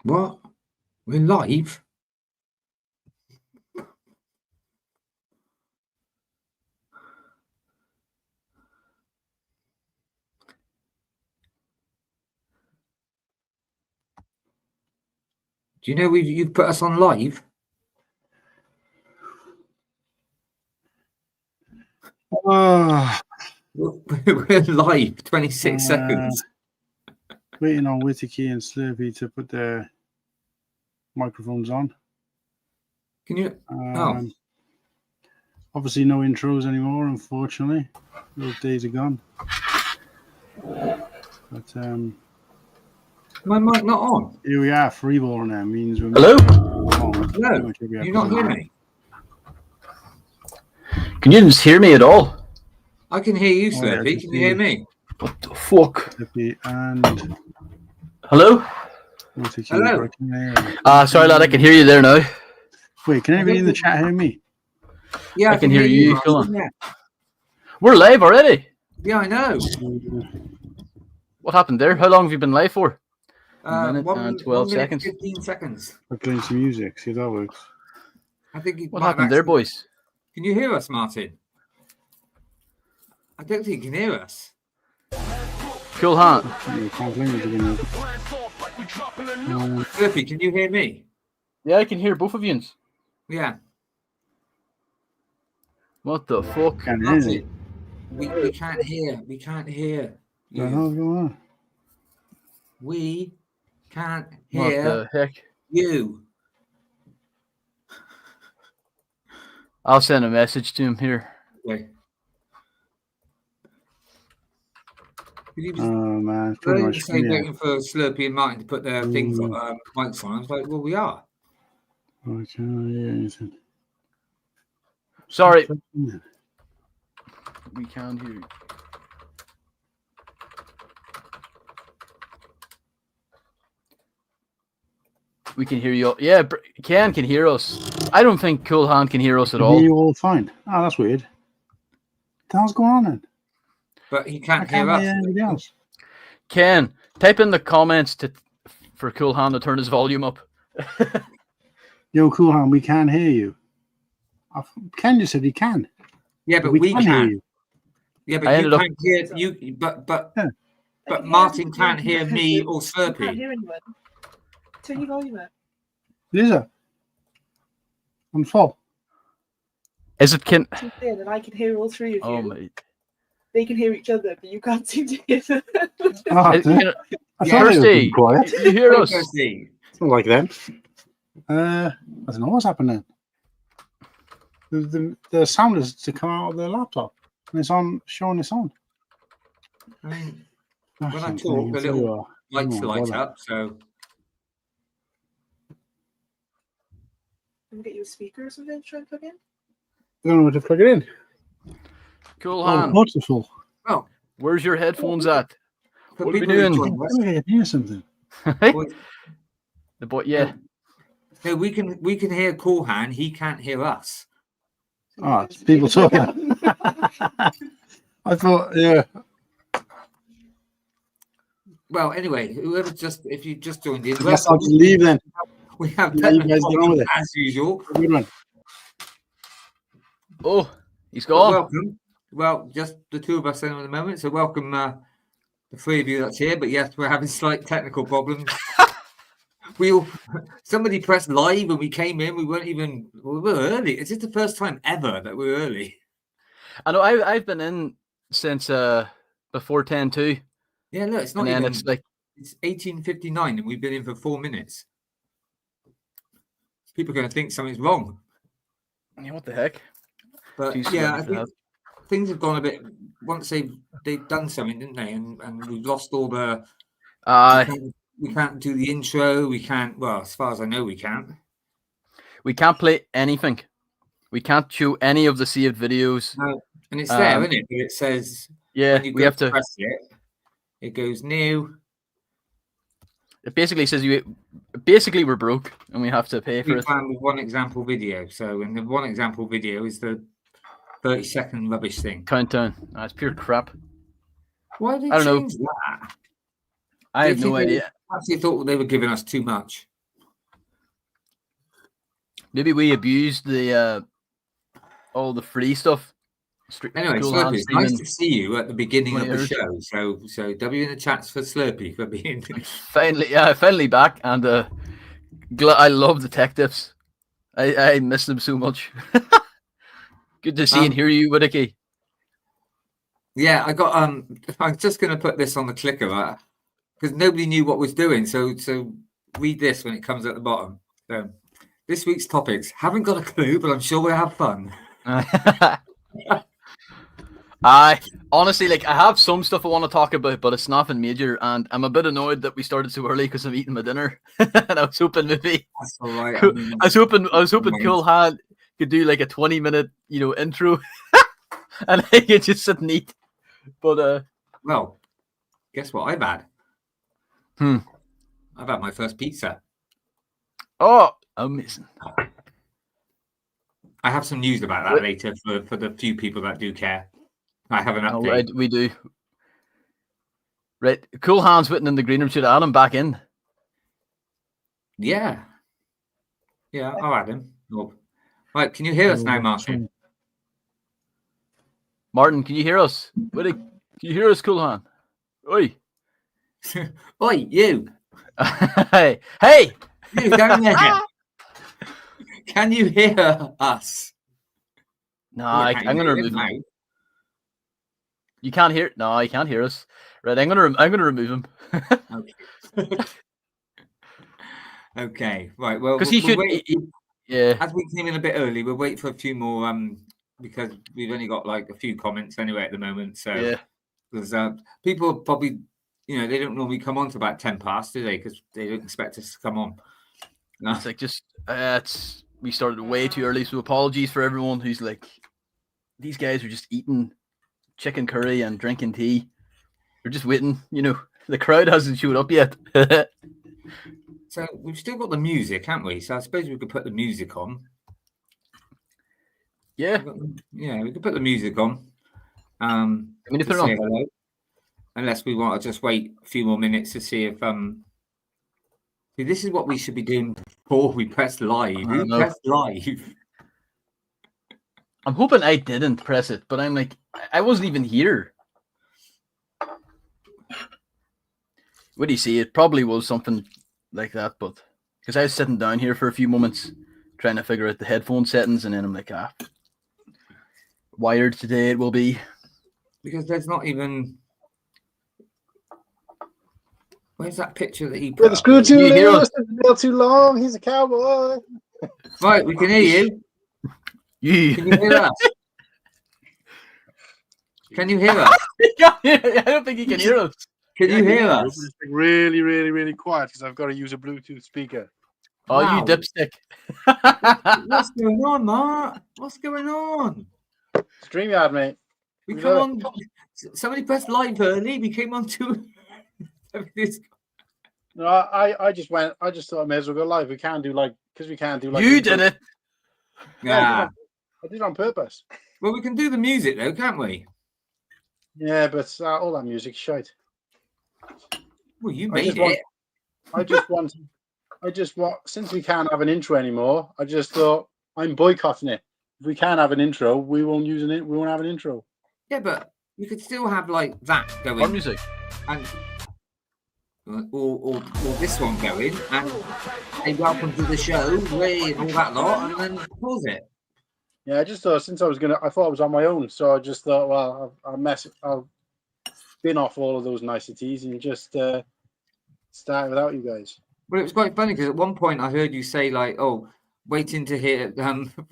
What? We're live? Do you know you've put us on live? We're live, 26 seconds. Waiting on Whittaky and Slurpee to put their microphones on. Can you? Obviously, no intros anymore, unfortunately. Those days are gone. But my mic not on. Here we are, Free-Ballin now. Means we're hello? Hello. You're not hearing me? Can you just hear me at all? I can hear you, Slurpee. Yeah, can you hear me? What the fuck? Slurpee and hello? Hello. Sorry, lad. I can hear you there now. Wait, can anybody in the chat hear me? Yeah, I can hear you. Come on. Yeah. We're live already. Yeah, I know. What happened there? How long have you been live for? A minute and 12 seconds. 15 seconds. I'm playing some music. See if that works. I think. What happened there, boys? Can you hear us, Martin? I don't think you can hear us. Cool hand. Slurpee, can you hear me? Yeah, I can hear both of you. Yeah. What the fuck? Martin, we can't hear. We can't hear. You. What the hell's going on? We can't hear. What the heck? You. I'll send a message to him here. Okay. Oh man, pretty much waiting for Slurpee and Martin to put their things on, mics on. I was like, well, we are. I can't hear anything. Sorry. We can't hear you. We can hear you. Yeah, Ken can hear us. I don't think Cool Hand can hear us at all. Hear you all fine. Oh, that's weird. What the hell's going on then? But he can't hear us. Anybody else. Ken, type in the comments for Cool Hand to turn his volume up. Yo, Cool Hand, we can hear you. Ken just said he can. Yeah, but we can can. Hear you. Yeah, but you can't hear you. But Martin can't hear me or Slurpee. I can't hear anyone. Turn your volume up. Lisa, I'm full. Is it Ken? And I can hear all three of you. Oh my. They can hear each other, but you can't seem to hear them. Thirsty, quiet. You hear us? It's not like them. I don't know what's happening. The sound is to come out of the laptop, and it's on showing it's on. I mean, when I talk, the little lights light up. So. Can we get you a speaker or something to try and plug in? I don't know where to plug it in. Cool Hand. Full. Oh, where's your headphones at? What are we doing? I can hear something. The boy, yeah. No, we can hear Cool Hand. He can't hear us. Ah, people talking. I thought, yeah. Well, anyway, if you just joined in, I guess I'll just leave then. We have technical problems as usual. Good one. Oh, he's gone. Welcome. Well, just the two of us in at the moment. So welcome the three of you that's here. But yes, we're having slight technical problems. Somebody pressed live when we came in. We were early. Is this the first time ever that we're early? I know. I've been in since before 10:02. Yeah, look, it's not and even. It's 18:59, and we've been in for 4 minutes. People are going to think something's wrong. Yeah, what the heck? But yeah, I think things have gone a bit. Once they've done something, didn't they? And we've lost all the. We can't do the intro. We can't. Well, as far as I know, we can't. We can't play anything. We can't show any of the saved videos. No, and it's there, isn't it? But it says. Yeah, we have to press it. It goes new. It basically says we're broke and we have to pay for it. We found with one example video. So, in the one example video is the 30-second rubbish thing. Countdown. That's pure crap. Why did they change that? I have no idea. I actually thought they were giving us too much. Maybe we abused the all the free stuff. Anyway, Cool Slurpee, Hand it's nice streaming to see you at the beginning of 20 the hours. show. So W in the chats for Slurpee for being. Finally back, and I love the tech tips. I miss them so much. Good to see and hear you, Whittaky. Yeah, I got I'm just going to put this on the clicker because nobody knew what was doing. So read this when it comes at the bottom. So this week's topics, haven't got a clue, but I'm sure we'll have fun. I honestly, like, I have some stuff I want to talk about, but it's nothing major, and I'm a bit annoyed that we started so early because I'm eating my dinner, and I was hoping maybe That's all right. I was hoping Cool Hand could do like a 20-minute, intro, and I could just sit and eat. But well, guess what I've had? I've had my first pizza. Oh, amazing! I have some news about that later for the few people that do care. I have an update. We do. Right, Cool Hand's written in the green room. Should I add him back in? Yeah, I'll add him. Oh. Right, can you hear us now, Martin? Martin, can you hear us? Can you hear us, Cool Hand? Oi! Oi, you! Hey! You down there! Can you hear us? No, I'm going to remove him. You can't hear? No, you can't hear us. Right, I'm gonna remove him. Okay. Right. Well, because he should. Yeah. As we came in a bit early, we'll wait for a few more. Because we've only got like a few comments anyway at the moment. So yeah, there's people probably, they don't normally come on to about 10 past, do they? Because they don't expect us to come on. No. It's like just we started way too early, so apologies for everyone who's like, these guys are just eating chicken curry and drinking tea. They're just waiting, the crowd hasn't showed up yet. So we've still got the music, haven't we? So I suppose we could put the music on. Yeah. We could put the music on. To put it on. Hello. Unless we want to just wait a few more minutes to see if See, this is what we should be doing before we press live. Who pressed live? I'm hoping I didn't press it, but I'm like, I wasn't even here. What do you see? It probably was something like that, but because I was sitting down here for a few moments trying to figure out the headphone settings, and then I'm like, wired today it will be. Because there's not even. Where's that picture that he put? The screw too too long. He's a cowboy. Right, we can hear you. Can you hear us? Can you hear us? I don't think he can hear us. Can you hear us? It's really, really, really quiet because I've got to use a Bluetooth speaker. Oh, wow. You dipstick. What's going on, Mark? What's going on? StreamYard, mate. We come on. Somebody pressed live early. We came on to. No, I just thought I may as well go live. We can't do because we can't do You did it. Yeah. I did it on purpose. Well, we can do the music though, can't we? Yeah, but all that music's shite. Well, you made it. Since we can't have an intro anymore, I just thought I'm boycotting it. If we can't have an intro, we won't use it. We won't have an intro. Yeah, but you could still have like that going. Or music. And or this one going and hey, welcome to the show, and all that lot, and then pause it. Yeah, I just thought I thought I was on my own, so I just thought, well, I'll spin off all of those niceties and just start without you guys. Well, it was quite funny because at one point I heard you say like, "Oh, waiting to hear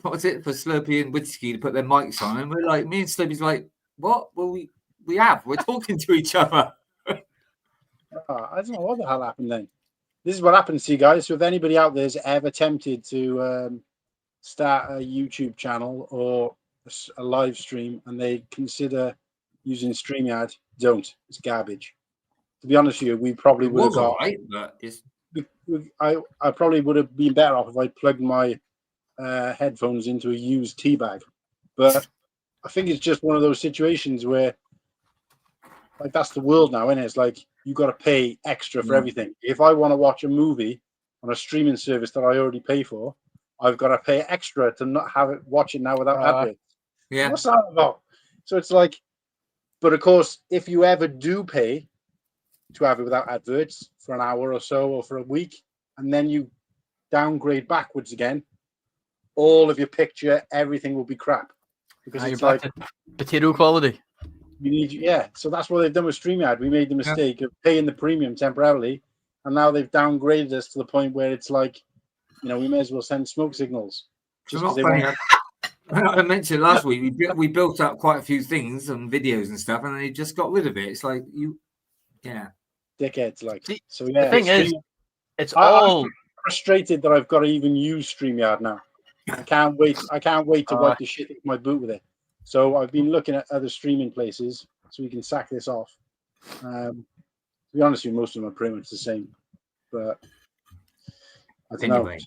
what was it for Slurpee and Whiskey to put their mics on," and we're like, me and Slurpee's like, "What? Well, we're talking to each other." I don't know what the hell happened then. This is what happens to you guys. So if anybody out there is ever tempted to start a YouTube channel or a live stream and they consider using StreamYard, don't. It's garbage. To be honest with you, we probably would have got. Right, but I probably would have been better off if I plugged my headphones into a used tea bag. But I think it's just one of those situations where, like, that's the world now, isn't it? It's like you got to pay extra for everything. If I want to watch a movie on a streaming service that I already pay for, I've got to pay extra to not watch it now without adverts. Yeah. What's that about? So it's like, but of course, if you ever do pay to have it without adverts for an hour or so or for a week, and then you downgrade backwards again, all of your picture, everything will be crap. Because it's like potato quality. You need, so that's what they've done with StreamYard. We made the mistake of paying the premium temporarily, and now they've downgraded us to the point where it's like, we may as well send smoke signals. Just because they want. I mentioned last week we built up quite a few things and videos and stuff, and they just got rid of it. It's like dickheads. Like, so the thing is, I'm frustrated that I've got to even use StreamYard now. I can't wait to wipe the shit off my boot with it. So I've been looking at other streaming places so we can sack this off. To be honest with you, most of them are pretty much the same. But I don't know.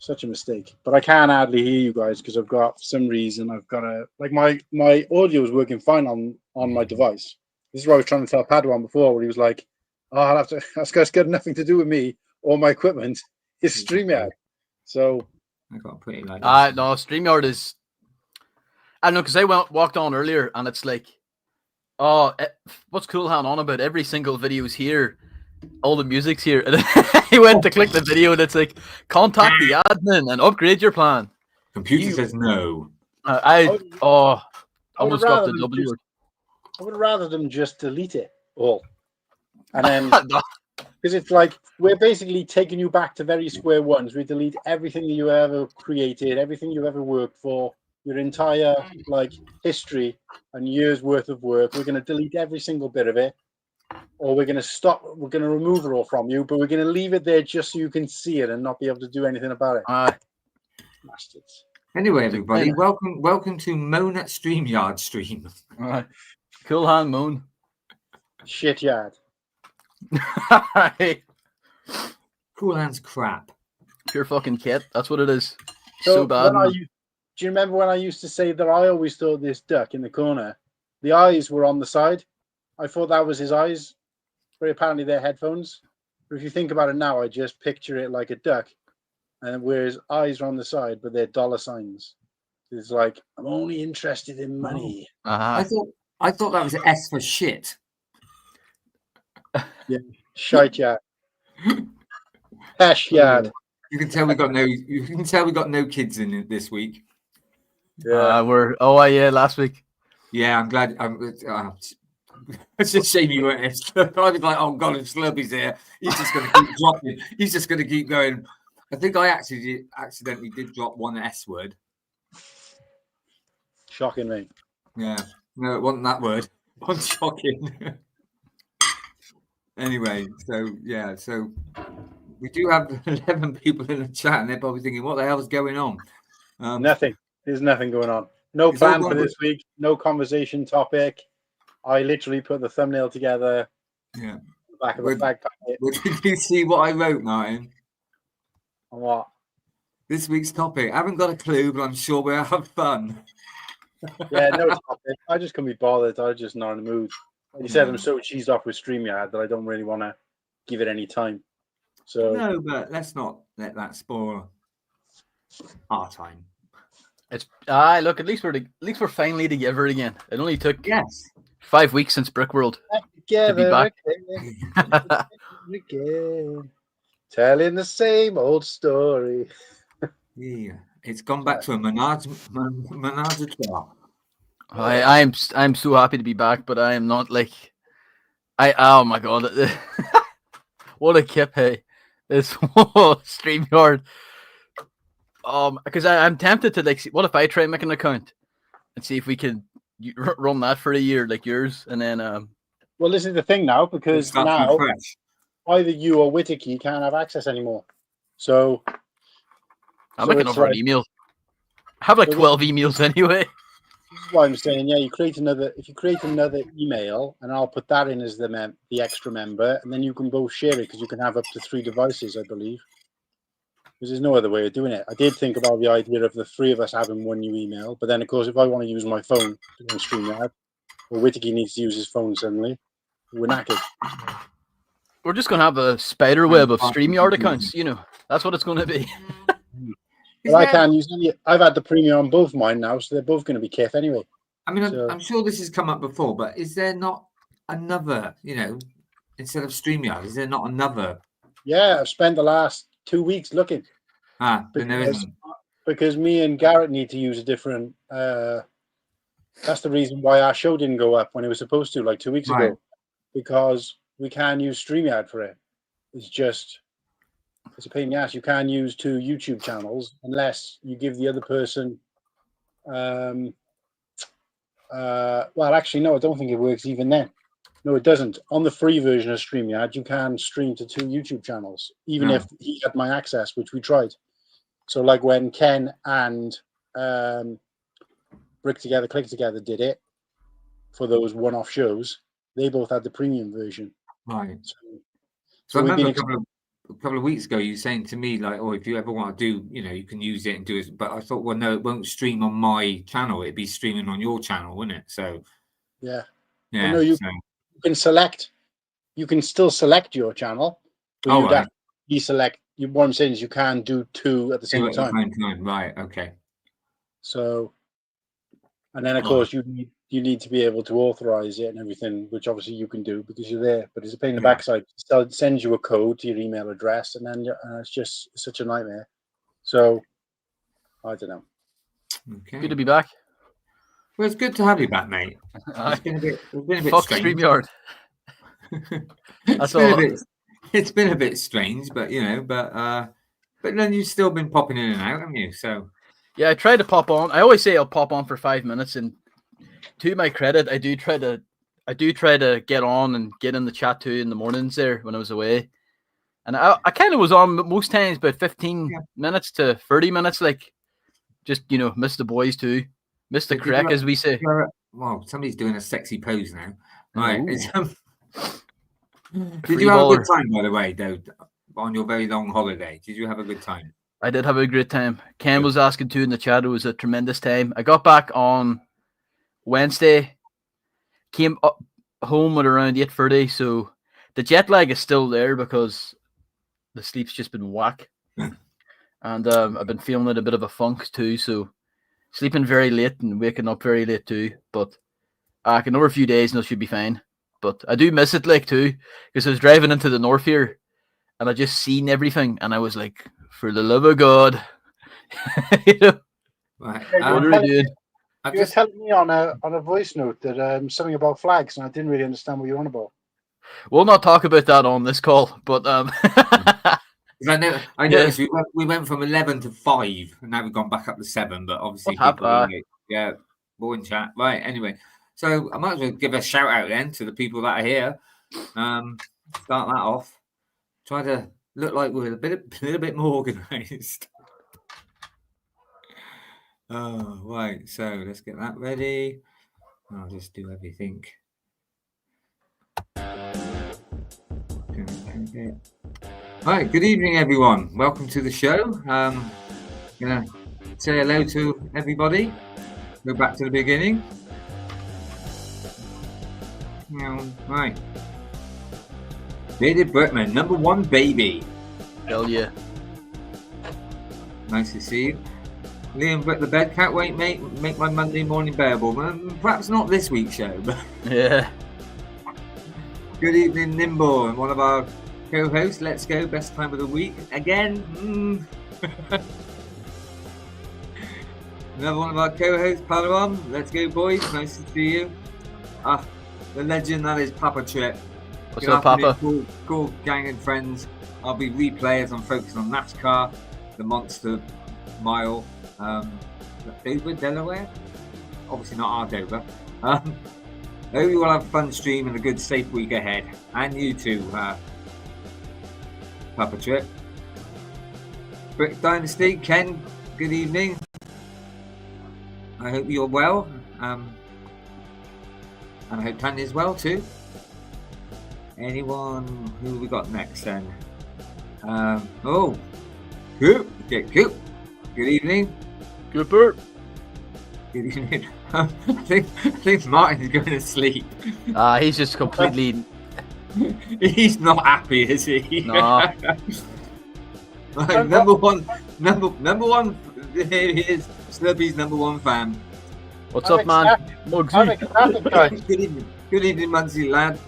Such a mistake. But I can hardly hear you guys because for some reason, I've got my audio is working fine on my device. This is what I was trying to tell Padawan before, where he was like, I'll have to, that's got nothing to do with me or my equipment. It's StreamYard. So I got pretty like no, StreamYard is. I don't know, because I walked on earlier and it's like, what's Cool Hand on about? Every single video's here, all the music's here. And he went to click the video and it's like, contact the admin and upgrade your plan. Computer says no. Almost got the W. I would rather them just delete it all. And then, because it's like, we're basically taking you back to very square ones. We delete everything you ever created, everything you ever worked for. Your entire history and years worth of work. We're going to delete every single bit of it, or we're going to stop. We're going to remove it all from you, but we're going to leave it there just so you can see it and not be able to do anything about it. Bastards. Anyway, everybody, welcome to Moan at StreamYard stream. All right, Cool Hand Moan. Shit yard. Cool Hand's crap. Pure fucking kit. That's what it is. So bad. Do you remember when I used to say that I always thought this duck in the corner, the eyes were on the side? I thought that was his eyes, but apparently they're headphones. But if you think about it now, I just picture it like a duck, and where his eyes are on the side, but they're dollar signs. It's like, I'm only interested in money. I thought that was S for shit. Yeah, shite yard. Hash yard. You can tell we got no kids in it this week. Yeah, last week. Yeah, I'm glad. It's a shame you weren't. I was like, oh god, if Slurpy's here, he's just going to keep dropping. He's just going to keep going. I think I accidentally did drop one S word. Shocking me. Yeah, no, it wasn't that word. One shocking. Anyway, so we do have 11 people in the chat, and they're probably thinking, what the hell's going on? Nothing. There's nothing going on. No plan for this week. No conversation topic. I literally put the thumbnail together. Yeah. Back of a bag packet. Did you see what I wrote, Martin? On what? This week's topic. I haven't got a clue, but I'm sure we'll have fun. Yeah, no topic. I just can't be bothered. I'm just not in the mood. Like you said, I'm so cheesed off with StreamYard that I don't really want to give it any time. So no, but let's not let that spoil our time. It's look. At least we're finally together again. It only took 5 weeks since Brickworld to be back. Again. Telling the same old story. Yeah, it's gone back to a menage a trois. I'm so happy to be back, but I am not oh my god, what a kip, hey! This StreamYard. Because I'm tempted to what if I try and make an account and see if we can run that for a year like yours, and then Well, this is the thing now, because now either you or Whittaky can't have access anymore. So I'm making over an email. I have 12 emails anyway. This is why I'm saying, you create another. If you create another email, and I'll put that in as the extra member, and then you can both share it because you can have up to 3 devices, I believe. Because there's no other way of doing it. I did think about the idea of the 3 of us having one new email, but then of course, if I want to use my phone to go and stream that, or Whittaky needs to use his phone suddenly, we're knackered. We're just gonna have a spider web of StreamYard accounts. That's what it's gonna be. But I can't use any. I've had the premium on both mine now, so they're both going to be KIF anyway. I mean, I'm sure this has come up before, but is there not another, instead of StreamYard, is there not another? Yeah, I've spent the last 2 weeks looking. Then there isn't. Because me and Garrett need to use a different. That's the reason why our show didn't go up when it was supposed to, like 2 weeks ago, because we can't use StreamYard for it. It's a pain in the ass. You can't use 2 YouTube channels unless you give the other person. Well, actually, no, I don't think it works even then. No, it doesn't. On the free version of StreamYard, you can stream to 2 YouTube channels, even if he had my access, which we tried. So, like when Ken and Brick Together, Click Together did it for those one-off shows, they both had the premium version. Right. So I remember a couple of weeks ago, you saying to me, like, if you ever want to do, you can use it and do it. But I thought, well, no, it won't stream on my channel. It'd be streaming on your channel, wouldn't it? So, yeah. Yeah. Well, no, you can select. You can still select your channel. But you'd have to deselect. What I'm saying is you can do 2 at the same time. Right. Okay. So, and then of course you need to be able to authorize it and everything, which obviously you can do because you're there. But it's a pain in the backside. It sends you a code to your email address, and then it's just such a nightmare. So, I don't know. Okay. Good to be back. Well, it's good to have you back, mate. It's been a bit Fuck strange. StreamYard. That's all. It's been a bit strange, but but then you've still been popping in and out, haven't you? So yeah, I try to pop on. I always say I'll pop on for 5 minutes, and to my credit, I do try to get on and get in the chat too in the mornings there when I was away. And I kind of was on most times about 15 minutes to 30 minutes, like just miss the boys too, miss the crack as we say. Well, somebody's doing a sexy pose now. Right. Did you have a good time, by the way, though, on your very long holiday? Did you have a good time? I did have a great time. Ken was asking too in the chat. It was a tremendous time. I got back on Wednesday, came up home at around 8:30. So the jet lag is still there because the sleep's just been whack. And I've been feeling it a bit of a funk too. So sleeping very late and waking up very late too. But another few days and it should be fine. But I do miss it too, because I was driving into the north here and I just seen everything and I was like, for the love of God. Right. What are we doing? You were telling me on a voice note that something about flags, and I didn't really understand what you're on about. We'll not talk about that on this call, but I noticed we went from 11 to 5, and now we've gone back up to 7. But obviously, boring chat. Right. Anyway, so I might as well give a shout out then to the people that are here. Start that off. Try to look like we're a little bit more organised. Oh, right. So let's get that ready. I'll just do everything. Right. Good evening, everyone. Welcome to the show. Gonna say hello to everybody. Go back to the beginning. Right. David Bertman, number 1 baby. Hell yeah. Nice to see you. Liam Britt the bed, can't wait, mate. Make my Monday morning bearable. Perhaps not this week's show, but yeah. Good evening, Nimble, and one of our co-hosts. Let's go, best time of the week again. Another one of our co-hosts, Padawan. Let's go, boys. Nice to see you. The legend that is Papa Trip. What's up, Papa? Cool gang and friends. I'll be replay as I'm focused on NASCAR, the Monster Mile, Dover, Delaware. Obviously not our Dover. Hope you all have a fun stream and a good, safe week ahead. And you too, Papa Trip. Brick Dynasty, Ken. Good evening. I hope you're well. And I hope Tanya's well too. Anyone who we got next then? Coop. Okay, Coop. Good evening. Good Bert. Good evening. I think Martin's going to sleep. He's just completely. He's not happy, is he? No. Right, number one Here he is, Slurpee's #1 fan. What's up, man? Mugsy. Good evening, Mugsy lad.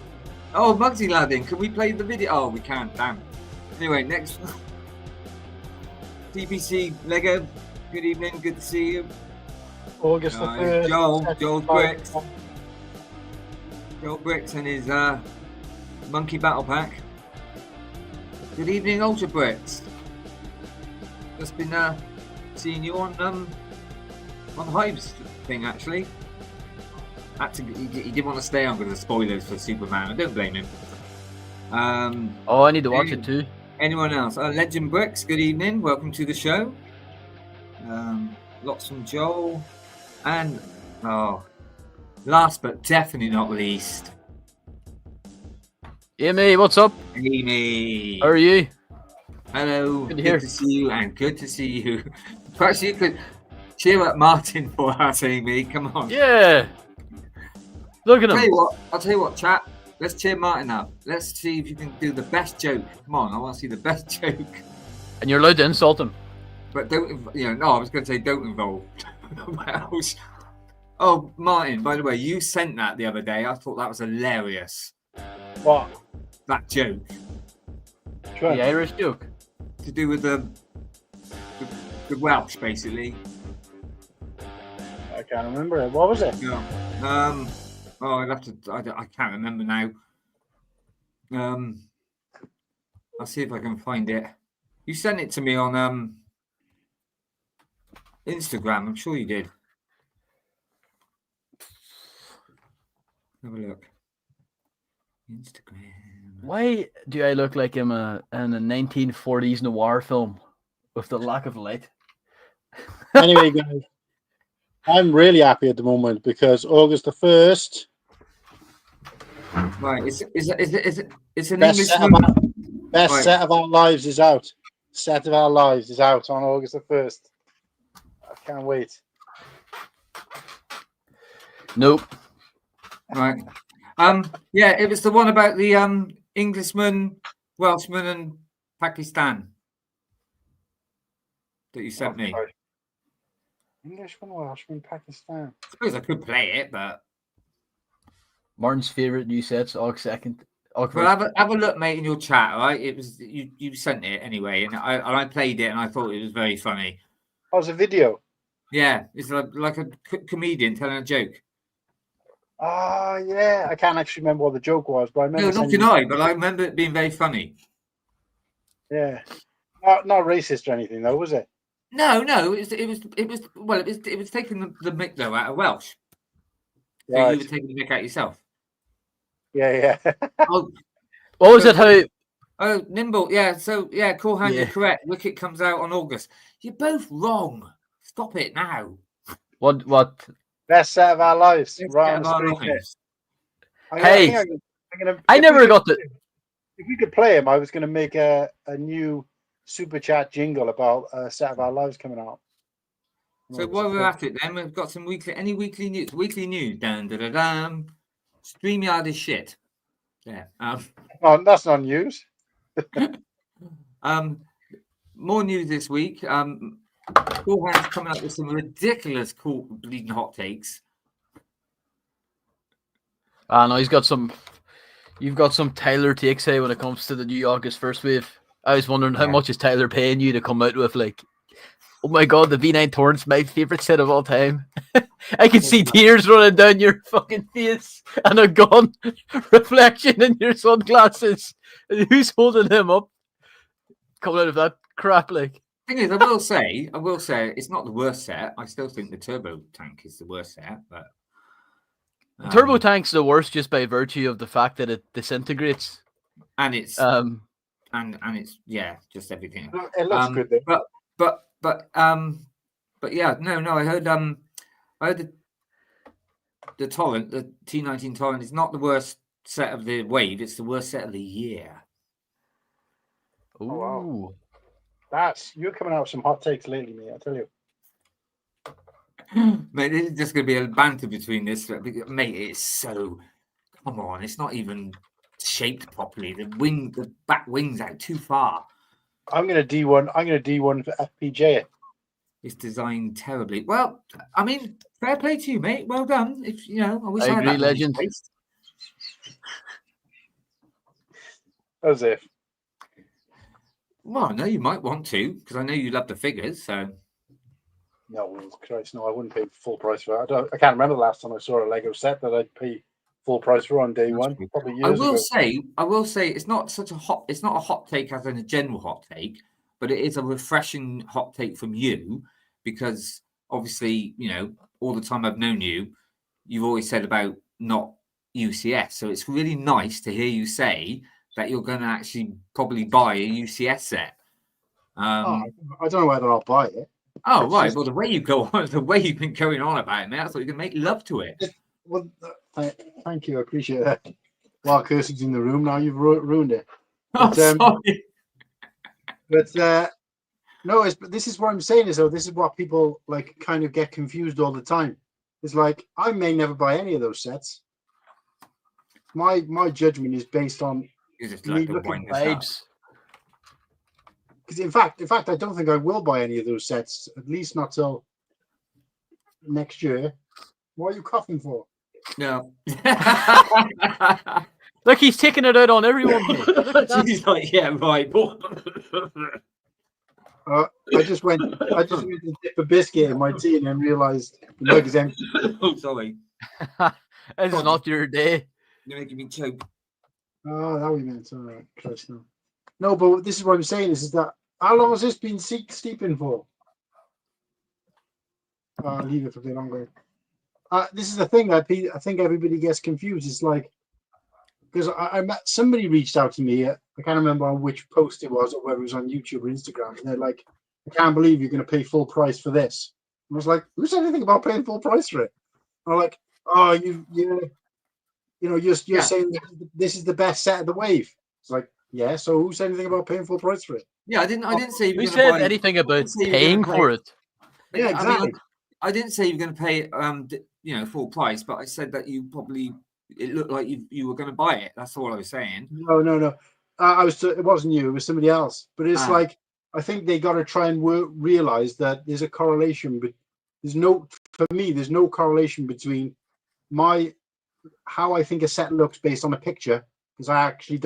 Oh, Mugsy lad, in. Can we play the video? Oh, we can't. Damn. Anyway, next. TPC Lego. Good evening. Good to see you. August the 3rd. Joel Bricks. Joel Bricks and his Monkey Battle Pack. Good evening, Ultra Bricks. Just been seeing you on Hive's thing actually. He didn't want to stay on because of spoilers for Superman. I don't blame him. Oh, I need to watch it too. Anyone else? Legend Bricks. Good evening. Welcome to the show. Lots from Joel, and last but definitely not least, Amy, what's up? Amy. How are you? Hello. Good to see you, and good to see you. Perhaps you could cheer up Martin for us, Amy. Come on. Yeah. Look at him. I'll tell you what, chat. Let's cheer Martin up. Let's see if you can do the best joke. Come on, I want to see the best joke. And you're allowed to insult him. But don't, no, I was going to say don't involve. What else? Oh, Martin, by the way, you sent that the other day. I thought that was hilarious. What? That joke. The Irish joke. To do with the Welsh, basically. I can't remember it. What was it? Yeah. I'd have to. I can't remember now. I'll see if I can find it. You sent it to me on Instagram. I'm sure you did. Have a look. Instagram. Why do I look like I'm in a 1940s noir film with the lack of light? Anyway, guys, I'm really happy at the moment because August the 1st. Right, it's an Best English set of our lives is out. Set of our lives is out on August the 1st. I can't wait. Nope. Right. Yeah, it was the one about the Englishman, Welshman, and Pakistan that you sent me. Englishman, Welshman, Pakistan. I suppose I could play it, but Martin's favorite new sets, Aug 2nd. Well, have a look, mate, in your chat. All right, it was you sent it anyway, and I played it, and I thought it was very funny. Oh, it's a video. Yeah, it's like a comedian telling a joke. Oh, yeah. I can't actually remember what the joke was, but I remember. No, not can I, but I remember it being very funny. Yeah. Not racist or anything, though, was it? No, it was taking the mick though out of Welsh. So Right. you were taking the mick out yourself. Yeah. Oh, what was it? How? Oh, Nimble. Yeah. So yeah, cool hand. Yeah. You're correct. Wicket comes out on August. You're both wrong. Stop it now. What? Best set of our lives. Best Right set on of the our screen. lives. Hey, I if never we got could- the. If we could play him, I was going to make a new super chat jingle about a set of our lives coming out. So while we're at it, then we've got some weekly news. Weekly news. Dun, dun, dun, dun. StreamYard is shit. Yeah. Oh, that's not news. More news this week. Cool Hand's coming up with some ridiculous cool bleeding hot takes. No, he's got some. You've got some Tyler takes, hey, when it comes to the new August first wave. I was wondering how much is Tyler paying you to come out with, like, oh my god, the V9 Torrent's my favorite set of all time. I can see tears running down your fucking face and a gun reflection in your sunglasses. Who's holding him up? Coming out of that crap, like. Thing is, I will say, it's not the worst set. I still think the turbo tank is the worst set, but Turbo tank's the worst just by virtue of the fact that it disintegrates. And it's and it's just everything. It looks good though. But yeah, no. I heard the Torrent, the T19 Torrent, is not the worst set of the wave. It's the worst set of the year. Ooh. Oh, wow. You're coming out with some hot takes lately, mate. I tell you. Mate, this is just going to be a banter between this. Mate, it's so. Come on, it's not even shaped properly. The back wing's out too far. I'm going to D1 for FPJ. It's designed terribly. Well, I mean, fair play to you, mate. Well done. If I wish I had agree, that legend. taste. As if. Well, no, you might want to, because I know you love the figures. So No, Christ, no, I wouldn't pay full price for that. I can't remember the last time I saw a Lego set that I'd pay full price for on day one. Probably years ago. I will say, it's not it's not a hot take as in a general hot take, but it is a refreshing hot take from you, because obviously, all the time I've known you, you've always said about not UCS. So it's really nice to hear you say that you're going to actually probably buy a UCS set. I don't know whether I'll buy it. Oh, right. Well, the way you go on, the way you've been going on about it, mate, I thought you could make love to it. Well, thank you. I appreciate that. While Kirsty's in the room now, you've ruined it. But, sorry. But no, this is what I'm saying is, though, this is what people like kind of get confused all the time. It's like, I may never buy any of those sets. My judgment is based on You just like to wind this up. Because in fact, I don't think I will buy any of those sets, at least not till next year. What are you coughing for? No. Look, he's taking it out on everyone. He's like, yeah, right. I just went to dip a biscuit in my tea and then realised the mug is empty. Oh, sorry. This is not your day. You're making me choke. Oh, that we meant. All right, Christ, no. No, but this is what I'm saying is that how long has this been steeping for? I'll leave it for a bit longer. This is the thing I think everybody gets confused. It's like, because I met somebody reached out to me. I can't remember on which post it was or whether it was on YouTube or Instagram. And they're like, I can't believe you're going to pay full price for this. And I was like, who said anything about paying full price for it? And I'm like, oh, you're saying that this is the best set of the wave. It's like, yeah. So who said anything about paying full price for it? Yeah, I didn't say. Who said anything about paying for it? Yeah, exactly. I didn't say you were going to pay, full price, but I said that it looked like you were going to buy it. That's all I was saying. No. It wasn't you. It was somebody else. But it's like, I think they got to try and realize that there's a correlation, but there's no correlation between how I think a set looks based on a picture, because I actually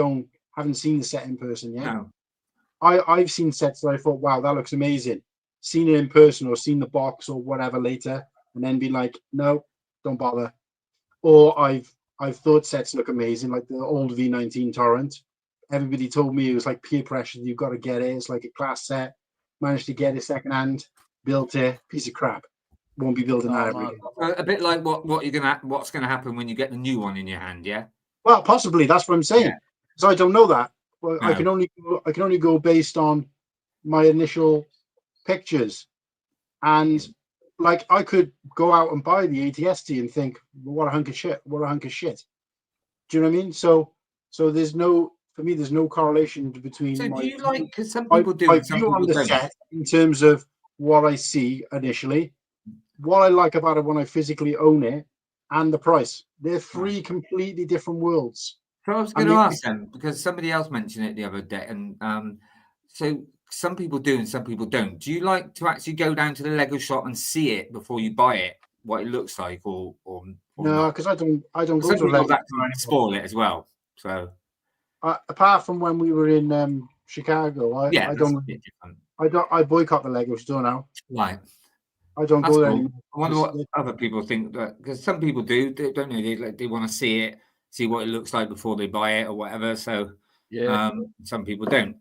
haven't seen the set in person yet. No. I've seen sets that I thought, wow, that looks amazing. Seen it in person or seen the box or whatever later, and then be like, no, don't bother. Or I've thought sets look amazing, like the old V19 Torrent. Everybody told me it was like peer pressure. You've got to get it. It's like a class set. Managed to get it secondhand, built it. Piece of crap. Won't be building that every day. A bit like what's gonna happen when you get the new one in your hand, yeah. Well, possibly that's what I'm saying. Yeah. So I don't know that. Well, No. I can only go based on my initial pictures, and like I could go out and buy the ATST and think, well, what a hunk of shit. Do you know what I mean? So there's no correlation between. So do you like, because some people do, my some view on people the don't. set in terms of what I see initially, what I like about it when I physically own it, and the price. They're three completely different worlds. So I was going to ask them, because somebody else mentioned it the other day, and so some people do and some people don't. Do you like to actually go down to the Lego shop and see it before you buy it, what it looks like, or no? Because I don't go to Lego. Lego To spoil it as well. So apart from when we were in Chicago, I boycott the Lego store now. Right. I don't go there anymore. I wonder what other people think, that because some people do, they don't know, they want to see it, see what it looks like before they buy it or whatever. So yeah, some people don't.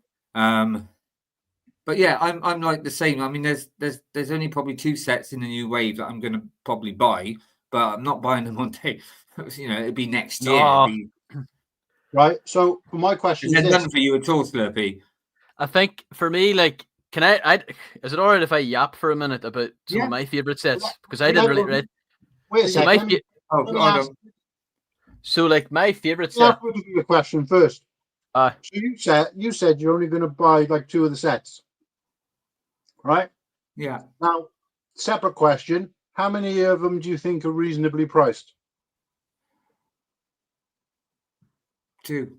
But yeah, I'm like the same. I mean, there's only probably 2 sets in the new wave that I'm going to probably buy, but I'm not buying them on day. It'd be next year. Right. So my question is none for you at all, Slurpee? I think for me, like, can I is it all right if I yap for a minute about some of my favorite sets? Because I didn't really read. Wait a second. So like my favorite set. Let me give you a question first. So you said you're only going to buy like 2 of the sets, right? Yeah. Now, separate question: how many of them do you think are reasonably priced? 2.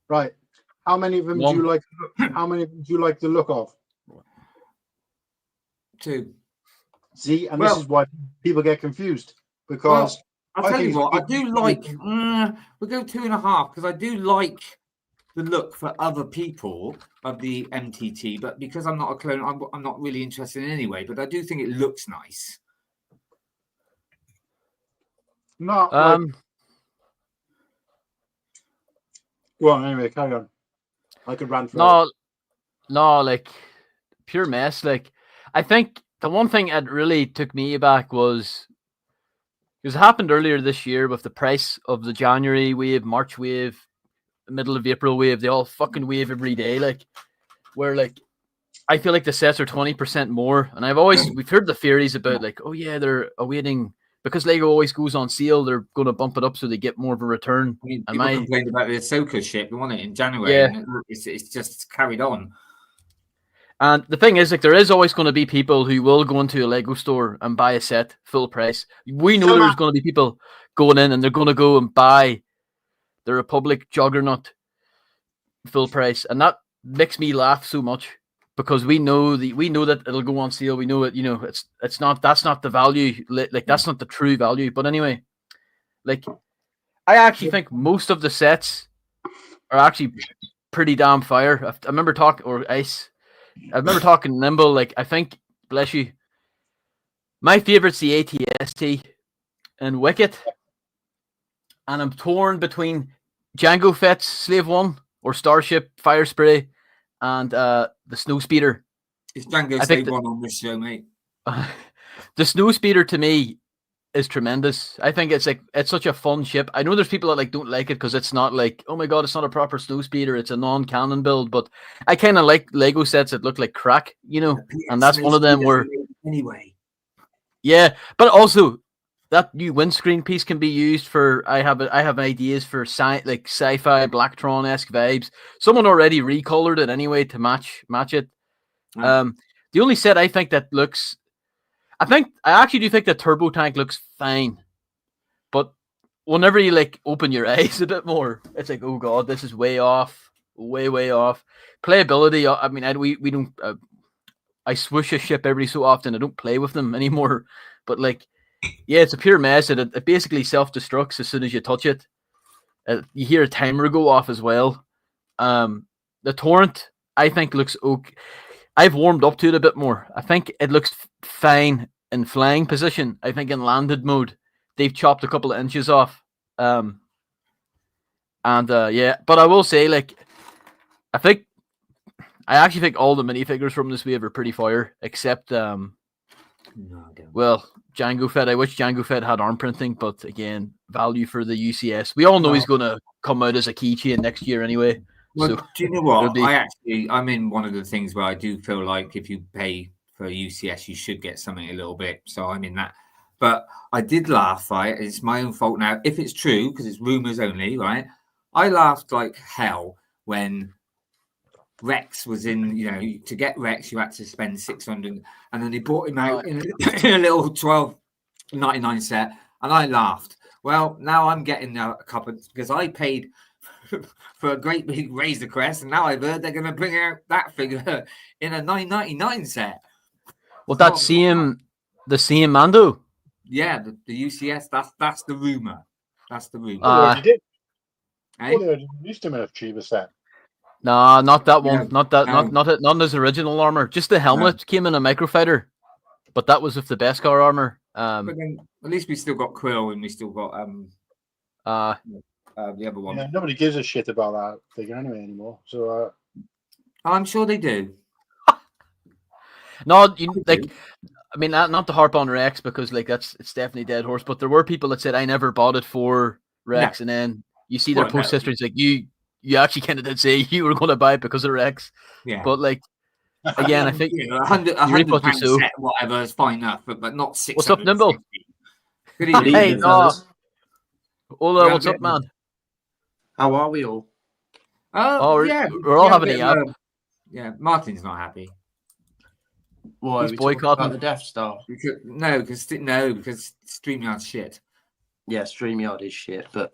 Right. How many of them do you like? How many do you like the look of? 2. See, and this is why people get confused, because I'll tell you what, I do like. We'll go 2.5 because I do like the look for other people of the MTT, but because I'm not a clone, I'm not really interested in anyway. But I do think it looks nice. Not go on, anyway, carry on. I could run for No, like pure mess. Like I think the one thing that really took me aback was because it happened earlier this year with the price of the January wave, March wave, middle of April wave. They all fucking wave every day. Like where like I feel like the sets are 20% more, and we've heard the theories about like, oh yeah, they're awaiting. Because Lego always goes on sale, they're going to bump it up so they get more of a return. I mean, people complained about the Ahsoka ship, wasn't it, in January? Yeah. And it's just carried on. And the thing is, like, there is always going to be people who will go into a Lego store and buy a set full price. We know there's going to be people going in and they're going to go and buy the Republic Juggernaut full price, and that makes me laugh so much. Because we know that it'll go on sale. We know it. You know, that's not the value. Like that's not the true value. But anyway, like I actually think most of the sets are actually pretty damn fire. I remember talking to Nimble. Like I think, bless you, my favorite's the ATST and Wicket, and I'm torn between Jango Fett's Slave One or Starship Fire Spray and the Snow Speeder. It's Django Slave One on this show, mate. The Snow Speeder to me is tremendous. I think it's such a fun ship. I know there's people that like don't like it because it's not like, oh my god, it's not a proper Snow Speeder. It's a non-canon build, but I kind of like Lego sets that look like crack, you know. And that's one of them where anyway. Yeah, but also that new windscreen piece can be used for. I have ideas for sci-fi Blacktron-esque vibes. Someone already recolored it anyway to match it. The only set I think that looks, I actually do think the turbo tank looks fine, but whenever you like open your eyes a bit more, it's like, oh god, this is way off, way off. Playability. I mean, we don't. I swoosh a ship every so often. I don't play with them anymore, but like. Yeah, it's a pure mess. It basically self-destructs as soon as you touch it. You hear a timer go off as well. The Torrent, I think, looks okay. I've warmed up to it a bit more. I think it looks fine in flying position. I think in landed mode, they've chopped a couple of inches off. Yeah, but I will say, like, I actually think all the minifigures from this wave are pretty fire, except well, Jango Fett. I wish Jango Fett had arm printing, but again, value for the UCS. We all know he's going to come out as a keychain next year anyway. Well, so do you know what? I'm in one of the things where I do feel like if you pay for UCS, you should get something a little bit. So I'm in that. But I did laugh, right? It's my own fault now. If it's true, because it's rumors only, right? I laughed like hell when Rex was in, to get Rex, you had to spend 600, and then they brought him out in a little 12.99 set, and I laughed. Well, now I'm getting a couple because I paid for a great big Razor Crest, and now I've heard they're going to bring out that figure in a 9.99 set. Well, that's the CM Mando. Yeah, the UCS. That's the rumor. That's the rumor. You did. Hey? They used him in a cheaper set. Nah, not that one. No, not his original armor. Just the helmet came in a microfighter, but that was with the Beskar armor. But then at least we still got Quill, and we still got the other one. Yeah, nobody gives a shit about that figure anyway anymore. So I'm sure they do. No, I mean, not to harp on Rex because it's definitely dead horse. But there were people that said I never bought it for Rex, and then you see their post history. It's like you actually kind of did say you were going to buy it because of Rex. Yeah. But again, I think £100 set, whatever is fine enough, but not 600. What's up, Nimble? Good evening. Hey, no. Hola, what's up, man? How are we all? We're all having a yap. Yeah, Martin's not happy. Why? He's boycotting the Death Star. Because StreamYard's shit. Yeah, StreamYard is shit, but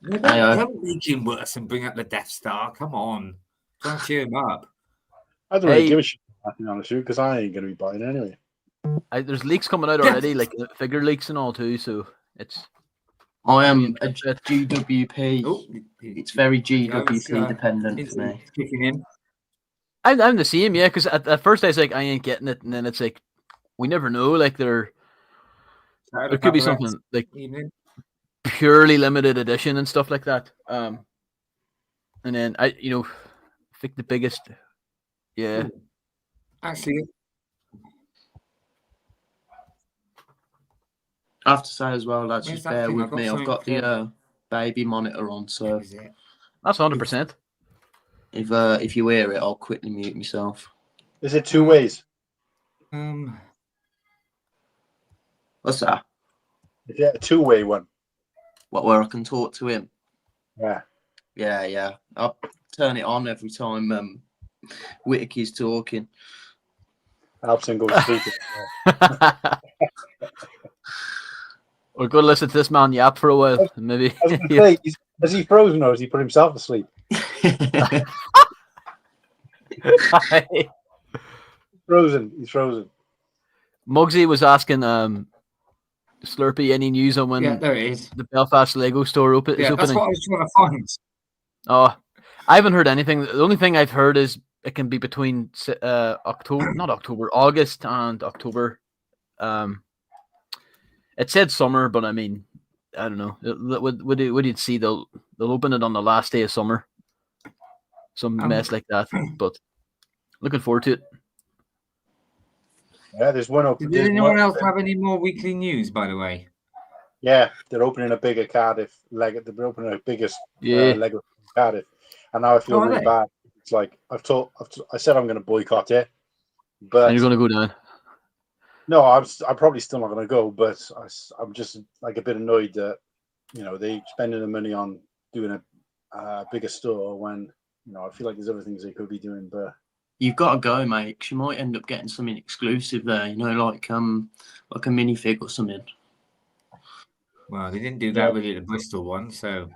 don't make him worse and bring up the Death Star. Come on, try and cheer him up. I don't really give a shit I can honest you, because I ain't going to be buying anyway. There's leaks coming out already, like figure leaks and all too. So it's. I am a GWP. Oh, It's very GWP dependent for me. Kicking in. I'm the same, yeah. Because at first I was like, I ain't getting it, and then it's like, we never know. Like there could be something like purely limited edition and stuff like that. And then I think the biggest, yeah. Actually, I have to say as well, lads, just bear with me. I've got the baby monitor on, so that's 100%. If you hear it, I'll quickly mute myself. Is it two ways? What's that? Yeah, a two-way one. What, where I can talk to him? Yeah. Yeah. I'll turn it on every time Whittaker's talking. Helps him go to sleep. We're going to listen to this man yap for a while. Maybe. Has he frozen or has he put himself to sleep? Frozen. He's frozen. Muggsy was asking Slurpee any news on when there it is. The Belfast Lego store is opening. That's what I was trying to find. Oh, I haven't heard anything. The only thing I've heard is it can be between August and October. It said summer, but I mean, I don't know. Would you see they'll open it on the last day of summer? Some mess like that. But looking forward to it. Yeah, there's one open. Did anyone else have any more weekly news, by the way? Yeah, they're opening a bigger Cardiff Lego. They're opening a biggest Lego Cardiff, and now I feel really bad. It's like I said I'm going to boycott it, but and you're going to go down. No, I'm probably still not going to go, but I'm just like a bit annoyed that they spending the money on doing a bigger store when I feel like there's other things they could be doing. But you've got to go, mate, because you might end up getting something exclusive there. Like a minifig or something. Well, they didn't do that with the Bristol one, so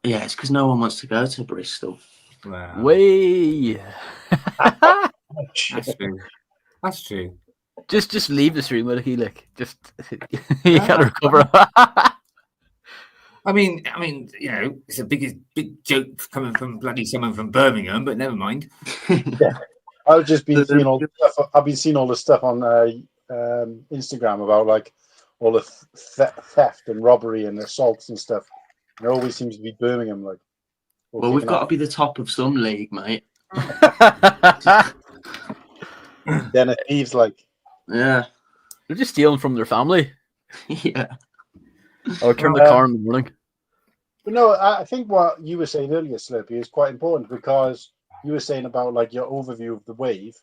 yeah, it's because no one wants to go to Bristol. Wow. Way. That's true. Just leave the stream, Wilkie. Like, just you gotta recover. I mean, it's a big joke coming from bloody someone from Birmingham, but never mind. Yeah, I've just been seeing all the stuff. I've been seeing all the stuff on Instagram about like all the theft and robbery and assaults and stuff. It always seems to be Birmingham. Like, well, we've got to be the top of some league, mate. Then it thieves like. Yeah, they're just stealing from their family. Yeah, or turn the car in the morning. But no, I think what you were saying earlier, Slurpee, is quite important because you were saying about like your overview of the wave,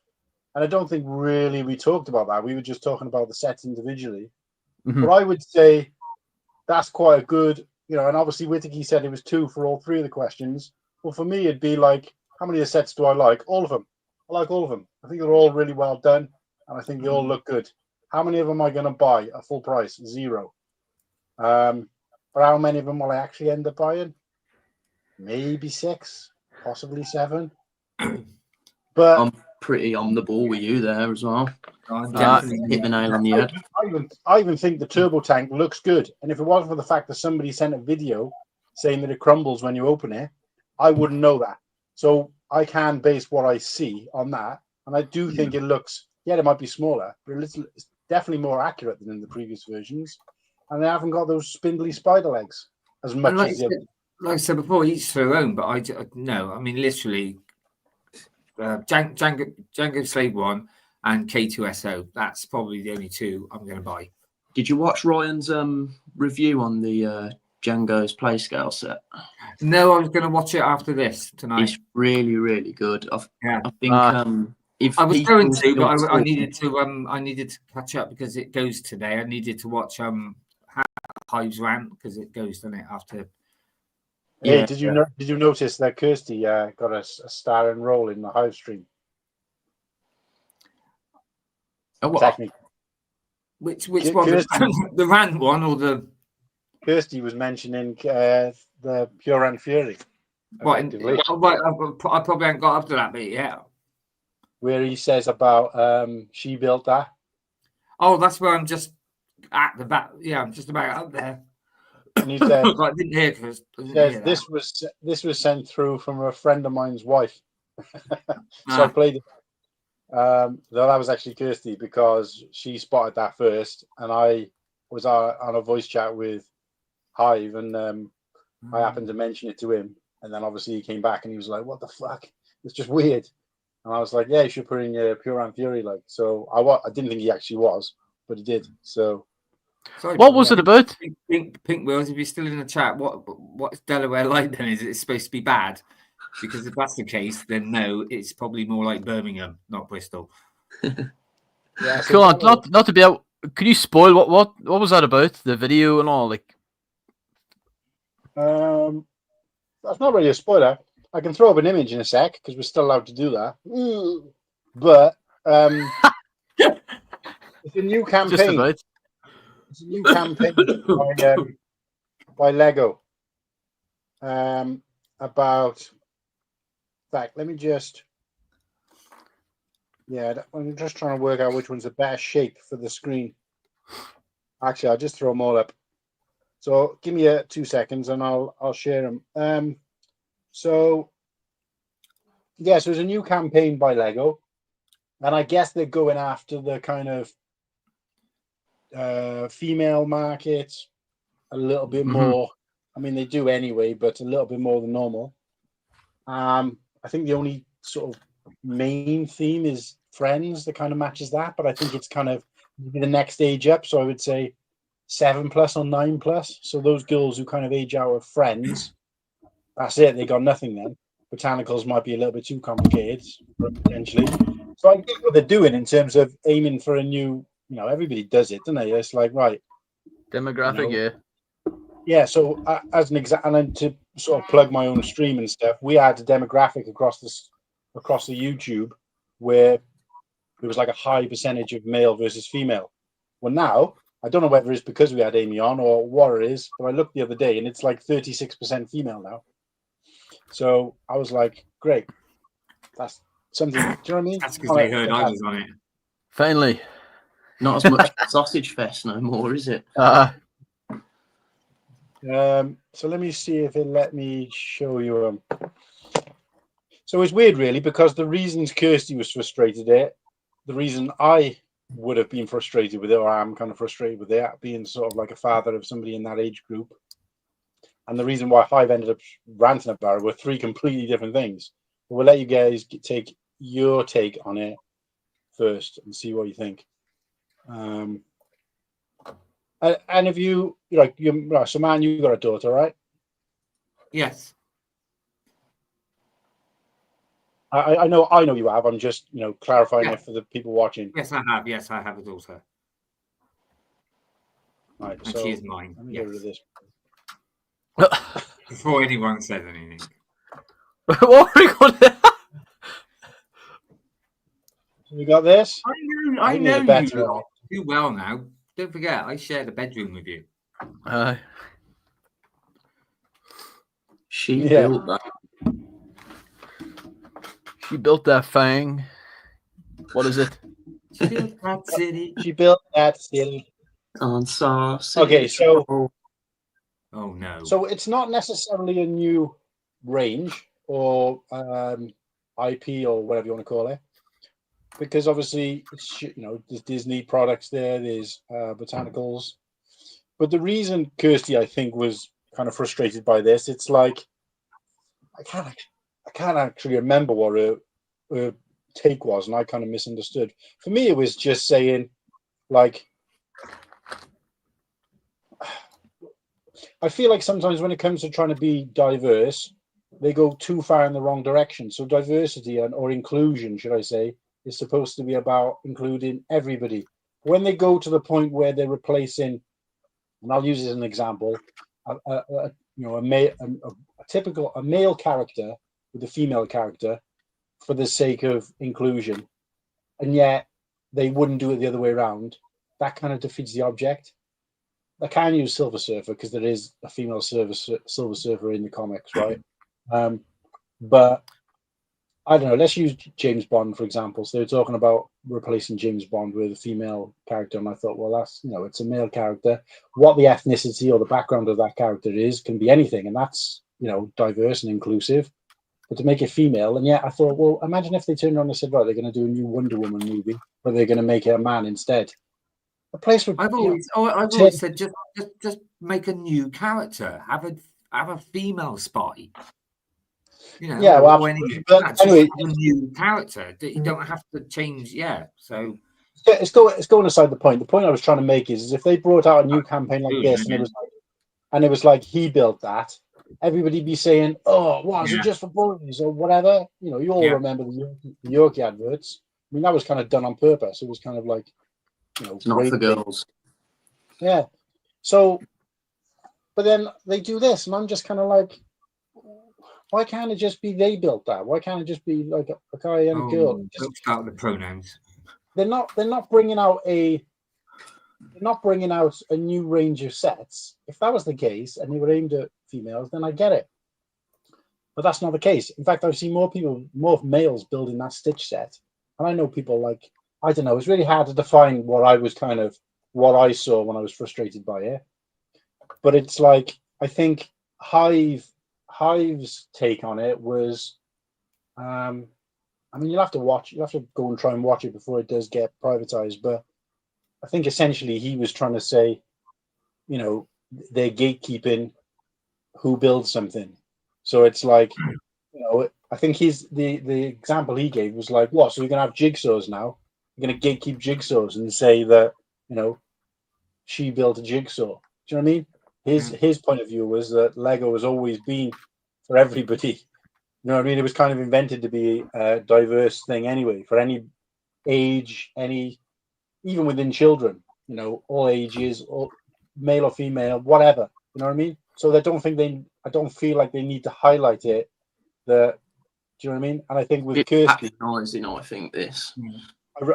and I don't think really we talked about that. We were just talking about the sets individually. Mm-hmm. But I would say that's quite a good, and obviously Whittaker said it was 2 for all 3 of the questions. Well, for me, it'd be like, how many of the sets do I like? All of them. I like all of them. I think they're all really well done. And I think they all look good. How many of them am I going to buy at full price? 0. But how many of them will I actually end up buying? Maybe 6, possibly 7. But I'm pretty on the ball with you there as well. Definitely hit the nail on the head. I even think the turbo tank looks good. And if it wasn't for the fact that somebody sent a video saying that it crumbles when you open it, I wouldn't know that. So I can base what I see on that. And I do think it looks... Yeah, it might be smaller, but it's definitely more accurate than in the previous versions. And they haven't got those spindly spider legs as much as the other. Like I said before, each to their own, but literally, Django Slave 1 and K2SO, that's probably the only 2 I'm going to buy. Did you watch Ryan's review on the Django's Playscale set? No, I was going to watch it after this tonight. It's really, really good. I think... I was going to, but I needed to catch up because it goes today. I needed to watch Hive's rant because it goes, doesn't it, after. Hey, did you notice that Kirsty got a star and roll in the Hive stream? Oh, what? Technically. Which one? The rant one or the? Kirsty was mentioning the Pure and Fury. What? I probably haven't got up to that bit yet. where he says about she built that. Oh, that's where I'm just at the back. Yeah, I'm just about up there. And he said, I didn't hear because this was sent through from a friend of mine's wife. So I played it. That was actually Kirsty, because she spotted that first, and I was on a voice chat with Hive, and I happened to mention it to him, and then obviously he came back and he was like, "What the fuck? It's just weird." And I was like, "Yeah, you should put in your Pure and Fury." Like, so I didn't think he actually was, but he did. So, sorry, what was it about? Pink Wheels, if you're still in the chat, what's Delaware like then? Is it supposed to be bad? Because if that's the case, then no, it's probably more like Birmingham, not Bristol. yeah, so Come on, not to be out. Could you spoil what was that about? The video and all, like. That's not really a spoiler. I can throw up an image in a sec because we're still allowed to do that. But it's a new campaign. Just about. It's a new campaign by Lego. About. In fact, let me just. Yeah, I'm just trying to work out which one's the better shape for the screen. Actually, I'll just throw them all up. So give me 2 seconds and I'll share them. So there's a new campaign by Lego, and I guess they're going after the kind of female market a little bit more. I mean, they do anyway, but a little bit more than normal. I think the only sort of main theme is Friends that kind of matches that, but I think it's kind of the next age up. So I would say 7+ or 9+. So those girls who kind of age out of Friends, that's it. They got nothing then. Botanicals might be a little bit too complicated, potentially. So I get what they're doing in terms of aiming for a new, everybody does it, don't they? It's like, right. Demographic, yeah. Yeah, so as an example, and then to sort of plug my own stream and stuff, we had a demographic across the YouTube where there was like a high percentage of male versus female. Well, now, I don't know whether it's because we had Amy on or what it is, but I looked the other day and it's like 36% female now. So I was like, great. That's something. Do you know what I mean? That's because they heard I was on it. Finally. Not as much sausage fest no more, is it? So let me see if it let me show you. So it's weird, really, because the reasons Kirsty was frustrated at, the reason I would have been frustrated with it, or I'm kind of frustrated with it, being sort of like a father of somebody in that age group, and the reason why Hive ended up ranting about it were 3 completely different things. But we'll let you guys take your take on it first and see what you think. And if you so man, you got a daughter, right? Yes. I know you have. I'm just clarifying it for the people watching. Yes, I have. Yes, I have a daughter. Right, and so she is mine. Let me Yes. get rid of this. Before anyone says anything. What are we going to... You got this? I know you do well now. Don't forget, I share the bedroom with you. She built that. She built that thing. What is it? She built that city. She built that city. On sauce. Okay, so oh no. So it's not necessarily a new range or IP or whatever you want to call it, because obviously there's Disney products there, there's botanicals, but the reason Kirsty I think was kind of frustrated by this, it's like I can't actually remember what her take was, and I kind of misunderstood. For me, it was just saying like, I feel like sometimes when it comes to trying to be diverse, they go too far in the wrong direction. So diversity or inclusion, should I say, is supposed to be about including everybody. When they go to the point where they're replacing, and I'll use it as an example, a male character with a female character for the sake of inclusion, and yet they wouldn't do it the other way around, that kind of defeats the object. I can use Silver Surfer because there is a female Silver Surfer in the comics, right? But I don't know. Let's use James Bond, for example. So they were talking about replacing James Bond with a female character. And I thought, well, that's, it's a male character. What the ethnicity or the background of that character is can be anything. And that's, diverse and inclusive. But to make it female, and I thought, well, imagine if they turned around and said, right, they're going to do a new Wonder Woman movie, but they're going to make it a man instead. The place would. I've always said just make a new character. Have a female spy. Absolutely. But anyway, a new character. You don't have to change. Yeah, so it's going aside the point. The point I was trying to make is if they brought out a new campaign like this, and it was like he built that, everybody be saying, "Oh, was it just for boys or whatever?" You all remember the Yorkie adverts. I mean, that was kind of done on purpose. It was kind of like, it's not for girls. Yeah. So, but then they do this, and I'm just kind of like, why can't it just be they built that? Why can't it just be like a guy and a girl? Don't start with the pronouns. They're not bringing out a new range of sets. If that was the case and they were aimed at females, then I get it. But that's not the case. In fact, I've seen more males building that Stitch set, and I know people like, I don't know. It's really hard to define what I saw when I was frustrated by it. But it's like, I think Hive's take on it was, you'll have to go and try and watch it before it does get privatized. But I think essentially he was trying to say, they're gatekeeping who builds something. So it's like, I think the example he gave was like, what? So we're gonna have jigsaws now? You're gonna gatekeep jigsaws and say that, she built a jigsaw. Do you know what I mean? His point of view was that Lego has always been for everybody. You know what I mean? It was kind of invented to be a diverse thing anyway, for any age, even within children, all ages, all male or female, whatever. You know what I mean? So I don't feel like they need to highlight it. Do you know what I mean? And I think with Kirsty, I think this.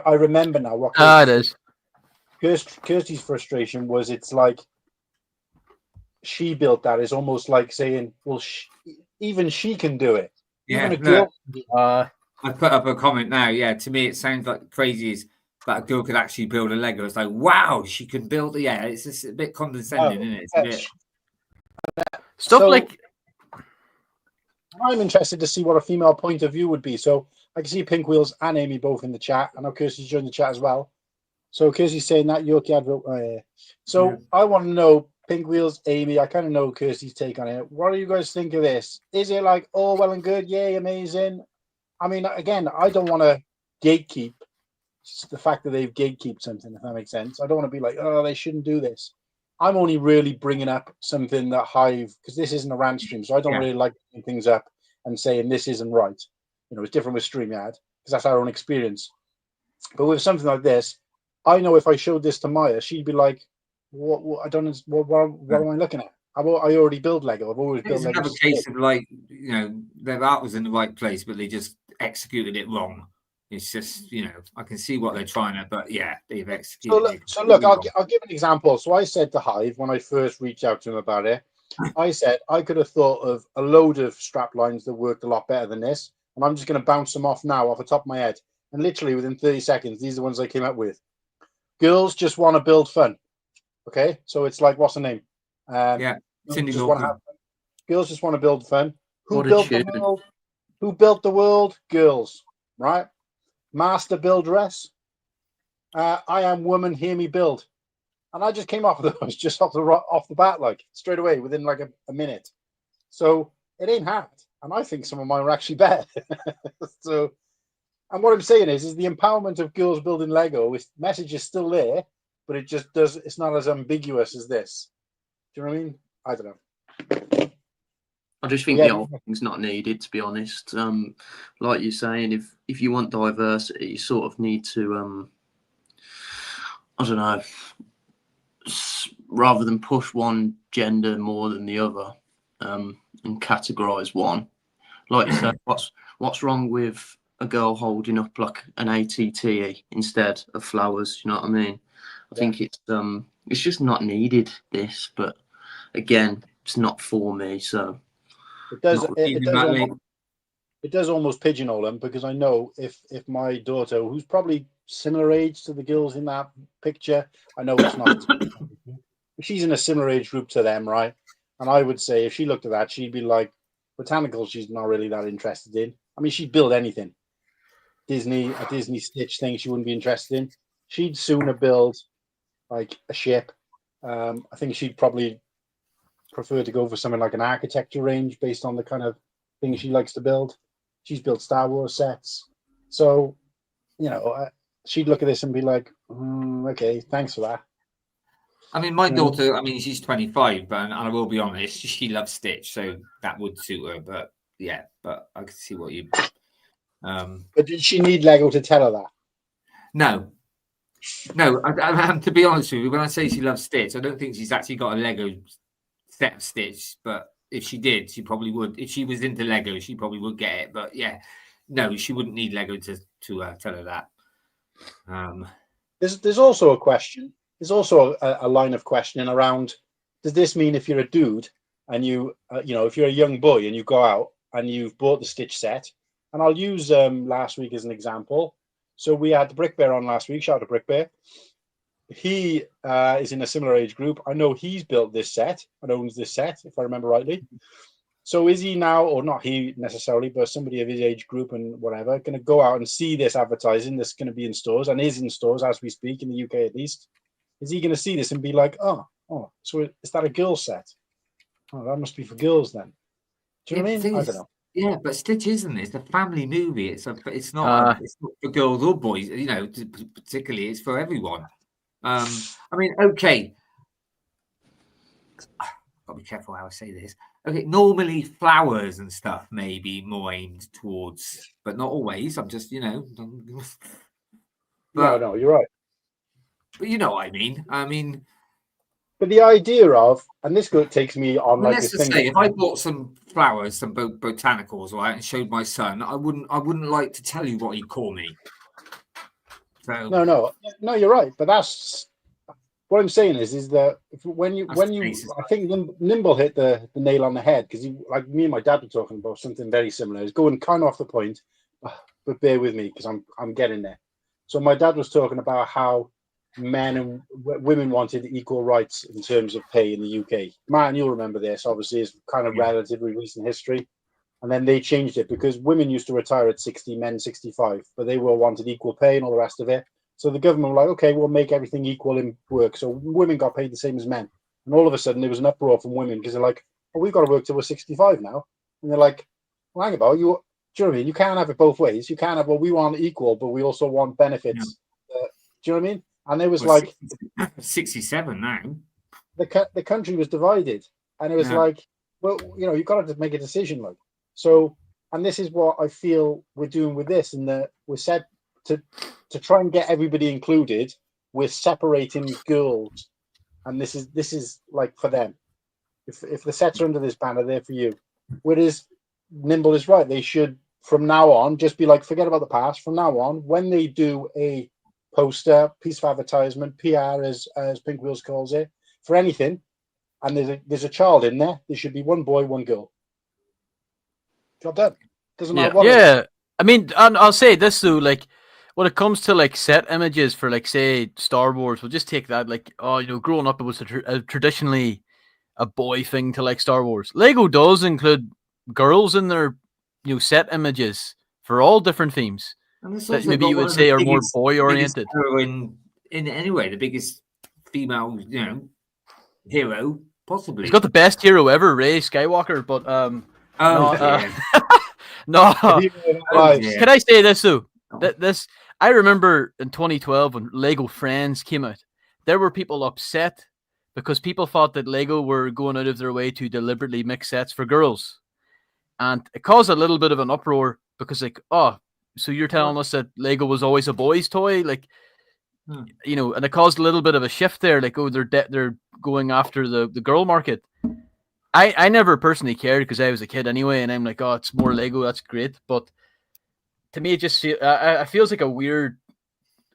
I remember now what it is. Kirsty's frustration was, it's like she built that. It's almost like saying, well, even she can do it. Yeah, even a girl. I put up a comment now. Yeah, to me it sounds like crazy as that a girl could actually build a Lego. It's like, wow, she can build it. Yeah, it's just a bit condescending, isn't it? It's a bit... like. I'm interested to see what a female point of view would be. So I can see Pink Wheels and Amy both in the chat. I know Kirsty's joined the chat as well. So Kirsty's saying that Yorkie advert. I want to know, Pink Wheels, Amy, I kind of know Kirsty's take on it. What do you guys think of this? Is it like, oh, well and good, yay, amazing? I mean, again, I don't want to gatekeep the fact that they've gatekeeped something, if that makes sense. I don't want to be like, oh, they shouldn't do this. I'm only really bringing up something that Hive, because this isn't a rant stream, so I don't really like bringing things up and saying this isn't right. It's different with StreamYard, because that's our own experience. But with something like this, I know if I showed this to Maya, she'd be like, what I don't know, what am I looking at? I already build Lego. I've always built Lego. It's another case of like, their art was in the right place, but they just executed it wrong. It's just, I can see what they're trying to, but yeah, they've executed it. So look, I'll give an example. So I said to Hive when I first reached out to him about it, I said I could have thought of a load of strap lines that worked a lot better than this, and I'm just going to bounce them off now off the top of my head. And literally within 30 seconds, these are the ones I came up with. Girls just want to build fun. Okay, so it's like, what's the name? Cindy Girls just want to build fun. Who built the world? Who built the world? Girls, right? Master builderess. I am woman. Hear me build. And I just came off of those just off the bat, like straight away within like a minute. So it ain't hard, and I think some of mine were actually better. So, and what I'm saying is the empowerment of girls building Lego. Message is still there, but it just does. It's not as ambiguous as this. Do you know what I mean? I don't know. I just think the whole thing's not needed, to be honest. Like you're saying, if you want diversity, you sort of need to, I don't know, rather than push one gender more than the other, and categorize one. Like you said, what's wrong with a girl holding up like an ATTE instead of flowers? You know what I mean? I think it's just not needed, this, but again, it's not for me, so. It does it does almost pigeonhole them, because I know if my daughter, who's probably similar age to the girls in that picture, I know it's not, she's in a similar age group to them, right? And I would say if she looked at that, she'd be like, botanicals, she's not really that interested in. I mean, she'd build anything. A Disney Stitch thing she wouldn't be interested in. She'd sooner build like a ship. I think she'd probably prefer to go for something like an architecture range based on the kind of things she likes to build. She's built Star Wars sets. So, she'd look at this and be like, okay, thanks for that. I mean, my daughter, she's 25, and I will be honest, she loves Stitch, so that would suit her. But yeah, but I can see what you. But did she need Lego to tell her that? No. To be honest with you, when I say she loves Stitch, I don't think she's actually got a Lego set of Stitch. But if she did, she probably would. If she was into Lego, she probably would get it. But yeah, no, she wouldn't need Lego to tell her that. There's also a question. There's also a line of questioning around, does this mean if you're a dude and you, if you're a young boy and you go out and you've bought the Stitch set, and I'll use last week as an example. So we had the Brick Bear on last week. Shout out to Brick Bear. He is in a similar age group. I know he's built this set and owns this set, if I remember rightly. So is he now, or not he necessarily, but somebody of his age group and whatever, going to go out and see this advertising that's going to be in stores and is in stores as we speak, in the UK at least? Is he going to see this and be like, oh, so is that a girl set? Oh, that must be for girls then. Do you know what I mean? I don't know. Yeah, but Stitch isn't. It's a family movie. It's not for girls or boys. Particularly, it's for everyone. Okay. Gotta be careful how I say this. Okay, normally flowers and stuff may be more aimed towards, but not always. I'm just, But, no, you're right. But you know what I mean. But the idea of, and this takes me on like let's this just thing. say, if I bought some flowers, some botanicals, right, and showed my son, I wouldn't like to tell you what he'd call me. So No, you're right. But that's what I'm saying is that when you, I think Nimble hit the nail on the head, because like me and my dad were talking about something very similar. It's going kind of off the point, but bear with me because I'm getting there. So my dad was talking about how men and women wanted equal rights in terms of pay in the UK. Martin, you'll remember this. Obviously, it's kind of relatively recent history. And then they changed it because women used to retire at 60, men 65, but they were wanted equal pay and all the rest of it. So the government were like, okay, we'll make everything equal in work. So women got paid the same as men. And all of a sudden, there was an uproar from women because they're like, oh, we've got to work till we're 65 now. And they're like, well, hang about, do you know what I mean? You can't have it both ways. You can't have, well, we want equal, but we also want benefits. Do you know what I mean? And it was like 67 now. The country was divided, and it was like, well, you've got to make a decision, like. So, and this is what I feel we're doing with this, and that we're set to try and get everybody included. We're separating girls, and this is like for them. If the sets are under this banner, they're for you. Whereas Nimble is right; they should from now on just be like, forget about the past. From now on, when they do a poster, piece of advertisement, PR as Pink Wheels calls it, for anything, and there's a child in there, there should be one boy, one girl. Job done. Doesn't matter what. Yeah. I mean, and I'll say this though, like when it comes to like set images for like say Star Wars, we'll just take that. Like, growing up, it was traditionally a boy thing to like Star Wars. Lego does include girls in their set images for all different themes. That maybe you would say are more boy oriented. In anyway, the biggest female, hero possibly. He's got the best hero ever, Rey Skywalker. But no. Can I say this though? This I remember in 2012 when Lego Friends came out. There were people upset because people thought that Lego were going out of their way to deliberately mix sets for girls, and it caused a little bit of an uproar because so you're telling us that Lego was always a boy's toy, like, and it caused a little bit of a shift there. Like, they're going after the girl market. I never personally cared because I was a kid anyway, and I'm like, it's more Lego, that's great. But to me, it just feels like a weird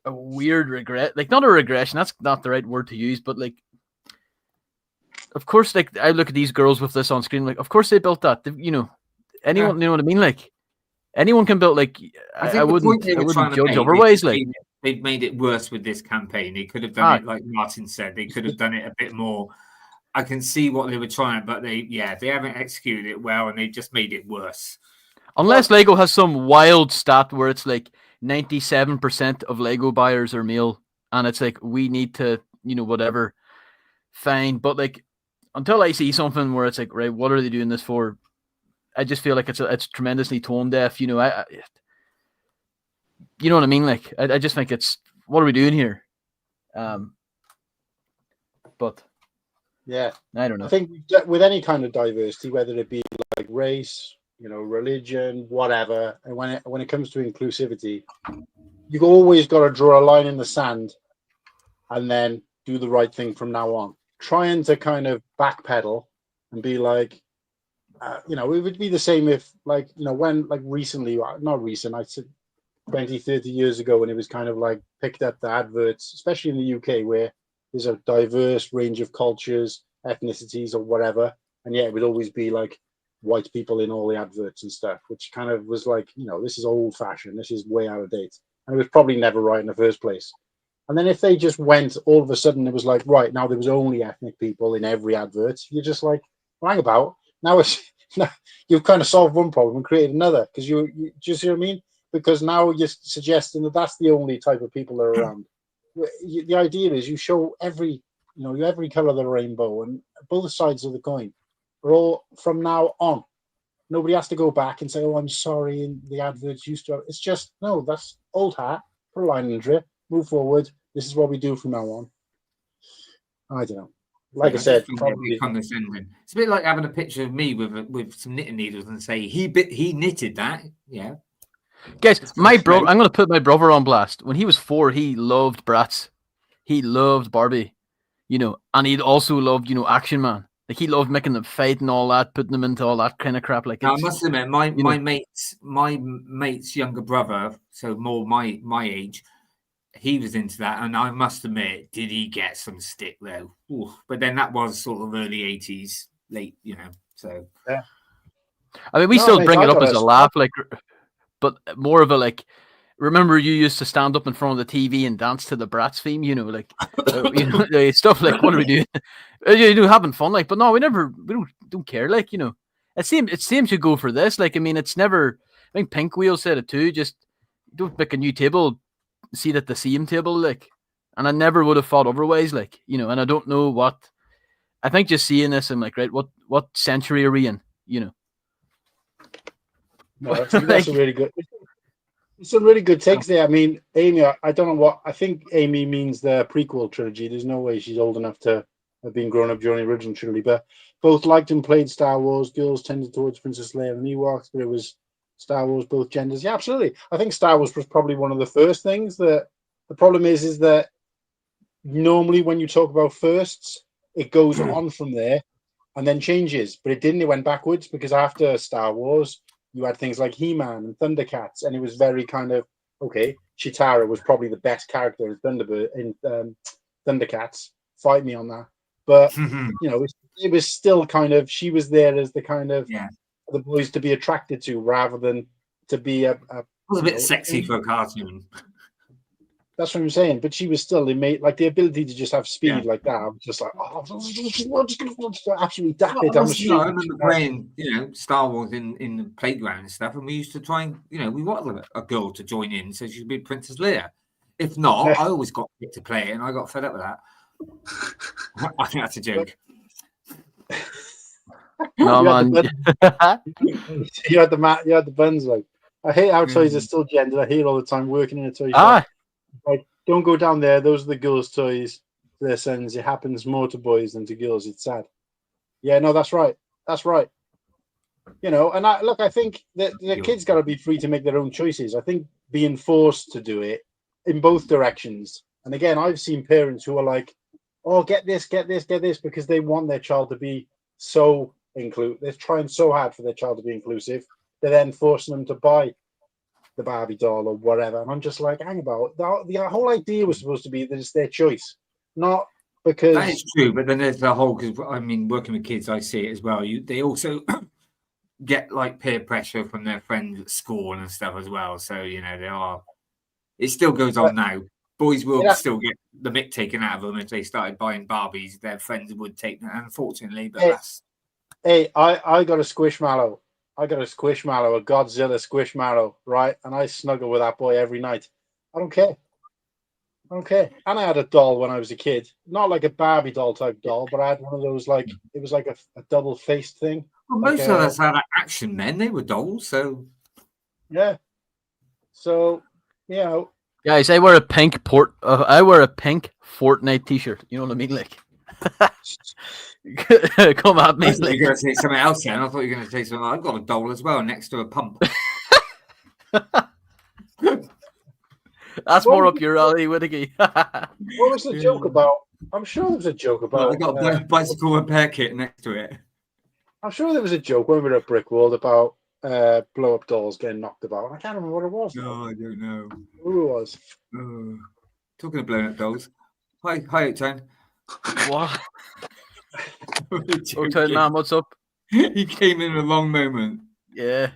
regret. Like, not a regression. That's not the right word to use, but like, of course, like I look at these girls with this on screen, like, of course they built that. Anyone, you know what I mean, like. anyone can build. Like I think I the wouldn't, point they I were trying wouldn't to judge make, otherwise. Like they've made it worse with this campaign. They could have done it like Martin said. They could have done it a bit more. I can see what they were trying, but they haven't executed it well, and they just made it worse. Unless Lego has some wild stat where it's like 97% of Lego buyers are male, and it's like we need to, whatever, fine. But like until I see something where it's like, right, what are they doing this for? I just feel like it's tremendously tone deaf. You know what I mean? Like I just think it's, what are we doing here? But yeah, I don't know. I think with any kind of diversity, whether it be like race, religion, whatever, and when it comes to inclusivity, you've always got to draw a line in the sand and then do the right thing from now on. Trying to kind of backpedal and be like, it would be the same if when recently, not recent, I said 20, 30 years ago, when it was kind of like picked up the adverts, especially in the UK, where there's a diverse range of cultures, ethnicities, or whatever, and yet it would always be like white people in all the adverts and stuff, which kind of was like, this is old fashioned, this is way out of date, and it was probably never right in the first place. And then if they just went, all of a sudden it was like, right, now there was only ethnic people in every advert, you're just like, hang about, now you've kind of solved one problem and created another, because you do you see what I mean? Because now you're suggesting that that's the only type of people that are around. The idea is you show every color of the rainbow, and both sides of the coin are all from now on. Nobody has to go back and say, oh, I'm sorry, and the adverts used to. It's just, no, that's old hat, put a line under it, move forward. This is what we do from now on. I don't know. Like I said, probably condescending. It's a bit like having a picture of me with some knitting needles and say he knitted that. Yeah. Guys, my brother, I'm going to put my brother on blast. When he was 4, he loved Bratz. He loved Barbie, and he'd also loved, Action Man. Like he loved making them fight and all that, putting them into all that kind of crap. Like I must admit, my mate's younger brother, so more my age, he was into that, and I must admit, did he get some stick though? Ooh. But then that was sort of early 80s, late, so yeah. I mean, we still bring it up as a laugh, like, but more of a like. Remember, you used to stand up in front of the TV and dance to the Bratz theme, stuff like, what are we doing? Having fun, like, but no, we don't care, like, it seems to go for this, like, I mean, it's never. I think Pink Wheel said it too. Just don't pick a new table, seat at the same table, like, and I never would have thought otherwise, like, and I don't know what. I think just seeing this, I'm like, right, what century are we in, No, that's a really good. Some really good takes there. I mean, Amy, I don't know what. I think Amy means the prequel trilogy. There's no way she's old enough to have been grown up during the original trilogy. But both liked and played Star Wars. Girls tended towards Princess Leia and Ewoks, but it was Star Wars, both genders. Yeah, absolutely. I think Star Wars was probably one of the first things. That the problem is that normally when you talk about firsts, it goes on from there and then changes. But it didn't. It went backwards, because after Star Wars, you had things like He-Man and Thundercats, and it was very kind of, okay, Chitara was probably the best character in Thundercats. Fight me on that. But, it was still kind of, she was there as the kind of the boys to be attracted to, rather than to be it was a bit sexy for a cartoon. That's what I'm saying. But she was still, like the ability to just have speed like that. I was just like, oh, I'm just going to absolutely dap it down the street. I remember playing, Star Wars in the playground and stuff, and we used to try and, we wanted a girl to join in so she could be Princess Leia. If not, I always got picked to play it, and I got fed up with that. I think that's a joke. No, man. You had the buns, like. I hate how toys are still gendered. I hear all the time working in a toy shop. Like, don't go down there. Those are the girls' toys for their sons. It happens more to boys than to girls. It's sad. Yeah, no, that's right. That's right. And I think that the kids got to be free to make their own choices. I think being forced to do it in both directions. And again, I've seen parents who are like, oh, get this, because they want their child to be so inclusive. They're trying so hard for their child to be inclusive. They're then forcing them to buy the Barbie doll or whatever. And I'm just like, hang about. The whole idea was supposed to be that it's their choice, not because... That is true, but then there's the whole... Because, I mean, working with kids, I see it as well. They also... get like peer pressure from their friends at school and stuff as well. So you know they are. It still goes on now. Boys will still get the mick taken out of them if they started buying Barbies. Their friends would take them, unfortunately. But that's. Hey, I got a Squishmallow. I got a Squishmallow, a Godzilla Squishmallow, right? And I snuggle with that boy every night. I don't care. And I had a doll when I was a kid. Not like a Barbie doll type doll, but I had one of those, like, it was like a double-faced thing. Well, like most of us had Action Men. They were dolls, so. Yeah. So, you know. Guys, I wear a pink Fortnite t-shirt. You know what I mean? Like, come at me. You're going to say something else then. I thought you were going to say something. I've got a doll as well next to a pump. That's more up your alley, Whittaky. What was the joke about? I'm sure there was a joke about. I got a bicycle repair kit next to it. I'm sure there was a joke when we were at Brickworld about blow-up dolls getting knocked about. I can't remember what it was. No, I don't know who it was. Talking of blown up dolls. Hi, Oaktown. What? Oaktown, man, what's up? He came in a long moment. Yeah.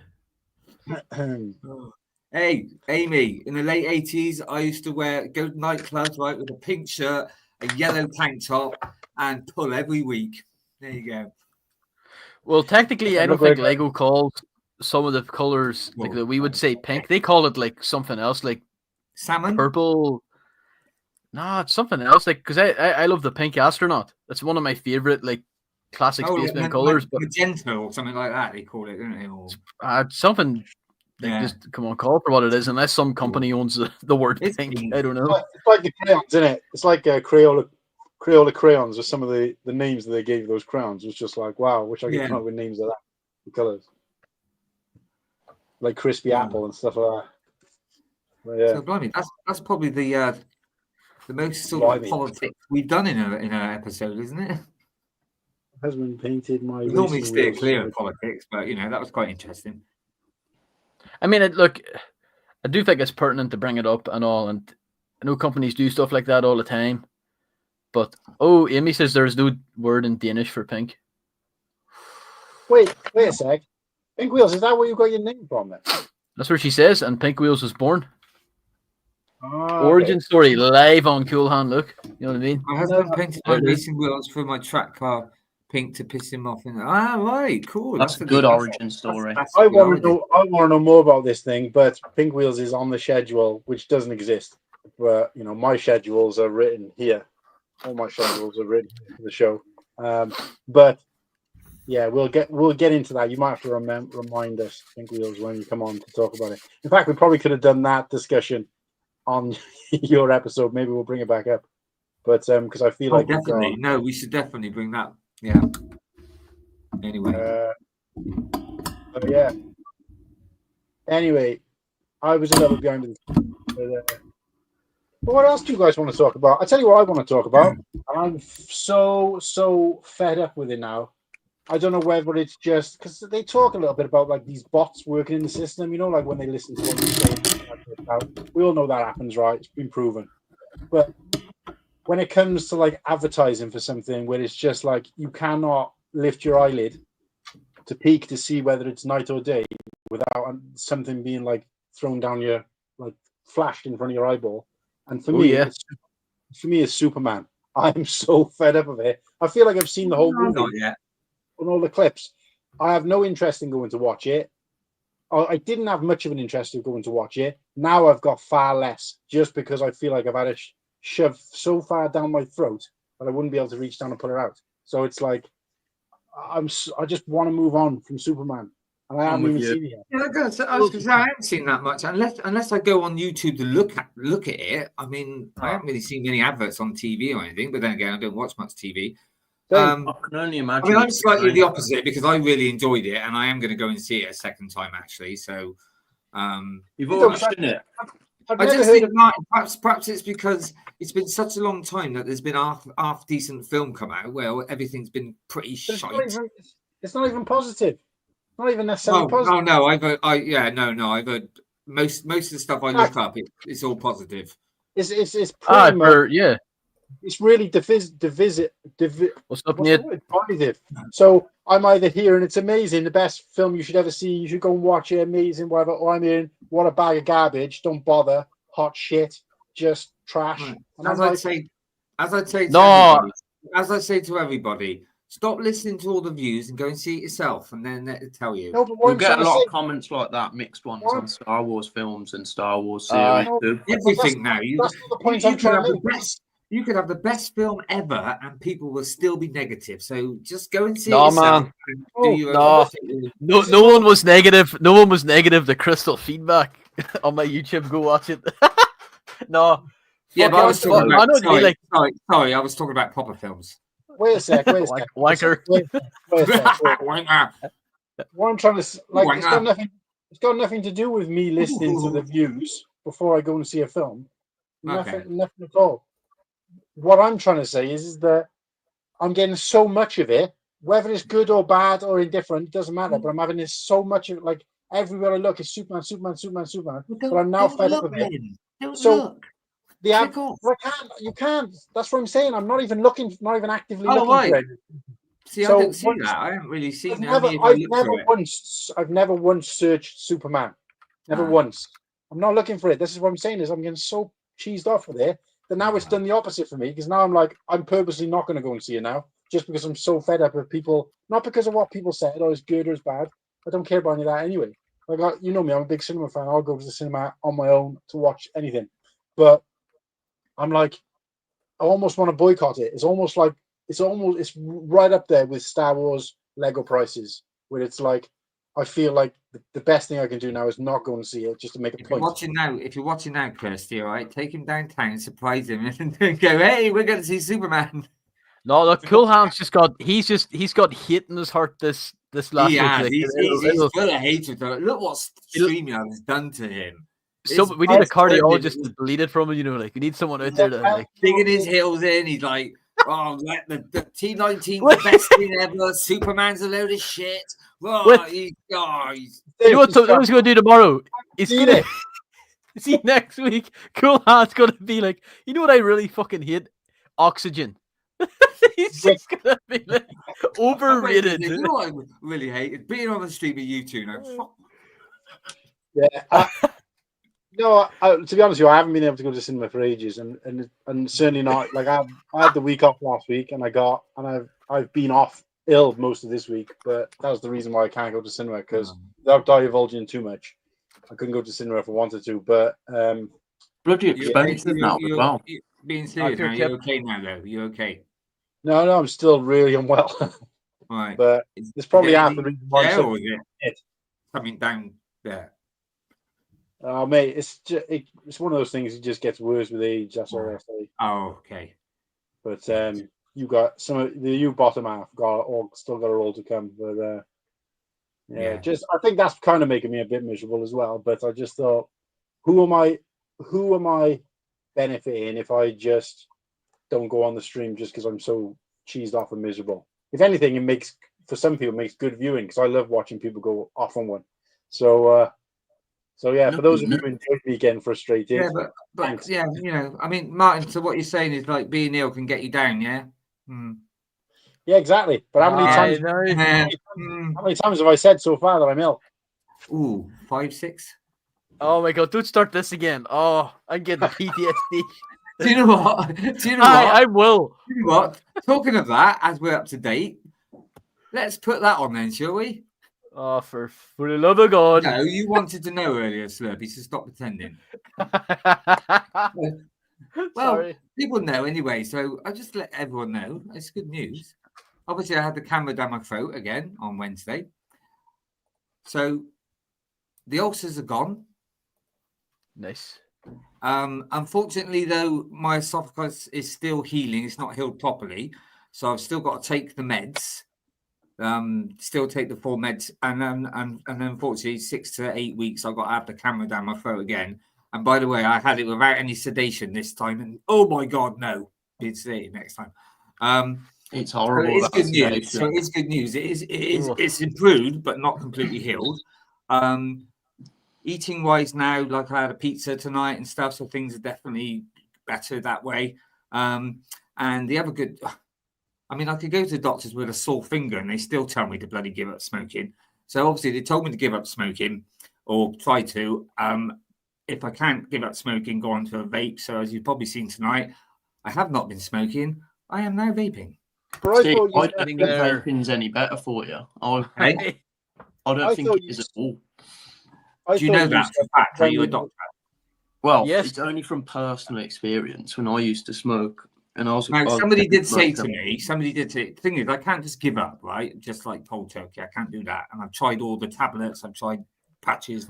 Hey, Amy, in the late 80s, I used to go to nightclubs, right, with a pink shirt, a yellow tank top, and pull every week. There you go. Well, technically, I don't think Lego calls some of the colors like that we would say pink. They call it like something else, like salmon, purple. No, it's something else. Like, because I love the pink astronaut. That's one of my favorite like classic spaceman colors. But magenta or something like that, they call it, don't they? Or... something. Like, just come on, call it for what it is. Unless some company owns the word pink, I don't know. It's like the crayons, isn't it? It's like Crayola crayons, or some of the names that they gave those crayons was just like, wow, wish I could come up with names of that, the colors, like crispy apple and stuff like that. But, yeah. So blimey, that's probably the most sort of politics we've done in an episode, isn't it? Husband painted my. We normally steer clear of politics, but you know that was quite interesting. I mean, look, I do think it's pertinent to bring it up and all, and I know companies do stuff like that all the time. But Amy says there's no word in Danish for pink. Wait a sec. Pink Wheels, is that where you got your name from then? That's where she says, and Pink Wheels was born. Oh, Origin story live on Cool Hand. Look, you know what I mean? My husband painted my racing wheels for my track car pink to piss him off. Right, cool. That's a good origin story. I want to know more about this thing, but Pink Wheels is on the schedule, which doesn't exist. But you know, my schedules are written here. All my schedules are written for the show. But yeah, we'll get into that. You might have to remind us, Pink Wheels, when you come on to talk about it. In fact, we probably could have done that discussion on your episode. Maybe we'll bring it back up. But because I feel like definitely we should definitely bring that. Yeah. Anyway. Yeah. Anyway, I was a little behind the. But what else do you guys want to talk about? I tell you what I want to talk about. I'm so fed up with it now. I don't know whether it's just because they talk a little bit about like these bots working in the system. You know, like when they listen to what you say. We all know that happens, right? It's been proven. But when it comes to like advertising for something where it's just like you cannot lift your eyelid to peek to see whether it's night or day without something being like thrown down your like flashed in front of your eyeball. And for me, it's Superman. I'm so fed up of it. I feel like I've seen the whole movie on all the clips. I have no interest in going to watch it. I didn't have much of an interest in going to watch it. Now I've got far less, just because I feel like I've had it shoved so far down my throat that I wouldn't be able to reach down and pull it out. So it's like I just want to move on from Superman. And I haven't even seen it yet. Yeah, I haven't seen that much unless I go on YouTube to look at it. I mean, I haven't really seen many adverts on TV or anything. But then again, I don't watch much TV. I can only imagine. I mean, I'm slightly the opposite because I really enjoyed it, and I am going to go and see it a second time actually. So, you've already seen it. I just think perhaps it's because it's been such a long time that there's been half decent film come out where everything's been pretty shite. It's not even positive. Not even necessarily positive. Oh no, I've heard most of the stuff I look up. It's all positive. It's pretty much, yeah. It's really divisive. What's up, Nate? Positive. So I'm either here and it's amazing, the best film you should ever see. You should go and watch it, amazing, whatever. Or I'm in, what a bag of garbage. Don't bother, hot shit, just trash. Right. And As I'm I say to everybody, stop listening to all the views and go and see it yourself, and then let it tell you. no, but You'll get a lot of comments like that, mixed ones on Star Wars films and Star Wars series. Everything now. That's not the point I'm trying to make. You could have the best film ever, and people will still be negative. So just go and see it No, yourself. man. And Oh, do your no. own- No one was negative. No one was negative. The crystal feedback on my YouTube. Go watch it. No. Yeah, Fuck but I it, was talking about. I know what you mean, like, Sorry, I was talking about proper films. Wait a sec. Wanker. Wait a sec. Wanker. What I'm trying to like, Why it's not? got nothing to do with me listening to the views before I go and see a film. Okay. Nothing at all. What I'm trying to say is that I'm getting so much of it, whether it's good or bad or indifferent, it doesn't matter. But I'm having this so much of it, like everywhere I look is Superman. But I'm now fed up with it. Look. You can't. That's what I'm saying. I'm not even looking, not even actively Oh, looking right. for it. See, So I didn't see once- that. I haven't really seen it. I've never once searched Superman. Never once. I'm not looking for it. This is what I'm saying is I'm getting so cheesed off with it that now it's done the opposite for me, because now I'm like, I'm purposely not going to go and see it now, just because I'm so fed up with people, not because of what people said or it's good or it's bad. I don't care about any of that anyway. Like, you know me, I'm a big cinema fan. I'll go to the cinema on my own to watch anything. But I'm like, I almost want to boycott it. It's right up there with Star Wars Lego prices, where it's like, I feel like the best thing I can do now is not go and see it, just to make a point. If you're watching now, Kirsty, all right, take him downtown, surprise him, and then go, hey, we're going to see Superman. No, look, Coolham's he's got hate in his heart this last week. Like, he's full of hatred. Look what StreamYard has done to him. So we need a cardiologist to bleed it from him, you know, like we need someone out there to like digging his heels in. He's like, oh, the T-19's the best thing ever. Superman's a load of shit. Oh, you know what he's going to do tomorrow? He's going to see next week. Coolhand's going to be like, you know what I really fucking hate? Oxygen. He's just going to be like overrated. You know what I really hate? It's being on the stream of YouTube now. Yeah. No, to be honest with you, I haven't been able to go to cinema for ages, and certainly not. Like I had the week off last week, and I've been off ill most of this week. But that was the reason why I can't go to cinema, because without divulging too much, I couldn't go to cinema if I wanted to. But bloody expensive now as well. Being serious now, you're okay now though. You're okay. No, I'm still really unwell. Right, but it's probably half the reason why. Or is it coming down there? Oh, mate, it's one of those things. It just gets worse with age. That's all I say. Oh, okay. But you got some of you bottom half still got a roll to come. But I think that's kind of making me a bit miserable as well. But I just thought, who am I benefiting if I just don't go on the stream just because I'm so cheesed off and miserable? If anything, it makes for some people makes good viewing, because I love watching people go off on one. So yeah, for those of you who enjoyed me getting frustrated. Yeah, but yeah, you know, I mean, Martin, so what you're saying is like being ill can get you down, yeah? Yeah, exactly. But how many times have I said so far that I'm ill? Ooh, 5, 6. Oh my god, don't start this again. Oh, I'm getting PTSD. Do you know what? I will. You know what? Talking of that, as we're up to date, let's put that on then, shall we? Oh, for the love of God. No, you wanted to know earlier, Slurpy, so stop pretending. Well, people know anyway, so I just let everyone know. It's good news. Obviously, I had the camera down my throat again on Wednesday. So the ulcers are gone. Nice. Unfortunately, though, my esophagus is still healing. It's not healed properly. So I've still got to take the meds. Still take the 4 meds, and then unfortunately 6 to 8 weeks I've got to have the camera down my throat again. And by the way, I had it without any sedation this time, and oh my god, no, be sedated next time. It's horrible. So it's good news. So it's good news. It's improved, but not completely healed. Eating wise now, like I had a pizza tonight and stuff, so things are definitely better that way. And the other good. I mean, I could go to the doctors with a sore finger and they still tell me to bloody give up smoking. So obviously they told me to give up smoking or try to. If I can't give up smoking, go on to a vape. So as you've probably seen tonight, I have not been smoking. I am now vaping. But I See, thought I you don't think vaping's any better for you. I don't think it is at all. Do you know that for a fact? Are you a doctor? Well, Yes. it's only from personal experience. When I used to smoke, and somebody did say to me, the thing is, I can't just give up, right? Just like cold turkey, I can't do that. And I've tried all the tablets, I've tried patches.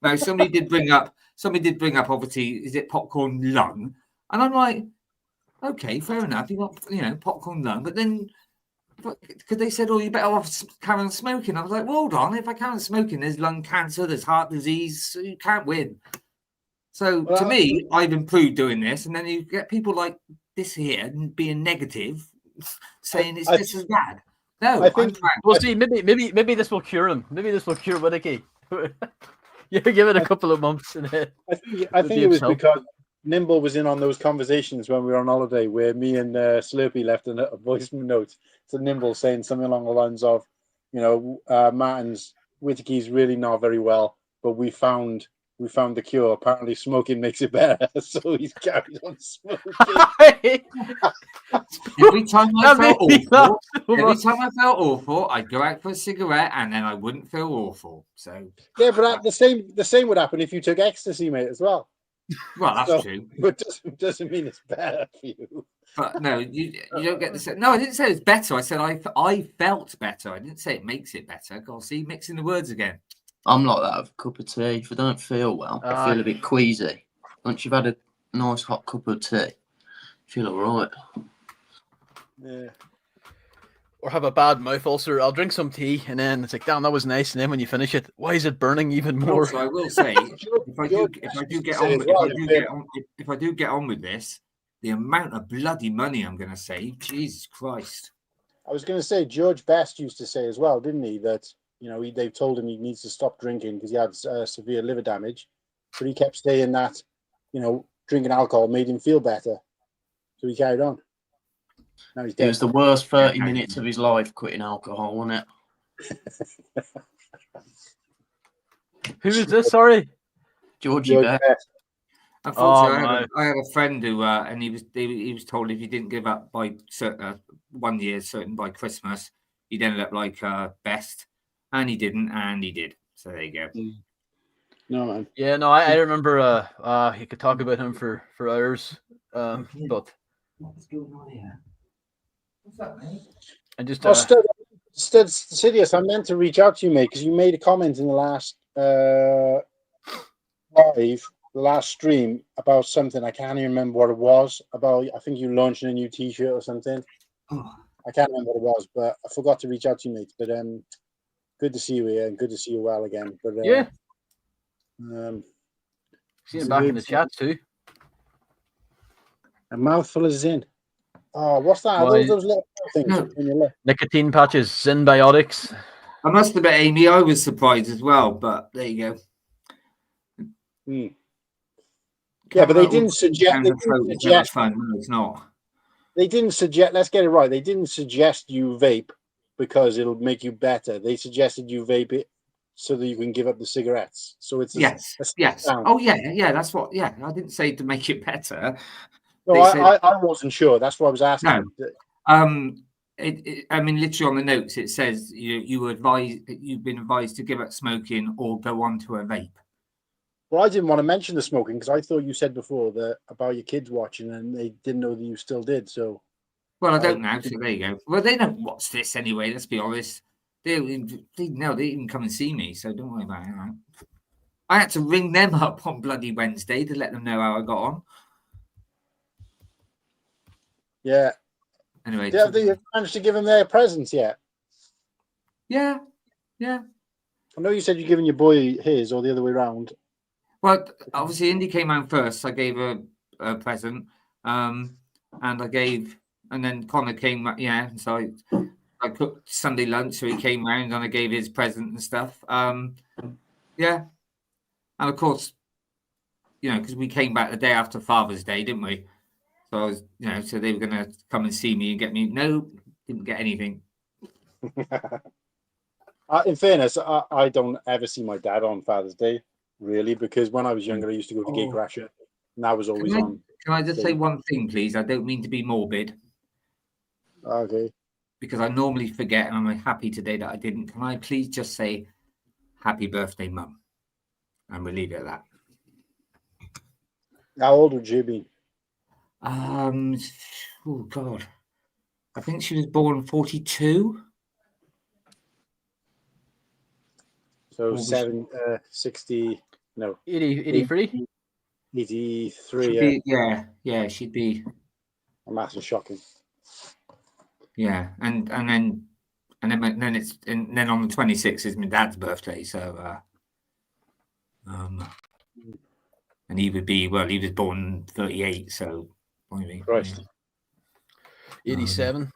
Now, somebody did bring up, obviously, is it popcorn lung? And I'm like, okay, fair enough. You got, popcorn lung, but then, because they said, oh, you better off carry on smoking. I was like, well, hold on, if I carry on smoking, there's lung cancer, there's heart disease, so you can't win. So to me, I've improved doing this, and then you get people like this here being negative, saying it's just as bad. No, we'll see. Maybe this will cure him. Maybe this will cure Whittaky. You give it a couple of months, and I think it was because Nimble was in on those conversations when we were on holiday, where me and Slurpee left a voice note to Nimble saying something along the lines of, Martin's Whittaky's really not very well, but we found the cure. Apparently, smoking makes it better, so he's carried on smoking. Every time I felt awful, I'd go out for a cigarette, and then I wouldn't feel awful. So yeah, but the same would happen if you took ecstasy, mate, as well. Well, that's true. But doesn't mean it's better for you. But no, you don't get the same. No, I didn't say it's better. I said I felt better. I didn't say it makes it better. God, see, mixing the words again. I'm like that with a cup of tea. If I don't feel well, I feel a bit queasy. Once you've had a nice hot cup of tea, you feel all right. Yeah. Or have a bad mouth ulcer. I'll drink some tea, and then it's like, damn, that was nice. And then when you finish it, why is it burning even more? Also, I will say, if I do get on with this, the amount of bloody money I'm going to save, Jesus Christ. I was going to say, George Best used to say as well, didn't he, that they told him he needs to stop drinking because he had severe liver damage, but he kept saying that, drinking alcohol made him feel better, so he carried on. Now he's dead. It was the worst 30 minutes of his life quitting alcohol, wasn't it? Who is this? Sorry, Georgie Best. Unfortunately, I had a friend who, and he was told if he didn't give up by 1 year certain by Christmas, he'd end up like Best. And he didn't, and he did. So there you go. No, man. Yeah, no, I remember. You could talk about him for hours. But what's going on here? What's that, mate? And just Sidious, I meant to reach out to you, mate, because you made a comment in the last last stream about something. I can't even remember what it was about. I think you launching a new T-shirt or something. Oh. I can't remember what it was, but I forgot to reach out to you, mate. But good to see you here and good to see you well again. But yeah, see him back in the chat too. A mouthful of Zin. Oh, what's that? Those little things in your lip. Nicotine patches, Zinbiotics. I must admit, Amy, I was surprised as well, but there you go. Yeah, but they didn't suggest. No, it's not. They didn't suggest. Let's get it right. They didn't suggest you vape because it'll make you better. They suggested you vape it so that you can give up the cigarettes. So it's yes. Oh yeah. That's what. Yeah, I didn't say to make it better. No, I wasn't sure. That's what I was asking. No. I mean, literally on the notes it says you've been advised to give up smoking or go on to a vape. Well, I didn't want to mention the smoking because I thought you said before that about your kids watching and they didn't know that you still did. So, well, I don't know. So there you go. Well, they don't watch this anyway. Let's be honest. They didn't come and see me, so don't worry about it. Right? I had to ring them up on bloody Wednesday to let them know how I got on. Yeah. Anyway, have you managed to give them their presents yet? Yeah. I know you said you're giving your boy his or the other way around. Well, obviously, Indy came out first. I gave her a present, and then Connor came. Yeah, so I cooked Sunday lunch, so he came round and I gave his present and stuff. Yeah, and of course, because we came back the day after Father's Day, didn't we? So I was, so they were going to come and see me and get me. No, Didn't get anything. In fairness, I don't ever see my dad on Father's Day, really, because when I was younger, I used to go to Gay Crasher, and that was always on. Can I just say one thing, please? I don't mean to be morbid. Okay. Because I normally forget, and I'm happy today that I didn't. Can I please just say happy birthday, Mum? And we'll leave it at that. How old would you be? Oh God, I think she was born 42. So 60, no. 83? 83, yeah, she'd be. That's shocking. Yeah, and then on the 26th is my dad's birthday, so and he would be, he was born 38, so Christ. 87.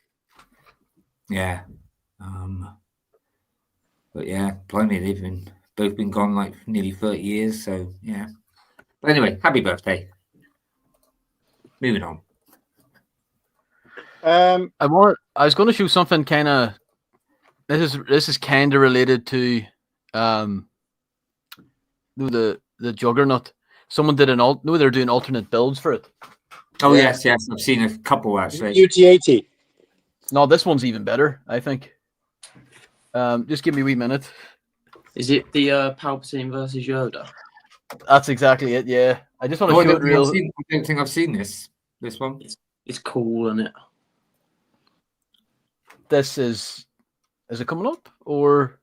Yeah. But yeah, blimey, they've both been gone like nearly 30 years, so yeah. But anyway, happy birthday. Moving on. I was going to show something kind of. This is kind of related to, the Juggernaut. Someone did they're doing alternate builds for it. Oh yes, I've seen a couple actually. UT80. No, this one's even better, I think. Just give me a wee minute. Is it the Palpatine versus Yoda? That's exactly it. Yeah, I just want to show it real. I don't think I've seen this one. It's cool, isn't it? This is it coming up or?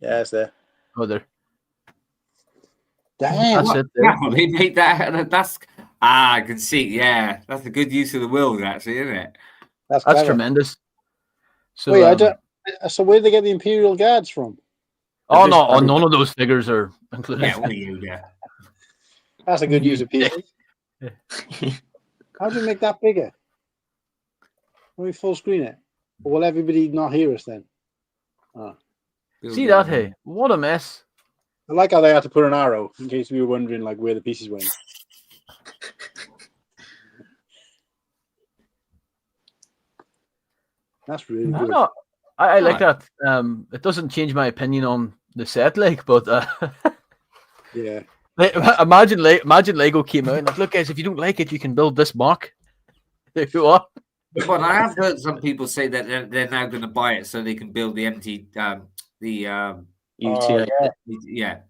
Yeah, it's there. Oh, there. Damn. That's it. There. Wow, they made that. That's I can see. Yeah, that's a good use of the world, actually, isn't it? That's tremendous. So, so where did they get the Imperial Guards from? Oh no, none of those figures are included. Yeah, only you. Yeah. That's a good use of people. How do you make that bigger? Let me full screen it. Or will everybody not hear us then? See that? Hey, what a mess! I like how they had to put an arrow in case we were wondering like where the pieces went. That's really good. No, I like that. It doesn't change my opinion on the set, but yeah. Imagine Lego came out and like, look, guys, if you don't like it, you can build this mock. What? Well, I have heard some people say that they're now going to buy it so they can build the empty UTA. Yeah.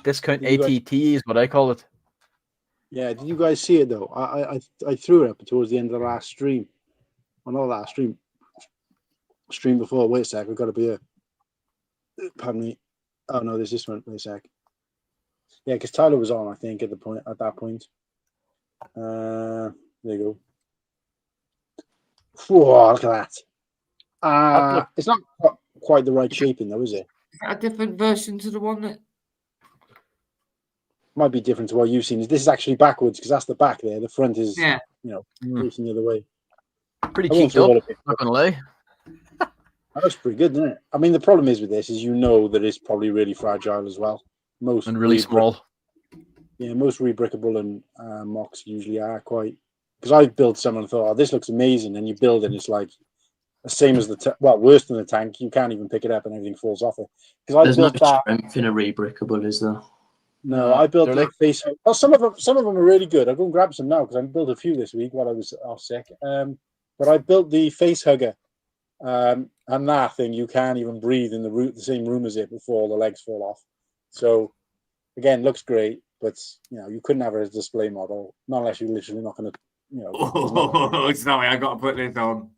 Discount ATT is what I call it. Yeah, did you guys see it though? I threw it up towards the end of the last stream. Well, not last stream. Stream before. Wait a sec, we've got to be here. Pardon me. Oh no, there's this one. Wait a sec. Yeah, because Tyler was on, I think, at that point. There you go. Whoa, look at that. It's not quite the right shaping though, is it? Is that a different version to the one that might be different to what you've seen. This is actually backwards because that's the back there. The front is, facing the other way. Pretty cheeked up, not gonna lie. That looks pretty good, doesn't it? I mean, the problem is with this is that it's probably really fragile as well. And really small. Yeah, most rebrickable and mocks usually are quite. Because I've built some and thought, this looks amazing, and you build it, and it's like the same as worse than the tank. You can't even pick it up, and everything falls off it. Because there's no strength in a rebrickable, is there? No, I built that face. Well, some of them are really good. I'll go and grab some now because I built a few this week while I was off sick. But I built the face hugger, and that thing you can't even breathe in the same room as it before the legs fall off. So again, looks great, but you couldn't have it as a display model, not unless you're literally not going to. Sorry, I got to put this on.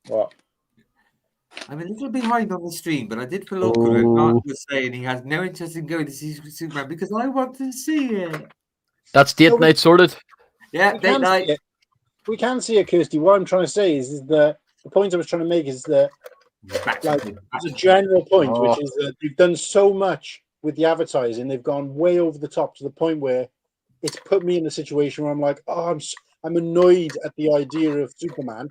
What? I'm a little behind on the stream, but I did feel awkward. Mark was saying he has no interest in going to see Superman because I want to see it. That's date night sorted. Yeah, date night. We can see it, Kirsty. What I'm trying to say is the point I was trying to make is that the general point, which is that they've done so much with the advertising, they've gone way over the top to the point where it's put me in a situation where I'm like, I'm annoyed at the idea of Superman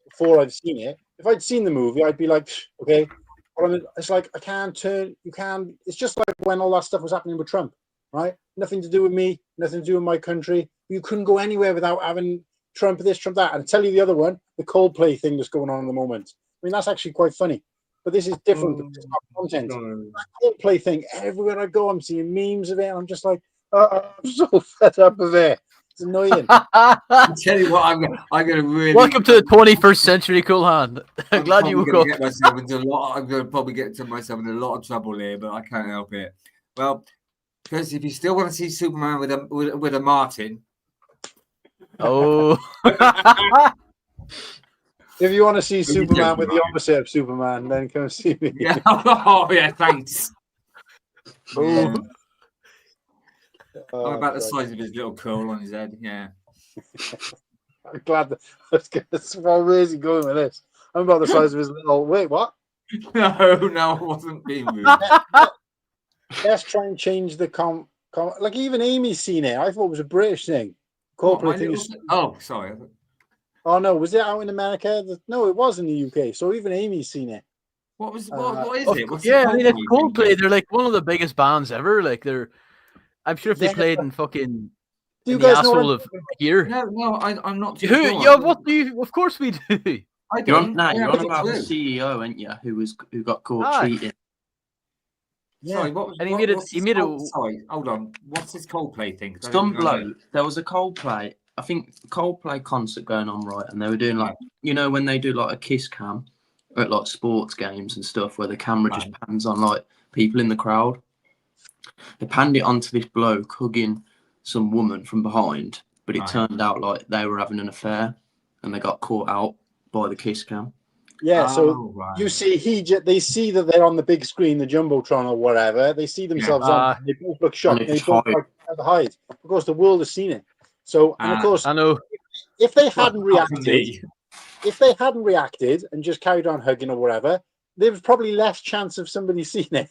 before I've seen it. If I'd seen the movie, I'd be like, okay. But it's like I can't turn. You can. It's just like when all that stuff was happening with Trump, right? Nothing to do with me. Nothing to do with my country. You couldn't go anywhere without having Trump this, Trump that. And I tell you the other one, the Coldplay thing that's going on at the moment. I mean, that's actually quite funny. But this is different because it's not content. That Coldplay thing, everywhere I go, I'm seeing memes of it. And I'm just like, oh, I'm so fed up of it. It's annoying. I tell you what, I'm gonna really. Welcome to the 21st century, Coolhan. I'm glad you woke up. I'm gonna probably get myself in a lot of trouble here, but I can't help it. Well, because if you still want to see Superman with a Martin, oh, if you want to see Superman with the opposite of Superman, then come see me. Yeah. Oh yeah, thanks. oh. I'm about the size of his little curl on his head. Yeah. I'm glad that's where is he going with this? I'm about the size of his little. Wait, what? No, I wasn't being rude. Let's try and change the like even Amy's seen it. I thought it was a British thing. Corporate thing. Oh, sorry. Oh no, was it out in America? No, it was in the UK. So even Amy's seen it. What is it? What's yeah, I mean, it's Coldplay. They're like one of the biggest bands ever. Like I'm sure if they played in fucking in the asshole of here. No, I'm not. Who? Yeah, what do you? Of course we do. I don't. You're on about the CEO, ain't you? Who got caught cheating? Yeah. Sorry, what was, and he made it. Sorry, hold on. What's this Coldplay thing? Some bloke. There was a Coldplay. I think Coldplay concert going on, right? And they were doing like, when they do like a kiss cam at like sports games and stuff, where the camera just pans on like people in the crowd. They panned it onto this bloke hugging some woman from behind, but it turned out like they were having an affair, and they got caught out by the kiss cam. Yeah, so you see, they see that they're on the big screen, the jumbotron or whatever. They see themselves on. They both look shocked. They both like to hide. Of course, the world has seen it. So, and of course, I know if they hadn't reacted and just carried on hugging or whatever, there was probably less chance of somebody seeing it.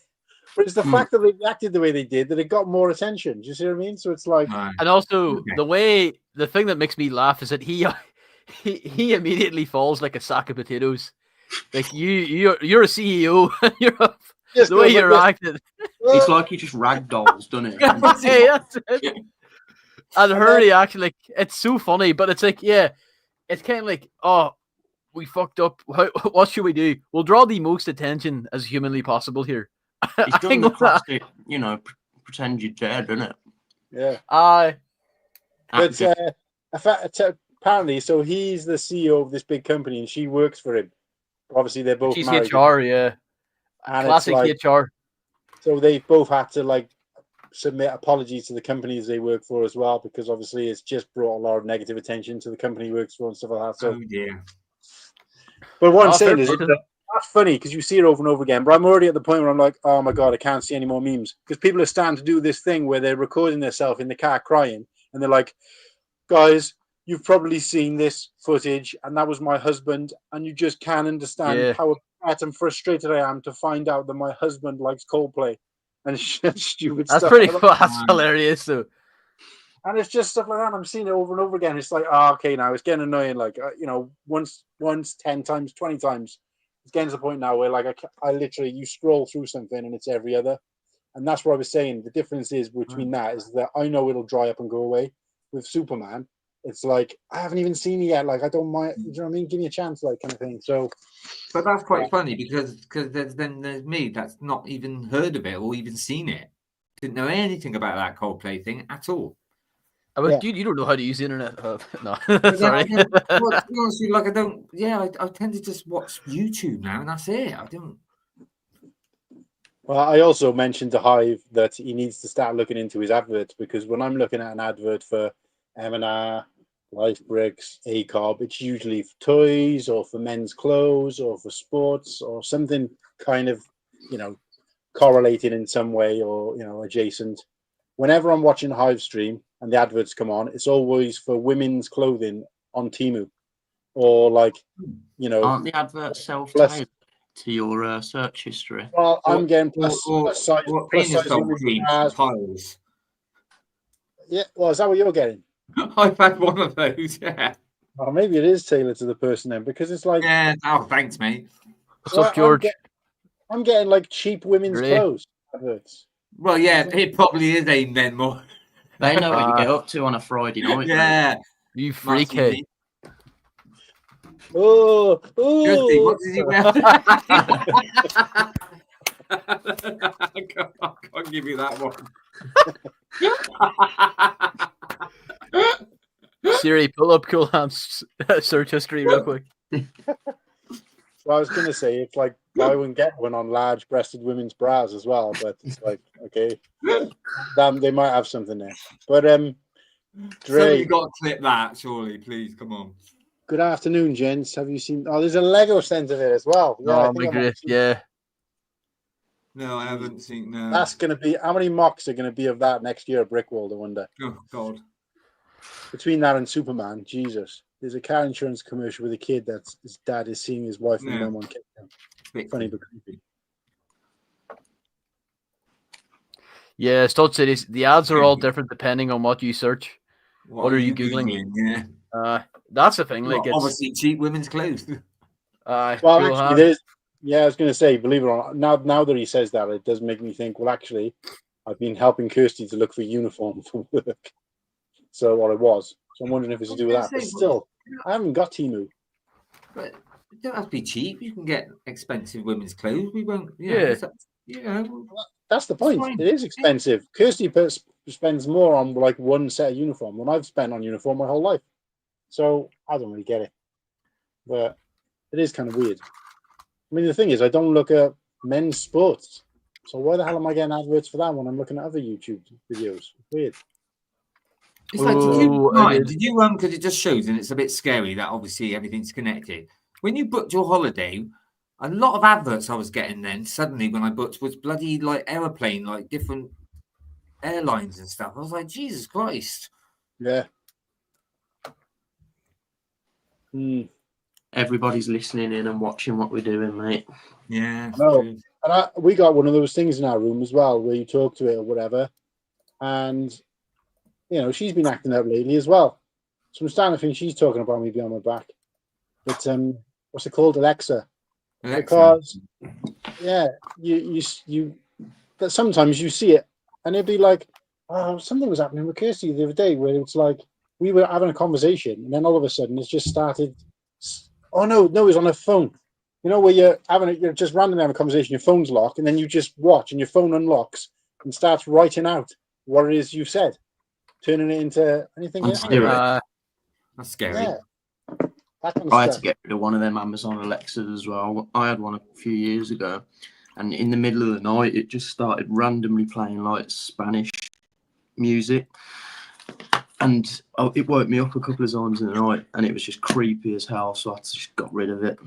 But it's the fact that they reacted the way they did that it got more attention. Do you see what I mean? So it's like, and also the thing that makes me laugh is that he immediately falls like a sack of potatoes. Like you're a CEO. The way you reacted. It's like he just ragdolls, doesn't it? Hey, that's it. And her reaction, like, it's so funny, but it's like, it's kind of like, oh, we fucked up. What should we do? We'll draw the most attention as humanly possible here. He's done the classic, pretend you're dead, isn't it? Yeah. But apparently, so he's the CEO of this big company, and she works for him. Obviously, they're both married. She's HR, yeah. And classic HR. So they both had to like submit apologies to the companies they work for as well, because obviously it's just brought a lot of negative attention to the company he works for and stuff like that. So, But what I'm saying is that's funny because you see it over and over again. But I'm already at the point where I'm like, oh my God, I can't see any more memes, because people are starting to do this thing where they're recording themselves in the car crying, and they're like, guys, you've probably seen this footage, and that was my husband, and you just can't understand how upset and frustrated I am to find out that my husband likes Coldplay and stupid stuff. That's pretty cool. That's hilarious, though. And it's just stuff like that. I'm seeing it over and over again. It's like, okay, now it's getting annoying. Like, once, 10 times, 20 times. It's getting to the point now where, like, I literally, you scroll through something and it's every other. And that's what I was saying. The difference is between that is that I know it'll dry up and go away. With Superman, it's like, I haven't even seen it yet. Like, I don't mind. You know what I mean? Give me a chance, like, kind of thing. So, but that's quite funny because there's me that's not even heard of it or even seen it. Didn't know anything about that Coldplay thing at all. You don't know how to use the internet. No, sorry. Honestly, like I don't. Yeah, I tend to just watch YouTube now, and that's it. I don't. Well, I also mentioned to Hive that he needs to start looking into his adverts, because when I'm looking at an advert for M&R, Life Bricks, ACOB, it's usually for toys or for men's clothes or for sports or something kind of, correlated in some way or, adjacent. Whenever I'm watching a Hive stream and the adverts come on, it's always for women's clothing on Temu or like, Aren't the adverts self-tailored to your search history? Well, I'm getting plus size piles. Yeah, well, is that what you're getting? I've had one of those, yeah. Well, maybe it is tailored to the person then, because it's like... Yeah, thanks, mate. What's up, George? I'm getting like cheap women's clothes adverts. Well, yeah, it probably is aimed then more. They know what you get up to on a Friday night. Yeah. You freaky. Oh, Kirsty, oh. what did you wear? I can't give you that one. Siri, pull up Cool Hand's search history real quick. Well, I was going to say it's like buy one get one on large-breasted women's bras as well, but it's like okay, damn, they might have something there. But Somebody Dre, got to clip that, surely, please, come on. good afternoon, gents. Have you seen? Oh, there's a Lego set of it as well. Yeah, I Oh, think I might great. have seen Yeah. No, I haven't seen. No. That's going to be how many mocks are going to be of that next year? Brickworld, I wonder. Oh God. Between that and Superman, Jesus. There's a car insurance commercial with a kid that's his dad is seeing his wife and mum on camera. Funny but creepy. Yeah, Stud Cities. The ads are all different depending on what you search. What are you Googling? Yeah. That's the thing. Like, well, obviously cheap women's clothes. Well, cool actually, there's. Yeah, I was going to say, believe it or not, now that he says that, it does make me think. Well, actually, I've been helping Kirsty to look for uniform for work. So, or it was. So I'm wondering if it's to do with that. But still, I haven't got Temu. But it don't have to be cheap. You can get expensive women's clothes. We won't. That's the point. It is expensive. Kirsty spends more on like one set of uniform than I've spent on uniform my whole life. So I don't really get it. But it is kind of weird. I mean, the thing is, I don't look at men's sports. So why the hell am I getting adverts for that when I'm looking at other YouTube videos? Weird. It's like, did you because it just shows, and it's a bit scary that obviously everything's connected. When you booked your holiday, a lot of adverts I was getting then suddenly when I booked was bloody like aeroplane, like different airlines and stuff. I was like, Jesus Christ. Yeah. Everybody's listening in and watching what we're doing, mate. Yeah. No, and we got one of those things in our room as well where you talk to it or whatever, and you know she's been acting up lately as well. So I'm starting to think she's talking about me behind my back. But what's it called, Alexa? Because yeah, you but sometimes you see it and it'd be like, oh, something was happening with Kirsty the other day where it's like we were having a conversation and then all of a sudden it's just started. Oh no, it was on her phone. You know, where you're just randomly having a conversation, your phone's locked, and then you just watch and your phone unlocks and starts writing out what it is you said, turning it into anything. That's scary. Yeah. I had to get rid of one of them Amazon Alexas as well. I had one a few years ago, and in the middle of the night, it just started randomly playing like Spanish music. And it woke me up a couple of times in the night, and it was just creepy as hell. So I just got rid of it.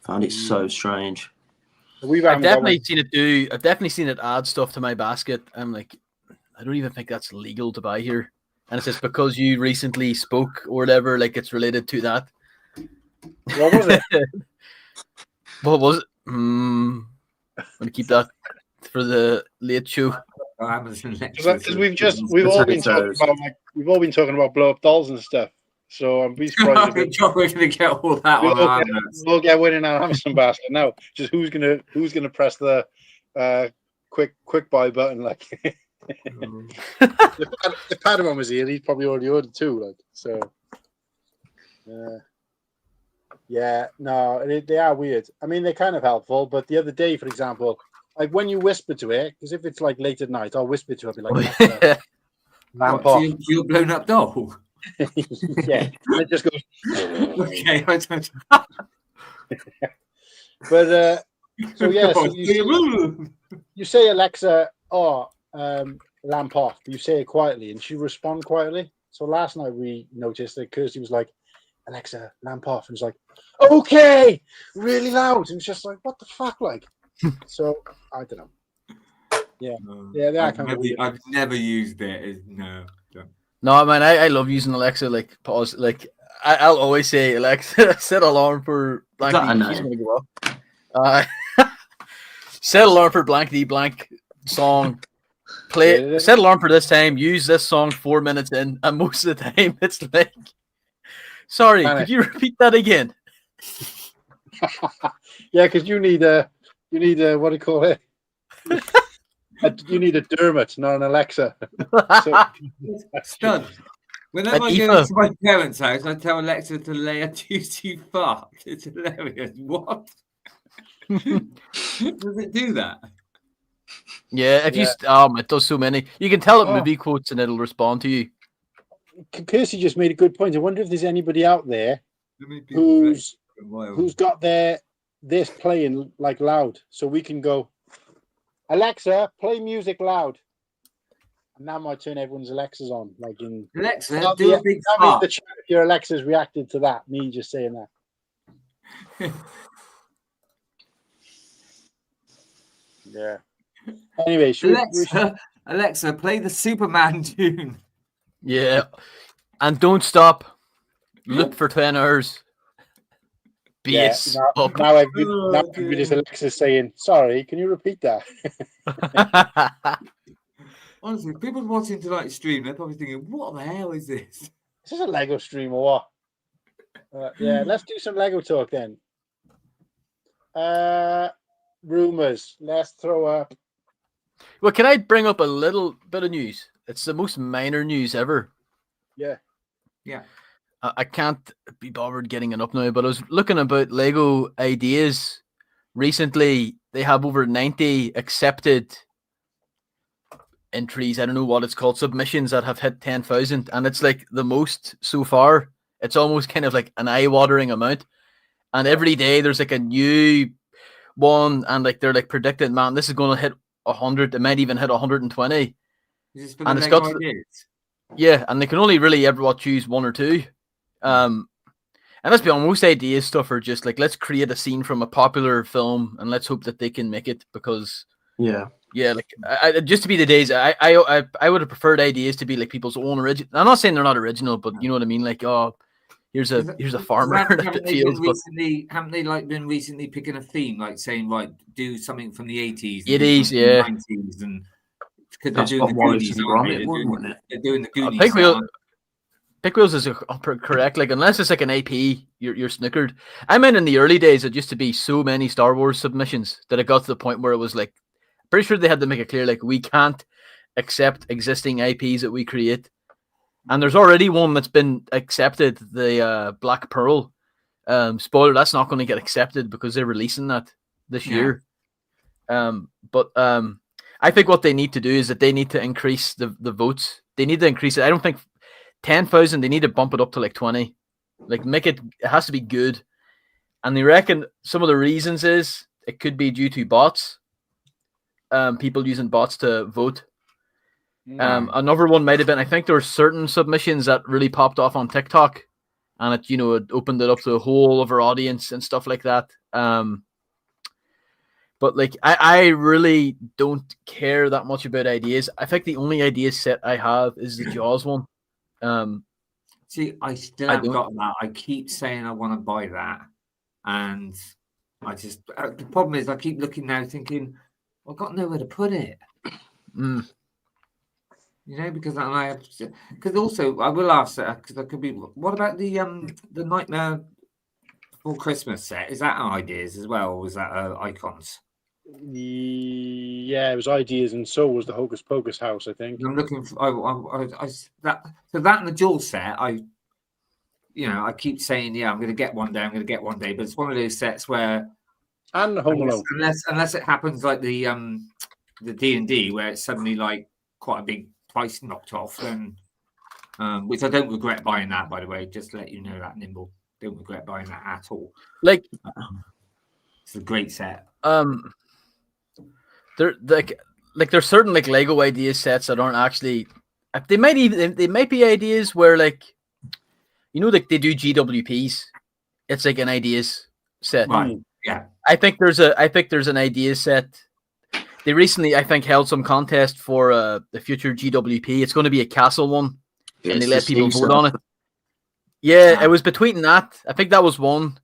Found it so strange. I've definitely seen it add stuff to my basket. I'm like, I don't even think that's legal to buy here. And it says because you recently spoke or whatever, like it's related to that. What was it? What was it? I'm gonna keep that for the late show. Because we've all been talking about blow up dolls and stuff. So I'm surprised if we're gonna get all that on. We'll get winning our Amazon basket now. Just who's gonna press the quick buy button? Like if Padawan was here, he'd probably already ordered too. Like so. Yeah, no, they are weird. I mean, they're kind of helpful, but the other day, for example, like when you whisper to it, because if it's like late at night, I'll whisper to it, I'll be like, lamp off. You're blown up doll. Yeah, and it just goes. Okay, I don't. But so yeah, so you say Alexa, lamp off. You say it quietly, and she responds quietly. So last night we noticed that Kirsty was like, Alexa, lamp off, and it's like, okay, really loud, and it's just like, what the fuck, like. So I don't know. Yeah, they are kind of weird. I've never used it. No. No, I mean, I love using Alexa. Like pause. Like I'll always say, Alexa, set alarm for blank. She's gonna go up. Set alarm for blank D blank song. Play. Set alarm for this time. Use this song 4 minutes in, and most of the time it's like, sorry, could you repeat that again? Yeah, because you need a what do you call it? You need a Dermot, not an Alexa. Stud. Whenever I go to my parents' house, I tell Alexa to lay a juicy fart. It's hilarious. What? Does it do that? Yeah, if you it does so many. You can tell it movie quotes and it'll respond to you. Kirsty just made a good point. I wonder if there's anybody out there who's got this playing like loud, so we can go, Alexa, play music loud. And that might turn everyone's Alexas on. Like in Alexa, do a big fart. The chat if your Alexa's reacted to that. Me just saying that. Yeah. Anyway, Alexa, play the Superman tune. Yeah, and don't stop. Look for 10 hours. Now everybody's Alexa saying, "Sorry, can you repeat that?" Honestly, people watching tonight's stream, they're probably thinking, "What the hell is this? Is this a Lego stream or what?" Yeah, let's do some Lego talk then. Rumors. Let's throw up. Well, can I bring up a little bit of news? It's the most minor news ever. Yeah. I can't be bothered getting it up now, but I was looking about Lego ideas recently. They have over 90 accepted entries. I don't know what it's called, submissions that have hit 10,000, and it's like the most so far. It's almost kind of like an eye-watering amount. And every day there's like a new one, and like they're like predicting, man, this is going to hit 100. It might even hit 120. And it's got ideas. Yeah, and they can only really ever choose one or two. And let's be honest, most ideas stuff are just like, let's create a scene from a popular film and let's hope that they can make it, because like just to be the days, I would have preferred ideas to be like people's own original. I'm not saying they're not original, but you know what I mean. Like, here's a farmer. Haven't they like been recently picking a theme, like saying, right, do something from the 80s, 90s, and because they're doing the Goonies, they're doing the Goonies. Pick Wheels is correct. Like, unless it's like an AP, you're snookered. I meant in the early days, it used to be so many Star Wars submissions that it got to the point where it was like, pretty sure they had to make it clear, like, we can't accept existing IPs that we create. And there's already one that's been accepted, the Black Pearl. Spoiler, that's not going to get accepted because they're releasing that this year. But I think what they need to do is that they need to increase the votes. They need to increase it. I don't think 10,000, they need to bump it up to like 20. Like, make it has to be good. And they reckon some of the reasons is it could be due to bots. People using bots to vote. Another one might have been, I think there were certain submissions that really popped off on TikTok, and it, it opened it up to a whole other audience and stuff like that. But like, I really don't care that much about ideas. I think the only idea set I have is the Jaws one. See, I still haven't got that. I keep saying I want to buy that, and I just the problem is I keep looking now, thinking I've got nowhere to put it. Because also I will ask that, because I could be. What about the Nightmare Before Christmas set? Is that ideas as well, or was that icons? Yeah, it was ideas, and so was the Hocus Pocus house, I think. I'm looking for that and the Jaws set. I keep saying, I'm going to get one day. But it's one of those sets where, and the Home Alone, unless it happens like the D&D, where it's suddenly like quite a big price knocked off, then which I don't regret buying that, by the way. Just to let you know that, Nimble, don't regret buying that at all. Like, it's a great set. There's certain like Lego idea sets that aren't actually. They might be ideas where, like, like they do GWPs. It's like an ideas set. Right. Yeah. I think there's an idea set. They recently, I think, held some contest for the future GWP. It's going to be a castle one, and they let people vote on it. Yeah, it was between that. I think that was one.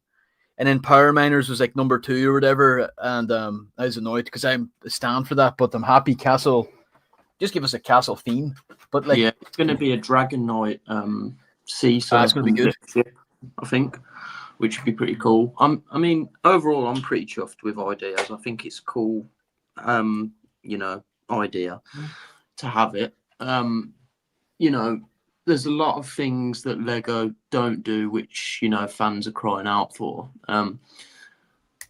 And then Power Miners was like number 2 or whatever. And I was annoyed because I'm a stand for that, but I'm happy castle. Just give us a castle theme. But like, yeah, it's going to be a Dragon Knight sea. So it's going to be good, I think, which would be pretty cool. I mean, overall, I'm pretty chuffed with ideas. I think it's cool, idea to have it. there's a lot of things that Lego don't do, which fans are crying out for.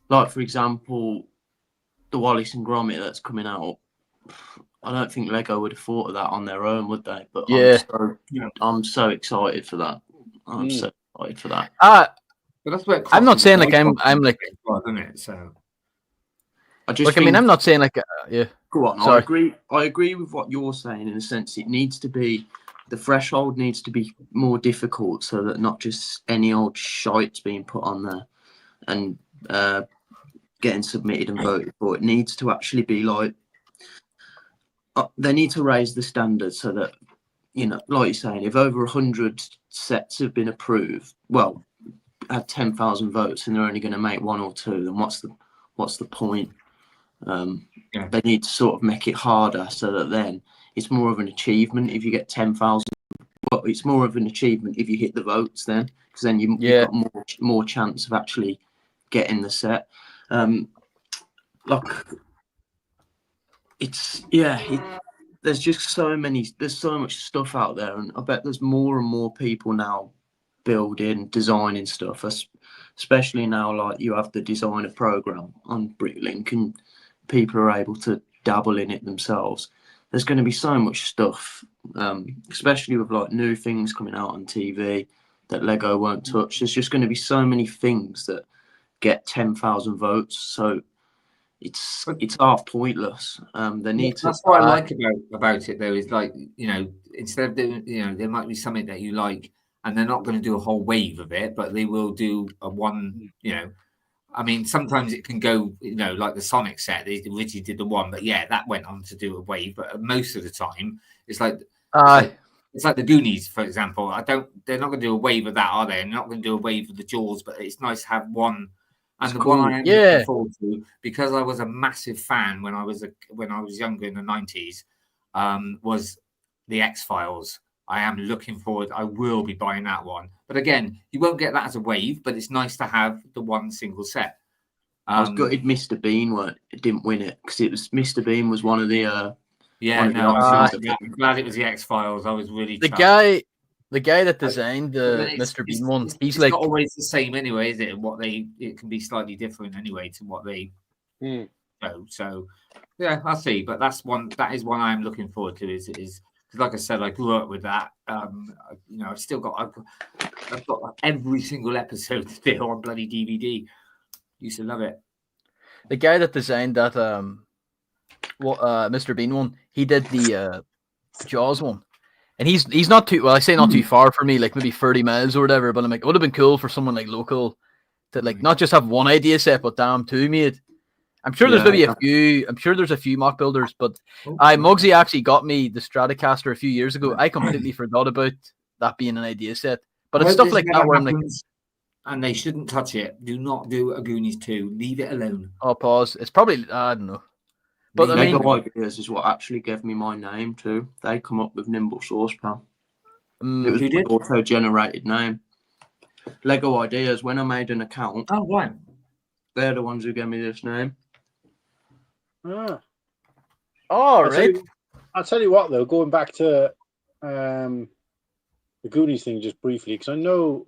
Like for example, the Wallace and Gromit that's coming out. I don't think Lego would have thought of that on their own, would they? But I'm so excited for that. I'm so excited for that. But that's what I'm not saying like I'm like, isn't it? So I'm not saying like yeah. Go on. Sorry. I agree with what you're saying in the sense it needs to be, the threshold needs to be more difficult so that not just any old shite's being put on there and getting submitted and voted for. It needs to actually be like, they need to raise the standard so that, like you're saying, if over 100 sets have been approved, well, had 10,000 votes and they're only going to make one or two, then what's the point? They need to sort of make it harder so that then it's more of an achievement if you get 10,000. Well, it's more of an achievement if you hit the votes then, because then you've got more chance of actually getting the set. There's just there's so much stuff out there, and I bet there's more and more people now building, designing stuff, especially now like you have the designer program on Bricklink and people are able to dabble in it themselves. There's going to be so much stuff, especially with like new things coming out on TV that Lego won't touch. There's just going to be so many things that get 10,000 votes, so it's half pointless. They need to. That's what I like about it though, is like, instead of doing, there might be something that you like, and they're not going to do a whole wave of it, but they will do a one. I mean, sometimes it can go, like the Sonic set. They originally did the one, but that went on to do a wave. But most of the time, it's like it's like the Goonies, for example. They're not going to do a wave of that, are they? And they're not going to do a wave of the Jaws. But it's nice to have one. And the one I am looking forward to, because I was a massive fan when I was younger in the 90s, was the X-Files. I am looking forward. I will be buying that one. But again, you won't get that as a wave, but it's nice to have the one single set. I was gutted Mr. Bean didn't win it, because it was Mr. Bean was one of the I'm glad it was the X-Files. I was really the guy that designed the Mr. Bean one. He's like not always the same anyway, is it? It can be slightly different anyway to what they know. So I'll see. But that is one I'm looking forward to. Is because, like I said, I grew up with that. I've got every single episode still on bloody DVD. Used to love it. The guy that designed that Mr. Bean one, he did the Jaws one. And he's not too, well, I say not too far for me, like maybe 30 miles or whatever, but I'm like, it would have been cool for someone like local to like not just have one idea set, but damn two made. I'm sure there's maybe there's a few mock builders, but Muggsy actually got me the Stratocaster a few years ago. I completely forgot about that being an idea set. But it's stuff like that where I'm like, and they shouldn't touch it. Do not do a Goonies 2. Leave it alone. Oh, pause. It's probably, I don't know. But Lego Ideas is what actually gave me my name too. They come up with Nimble Saucepan. It was an auto-generated name. Lego Ideas, when I made an account. Oh, right. They're the ones who gave me this name. Ah. Oh, right. I'll tell you what, though, going back to the Goonies thing just briefly, because I know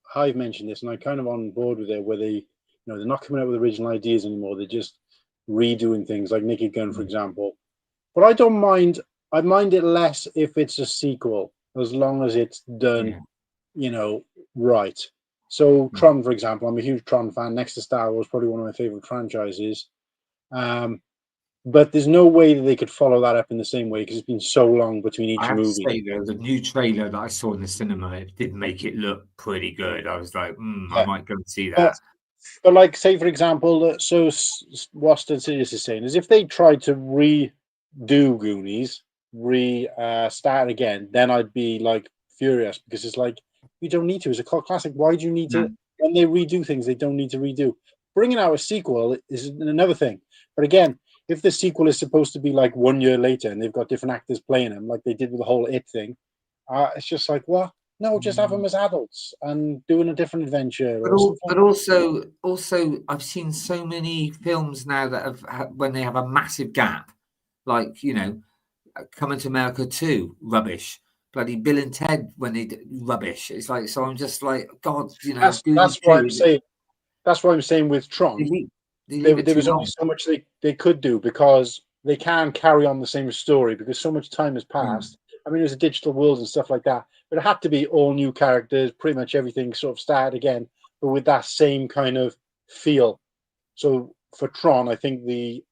Hive mentioned this, and I'm kind of on board with it, where they're not coming up with original ideas anymore. They're just redoing things like Naked Gun, for example. But I don't mind. I mind it less if it's a sequel, as long as it's done, right. So Tron, for example, I'm a huge Tron fan. Next to Star Wars, probably one of my favorite franchises. But there's no way that they could follow that up in the same way, because it's been so long between each movie. To say, though, the new trailer that I saw in the cinema, it did make it look pretty good. I was like, I might go and see that. But like, say, for example, so Waston Sidious is saying is if they tried to redo Goonies, start again, then I'd be like furious, because it's like, you don't need to. It's a cult classic. Why do you need to? When they redo things, they don't need to redo. Bringing out a sequel is another thing. But again, if the sequel is supposed to be like 1 year later and they've got different actors playing them, like they did with the whole It thing, it's just like, what? No, just have them as adults and doing a different adventure. But also, I've seen so many films now that have when they have a massive gap, like Coming to America 2, rubbish, bloody Bill and Ted when they did rubbish. It's like, so I'm just like, God, you know, That's what I'm saying. That's what I'm saying with Tron. There was only so much they could do because they can carry on the same story because so much time has passed. I mean, it was a digital world and stuff like that, but it had to be all new characters, pretty much everything sort of started again, but with that same kind of feel. So for Tron, I think the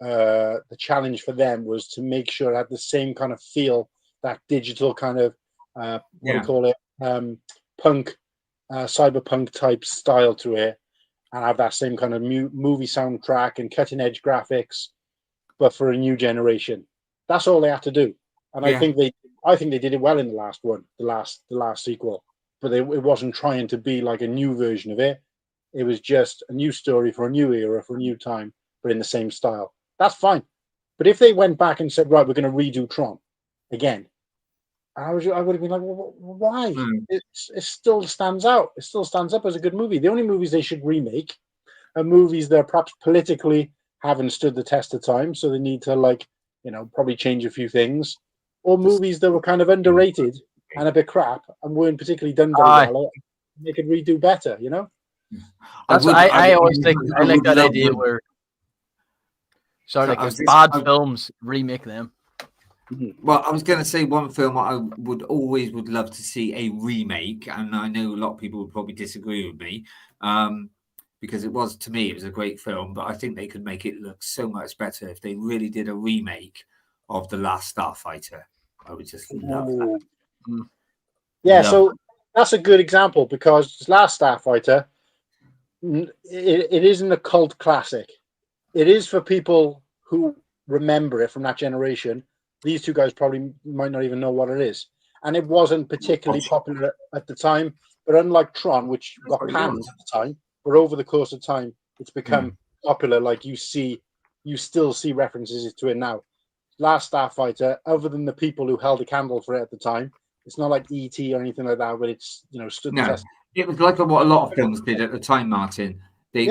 challenge for them was to make sure it had the same kind of feel, that digital kind of what do you call it, punk, cyberpunk type style to it, and have that same kind of movie soundtrack and cutting edge graphics, but for a new generation. That's all they had to do, and I think they did it well in the last one, the last sequel. But it wasn't trying to be like a new version of it. It was just a new story for a new era, for a new time, but in the same style. That's fine. But if they went back and said, right, we're going to redo Tron again, I would have been like, well, why? It still stands out. It still stands up as a good movie. The only movies they should remake are movies that perhaps politically haven't stood the test of time, so they need to, like, you know, probably change a few things, or movies that were kind of underrated and a bit crap and weren't particularly done very well. They could redo better, you know. I always think I like that idea where bad films, remake them. Well, I was going to say one film I would love to see a remake, and I know a lot of people would probably disagree with me, because it was a great film, but I think they could make it look so much better if they really did a remake of The Last Starfighter. I would just love that. Yeah, so that's a good example because Last Starfighter, it isn't a cult classic. It is for people who remember it from that generation. These two guys probably might not even know what it is. And it wasn't particularly popular at the time. But unlike Tron, which got panned at the time, but over the course of time, it's become popular. Like you still see references to it now. Last Starfighter, other than the people who held a candle for it at the time, it's not like E.T. or anything like that, but it's, you know, stood the test. It was like what a lot of films did at the time, Martin. They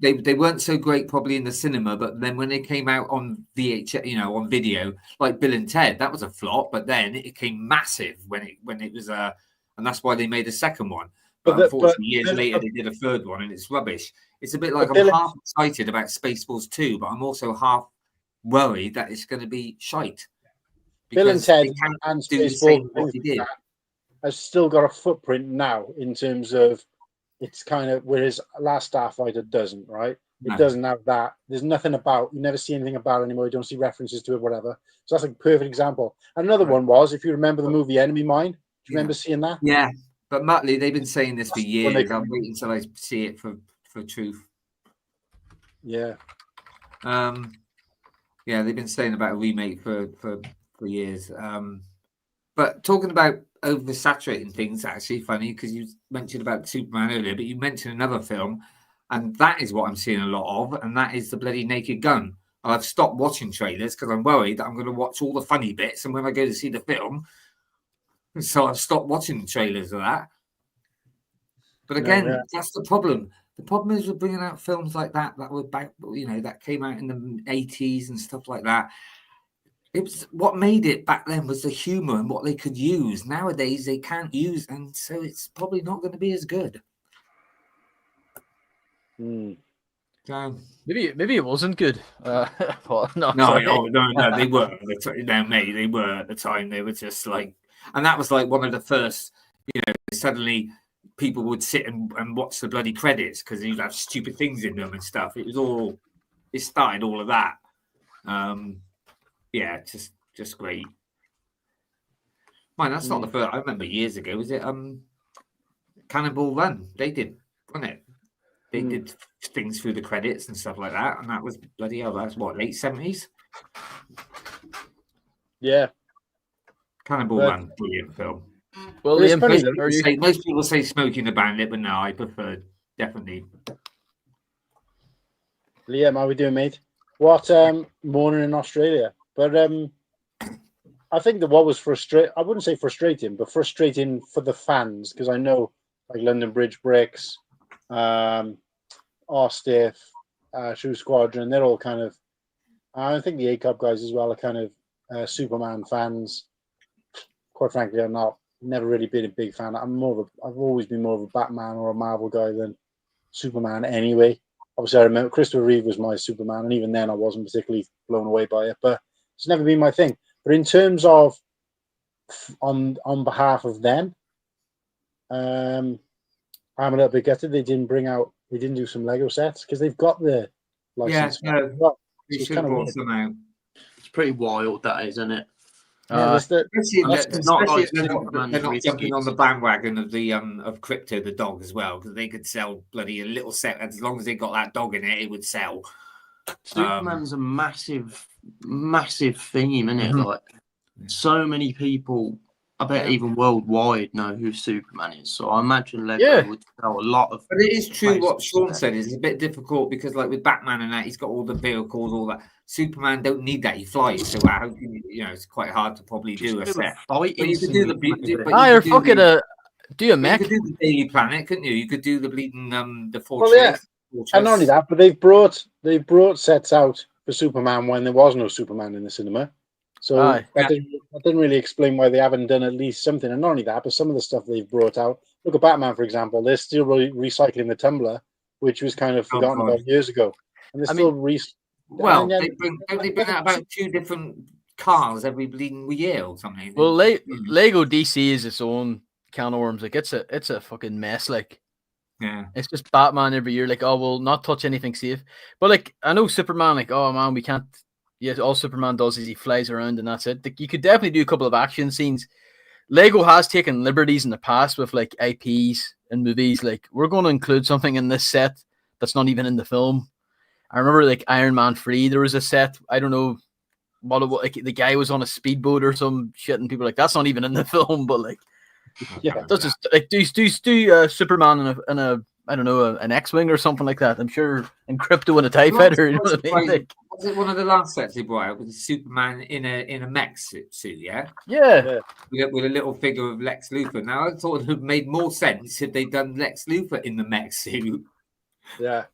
weren't so great probably in the cinema, but then when they came out on VHS, you know, on video, like Bill and Ted, that was a flop. But then it became massive when it was and that's why they made a second one. But unfortunately, years later they did a third one, and it's rubbish. It's a bit like I'm half excited about Spaceballs 2, but I'm also half worried that it's going to be shite. Bill and Ted and Spaceballs has still got a footprint now in terms of it's kind of, whereas Last Starfighter doesn't, right? It doesn't have that. There's nothing about, you never see anything about it anymore. You don't see references to it, whatever. So that's a perfect example. Another one was, if you remember the movie Enemy Mine, do you remember seeing that? Yeah, but Muttley, they've been saying this for years. I'm waiting until I see it for truth. Yeah. Yeah, they've been saying about a remake for years. But talking about oversaturating things, actually funny because you mentioned about Superman earlier, but you mentioned another film, and that is what I'm seeing a lot of, and that is the bloody Naked Gun. I've stopped watching trailers because I'm worried that I'm going to watch all the funny bits, and when I go to see the film, so I've stopped watching the trailers of that. But again, that's the problem. The problem is we're bringing out films like that were back, you know, that came out in the 80s and stuff like that. It was what made it back then was the humor and what they could use. Nowadays they can't use, and so it's probably not going to be as good. So, maybe it wasn't good. No, they were. No, mate, they were at the time. They were just like, and that was like one of the first. You know, suddenly people would sit and watch the bloody credits because you'd have stupid things in them and stuff. It started all of that. Yeah, just great. Man, that's not the first. I remember years ago. Was it Cannonball Run? They did, wasn't it? They did things through the credits and stuff like that, and that was bloody hell. That's what, late 70s. Yeah, Cannonball Run, brilliant film. Well, most people say Smokey and the Bandit, but no, I prefer definitely. Liam, how we doing, mate? What morning in Australia? But I think that what was frustrating, I wouldn't say frustrating, but frustrating for the fans, because I know like London Bridge Bricks, R-Stiff, Shoe Squadron, they're all kind of, I think the A-Cup guys as well are kind of Superman fans. quite frankly, never really been a big fan. I've always been more of a Batman or a Marvel guy than Superman anyway. Obviously, I remember Christopher Reeve was my Superman, and even then I wasn't particularly blown away by it, but it's never been my thing. But in terms of on behalf of them, I'm a little bit gutted they didn't do some Lego sets because they've got the license. Yeah, no, so they it's should kind of brought weird. some out. It's pretty wild, that is, isn't it? Especially not like if they're Superman's not jumping on the risky. bandwagon of the of Crypto the dog as well, because they could sell bloody a little set as long as they got that dog in it, it would sell. Superman's a massive theme, isn't it? Mhm. Like so many people, I bet even worldwide, know who Superman is. So I imagine Lego would sell a lot of. But it is true what Sean said. It's a bit difficult because, like with Batman and that, he's got all the vehicles, all that. Superman don't need that; he flies. So how can it's quite hard to probably do a set. But you could do the do a mech. You could do the Daily Planet, couldn't you? You could do the bleeding the Fortress. Well, yeah. And not only that, but they've brought sets out for Superman when there was no Superman in the cinema. So that didn't really explain why they haven't done at least something. And not only that, but some of the stuff they've brought out. Look at Batman, for example. They're still recycling the tumbler, which was kind of forgotten about years ago. And they're still they bring out about 2 different cars every bleeding year or something. Well, Lego DC is its own can of worms. Like it's a fucking mess. Like, it's just Batman every year. Like, oh, we'll not touch anything safe. But like, I know Superman. Like, oh man, we can't. Yes, all Superman does is he flies around and that's it. Like, you could definitely do a couple of action scenes. Lego has taken liberties in the past with like IPs and movies. Like, we're going to include something in this set that's not even in the film. I remember like Iron Man 3, there was a set. I don't know what it was, like the guy was on a speedboat or some shit, and people were like, that's not even in the film. But like, that's just like do Superman in a I don't know, an X-wing or something like that. I'm sure in Crypto and a TIE Fighter. You know what I mean? Like, was it one of the last sets they brought out with Superman in a mech suit? Yeah. With a little figure of Lex Luthor. Now I thought it would have made more sense if they'd done Lex Luthor in the mech suit. Yeah.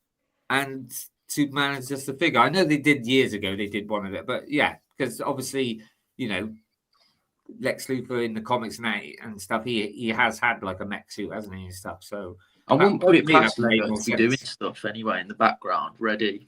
And Superman is just a figure. I know they did years ago. They did one of it, but yeah, because obviously, Lex Luthor in the comics and stuff, he has had like a mech suit, hasn't he, and stuff. So I wouldn't put it past Lego to be doing stuff anyway in the background, ready.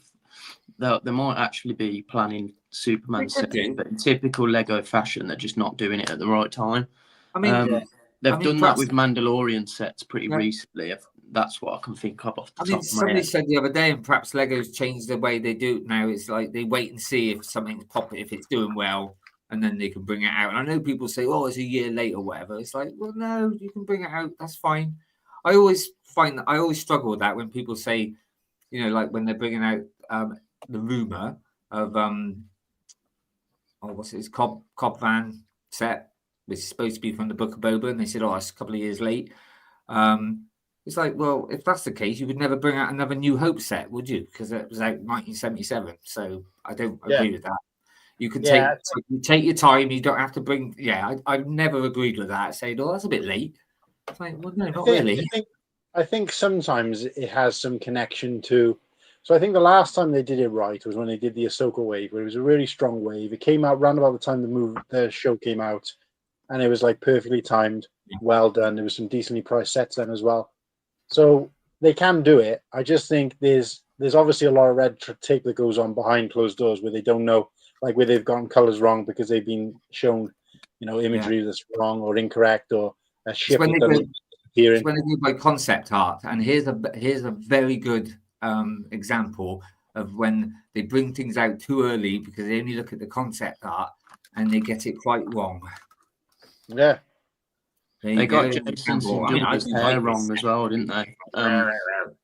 They might actually be planning Superman set, but in typical Lego fashion, they're just not doing it at the right time. I mean, they've done that with Mandalorian sets pretty recently. That's what I can think of off the top of my head. Somebody said the other day, and perhaps Lego's changed the way they do it now. It's like they wait and see if something's popping, if it's doing well, and then they can bring it out. And I know people say, "Oh, it's a year late or whatever." It's like, well, no, you can bring it out. That's fine. I always struggle with that when people say, like when they're bringing out the rumor of what's it? It's Cobb Van set, which is supposed to be from the Book of Boba, and they said, "Oh, it's a couple of years late." It's like, well, if that's the case, you would never bring out another New Hope set, would you? Because it was out 1977. So I don't agree with that. You can take your time. You don't have to bring. Yeah, I've never agreed with that. Saying, "Oh, that's a bit late." It's like, well, no, not really. I think sometimes it has some connection to. So I think the last time they did it right was when they did the Ahsoka wave, where it was a really strong wave. It came out around about the time the show came out, and it was like perfectly timed, well done. There was some decently priced sets then as well. So they can do it. I just think there's obviously a lot of red tape that goes on behind closed doors where they don't know, like where they've gotten colors wrong because they've been shown, imagery that's wrong or incorrect or a ship that doesn't appear in. It's when they do by concept art, and here's a very good example of when they bring things out too early because they only look at the concept art and they get it quite wrong. Yeah. They got Jason's hair wrong as well, didn't they?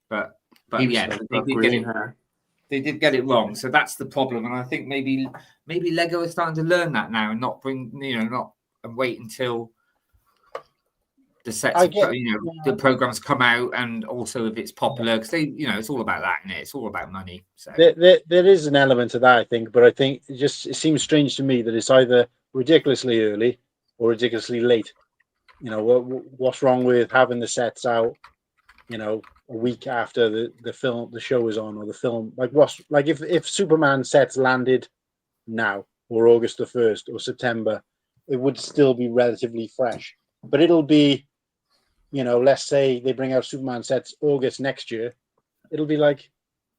But yeah, they did get it wrong. So that's the problem. And I think maybe Lego is starting to learn that now and not wait until the sets, the programs come out, and also if it's popular, because it's all about that, isn't it? It's all about money. So there is an element to that, I think, but I think it seems strange to me that it's either ridiculously early or ridiculously late. What's wrong with having the sets out, a week after the show is on, or the film? Like if Superman sets landed now or August the 1st or September, it would still be relatively fresh. But it'll be, let's say they bring out Superman sets August next year, it'll be like,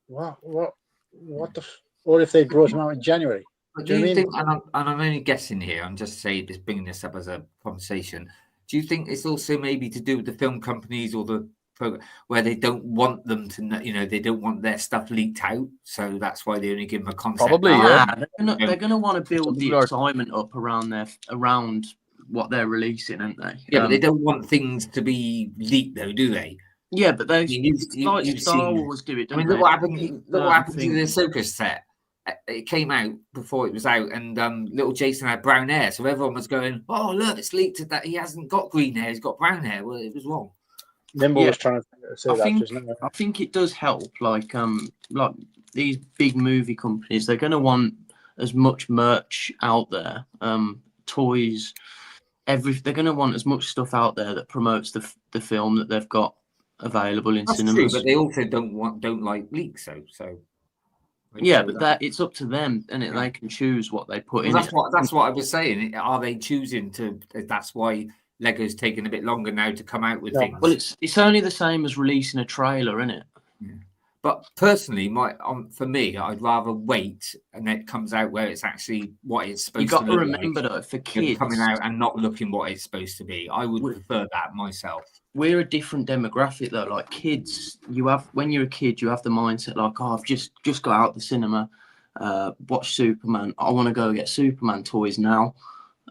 what the, or if they brought them out in January. Do you think, and I'm only guessing here, I'm just bringing this up as a conversation. Do you think it's also maybe to do with the film companies or the program where they don't want them to, they don't want their stuff leaked out, so that's why they only give them a concept? Probably, yeah. They're gonna want to build the excitement up around what they're releasing, aren't they? Yeah, but they don't want things to be leaked, though, do they? Yeah, but Star Wars do it. Look what happened to the Ahsoka set. It came out before it was out, and little Jason had brown hair, so everyone was going, "Oh, look, it's leaked that he hasn't got green hair; he's got brown hair." Well, it was wrong. Nimble was trying to say I think it does help. Like these big movie companies, they're going to want as much merch out there, toys, they're going to want as much stuff out there that promotes the film that they've got available in cinemas. True, but they also don't like leaks, so. Yeah, but it's up to them, and they can choose what they put in. That's what I was saying. Are they choosing to? That's why Lego's taking a bit longer now to come out with things. Well, it's only the same as releasing a trailer, isn't it? Yeah. But personally, for me, I'd rather wait and then it comes out where it's actually what it's supposed to be. You got to remember that for kids coming out and not looking what it's supposed to be. I would prefer that myself. We're a different demographic though. Like kids, when you're a kid, you have the mindset like, oh, I've just got out the cinema, watch Superman. I want to go get Superman toys now.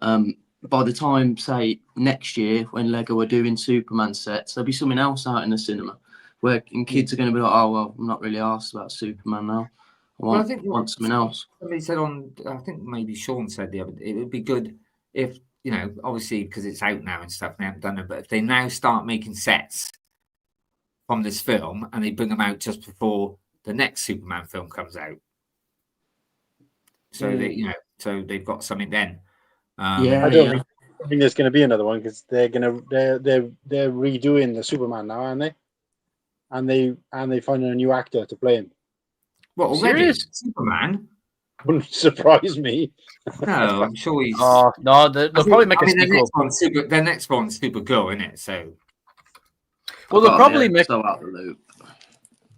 By the time, say, next year when Lego are doing Superman sets, there'll be something else out in the cinema. Where kids are going to be like, oh, well, I'm not really asked about Superman now. I want something else. Somebody said I think maybe Sean said the other day, it would be good if, obviously because it's out now and stuff, they haven't done it, but if they now start making sets from this film and they bring them out just before the next Superman film comes out. So so they've got something then. I don't think there's going to be another one because they're redoing the Superman now, aren't they? And they find a new actor to play him. What, already? Superman? Wouldn't surprise me. No, I'm sure he's. Oh no, they'll probably make a sequel. Their next one's Supergirl, isn't it? So. Well, they'll probably make. So out the loop.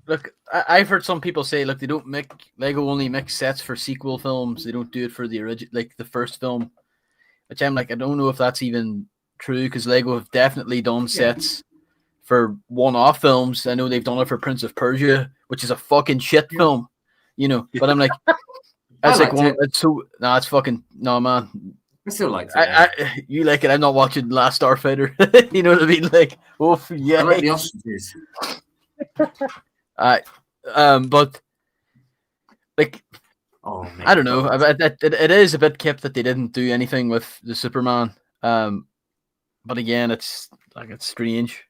Look, I've heard some people say, look, they don't make Lego only makes sets for sequel films. They don't do it for the original, like the first film. Which I'm like, I don't know if that's even true because Lego have definitely done sets for one-off films. I know they've done it for Prince of Persia, which is a fucking shit film, But I'm like, it's fucking no, man. I still like it. You like it? I'm not watching Last Starfighter. You know what I mean? Like, oh yeah. I like the ostriches. But like. Oh, I don't know. It is a bit kipped that they didn't do anything with the Superman. But again, it's strange.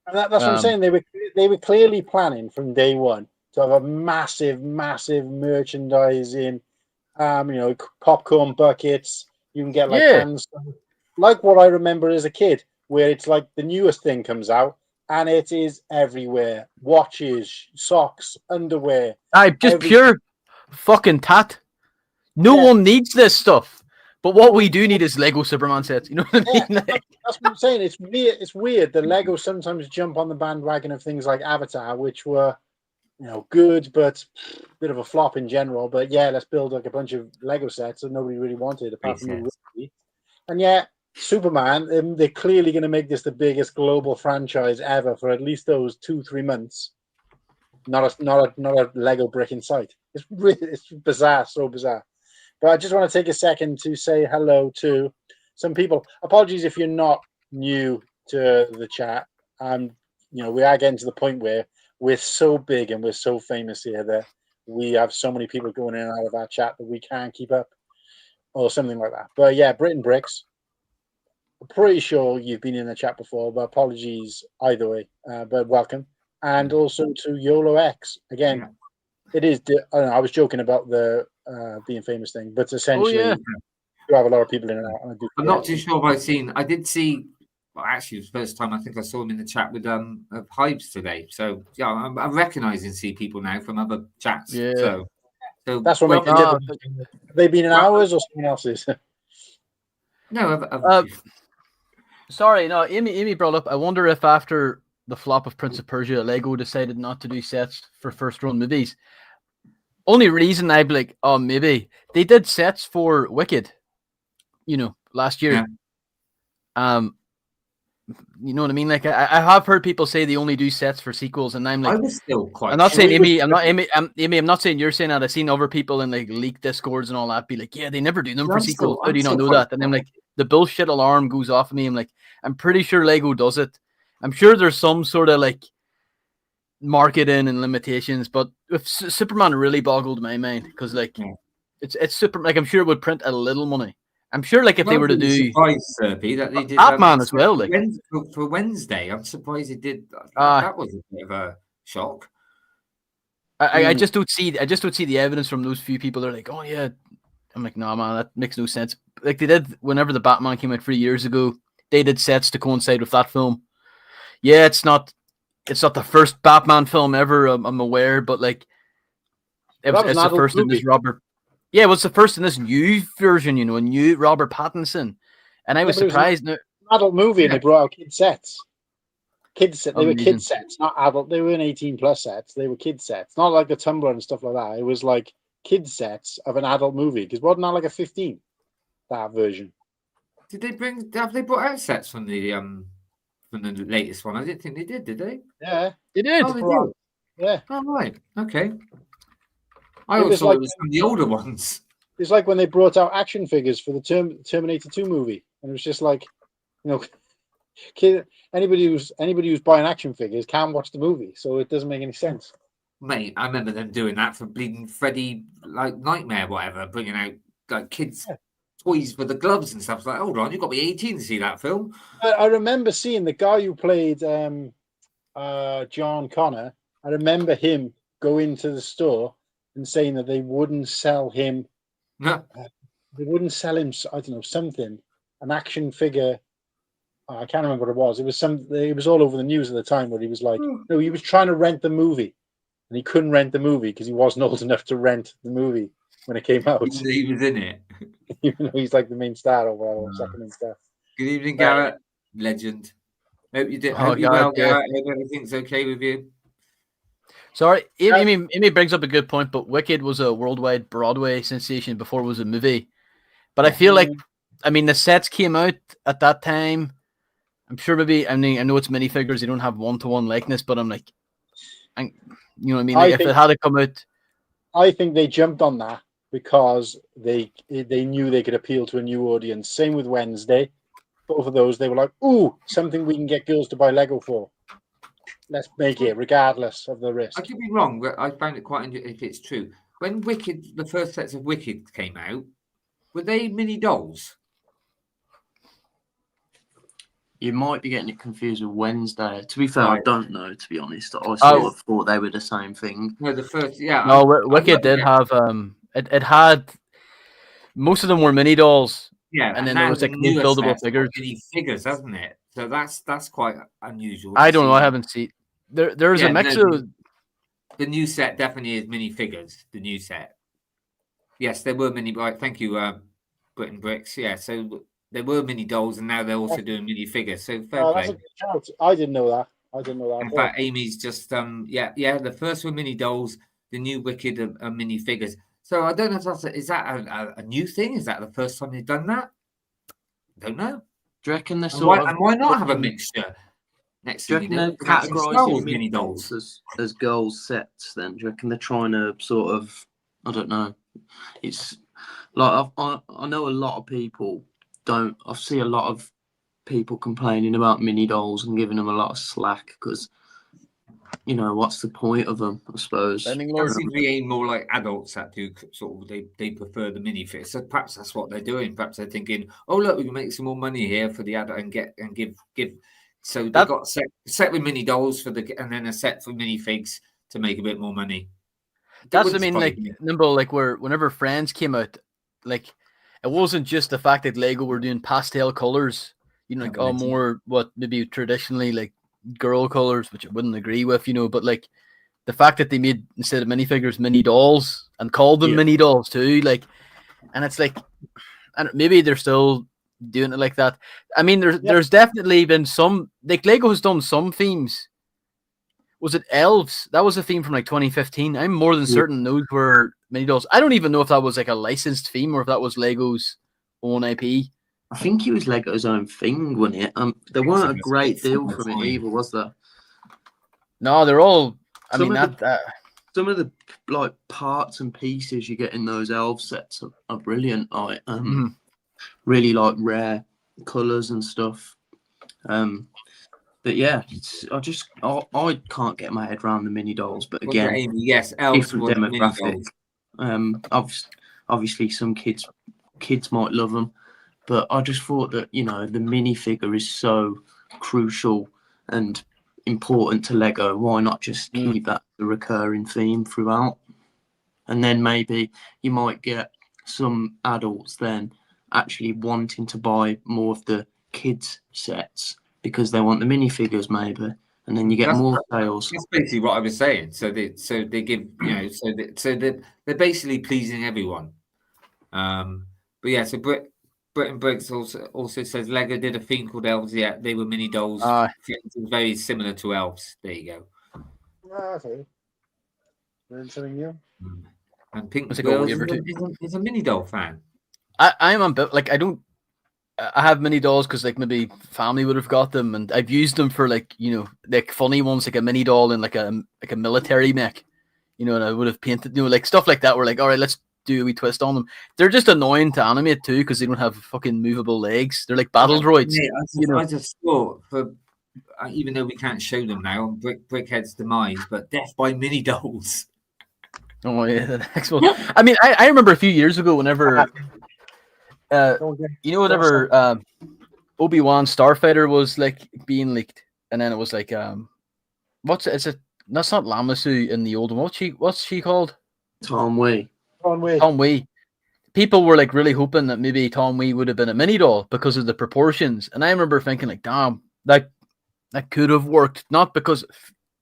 And that's what I'm saying. They were clearly planning from day one to have a massive merchandising, popcorn buckets. You can get cans, like what I remember as a kid, where it's like the newest thing comes out and it is everywhere. Watches, socks, underwear. Pure fucking tat. No one needs this stuff. But what we do need is Lego Superman sets. You know what I mean? That's what I'm saying. It's weird. The Lego sometimes jump on the bandwagon of things like Avatar, which were, good, but a bit of a flop in general. But yeah, let's build like a bunch of Lego sets that nobody really wanted, apart from me. And yeah, Superman, they're clearly going to make this the biggest global franchise ever for at least those 2-3 months. Not a Lego brick in sight. It's bizarre, so bizarre. But I just want to take a second to say hello to some people. Apologies if you're not new to the chat. We are getting to the point where we're so big and we're so famous here that we have so many people going in and out of our chat that we can't keep up, or something like that. But yeah, Britain Bricks. I'm pretty sure you've been in the chat before, but apologies either way. But welcome. And also to YOLO X. Again, it is. I don't know, I was joking about the being famous thing, but essentially, you have a lot of people in and out. I'm not too sure if I did see. Well, actually, it was the first time I think I saw him in the chat with Hypes today. So yeah, I'm recognizing people now from other chats. Yeah. So that's what makes it different. Have they been in ours or someone else's? No, sorry, no. Amy brought up. I wonder if after the flop of Prince of Persia, Lego decided not to do sets for first-run movies. Only reason I'd be like, oh, maybe they did sets for Wicked, last year. Yeah. You know what I mean? Like I have heard people say they only do sets for sequels, and I'm like, I was still quite. I'm not saying Amy. I'm not Amy. Amy. I'm not saying you're saying that. I've seen other people in like leaked discords and all that be like, yeah, they never do them for sequels. How do you not know that? And I'm like, the bullshit alarm goes off of me. I'm like, I'm pretty sure Lego does it. I'm sure there's some sort of like marketing and limitations, but with Superman really boggled my mind because like it's super. Like I'm sure it would print a little money. I'm sure, like if they were to do surprised, Serpy, that they did Batman as well, like for Wednesday. I'm surprised it did. That was a bit of a shock. I just don't see. I just don't see the evidence from those few people. They're like, oh yeah. I'm like, no, man, that makes no sense. Like they did whenever the Batman came out 3 years ago. They did sets to coincide with that film. Yeah, it's not the first Batman film ever. I'm aware, but like, it's the first in this Robert. Yeah, it was the first in this new version, a new Robert Pattinson. And I was surprised. It was an adult movie and they brought out kid sets. They were kid sets, not adult. They weren't 18+ sets. They were kid sets. Not like the Tumblr and stuff like that. It was like kid sets of an adult movie. Because wasn't that like a 15, that version? Have they brought out sets from the latest one? I didn't think they did they? Yeah. They did. Oh, they did. Yeah. Oh, right. Okay. I always thought it was from the older ones. It's like when they brought out action figures for the Terminator 2 movie, and it was just like, anybody who's buying action figures can't watch the movie, so it doesn't make any sense. Mate, I remember them doing that for bleeding Freddy, like Nightmare, whatever, bringing out like kids' toys for the gloves and stuff. It's like, hold on, you've got to be 18 to see that film. I remember seeing the guy who played John Connor. I remember him go into the store and saying that they wouldn't sell him. No. They wouldn't sell him. I don't know, something, an action figure. I can't remember what it was. It was all over the news at the time where he was like, no, he was trying to rent the movie, and he couldn't rent the movie because he wasn't old enough to rent the movie when it came out. He was in it. Even though he's like the main star or whatever, second main star. Good evening, Garrett. Legend. Hope you did. Hope you well, Garrett. Hope everything's okay with you. Sorry, Amy brings up a good point, but Wicked was a worldwide Broadway sensation before it was a movie. But I feel like, the sets came out at that time. I'm sure maybe, I know it's minifigures, they don't have one-to-one likeness, but I'm like, you know what I mean? Like if it had to come out. I think they jumped on that because they knew they could appeal to a new audience. Same with Wednesday. Both of those, they were like, ooh, something we can get girls to buy Lego for. Let's make it, regardless of the risk. I could be wrong, but I found it quite interesting if it's true. When the first sets of Wicked came out, were they mini dolls? You might be getting it confused with Wednesday. To be fair, I don't know, to be honest. I sort of thought they were the same thing. No, the first, yeah. No, Wicked did have, it had, most of them were mini dolls. Yeah, and then there was like new buildable figures. Mini figures, hasn't it? So that's quite unusual. I don't know. I haven't seen. There's a mix of. The new set definitely is mini figures. The new set. Yes, there were mini. Right, thank you, Britain Bricks. Yeah, so there were mini dolls, and now they're also doing mini figures. So fair play. That's a good shout. I didn't know that. In fact, Amy's just the first were mini dolls. The new Wicked are mini figures. So I don't know if is that a new thing? Is that the first time they've done that? I don't know. Do you reckon they're why not have a mixture? Next do you reckon they're categorising mini dolls as girls' sets? Then do you reckon they're trying to sort of? I don't know. It's like I know a lot of people don't. I see a lot of people complaining about mini dolls and giving them a lot of slack because. What's the point of them? I suppose. That seems to be aimed more like adults that do sort of they prefer the minifigures. So perhaps that's what they're doing. Perhaps they're thinking, oh look, we can make some more money here for the adult and give. So they've got set with mini dolls and then a set for minifigs to make a bit more money. That's Nimble, like whenever Friends came out, like it wasn't just the fact that Lego were doing pastel colors, more what maybe traditionally like girl colors, which I wouldn't agree with, but like the fact that they made instead of minifigures mini dolls and called them mini dolls too, like, and it's like, and maybe they're still doing it like that. I mean, there's definitely been some, like Lego has done some themes. Was it elves? That was a theme from like 2015. I'm more than certain those were mini dolls. I don't even know if that was like a licensed theme or if that was Lego's own IP. I think it was Lego's own thing, wasn't it? There weren't a great deal from it either, was there? No, they're all. Some of the like parts and pieces you get in those elf sets are brilliant. Like really like rare colours and stuff. But yeah, I can't get my head around the mini dolls. But again, yes, elves different demographic. Obviously, some kids might love them, but I just thought that the minifigure is so crucial and important to Lego. Why not just keep that the recurring theme throughout? And then maybe you might get some adults then actually wanting to buy more of the kids sets because they want the minifigures maybe, and then you get more sales. That's basically what I was saying. So they give they're basically pleasing everyone. But yeah, so Britain Bricks also says Lego did a theme called Elves. Yeah, they were mini dolls. Very similar to elves. There you go. Okay. Learn something new. And Pink Girls is a mini doll fan. I'm a bit like I have mini dolls because like maybe family would have got them, and I've used them for like like funny ones, like a mini doll in like a military mech, and I would have painted like stuff like that. We're like, all right, let's do a wee twist on them. They're just annoying to animate too because they don't have fucking movable legs. They're like battle droids. I just thought even though we can't show them now on Brickhead's demise, but death by mini dolls. Oh yeah, the next one. I mean, I remember a few years ago whenever. Whenever Obi-Wan Starfighter was like being leaked, and then it was like that's not Lamasu in the old one. What's she called? Tom Wee. Tom Wee. People were like really hoping that maybe Tom Wee would have been a mini doll because of the proportions, and I remember thinking like, damn, that could have worked, not because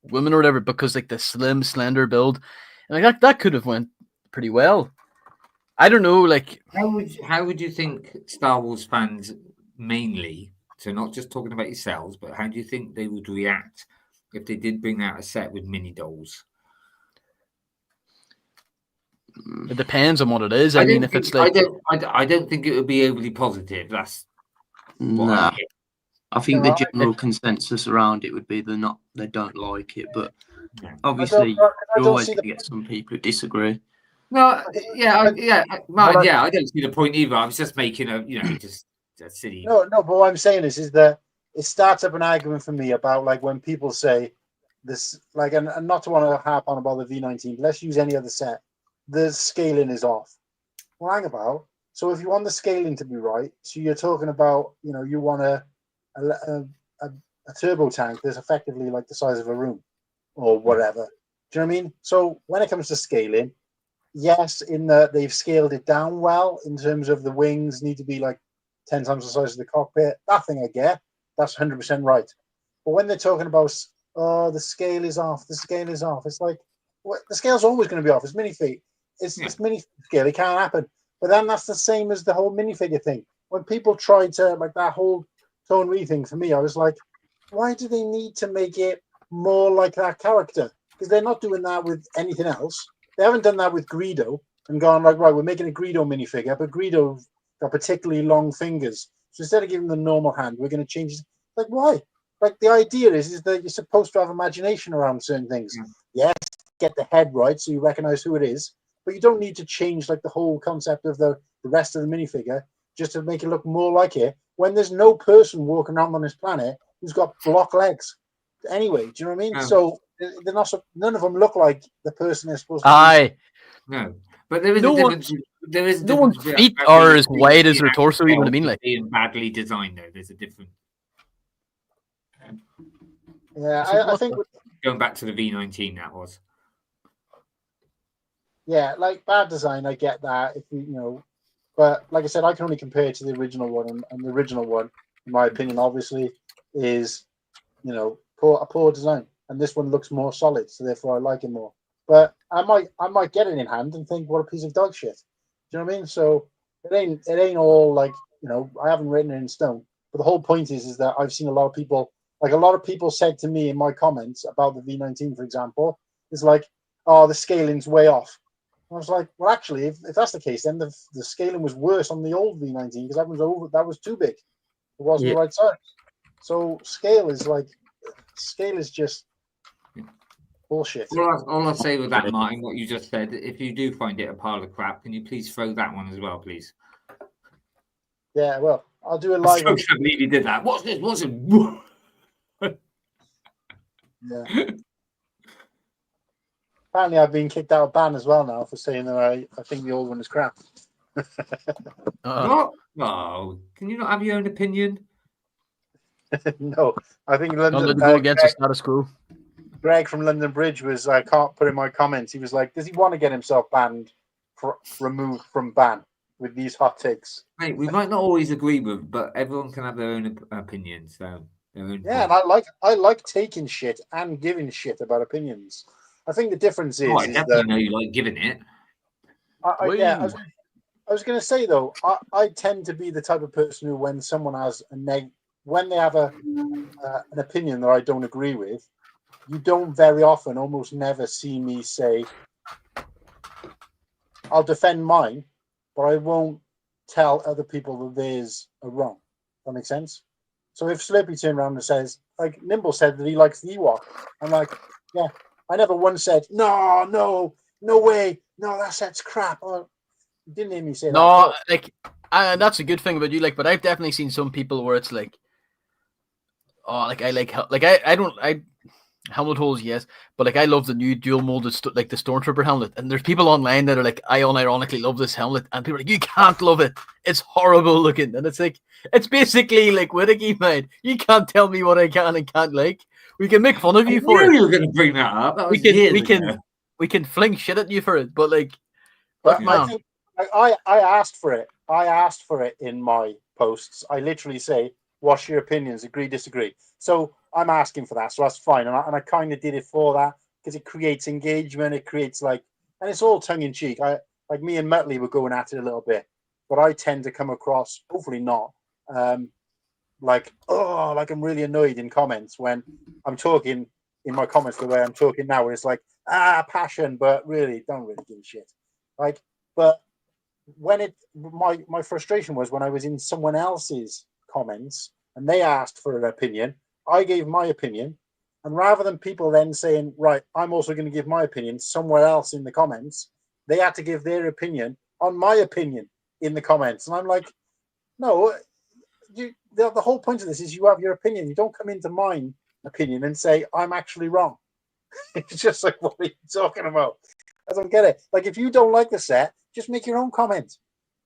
women or whatever, because like the slim, slender build, and like that could have went pretty well. I don't know, like how would you think Star Wars fans mainly, so not just talking about yourselves, but how do you think they would react if they did bring out a set with mini dolls? It depends on what it is. I mean, if it's like I don't think it would be overly positive. That's I think the general consensus around it would be they don't like it, but obviously you're always going to get some people who disagree. No, Martin, I don't see the point either. I was just making just a silly. No, but what I'm saying is that it starts up an argument for me about like when people say this, like, and not to want to harp on about the V19, but let's use any other set. The scaling is off. Well, hang about. So if you want the scaling to be right, so you're talking about, you want a turbo tank that's effectively like the size of a room or whatever. Do you know what I mean? So when it comes to scaling, yes, in that they've scaled it down well in terms of the wings need to be like 10 times the size of the cockpit. That thing I get. That's 100% right. But when they're talking about, the scale is off, it's like, the scale's always going to be off. It's minifig. It's mini scale. It can't happen. But then that's the same as the whole minifigure thing. When people tried to, like that whole Tone Re thing for me, I was like, why do they need to make it more like that character? Because they're not doing that with anything else. They haven't done that with Greedo and gone like, right, we're making a Greedo minifigure, but Greedo got particularly long fingers. So instead of giving them the normal hand, we're going to change it. Like, why? Like, the idea is that you're supposed to have imagination around certain things. Yes, get the head right so you recognize who it is, but you don't need to change like the whole concept of the rest of the minifigure just to make it look more like it when there's no person walking around on this planet who's got block legs. Anyway, do you know what I mean? So they're not. None of them look like the person they're supposed to be. No, but there is a difference. There is no one's feet are as wide as their torso. You know what I mean? Like being badly designed, though, there's a difference. Yeah, I think going back to the V19, that was. Yeah, like bad design, I get that. If but like I said, I can only compare it to the original one, and the original one, in my opinion, obviously, is poor design, and this one looks more solid, so therefore I like it more. But I might get it in hand and think, what a piece of dog shit. Do you know what I mean? So it ain't all like I haven't written it in stone. But the whole point is that I've seen a lot of people, like a lot of people said to me in my comments about the V19, for example, is like, oh, the scaling's way off. I was like, well, actually, if that's the case, then the scaling was worse on the old V19 because that was too big. It wasn't the right size. So scale is just bullshit. All I'll say with that, Martin, what you just said, if you do find it a pile of crap, can you please throw that one as well, please? Yeah, well, I'll do it live. I can't believe you did that. What's this? What's it? Yeah. Apparently, I've been kicked out of ban as well now for saying that I think the old one is crap. What? No. Can you not have your own opinion? No, I think London. Don't go against the status quo. Greg from London Bridge was, I can't put in my comments. He was like, does he want to get himself removed from ban with these hot takes? Mate, we might not always agree with, but everyone can have their own opinion. So and I like taking shit and giving shit about opinions. I think the difference is, I definitely know you like giving it. I was going to say though, I tend to be the type of person who, when someone has when they have an opinion that I don't agree with, you don't very often, almost never see me say, I'll defend mine, but I won't tell other people that theirs are wrong. That makes sense? So if Slurpee turned around and says, like Nimble said that he likes the Ewok, I'm like, yeah, I never once said, no way, no, that set's crap. You didn't hear me say that. No, and that's a good thing about you, but I've definitely seen some people where it's like, oh, I helmet holes, yes, but I love the new dual molded the Stormtrooper helmet, and there's people online that are like, I unironically love this helmet, and people are like, you can't love it, it's horrible looking, and it's like, it's basically like Whittaky, man. You can't tell me what I can and can't like. We can make fun of you for it. You were going to bring that up. That was we can fling shit at you for it, but I think I asked for it. I asked for it in my posts. I literally say, what's your opinions? Agree, disagree. So I'm asking for that, so that's fine. And I kind of did it for that because it creates engagement. It creates and it's all tongue in cheek. Me and Muttley were going at it a little bit, but I tend to come across, hopefully not, I'm really annoyed in comments when I'm talking in my comments the way I'm talking now, where it's like, passion, but really don't really give a shit. But when my frustration was when I was in someone else's comments and they asked for an opinion, I gave my opinion, and rather than people then saying, right, I'm also going to give my opinion somewhere else in the comments, they had to give their opinion on my opinion in the comments. And I'm like, no, the whole point of this is you have your opinion. You don't come into my opinion and say, I'm actually wrong. It's just like, what are you talking about? I don't get it. If you don't like the set, just make your own comment.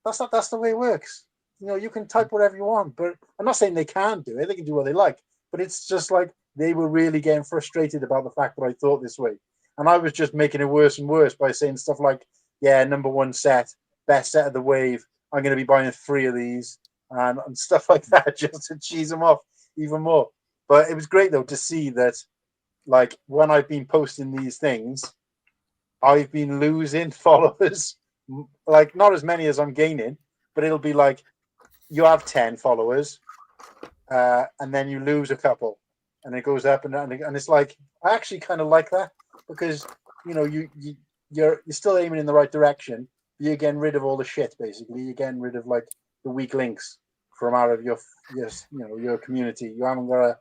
That's the way it works. You can type whatever you want, but I'm not saying they can't do it. They can do what they like, but it's just like they were really getting frustrated about the fact that I thought this way. And I was just making it worse and worse by saying stuff like, yeah, number one set, best set of the wave. I'm going to be buying 3 of these and stuff like that, just to cheese them off even more. But it was great, though, to see that, when I've been posting these things, I've been losing followers, not as many as I'm gaining, but it'll be like, you have 10 followers, and then you lose a couple, and it goes up and down, and it's like, I actually kind of like that, because you're still aiming in the right direction. You're getting rid of all the shit, basically. You're getting rid of the weak links from out of your community. You haven't got to.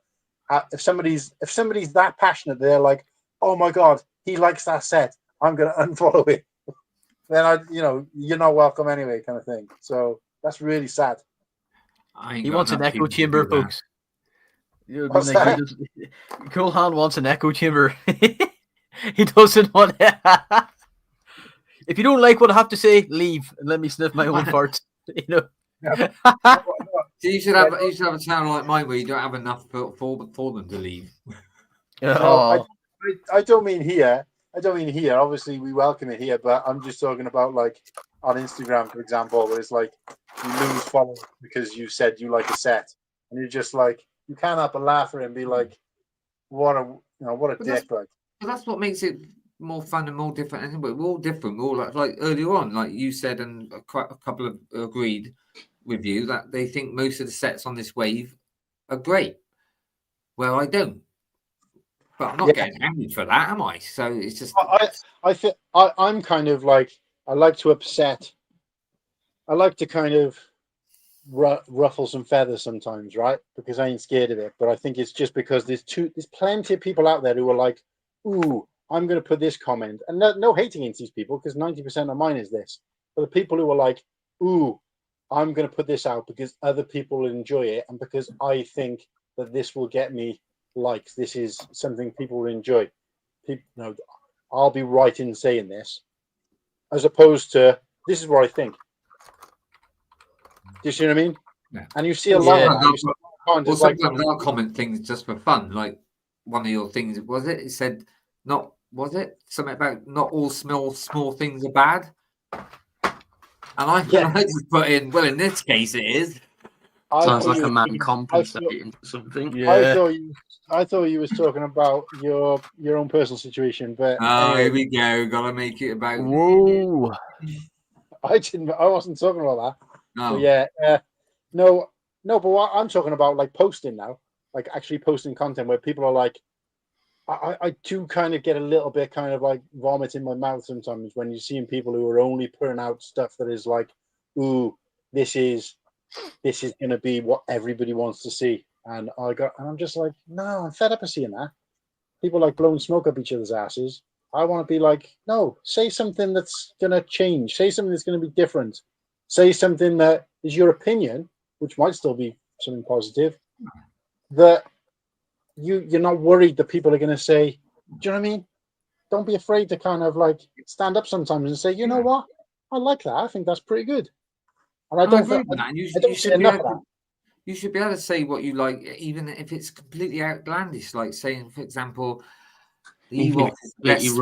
If somebody's that passionate, they're like, oh my god, he likes that set, I'm gonna unfollow it. Then you're not welcome anyway, kind of thing. So that's really sad. He wants an echo chamber, folks. What's that? Cool Hand wants an echo chamber. He doesn't want it. If you don't like what I have to say, leave and let me sniff my own farts. So you should have a channel like mine where you don't have enough for them to leave. No, I don't mean here. Obviously, we welcome it here, but I'm just talking about on Instagram, for example, where it's like you lose followers because you said you like a set, and you're just like, you can't help but laugh at it and be like, what a dick. But that's what makes it more fun and more different. Anyway, we're all different. We're all like earlier on, like you said, and quite a couple of agreed. with you that they think most of the sets on this wave are great. Well, I don't. But I'm not getting angry for that, am I? So it's just. I feel I'm kind of like, I like to upset. I like to kind of ruffle some feathers sometimes, right? Because I ain't scared of it. But I think it's just because there's plenty of people out there who are like, ooh, I'm going to put this comment. And no hating against these people, because 90% of mine is this. But the people who are like, ooh, I'm going to put this out because other people will enjoy it. And because I think that this will get me likes. This is something people will enjoy. People, I'll be right in saying this. As opposed to, this is what I think. Do you see what I mean? Yeah. And you see a lot of that. Well, sometimes I'll comment things just for fun. Like one of your things, was it? It said, was it something about not all small things are bad? And I just put in, well, in this case, it is. Sounds like a man compensating for something. Yeah. I thought you was talking about your own personal situation, but anyway. Here we go. Gotta make it about. Whoa! I wasn't talking about that. No. But yeah, no. But what I'm talking about, like posting now, like actually posting content where people are like, I do kind of get a little bit kind of like vomit in my mouth sometimes when you're seeing people who are only putting out stuff that is like, ooh, this is going to be what everybody wants to see. And I'm just like, no, I'm fed up of seeing that. People like blowing smoke up each other's asses. I want to be like, no, say something that's going to change. Say something that's going to be different. Say something that is your opinion, which might still be something positive, that you're not worried that people are going to say, do you know what I mean? Don't be afraid to kind of like stand up sometimes and say, you know what? I like that. I think that's pretty good. And I don't agree with that. You should be able to say what you like, even if it's completely outlandish. Like saying, for example, the Ewok is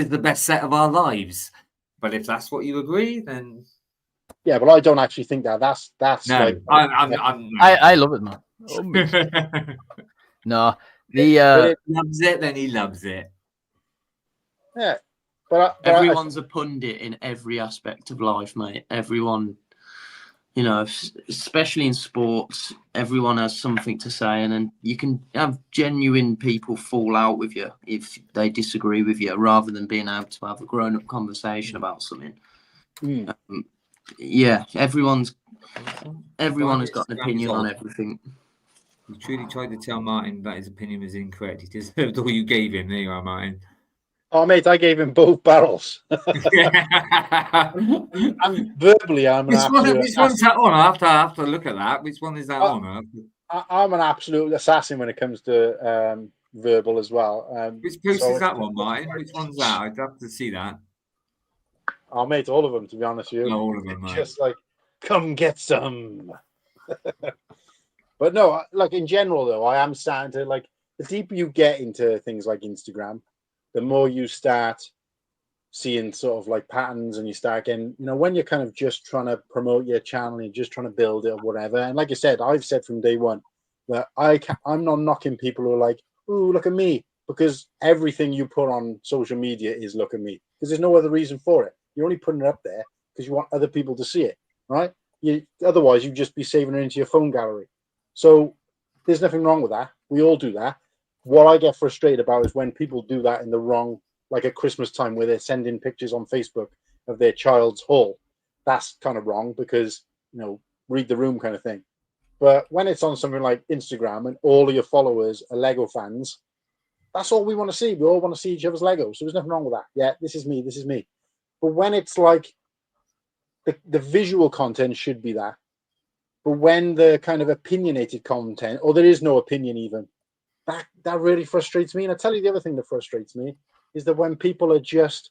the best set of our lives. But if that's what you agree, then but I don't actually think that. That's no. like I love it, man. No, but loves it, then he loves it. Yeah, but everyone's a pundit in every aspect of life, mate. Everyone. Especially in sports, everyone has something to say, and then you can have genuine people fall out with you if they disagree with you, rather than being able to have a grown-up conversation about something. Everyone has got an opinion on everything. You truly tried to tell Martin that his opinion was incorrect. He deserved all you gave him. There you are, Martin. Oh, mate, I gave him both barrels. And verbally, I'm an absolute which one's that on? I have to look at that. Which one is that on? I'm an absolute assassin when it comes to verbal as well. Which post is that one, Martin? Which one's that? I'd have to see that. Oh, mate, all of them, to be honest with you. No, all of them, mate. Just like, come get some. But no, like in general, though, I am starting to, like, the deeper you get into things like Instagram, the more you start seeing sort of like patterns, and you start getting, when you're kind of just trying to promote your channel and you're just trying to build it or whatever. And like I said, I've said from day one that I'm not knocking people who are like, ooh, look at me, because everything you put on social media is look at me, because there's no other reason for it. You're only putting it up there because you want other people to see it, right? Otherwise, you'd just be saving it into your phone gallery. So there's nothing wrong with that. We all do that. What I get frustrated about is when people do that in the wrong, like at Christmas time where they're sending pictures on Facebook of their child's haul. That's kind of wrong because, read the room kind of thing. But when it's on something like Instagram and all of your followers are Lego fans, that's all we want to see. We all want to see each other's Legos. So there's nothing wrong with that. Yeah, this is me. This is me. But when it's like the visual content should be that. But when the kind of opinionated content, or there is no opinion even, that really frustrates me. And I tell you, the other thing that frustrates me is that when people are just,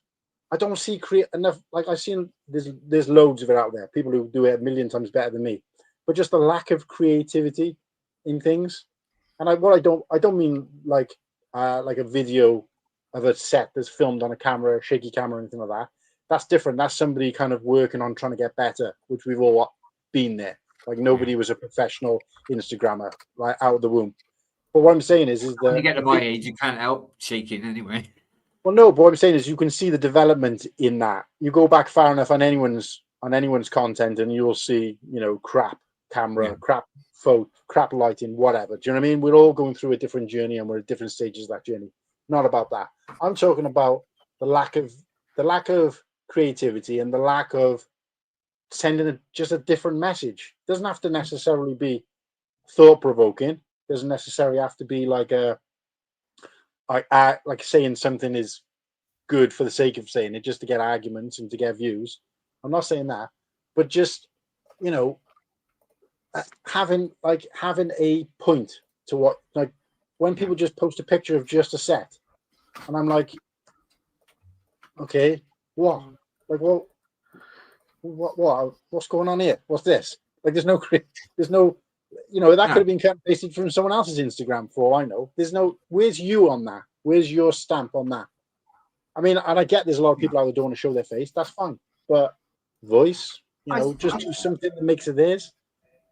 I don't see enough. Like I've seen, there's loads of it out there. People who do it a million times better than me, but just a lack of creativity in things. And I don't mean like a video of a set that's filmed on a camera, a shaky camera, or anything like that. That's different. That's somebody kind of working on trying to get better, which we've all been there. Like nobody was a professional Instagrammer right out of the womb. But what I'm saying is that when you get to my age, you can't help shaking anyway. Well, no, but what I'm saying is you can see the development in that. You go back far enough on anyone's on anyone's content, and you'll see, you know, crap camera, crap photo, crap lighting, whatever. Do you know what I mean? We're all going through a different journey, and we're at different stages of that journey. Not about that. I'm talking about the lack of creativity and the lack of sending just a different message. It doesn't have to necessarily be thought provoking. Doesn't necessarily have to be like saying something is good for the sake of saying it, just to get arguments and to get views. I'm not saying that, but just, you know, having a point to what, like when people just post a picture of just a set, and I'm like, okay, what? Like, what's going on here? What's this? Like, there's no, you know, that could have been cut and pasted from someone else's Instagram for all I know. There's no, where's you on that? Where's your stamp on that? I mean, and I get there's a lot of people out there don't want to show their face. That's fine, but voice, you know, just do something that makes it theirs.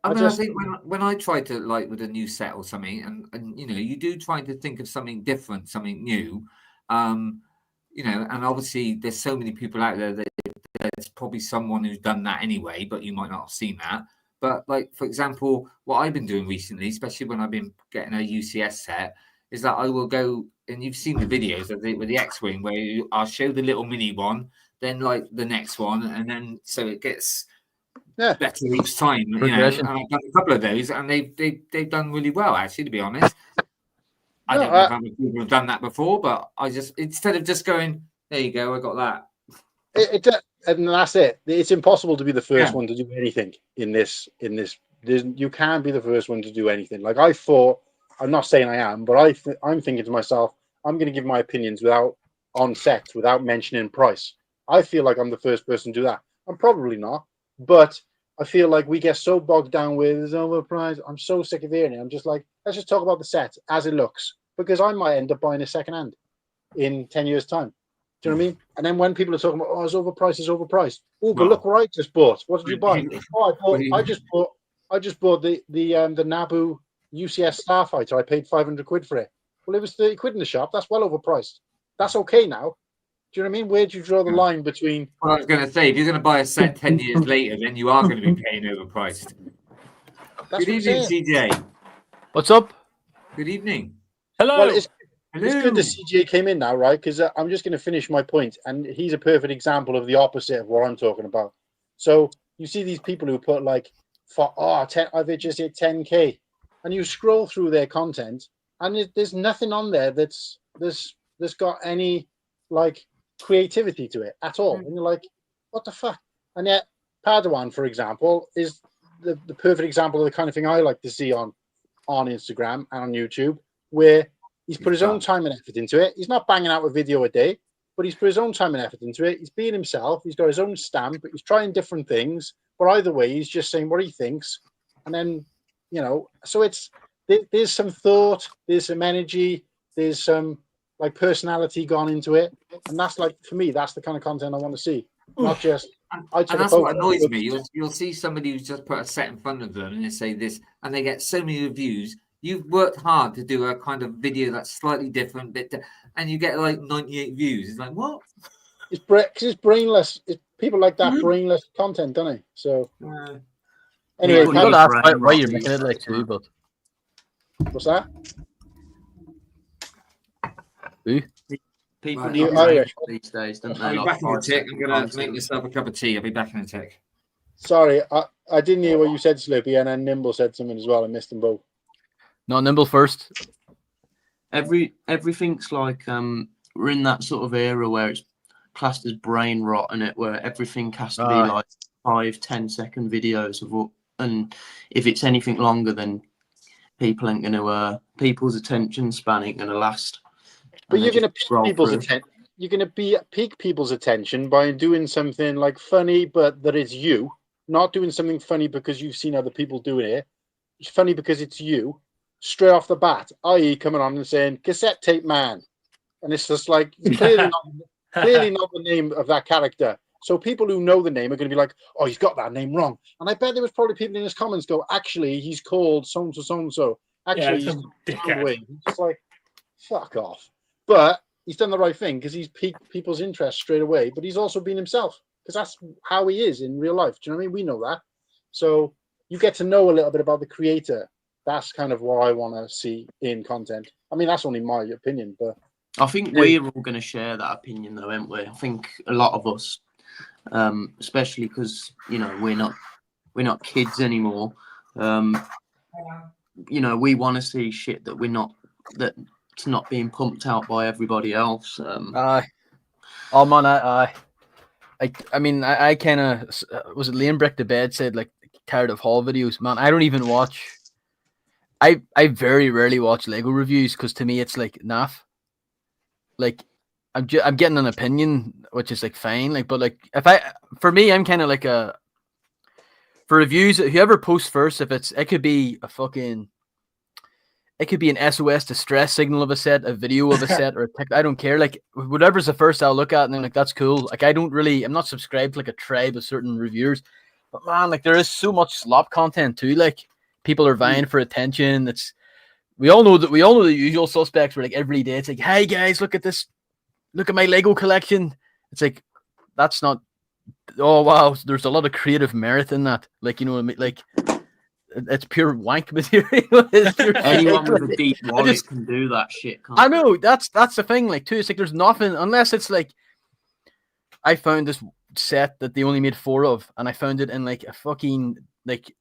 I think when I try to, like, with a new set or something, and you know, you do try to think of something different, something new, you know, and obviously there's so many people out there that there's probably someone who's done that anyway, but you might not have seen that. But like, for example, what I've been doing recently, especially when I've been getting a UCS set, is that I will go, and you've seen the videos of with the X-Wing, where I'll show the little mini one, then like the next one, and then so it gets better each time, you know. And I've done a couple of those, and they've done really well, actually, to be honest. I don't know how many people have done that before, but I just, instead of just going, there you go, I got that. And that's it. It's impossible to be the first one to do anything in this. You can't be the first one to do anything. Like, I thought, I'm not saying I am, but I'm thinking to myself, I'm going to give my opinions on set without mentioning price. I feel like I'm the first person to do that. I'm probably not, but I feel like we get so bogged down with it's overpriced. I'm so sick of hearing it. I'm just like, let's just talk about the set as it looks, because I might end up buying a second hand in 10 years' time. Do you know what I mean? And then when people are talking about, oh, it's overpriced. Oh, but look what I just bought. What did you buy? I just bought the Naboo UCS Starfighter. I paid 500 quid for it. Well, it was 30 quid in the shop. That's well overpriced. That's okay now. Do you know what I mean? Where do you draw the line between? Well, I was going to say, if you're going to buy a set 10 years later, then you are going to be paying overpriced. Good evening, CJ. What's up? Good evening. Hello. Well, it's good that CJ came in now, right? Because I'm just going to finish my point, and he's a perfect example of the opposite of what I'm talking about. So you see these people who put like, I've just hit 10K, and you scroll through their content, and there's nothing on there that's got any like creativity to it at all. And you're like, what the fuck? And yet Padawan, for example, is the perfect example of the kind of thing I like to see on Instagram and on YouTube, where he's put his own time and effort into it. He's not banging out a video a day, but he's put his own time and effort into it. He's being himself. He's got his own stamp. He's trying different things. But either way, he's just saying what he thinks. And then, you know, so there's some thought, there's some energy, there's some like personality gone into it. And that's like, for me, that's the kind of content I want to see. Not just... And that's what annoys me. You'll see somebody who's just put a set in front of them and they say this, and they get so many reviews. You've worked hard to do a kind of video that's slightly different, and you get like 98 views. It's like, what? It's brainless. People like that brainless content, don't they? So anyway, you gotta ask why you're making it like too, but what's that? Who? People Right. need Irish these days, don't they? I'll be Like back in a tick. I'm going to content. make myself a cup of tea. I'll be back in a tick. Sorry, I didn't hear what you said, Sloopy, and then Nimble said something as well. I missed them both. No, Nimble first. Everything's like we're in that sort of era where it's classed as brain rot, and where everything has to be like 5-10 second videos of what, and if it's anything longer, then people ain't going to people's attention span ain't going to last. But you're going to pique people's attention. You're going to pique people's attention by doing something like funny, but that it's you. Not doing something funny because you've seen other people doing it. It's funny because it's you. Straight off the bat, i.e., coming on and saying cassette tape man, and it's just like it's clearly not the name of that character. So people who know the name are going to be like, "Oh, he's got that name wrong." And I bet there was probably people in his comments go, "Actually, he's called so and so. Actually, he's just like, fuck off." But he's done the right thing because he's piqued people's interest straight away. But he's also been himself. because that's how he is in real life. Do you know what I mean? We know that. So you get to know a little bit about the creator. That's kind of what I want to see in content. I mean, that's only my opinion, but I think we're all going to share that opinion, though, aren't we? I think a lot of us, especially because we're not kids anymore. We want to see shit that's not being pumped out by everybody else. Oh man, I mean, I kind of was it Liam Brick the Bed said like tired of haul videos. Man, I don't even watch. I very rarely watch Lego reviews because to me it's like naff. Like I'm getting an opinion, which is like fine. Like, but like for me, I'm kind of like for reviews. Whoever posts first, it could be a fucking. It could be an SOS distress signal of a set, a video of a set, or a text. I don't care. Like whatever's the first I'll look at, and then like that's cool. Like I'm not subscribed to like a tribe of certain reviewers, but man, like there is so much slop content too. Like people are vying for attention. We all know the usual suspects. Where like every day it's like, hey guys, look at this, look at my Lego collection. It's like that's not. Oh wow, there's a lot of creative merit in that. Like what I mean, like. It's pure wank material. Anyone with a deep wallet can do that shit. I know that's the thing. Like too, it's like there's nothing unless it's like I found this set that they only made 4 of, and I found it in like a fucking like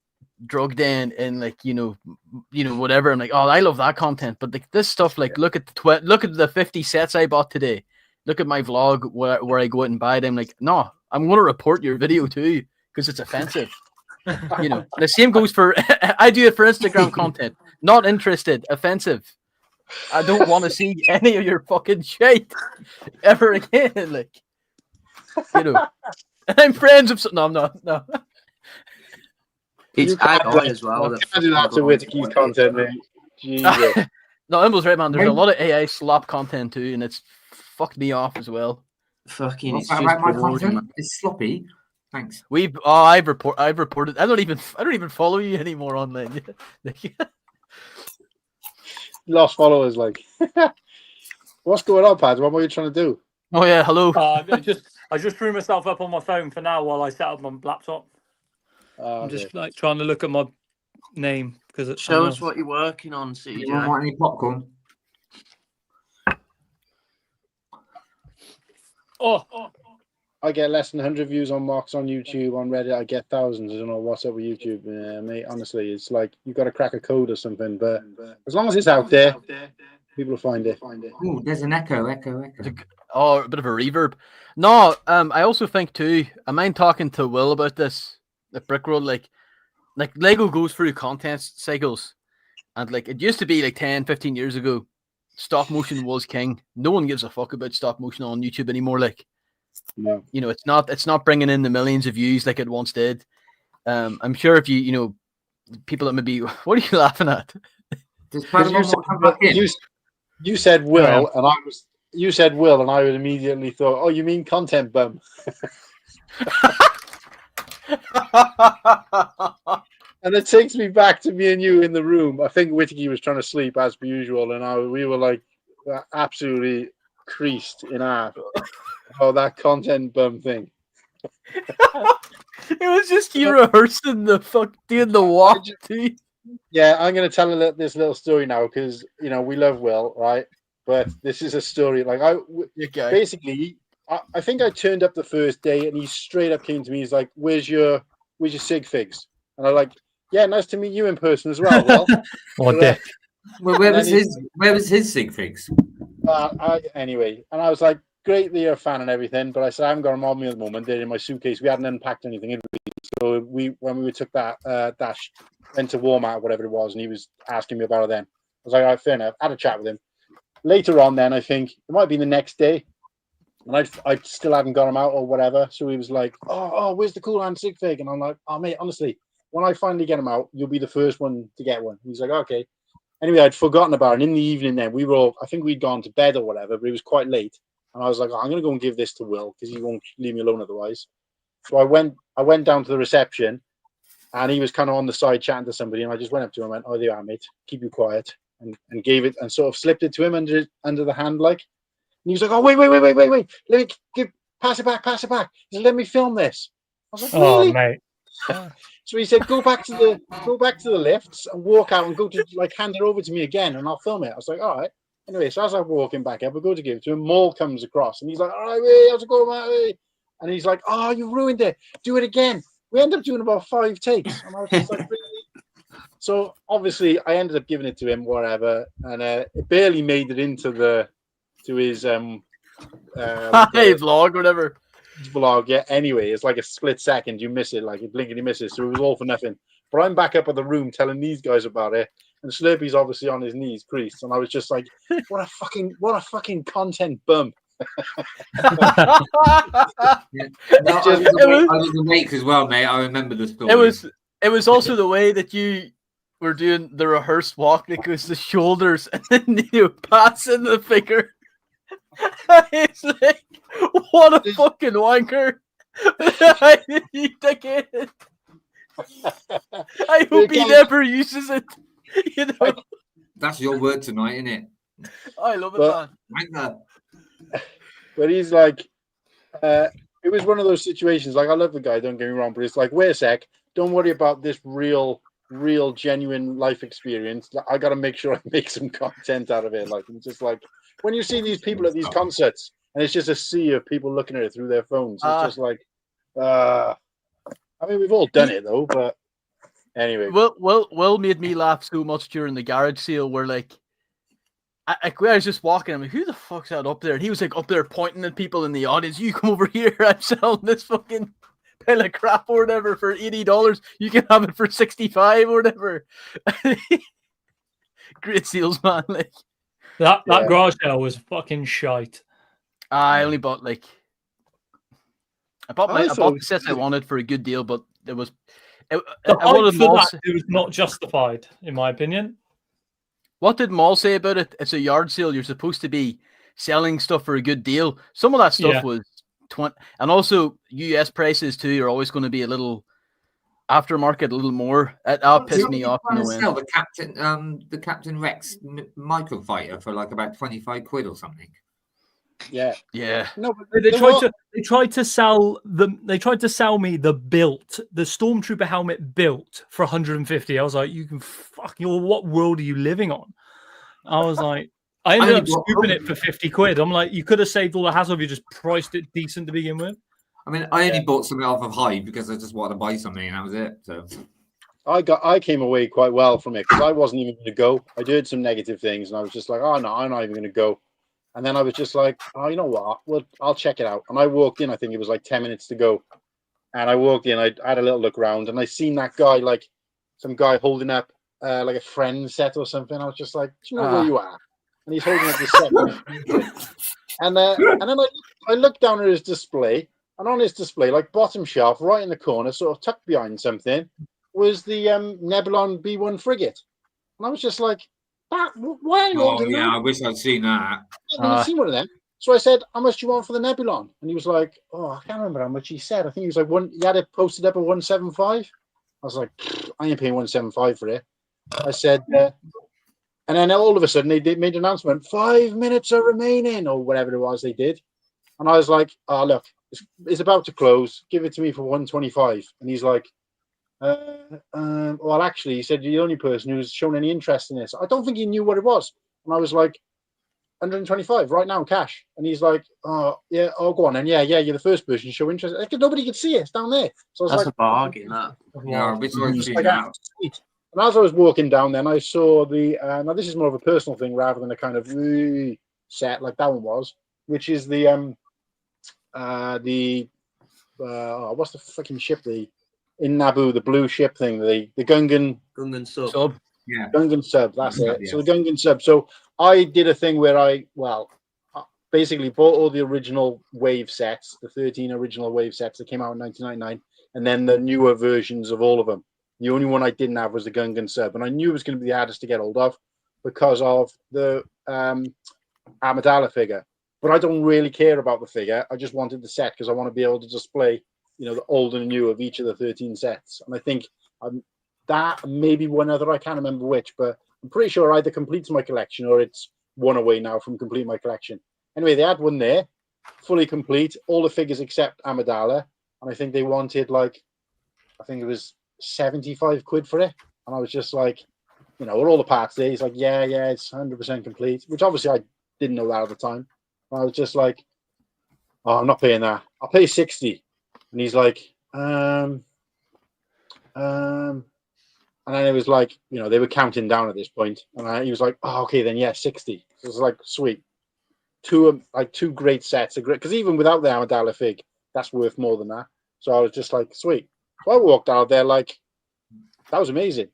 drug den and like whatever. I'm like, oh, I love that content. But like this stuff, like look at the 50 sets I bought today. Look at my vlog where I go out and buy them. Like, no, I'm gonna report your video too because it's offensive. The same goes for I do it for Instagram content. Not interested, offensive. I don't want to see any of your fucking shit ever again. Like, and I'm friends with no. It's AI as well. I do that to Whittaker's content, mate. Jesus. No, Emil's right, man. There's a lot of AI slop content too, and it's fucked me off as well. Fucking, it's just my content. It's sloppy. Thanks. I've reported. I don't even follow you anymore online. Lost followers, like. What's going on, Pads? What were you trying to do? Oh yeah, hello. I just threw myself up on my phone for now while I set up my laptop. I'm just like trying to look at my name because show us what you're working on, CJ. You want any popcorn? Oh. I get less than 100 views on mocks on YouTube. On Reddit, I get thousands. I don't know what's up with YouTube, mate. Honestly, it's like you got to crack a code or something. But as long as it's out there, people will find it. Oh, there's an echo. Oh, a bit of a reverb. No, I also think too. I mind talking to Will about this. The Brickroad, like Lego goes through content cycles, and like it used to be like 10, 15 years ago, stop motion was king. No one gives a fuck about stop motion on YouTube anymore. Like. No. It's not bringing in the millions of views like it once did. I'm sure if you people that maybe what are you laughing at? You said Will, and you said Will, and I would immediately thought, oh, you mean content bum? And it takes me back to me and you in the room. I think Whittaker was trying to sleep as per usual, and we were like absolutely creased in half. Oh, that content bum thing. It was just you rehearsing the fuck doing the walk. Yeah, I'm going to tell this little story now because we love Will, right? But this is a story like basically. I think I turned up the first day and he straight up came to me. He's like, "Where's your sig figs?" And I'm like, "Yeah, nice to meet you in person as well." Well, where was his sig figs? Anyway, and I was like, great that you're a fan and everything, but I said I haven't got them on me at the moment. They're in my suitcase. We hadn't unpacked anything, so when we took that dash, went to Walmart or whatever it was, and he was asking me about it. Then I was like, all right, fair enough. I had a chat with him. Later on, then I think it might be the next day, and I still hadn't got him out or whatever. So he was like, oh, where's the Cool Hand sig fig? And I'm like, oh mate, honestly, when I finally get him out, you'll be the first one to get one. He's like, okay. Anyway, I'd forgotten about it. And in the evening, then I think we'd gone to bed or whatever, but it was quite late. And I was like, I'm going to go and give this to Will because he won't leave me alone otherwise. So I went down to the reception and he was kind of on the side chatting to somebody. And I just went up to him and went, oh, there you are, mate. Keep you quiet. And gave it and sort of slipped it to him under the hand like. And he was like, oh, wait. Let me pass it back. He said, let me film this. I was like, Oh, really? mate. So he said, go back to the lifts and walk out and go to like hand it over to me again and I'll film it. I was like, all right. Anyway, so as I'm walking back up, I go to give it to him. Maul comes across and he's like, all right, wait, how's it going, mate? And he's like, oh, you ruined it. Do it again. We end up doing about 5 takes. And I was just like, really? So obviously I ended up giving it to him, whatever. And it barely made it into his vlog, whatever. Vlog, yeah. Anyway, it's like a split second. You miss it, like you blink and you miss it. So it was all for nothing. But I'm back up at the room telling these guys about it. And Slurpy's obviously on his knees, creased. And I was just like, what a fucking content bump. Yeah. No, I was awake as well, mate. I remember the story. It was also the way that you were doing the rehearsed walk that goes the shoulders and then you pass in the figure. It's like, what a fucking wanker. You dickhead. I hope he never uses it. You know? That's your word tonight, isn't it? I love it, man. But he's like, it was one of those situations. Like, I love the guy, don't get me wrong, but it's like, wait a sec, don't worry about this real, genuine life experience. I got to make sure I make some content out of it. Like, it's just like, when you see these people at these concerts, and it's just a sea of people looking at it through their phones, it's just like, I mean, we've all done it though, but anyway. Will made me laugh so much during the garage sale where like I was just walking, I'm like, who the fuck's that up there? And he was like up there pointing at people in the audience, you come over here, I'm selling this fucking pile of crap or whatever for $80. You can have it for $65 or whatever. Great sales, man. Like that garage sale was fucking shite. I only bought like I bought the sets I wanted for a good deal, but it was the hype for that it was not justified, in my opinion. What did Maul say about it? It's a yard sale. You're supposed to be selling stuff for a good deal. Some of that stuff was 20, and also US prices too are always going to be a little aftermarket, a little more. That'll piss me off. Sell the Captain Rex microfighter for like about 25 quid or something. Yeah. No, but they tried to sell me the Stormtrooper helmet built for 150. I was like, you can what world are you living on? I was like, I ended up scooping it for 50 quid. I'm like, you could have saved all the hassle if you just priced it decent to begin with. I mean, I only bought something off of Hive because I just wanted to buy something, and that was it. So I came away quite well from it because I wasn't even going to go. I did some negative things, and I was just like, oh no, I'm not even going to go. And then I was just like, oh, you know what? Well, I'll check it out. And I walked in, I think it was like 10 minutes to go. And I walked in, I had a little look around, and I seen that guy, like some guy holding up like a friend set or something. I was just like, do you know where you are? And he's holding up this set. And then I looked down at his display, and on his display, like bottom shelf, right in the corner, sort of tucked behind something, was the Nebulon B1 frigate. And I was just like, why are you holding that? I wish I'd seen that. I've never seen one of them. So I said, how much do you want for the Nebulon? And he was like, oh, I can't remember how much he said. I think he was like, he had it posted up at 175. I was like, I ain't paying 175 for it. I said, and then all of a sudden they made an announcement, 5 minutes are remaining, or whatever it was they did. And I was like, oh, look, it's about to close. Give it to me for 125. And he's like, well, actually, he said, you're the only person who's shown any interest in this. I don't think he knew what it was. And I was like, 125 right now, cash. And he's like, oh, yeah, oh, go on. And yeah, you're the first person to show interest. Like, nobody could see it. It's down there. So I was That's like, a bargain, that. Yeah, which I've seen like, now. And as I was walking down, then I saw the, now this is more of a personal thing rather than a kind of set like that one was, which is the what's the fucking ship, in Naboo, the blue ship thing, the Gungan sub. Yeah. Gungan sub, that's it. Yeah. So the Gungan sub. So I did a thing where I basically bought all the original wave sets, the 13 original wave sets that came out in 1999, and then the newer versions of all of them. The only one I didn't have was the Gungan sub, and I knew it was going to be the hardest to get hold of because of the Amidala figure. But I don't really care about the figure. I just wanted the set because I want to be able to display, the old and new of each of the 13 sets. And I think that maybe one other, I can't remember which, but I'm pretty sure either completes my collection or it's one away now from complete my collection. Anyway, they had one there. fully complete, all the figures except Amidala, and I think they wanted like, I think it was 75 quid for it, and I was just like, you know, all the parts there. He's like, yeah, it's 100% complete, which obviously I didn't know that at the time. And I was just like, oh, I'm not paying that. I'll pay 60. And he's like, and then it was like, you know, they were counting down at this point, and he was like, oh, okay, then yeah, 60. So it was like, sweet. Two great sets, because even without the Amidala fig, that's worth more than that. So I was just like, sweet. So I walked out there like, that was amazing.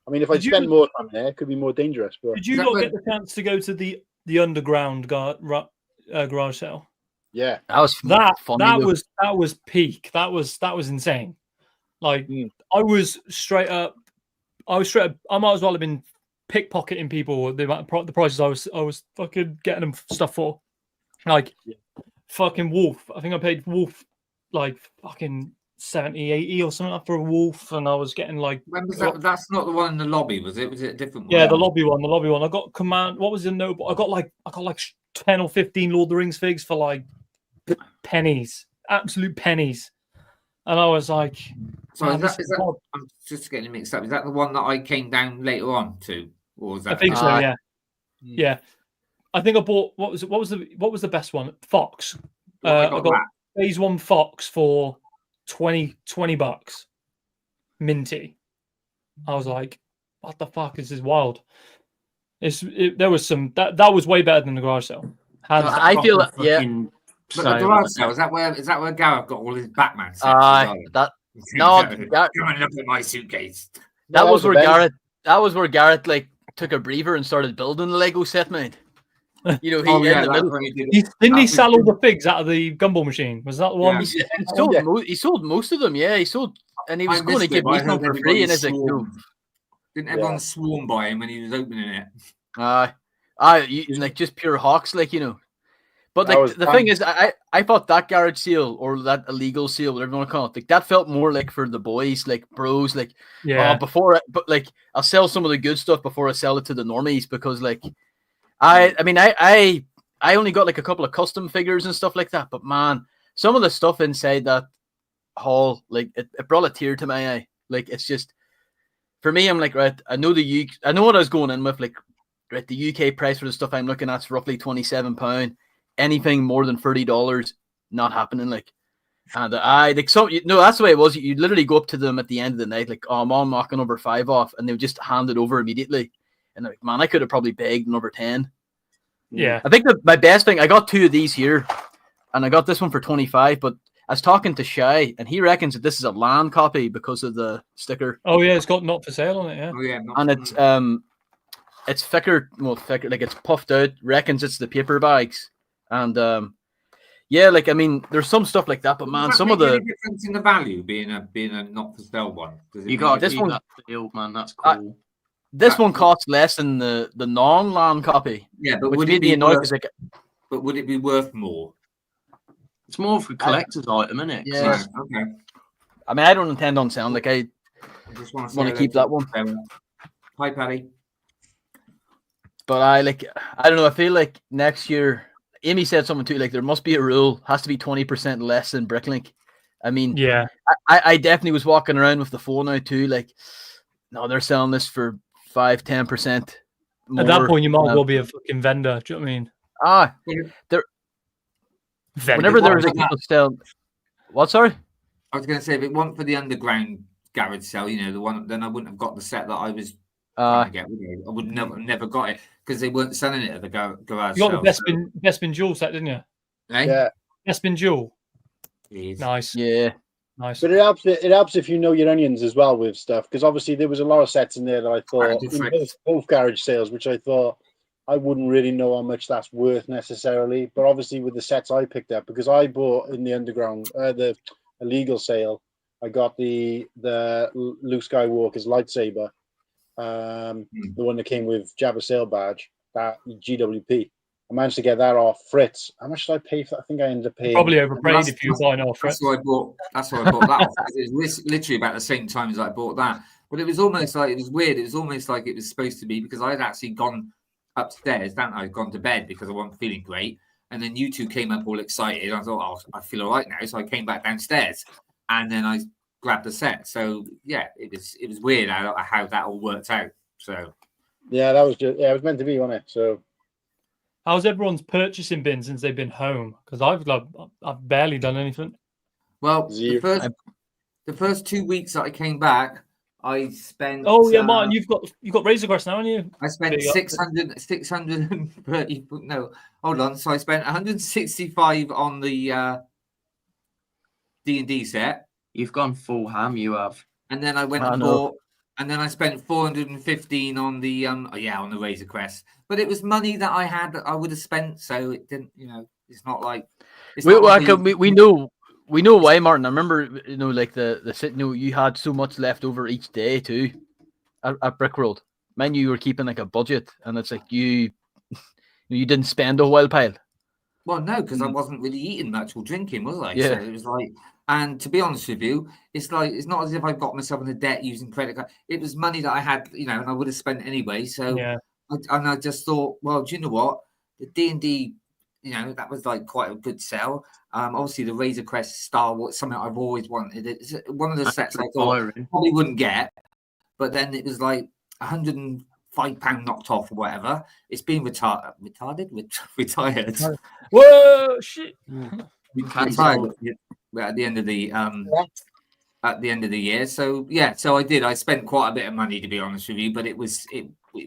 I mean, if I spend more time there, it could be more dangerous. But did you not get the chance to go to the underground garage sale? Yeah, that was funny. That was peak. That was insane. Like I was straight up. I might as well have been pickpocketing people. The prices I was fucking getting them stuff for. Like fucking Wolf. I think I paid Wolf like fucking 70, 80 or something for a Wolf, and I was getting like. When was that? That's not the one in the lobby, was it? Was it a different one? Yeah, the lobby one. I got Command. What was the note? I got like 10 or 15 Lord of the Rings figs for like pennies, absolute pennies, and I was like, so is that I'm just getting mixed up. Is that the one that I came down later on to, or was that? I think so. Yeah. I think I bought what was the best one? Fox. I got phase 1 Fox for $20 minty. I was like, what the fuck is this? Wild. There was some that was way better than the garage sale. I feel that, yeah. But the garage sale, is that where Gareth got all his Batman sets? Coming up in my suitcase. That was where Gareth like took a breather and started building the Lego set, mate. You know, didn't he sell all the figs out of the gumball machine? Was that the one? He sold most of them. Yeah, he sold, and he was going to give me some for free. And it's like, no. Didn't everyone swarm by him when he was opening it? Like just pure hawks, like, you know. But like the thing is, I thought that garage sale or that illegal sale, whatever you want to call it, like that felt more like for the boys, like bros, like but like I'll sell some of the good stuff before I sell it to the normies, because like I only got like a couple of custom figures and stuff like that, but man, some of the stuff inside that haul, like it brought a tear to my eye. Like it's just, for me, I'm like, right, I know what I was going in with, like, right, the UK price for the stuff I'm looking at is roughly £27. Anything more than $30, not happening. Like, and that's the way it was. You'd literally go up to them at the end of the night, like, oh, I'm on knocking number 5 off, and they would just hand it over immediately. And like, man, I could have probably begged number 10. Yeah, I think that my best thing, I got 2 of these here, and I got this one for 25. But I was talking to Shy, and he reckons that this is a land copy because of the sticker. Oh yeah, it's got not for sale on it. Yeah. Oh yeah, and it's thicker, like it's puffed out. Reckons it's the paper bags, and yeah, like I mean, there's some stuff like that, but man, some of the difference in the value being a not for sale one. You got this one, that field, man. That's cool. This one costs less than the non-land copy. Yeah, but would it be But would it be worth more? It's more of a collector's item, isn't it? Yeah. Okay. I mean, I don't intend on selling. Like, I just want to keep that one. Hi, Paddy. But I don't know. I feel like next year, Amy said something too. Like, there must be a rule. Has to be 20% less than Bricklink. I mean, yeah. I definitely was walking around with the phone now too. Like, no, they're selling this for 5-10% more. At that point, you might as well be a fucking vendor. Do you know what I mean? Whenever there was a people sell, what? Sorry, I was going to say, if it weren't for the underground garage sale, you know, the one, then I wouldn't have got the set that I was trying to get. I would never got it because they weren't selling it at the garage. You got the Bespin Jewel set, didn't you? Eh? Yeah, Bespin Jewel. Jeez. Nice. Yeah. Nice. But it helps if you know your onions as well with stuff, because obviously there was a lot of sets in there that I thought in both garage sales, which I thought I wouldn't really know how much that's worth necessarily. But obviously with the sets I picked up, because I bought in the underground, the illegal sale, I got the Luke Skywalker's lightsaber, the one that came with Jabba sale badge, that GWP. I managed to get that off Fritz. How much did I pay for? I think I ended up paying. Probably overpaid if you were buying off Fritz. That's why I bought that off. It was literally about the same time as I bought that. But it was almost like, it was weird. It was almost like it was supposed to be, because I had actually gone upstairs, I'd gone to bed because I wasn't feeling great. And then you two came up all excited. I thought, oh, I feel all right now. So I came back downstairs, and then I grabbed the set. So yeah, it was weird how that all worked out. So yeah, that was just it was meant to be, wasn't it? So how's everyone's purchasing been since they've been home? Because I've barely done anything. well, Zero. the first 2 weeks that I came back, I spent. Oh yeah, Martin, you've got Razor Crest now, haven't you? I spent 630. No, hold on. So I spent 165 on the D&D set. You've gone full ham. You have. And then I went and bought, and then I spent 415 on the on the Razor Crest. But it was money that I had that I would have spent, so it didn't. It's not like we know why, Martin. I remember, like the you had so much left over each day too at Brick World. Man, you were keeping like a budget, and it's like you didn't spend a whole pile. Well, no, because I wasn't really eating much or drinking, was I? Yeah. So it was like, and to be honest with you, it's like it's not as if I got myself in a debt using credit card. It was money that I had, and I would have spent anyway. So yeah. I just thought, well, do you know what? The D&D, that was like quite a good sell. Obviously, the Razor Crest Star Wars, something I've always wanted. It's one of the sets I thought probably wouldn't get, but then it was like £105 knocked off or whatever. It's been retired. Whoa, shit! Retired at the end of the year. So yeah, so I did. I spent quite a bit of money, to be honest with you, but it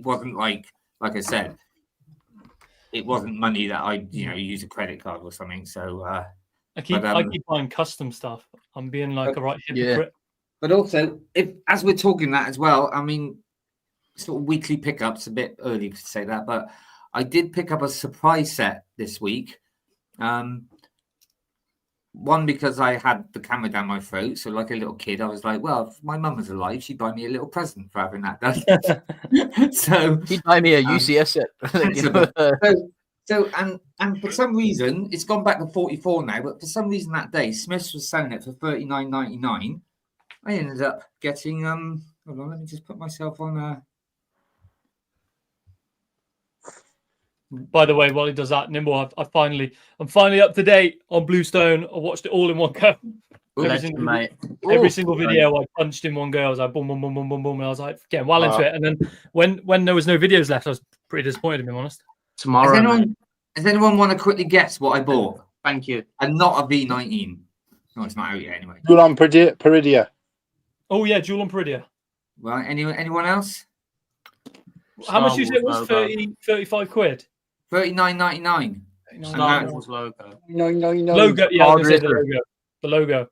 wasn't like I said. It wasn't money that I, use a credit card or something. So I keep buying custom stuff. I'm being like a right hypocrite. But also, as we're talking that as well, I mean, sort of weekly pickups. A bit early to say that, but I did pick up a surprise set this week. One, because I had the camera down my throat, so like a little kid, I was like, "Well, if my mum was alive, she'd buy me a little present for having that done." So she'd buy me a UCS set. So for some reason, it's gone back to 44 now. But for some reason, that day, Smiths was selling it for $39.99. I ended up getting hold on, let me just put myself on. By the way, while he does that, Nimble, I'm finally up to date on Bluestone. I watched it all in one go. Every single video I punched in one go. I was like, boom, boom, boom, boom, boom, boom, and I was like, getting well into it. And then when there was no videos left, I was pretty disappointed, to be honest. Tomorrow, does anyone want to quickly guess what I bought? Thank you. And not a V19. No, it's not out yet anyway. Jewel on Peridia. Oh yeah, Jewel on Peridia. Well, anyone else? How much you say it was? 35 quid. $39.99. Star Wars logo. No. Logo, yeah, I was gonna say the logo. The logo.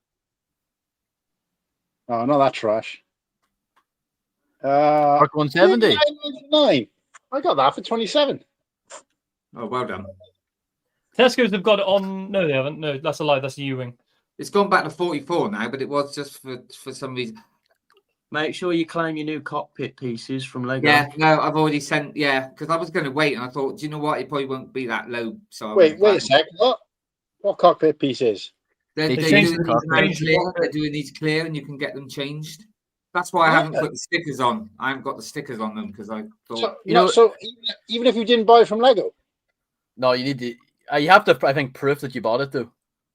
Oh, not that trash. Mark 170. $9.99. I got that for 27. Oh, well done. Tesco's have got it on. No, they haven't. No, that's a lie. That's a U-wing. It's gone back to 44 now, but it was just for some reason. Make sure you claim your new cockpit pieces from Lego. Yeah, no, I've already sent. Yeah, because I was going to wait, and I thought, do you know what? It probably won't be that low. So wait a sec. What cockpit pieces? They're doing these clear, and you can get them changed. That's why I haven't put the stickers on. I haven't got the stickers on them because I thought. So even if you didn't buy it from Lego. No, you need to. You have to, I think, prove that you bought it though.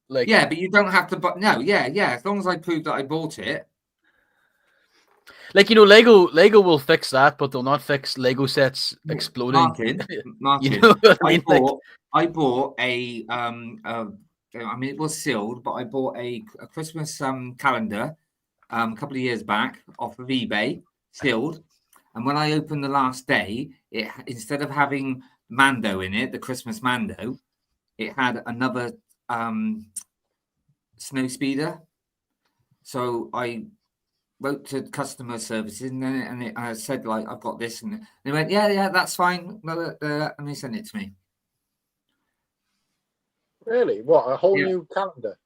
Like, yeah, but you don't have to. But no, yeah. As long as I prove that I bought it. Like, Lego will fix that, but they'll not fix Lego sets exploding. Martin, I bought a I mean, it was sealed, but I bought a Christmas calendar a couple of years back off of eBay, sealed. And when I opened the last day, it instead of having Mando in it, the Christmas Mando, it had another snow speeder. So I wrote to customer services and I said, like, I've got this, and they went, yeah, that's fine, and they sent it to me. Really? What, a whole new calendar?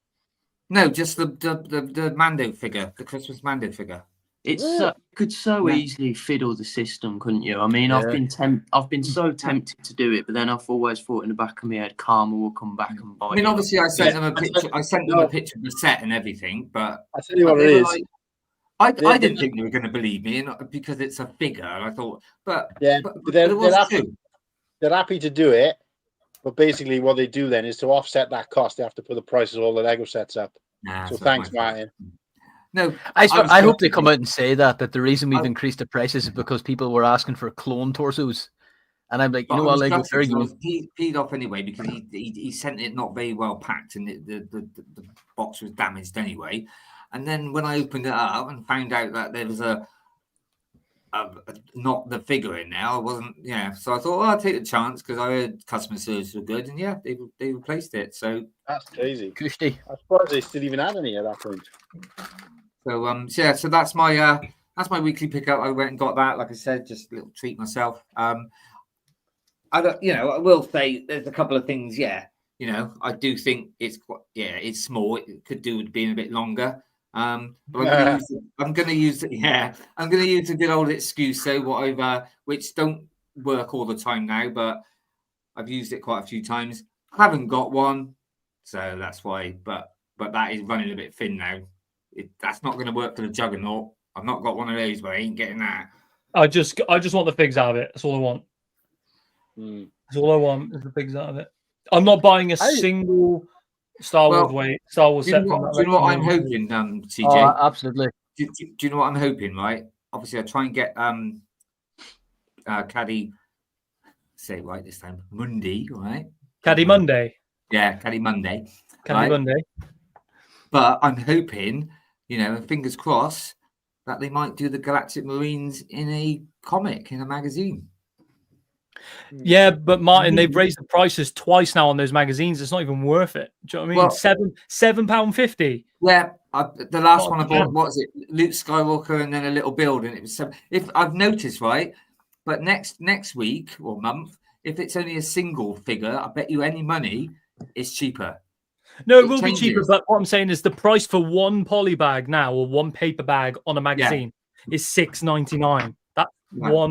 No, just the Mando figure, the Christmas Mando figure. It's you could so easily fiddle the system, couldn't you? I mean, I've been so tempted to do it, but then I've always thought in the back of my head, Karma will come back and buy. I mean, obviously, I sent them a picture. I sent them a picture of the set and everything, but I tell you what it is. Like, I didn't think they were going to believe me, because it's a figure. And I thought, but they're happy to do it But basically, what they do then is to offset that cost, they have to put the prices of all the Lego sets up. Nah, So it's not thanks, my fault. Martin. No, I hope they come out and say that the reason we've increased the prices is because people were asking for clone torsos. And I'm like, you know what, Lego, fair I you. was peed off anyway because he sent it not very well packed and the box was damaged anyway. And then when I opened it up and found out that there was a not the figure in there, I wasn't, so I thought, well, I'll take the chance because I heard customer service were good, and they replaced it. So that's crazy. Kushti. I'm surprised they still even had any at that point. So so that's my weekly pickup. I went and got that, like I said, just a little treat myself. I will say there's a couple of things. I do think it's it's small. It could do with being a bit longer. But I'm going to use a good old excuse. So whatever, which don't work all the time now, but I've used it quite a few times. I haven't got one, so that's why. But that is running a bit thin now. That's not going to work for the Juggernaut. I've not got one of those, but I ain't getting that. I just want the figs out of it. That's all I want. That's all I want is the figs out of it. I'm not buying a single Star Wars set. Do you know what I'm hoping, CJ? Oh, absolutely. Do you know what I'm hoping? Right. Obviously, I try and get Caddy. Say it right this time. Monday, right? Caddy Monday. Yeah, Caddy Monday. Caddy Monday. But I'm hoping, fingers crossed, that they might do the Galactic Marines in a comic, in a magazine. Yeah, but Martin, they've raised the prices twice now on those magazines. It's not even worth it. Do you know what I mean? £7.50. Yeah, the last one I bought, what was it? Luke Skywalker and then a little build, and it was $7. If I've noticed, right, but next week or month, if it's only a single figure, I bet you any money it's cheaper. No, it will be cheaper, but what I'm saying is the price for one poly bag now or one paper bag on a magazine is $6.99. That's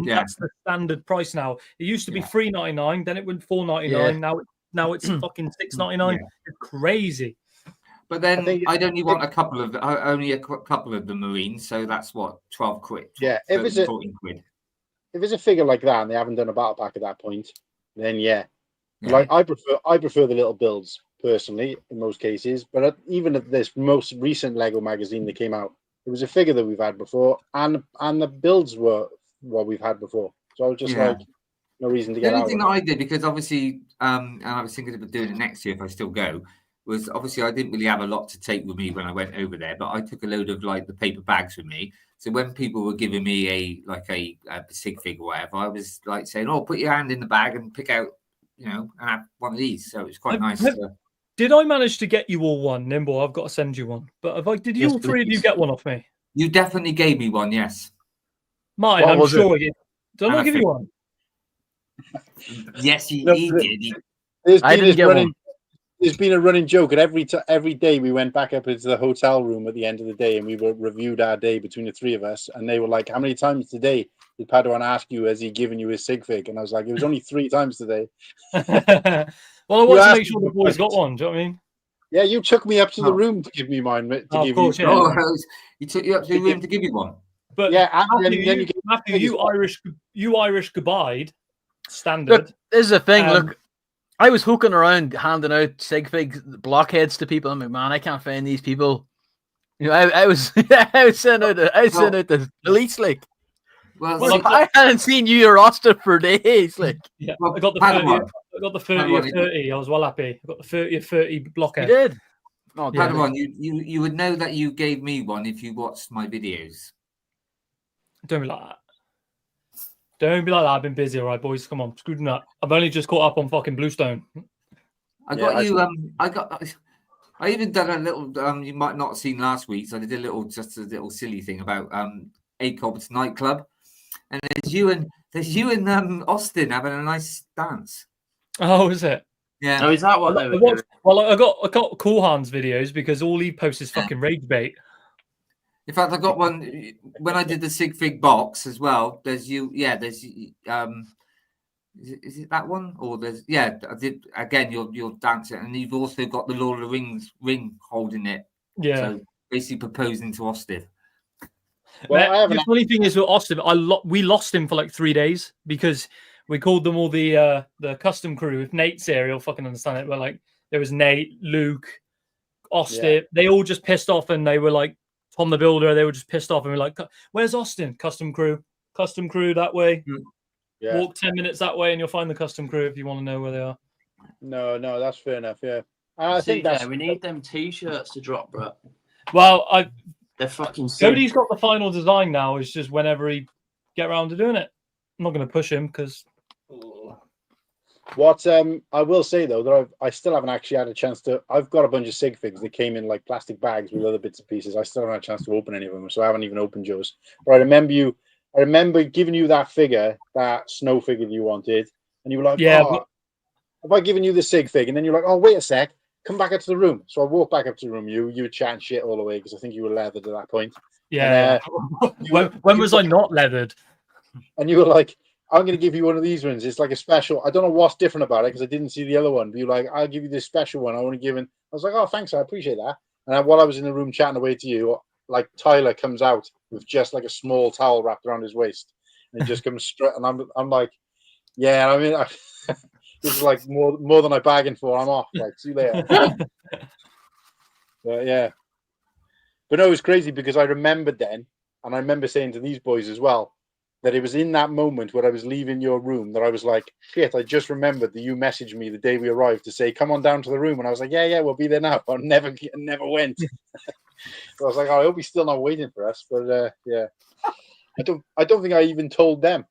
that's the standard price now. It used to be $3.99, then it went $4.99. Now it's fucking $6.99. It's crazy. But then I'd only want a couple of the Marines, so that's what, 12 quid. Yeah, 14 quid. If it's a figure like that and they haven't done a battle pack at that point, then like I prefer the little builds personally in most cases. But even at this most recent Lego magazine that came out, it was a figure that we've had before, and the builds were what we've had before. So I was just like, no reason to get out. The only thing that I did, because obviously, and I was thinking about doing it next year if I still go, was obviously I didn't really have a lot to take with me when I went over there, but I took a load of like the paper bags with me. So when people were giving me a sig fig or whatever, I was like saying, "Oh, put your hand in the bag and pick out, and have one of these." So it was quite nice. Did I manage to get you all one, Nimble? I've got to send you one. But did you all three of you get one off me? You definitely gave me one, yes. Mine, I'm sure. Did I give you one? Yes, he did. I didn't get one. There's been a running joke, and every day we went back up into the hotel room at the end of the day, and we reviewed our day between the three of us, and they were like, "How many times today did Padawan ask you, has he given you his sig fig?" And I was like, "It was only 3 times today." Well, I wanted to make sure the boys got one. Do you know what I mean? Yeah, you took me up to the room to give me mine. He took you up to the room to give you one. But Matthew, you Irish goodbye standard. Look, this is the thing. Look, I was hooking around handing out sig figs blockheads to people. I'm like, man, I can't find these people. I was sending out the police like. Well, I hadn't seen your roster for days. Like, I got the 30. I got the 30 of 30. I was well happy. I got the 30 of 30 blockhead. You did. Oh, Padawan, you would know that you gave me one if you watched my videos. Don't be like that. Don't be like that. I've been busy, all right, boys. Come on, screwed up. I've only just caught up on fucking Bluestone. I even done a little. You might not have seen last week. So I did a little silly thing about ACOB's nightclub, and there's you and Austin having a nice dance. Oh, is it? Yeah. Oh, is that what they were doing? Well, I got Cool Hands videos because all he posts is fucking rage bait. In fact, I got one when I did the sig fig box as well. There's you. Yeah. There's Is it that one? Or there's I did again. You're dancing, and you've also got the Lord of the Rings ring holding it. Yeah. So basically proposing to Austin. Well, the funny thing is with Austin, we lost him for like 3 days because We called them all the custom crew. If Nate's here, he'll fucking understand it. But like, there was Nate, Luke, Austin. Yeah. They all just pissed off, and they were like Tom the Builder. They were just pissed off, and we're like, "Where's Austin? Custom crew that way. Yeah. Walk 10 minutes that way, and you'll find the custom crew if you want to know where they are." No, that's fair enough. Yeah, I think that's. We need them T-shirts to drop, bro. Well, They're fucking sick. Cody's got the final design now. It's just whenever he get around to doing it. I'm not going to push him because. What I will say though, that I still haven't actually had a chance to. I've got a bunch of sig figs that came in like plastic bags with other bits and pieces. I still haven't had a chance to open any of them, so I haven't even opened yours. But I remember giving you that figure, that snow figure you wanted, and you were like, "Yeah, have I given you the sig fig?" And then you're like, "Oh, wait a sec, come back up to the room." So I walked back up to the room. You were chatting shit all the way because I think you were leathered at that point. Yeah. And, when was I not leathered? And you were like, "I'm going to give you one of these ones. It's like a special. I don't know what's different about it because I didn't see the other one. But you're like, I'll give you this special one. I want to give it." I was like, "Oh, thanks. I appreciate that." And while I was in the room chatting away to you, like Tyler comes out with just like a small towel wrapped around his waist, and he just comes straight. And I'm like, "Yeah, I mean, this is like more than I bargained for. I'm off. Like, see you later." But yeah, but no, it was crazy because I remembered then, and I remember saying to these boys as well, that it was in that moment where I was leaving your room that I was like, shit, I just remembered that you messaged me the day we arrived to say, come on down to the room. And I was like, yeah, we'll be there now. I never went. So I was like, oh, I hope he's still not waiting for us. But yeah, I don't think I even told them.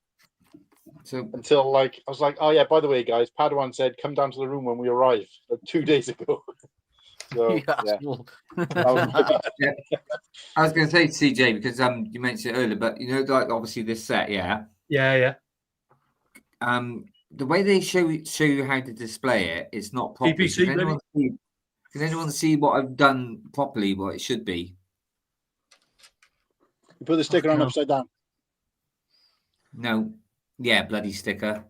So until like, I was like, oh yeah, by the way, guys, Padawan said, come down to the room when we arrive like 2 days ago. So, yeah. I was going to say CJ because you mentioned it earlier, but you know, like obviously this set, yeah. The way they show you how to display it, it's not properly. Can anyone see what I've done properly? What it should be? You put the sticker on upside down. No, yeah, bloody sticker.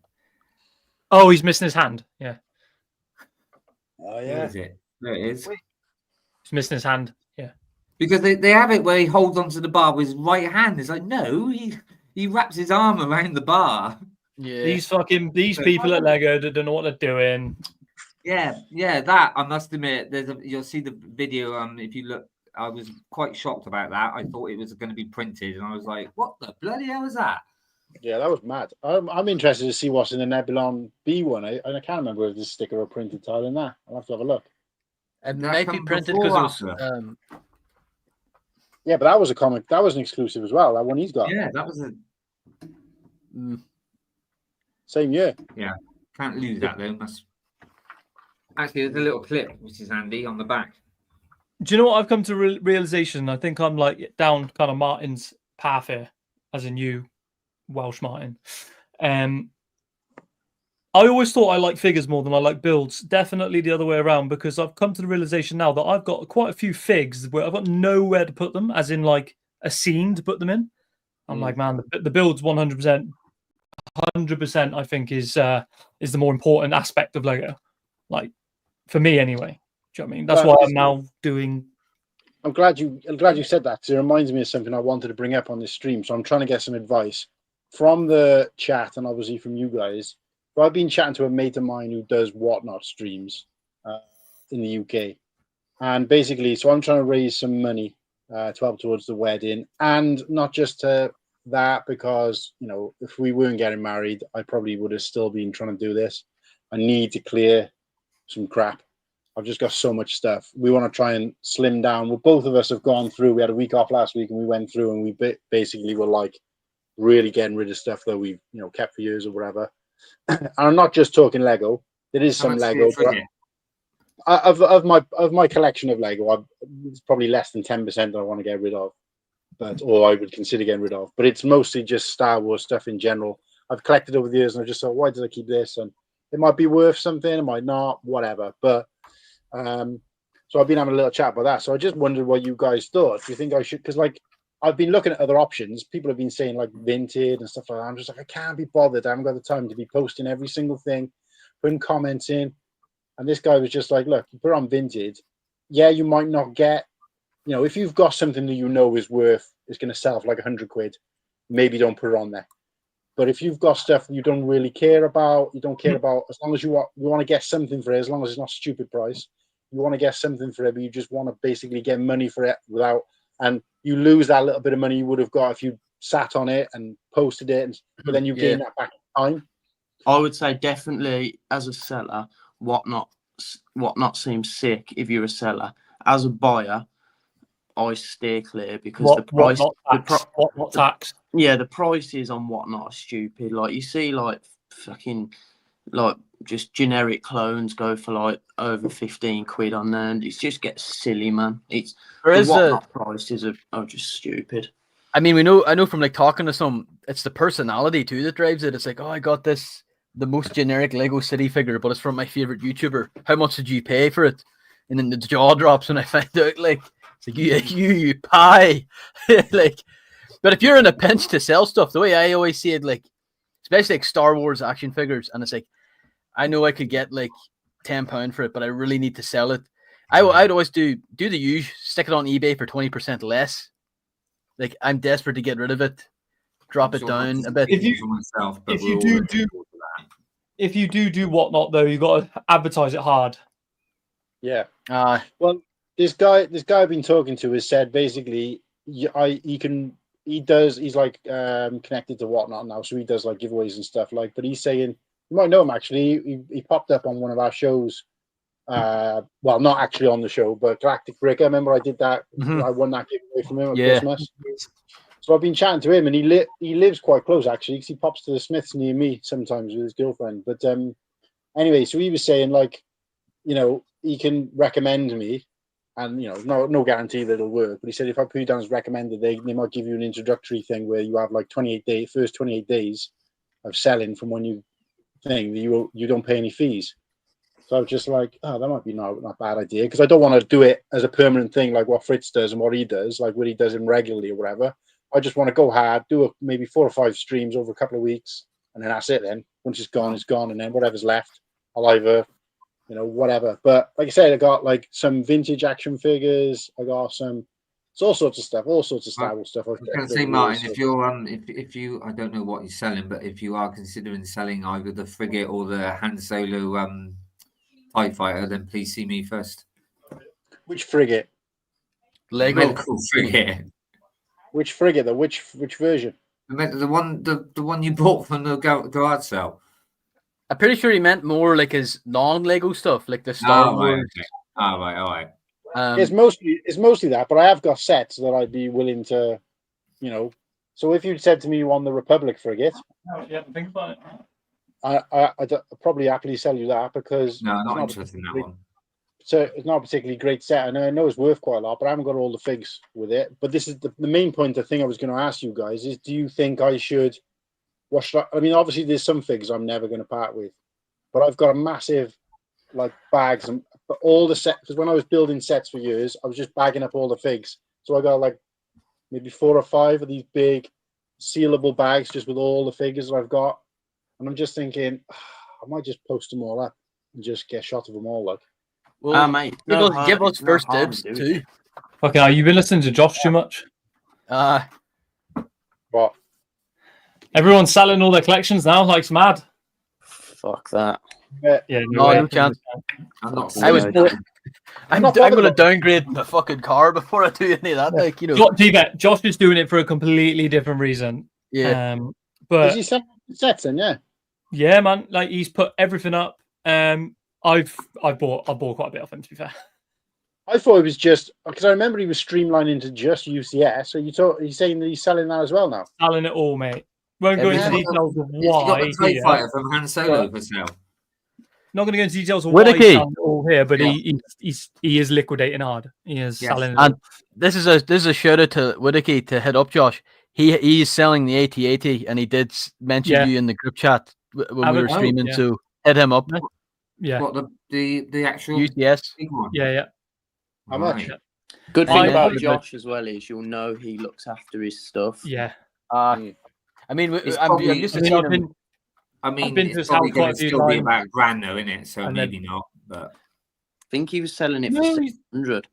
Oh, he's missing his hand. Yeah. Oh yeah. Where is it? There it is. He's missing his hand. Yeah. Because they have it where he holds onto the bar with his right hand. It's like, no, he wraps his arm around the bar. Yeah. These people at Lego that don't know what they're doing. Yeah, that I must admit, you'll see the video. If you look, I was quite shocked about that. I thought it was going to be printed, and I was like, what the bloody hell is that? Yeah, that was mad. I'm interested to see what's in the Nebulon B one. I can't remember if there's a sticker or printed tile in that. I'll have to have a look. It might be printed because it was. Yeah, but that was a comic. That was an exclusive as well. That one he's got. Yeah, that was a same year. Yeah, can't lose that though. Actually, there's a little clip which is handy on the back. Do you know what I've come to realization? I think I'm like down kind of Martin's path here, as in you, Welsh Martin. I always thought I like figures more than I like builds. Definitely the other way around, because I've come to the realization now that I've got quite a few figs where I've got nowhere to put them, as in like a scene to put them in. I'm like, man, the build's 100%, I think is the more important aspect of Lego. Like for me, anyway. Do you know what I mean? That's why I'm now doing. I'm glad you said that because it reminds me of something I wanted to bring up on this stream. So I'm trying to get some advice from the chat and obviously from you guys. But I've been chatting to a mate of mine who does Whatnot streams in the UK, and basically, so I'm trying to raise some money to help towards the wedding, and not just that because if we weren't getting married, I probably would have still been trying to do this. I need to clear some crap. I've just got so much stuff. We want to try and slim down. Well, both of us have gone through. We had a week off last week, and we went through, and we basically were like really getting rid of stuff that we've kept for years or whatever. And I'm not just talking Lego. There is some Lego, but of my collection of Lego, it's probably less than 10% that I want to get rid of, or I would consider getting rid of. But it's mostly just Star Wars stuff in general. I've collected over the years, and I just thought, why did I keep this? And it might be worth something, it might not, whatever. But so I've been having a little chat about that. So I just wondered what you guys thought. Do you think I should? Because I've been looking at other options. People have been saying like Vinted and stuff like that. I'm just like, I can't be bothered. I haven't got the time to be posting every single thing, putting comments in. And this guy was just like, look, you put on Vinted. Yeah, you might not get, if you've got something that is worth, it's going to sell for like 100 quid, maybe don't put it on there. But if you've got stuff you don't really care about, as long as you want to get something for it, as long as it's not a stupid price, you want to get something for it, but you just want to basically get money for it and you lose that little bit of money you would have got if you sat on it and posted it, but then you gain that back in time. I would say definitely as a seller, whatnot seems sick if you're a seller. As a buyer, I steer clear because the price, whatnot tax. Yeah, the prices on whatnot are stupid. Like you see, like fucking, like just generic clones go for like over 15 quid on there, and it just gets silly, man. It's the whatnot prices are just stupid. I mean, I know from like talking to some, it's the personality too that drives it. It's like, oh, I got the most generic Lego City figure, but it's from my favorite YouTuber. How much did you pay for it? And then the jaw drops when I find out, like, it's like you pie, like. But if you're in a pinch to sell stuff, the way I always see it, like, especially like Star Wars action figures, and it's like, I know I could get like £10 for it, but I really need to sell it. I'd always do the usual, stick it on eBay for 20% less. Like, I'm desperate to get rid of it, drop it down a bit. If you do whatnot though, you got to advertise it hard. Yeah. Well, this guy I've been talking to has said basically, he's like connected to whatnot now, so he does like giveaways and stuff like. But he's saying, you might know him actually. He popped up on one of our shows. Well, not actually on the show, but Galactic Bricker. Remember I did that? Mm-hmm. I won that giveaway from him at Christmas. So I've been chatting to him, and he lives quite close actually, because he pops to the Smiths near me sometimes with his girlfriend. But anyway, so he was saying like, you know, he can recommend me, and you know, no guarantee that it'll work. But he said if I put you down as recommended, they might give you an introductory thing where you have like 28 days of selling from when you thing that you don't pay any fees. So I was just like, oh, that might be not a bad idea, because I don't want to do it as a permanent thing like what Fritz does and what he does, like what he does him regularly or whatever. I just want to go hard, do maybe 4 or 5 streams over a couple of weeks, and then that's it. Then once it's gone, and then whatever's left, I'll either, you know, whatever. But like I said, I got like some vintage action figures. I got it's all sorts of stuff, Star Wars stuff. I was going to say, Martin, if you're if you, I don't know what you're selling, but if you are considering selling either the frigate or the Han Solo TIE fighter, then please see me first. Which frigate? Lego medical frigate. Which frigate though? Which version? The one you bought from the garage sale. I'm pretty sure he meant more like his non-Lego stuff, like the Star Wars. Right, okay. All right. It's mostly that, but I have got sets that I'd be willing to, you know. So if you'd said to me you want the Republic frigate, think about it. I'd probably happily sell you that, because no, not interested in that one. So it's not a particularly great set, and I know it's worth quite a lot, but I haven't got all the figs with it. But this is the main point. The thing I was going to ask you guys is, do you think I should? I mean, obviously there's some figs I'm never going to part with, but I've got a massive like bags and all the sets, because when I was building sets for years, I was just bagging up all the figs. So I got like maybe 4 or 5 of these big sealable bags just with all the figures that I've got, and I'm just thinking I might just post them all up and just get a shot of them all. Like, well, mate, give us first dibs too. Okay, you've been listening to Josh too much. What? Everyone's selling all their collections now, like it's mad. Fuck that. Yeah, no chance. I'm going to downgrade the fucking car before I do any of that. Like, you know, Josh is doing it for a completely different reason. Yeah, but is he selling sets then? Yeah, man. Like, he's put everything up. I bought quite a bit of him, to be fair. I thought it was just because I remember he was streamlining to just UCS. So he's saying that he's selling that as well now. Selling it all, mate. Won't go into details of why. He's got the TIE fighter from Han Solo for sale. Not going to go into details of why he's selling it all here, but he is liquidating hard. He is selling. And this is a shout out to Whittaky to hit up Josh. He's selling the AT-AT, and he did mention you in the group chat when we were streaming. Yeah. So hit him up. Yeah. What the actual UCS? Yeah. How much? Yeah. Good thing about Josh as well is you'll know he looks after his stuff. Yeah. I mean, it's probably going to still be about £1,000 though, isn't it? So maybe not. But I think he was selling it for 600.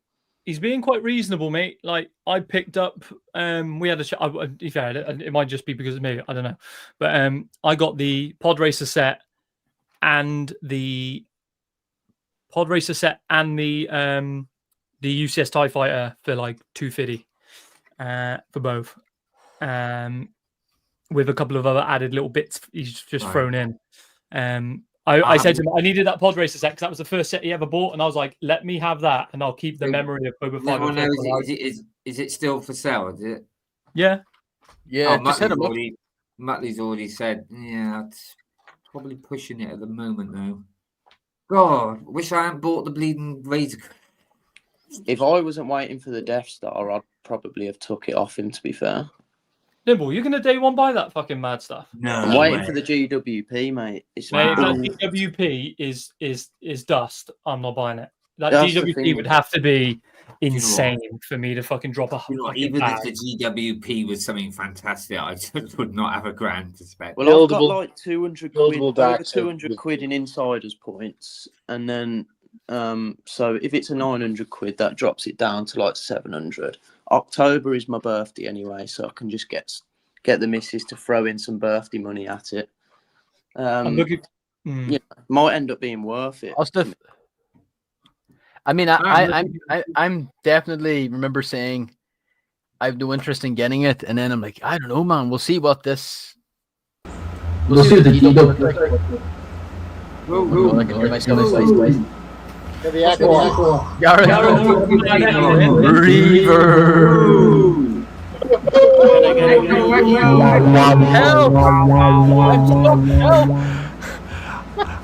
he's being quite reasonable, mate. Like I picked up, we had it might just be because of me, I don't know, but I got the Pod Racer set and the UCS TIE Fighter for like $250 for both, with a couple of other added little bits he's just thrown in. I said to him, I needed that Pod Racer set because that was the first set he ever bought, and I was like, let me have that, and I'll keep the memory of Boba Fett. Is it still for sale? Is it? Yeah. Yeah, just Muttley's already said, yeah, it's probably pushing it at the moment though. God, wish I hadn't bought the bleeding Razor. If I wasn't waiting for the Death Star, I'd probably have took it off him, to be fair. Nimble, you're gonna day one buy that fucking mad stuff? No, I'm waiting for the GWP, mate. If that GWP is dust, I'm not buying it. That GWP would have to be insane for me to fucking drop a even if the GWP was something fantastic, I just would not have $1,000 to spend. Well, I've got like 200 quid, over 200 quid in insiders points, and then so if it's a 900 quid, that drops it down to like 700. October is my birthday anyway, so I can just get the missus to throw in some birthday money at it. Yeah, might end up being worth it. I mean, I'm definitely remember saying I have no interest in getting it, and then I'm like, I don't know, man. We'll see what this. We'll see what the I can hear myself. The echo.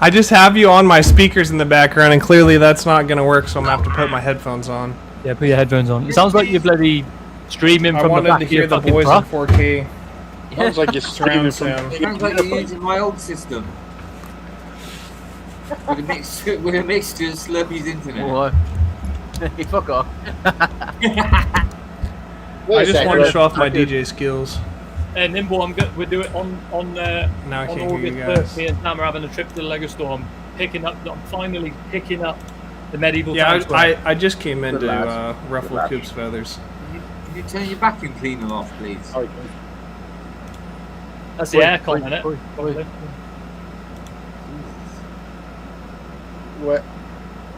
I just have you on my speakers in the background, and clearly that's not going to work, so I'm going to have to put my headphones on. Yeah, put your headphones on. It sounds like you're bloody streaming from the back to hear the boys in 4K. Sounds like you're streaming from... Sounds like you're using my old system. With a mixture of Slurpee's internet. What? Hey, fuck off. I just wanted to show off my DJ skills. And Nimble, we'll do it on now I can't August hear you guys. 1st. Me and Sam are having a trip to the Lego store. I'm finally picking up the medieval. Yeah, I just came in to ruffle Coop's feathers. Can you turn your vacuum cleaner off, please? That's the aircon, isn't it?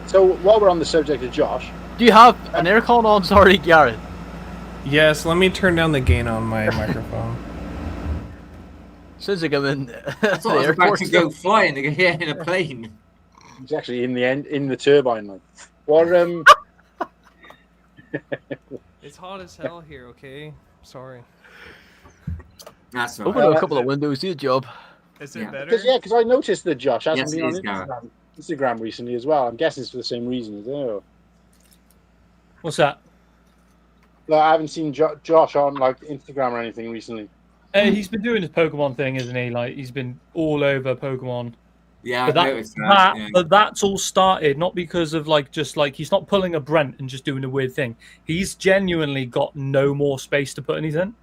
So while we're on the subject of Josh, do you have an aircon on? Sorry, Garrett. Yes, let me turn down the gain on my microphone. Sounds like I'm in I thought I was about to go flying in a plane. It's actually in the turbine. Like, what? It's hot as hell here. Okay, sorry. That's all right. Open a couple of windows. Do the job. Is it better? Because I noticed that Josh hasn't been on Instagram recently as well. I'm guessing it's for the same reason, is it? What's that? Like, I haven't seen Josh on like Instagram or anything recently. He's been doing his Pokemon thing, isn't he? Like he's been all over Pokemon. Yeah, I noticed that. But that's all started not because of just he's not pulling a Brent and just doing a weird thing. He's genuinely got no more space to put anything.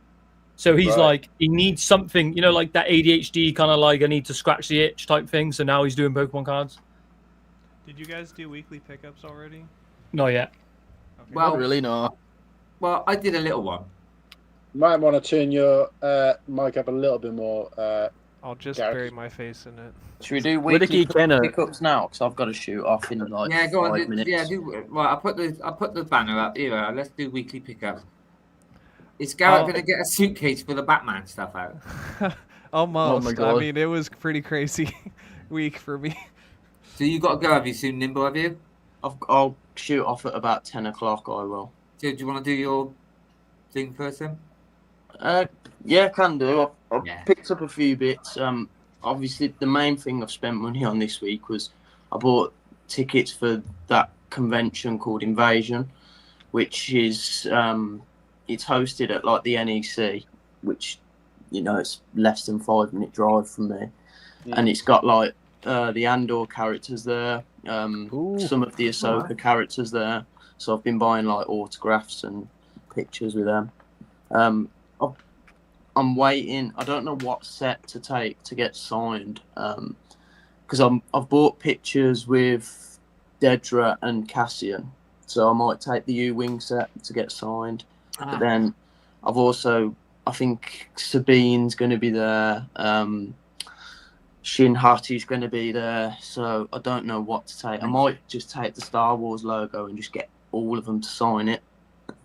So he's like, he needs something, like that ADHD kind of like I need to scratch the itch type thing. So now he's doing Pokemon cards. Did you guys do weekly pickups already? Not yet. Okay. Well, not really, no. Well, I did a little one. You might want to turn your mic up a little bit more. I'll just bury my face in it. Should we do weekly pickups now? Because I've got to shoot off in like 5 minutes. Yeah, well, I'll put the banner up here. Let's do weekly pickups. Is Garrett going to get a suitcase for the Batman stuff out? Almost. Oh my God. I mean, it was pretty crazy week for me. So you got to go, have you soon, Nimble, have you? I'll shoot off at about 10 o'clock, I will. So do you want to do your thing first then? Yeah, can do. I've picked up a few bits. Obviously, the main thing I've spent money on this week was I bought tickets for that convention called Invasion, which is it's hosted at like the NEC, which it's less than 5-minute drive from me, and it's got like the Andor characters there, some of the Ahsoka characters there. So I've been buying like autographs and pictures with them. I'm waiting. I don't know what set to take to get signed, because I've bought pictures with Dedra and Cassian. so I might take the U-Wing set to get signed. But then I think Sabine's going to be there. Shin Hati's going to be there. So I don't know what to take. I might just take the Star Wars logo and just get all of them to sign it.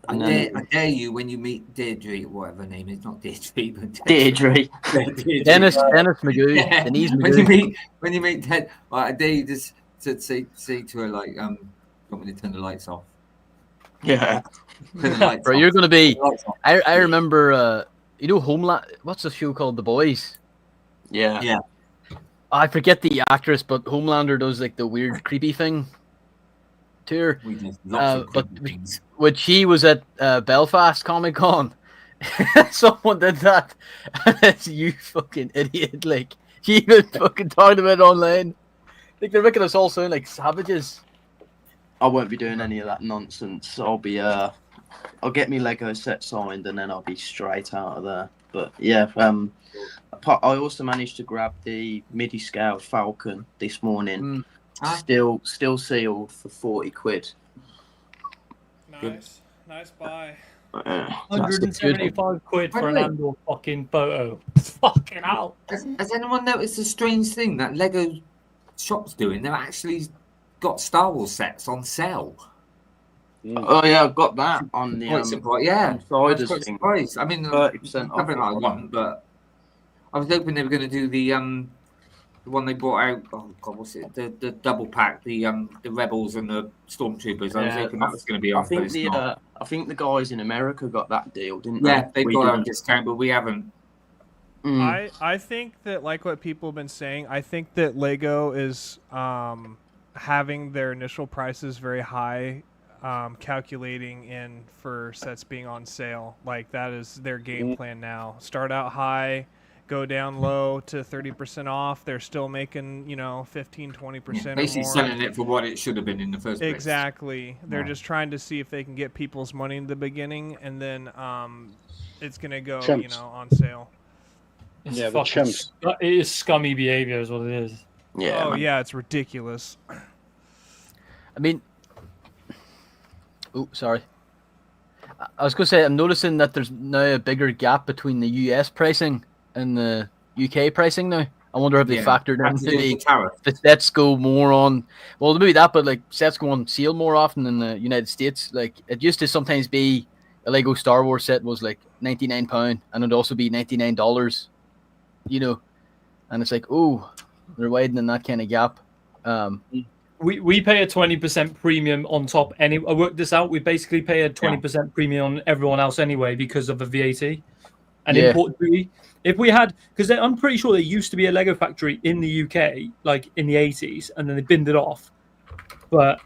I dare you when you meet Deirdre, whatever her name is, not Deirdre, but Deirdre. Dennis Magoo. Yeah. Denise Magoo. When you meet Ted, I dare you just to say to her like, you want me to turn the lights off? Yeah. Turn the lights Bro, off. you're gonna be. Turn the lights off. I remember. You know Homeland. What's the show called? The Boys. Yeah. Yeah. I forget the actress, but Homelander does like the weird, creepy thing to her. We did lots of But creepy things. when she was at Belfast Comic Con, someone did that. And it's you fucking idiot. Like, she even fucking talked about it online. Like, they're making us all sound like savages. I won't be doing any of that nonsense. I'll get me Lego set signed and then I'll be straight out of there. But yeah, I also managed to grab the MIDI scale Falcon this morning. Still sealed for 40 quid. Nice buy. 175 quid for an Andor fucking photo. Fucking hell. Has anyone noticed a strange thing that Lego shop's doing? They've actually got Star Wars sets on sale. Oh yeah, I've got that on the Insiders thing. Surprised. I mean, 30% off. nothing like I want, but I was hoping they were going to do the one they brought out. Oh God, what's it? The double pack, the Rebels and the Stormtroopers. I was hoping that was going to be on. I think the guys in America got that deal, didn't they? Yeah, they got a discount, but we haven't. I think that, like what people have been saying, I think that Lego is having their initial prices very high, calculating in for sets being on sale. Like, that is their game plan now. Start out high, go down low to 30% off. They're still making, 15, 20% basically or more. selling it for what it should have been in the first place. Exactly. They're just trying to see if they can get people's money in the beginning, and then it's going to go, on sale. It's the chimps. It is scummy behavior is what it is. Yeah. Oh, yeah, it's ridiculous. I mean... Oh, sorry. I was going to say, I'm noticing that there's now a bigger gap between the US pricing and the UK pricing now. I wonder if they factored into the sets go more on... Well, maybe that, but like sets go on sale more often in the United States. Like, it used to sometimes be a Lego Star Wars set was like £99, and it'd also be $99, and it's like, oh, they're widening that kind of gap. We pay a 20% premium on top. I worked this out. We basically pay a 20% premium on everyone else anyway because of the VAT and import duty. If we had, because I'm pretty sure there used to be a Lego factory in the UK, like in the 80s, and then they binned it off. But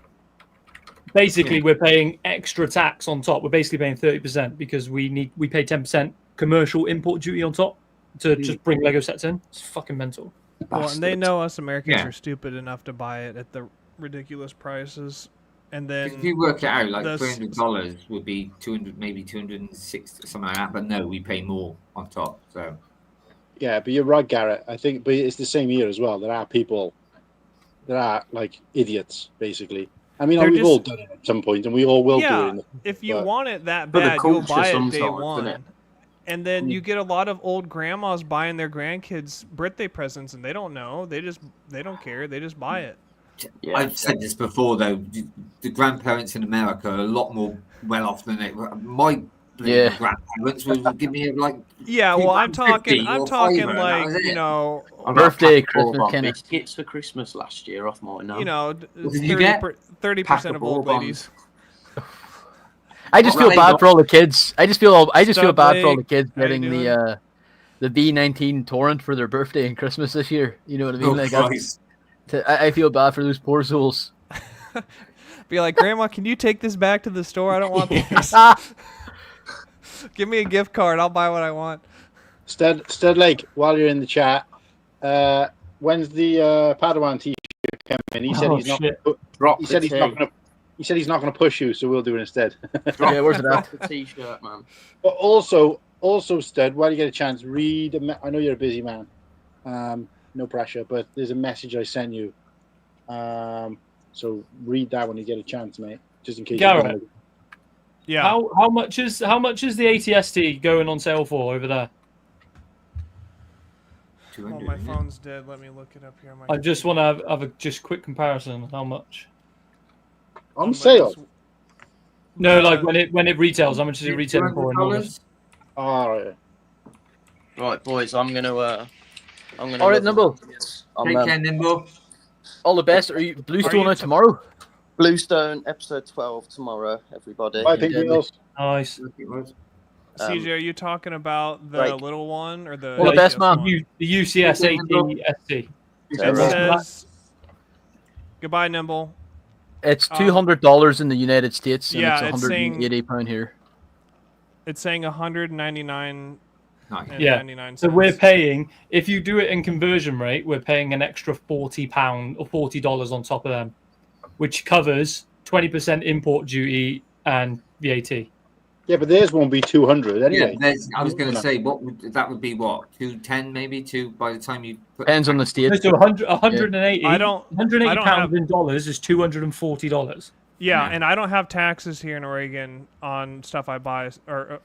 basically, we're paying extra tax on top. We're basically paying 30% because we pay 10% commercial import duty on top to just bring Lego sets in. It's fucking mental. Well, and they know us Americans are stupid enough to buy it at the ridiculous prices, and then if you work it out, like $300 would be 200, maybe 260, something like that. But no, we pay more on top. So yeah, but you're right, Garrett. I think, but it's the same here as well. There are people that are like idiots, basically. I mean, we've all done it at some point, and we all will do it. If you want it that bad, you'll buy it day one. And then you get a lot of old grandmas buying their grandkids birthday presents, and they don't know. They don't care. They just buy it. Yeah. I've said this before, though. The grandparents in America are a lot more well off than my grandparents would give me like. Yeah, well, I'm talking like a birthday, Christmas, biscuits for Christmas last year off mine. 30% of old ladies. I just feel bad for all the kids. I just feel bad for all the kids getting the B19 torrent for their birthday and Christmas this year. You know what I mean? I feel bad for those poor souls. Be like, Grandma, can you take this back to the store? I don't want this. Give me a gift card. I'll buy what I want. Stud Lake, while you're in the chat, when's the Padawan t-shirt coming? He said he's not going to push you, so we'll do it instead. Where's it at? The t-shirt, man. But also, Stud, while you get a chance, read. I know you're a busy man. No pressure, but there's a message I sent you. So read that when you get a chance, mate. just in case. Garrett, Yeah. how much is the ATST going on sale for over there? Well, my phone's dead. Let me look it up here. I just want to have a just quick comparison. How much? On sale? No, like when it retails. How much is it retailing for? All right. Right, boys. I'm gonna. All right, Nimble. Take care, Nimble. All the best. Are you Bluestone out tomorrow? Bluestone episode 12 tomorrow. Everybody. Bye, Pink Wheels. Nice. CJ, are you talking about the little one or the? All the best, man. The UCS ATST. It says. Goodbye, Nimble. It's $200 in the United States, and yeah, it's £180 here. It's saying 199. Yeah. 99 So we're paying, if you do it in conversion rate, we're paying an extra £40 or $40 on top of them, which covers 20% import duty and VAT. Yeah, but theirs won't be 200 anyway. Yeah, I was going to say, that would be what, 210 maybe, by the time you put. Depends on the state. So 180. I don't £180 in dollars is $240. Yeah, and I don't have taxes here in Oregon on stuff I buy, or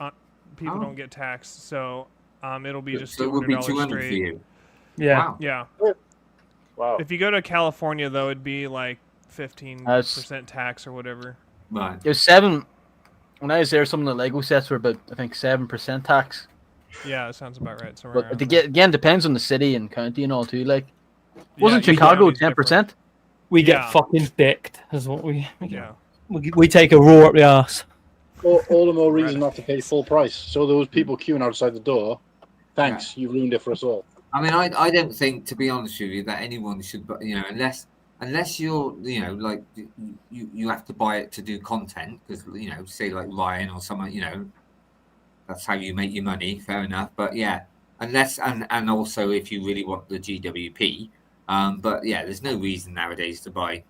people don't get taxed, so it'll be just so it would be $200 $200 straight. for you. Yeah. Wow. Yeah. Wow. If you go to California, though, it'd be like 15% tax or whatever. Right. There's 7. When I was there, some of the Lego sets were about, I think, 7% tax. Yeah, that sounds about right. Somewhere But again, depends on the city and county and all too. Like, wasn't Yeah, Chicago each county's 10%? We get fucking dicked, is what we Yeah. we take a raw up the arse. All the more reason not to pay full price. So those people queuing outside the door, thanks, you ruined it for us all. I mean, I don't think, to be honest with you, that anyone should, unless you're, like you have to buy it to do content, because say like Ryan or someone, that's how you make your money. Fair enough, but yeah, unless and also if you really want the GWP, but yeah, there's no reason nowadays to buy.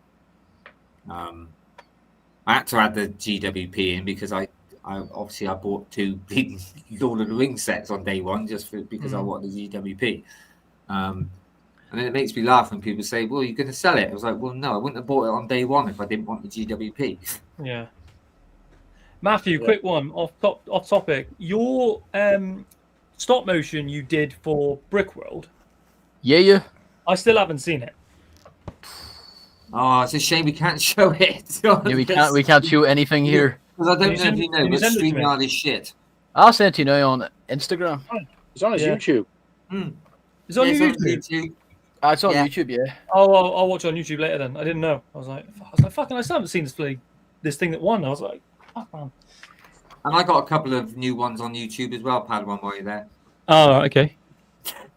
I had to add the GWP in because I obviously I bought 2 Lord of the Rings sets on day one just because I wanted the GWP. And then it makes me laugh when people say, well, you're going to sell it. I was like, well, no, I wouldn't have bought it on day one if I didn't want the GWP. Yeah. Matthew, quick one, off topic. Your stop motion you did for Brickworld. Yeah. I still haven't seen it. Oh, it's a shame we can't show it. Yeah, we can't show anything here. Because I don't know if you know, but StreamYard is shit. I'll send you now on Instagram. It's on his YouTube. It's on YouTube. It's on YouTube, yeah. Oh, I'll watch it on YouTube later then. I didn't know. I was like, fucking, I still haven't seen this thing that won. I was like, fuck, man. And I got a couple of new ones on YouTube as well, Padawan, while you're there. Oh, okay.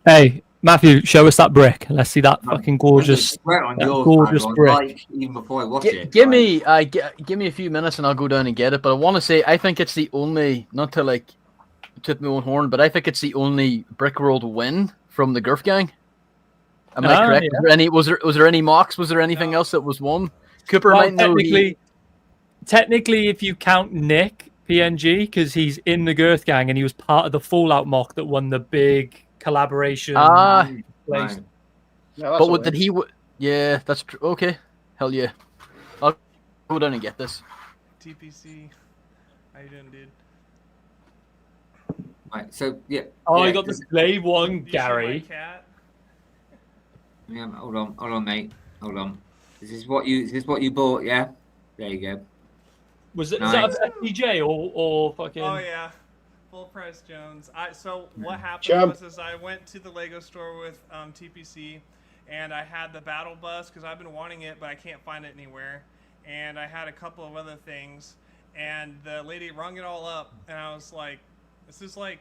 Hey, Matthew, show us that brick. Let's see that fucking gorgeous, gorgeous brick. Like, even before I watch it. Give me a few minutes and I'll go down and get it. But I want to say, I think it's the only, not to like toot my own horn, but I think it's the only Brickworld win from the Gurf Gang. Am I correct? Yeah. Was there any mocks? Was there anything else that was won? Cooper might know. Technically, if you count Nick PNG, because he's in the Girth Gang and he was part of the Fallout mock that won the big collaboration. Right. Yeah, but what did he? Yeah, that's true. Okay, hell yeah. I'll go down and get this. TPC, how you doing, dude? Right, so yeah. Oh, yeah, you got the slave one, Gary. Yeah, hold on, mate. Hold on. Is this what you bought? Yeah. There you go. Is that a FPJ or fucking? Oh yeah, full price Jones. So what happened was I went to the Lego store with TPC, and I had the battle bus because I've been wanting it, but I can't find it anywhere. And I had a couple of other things, and the lady rung it all up, and I was like, "This is like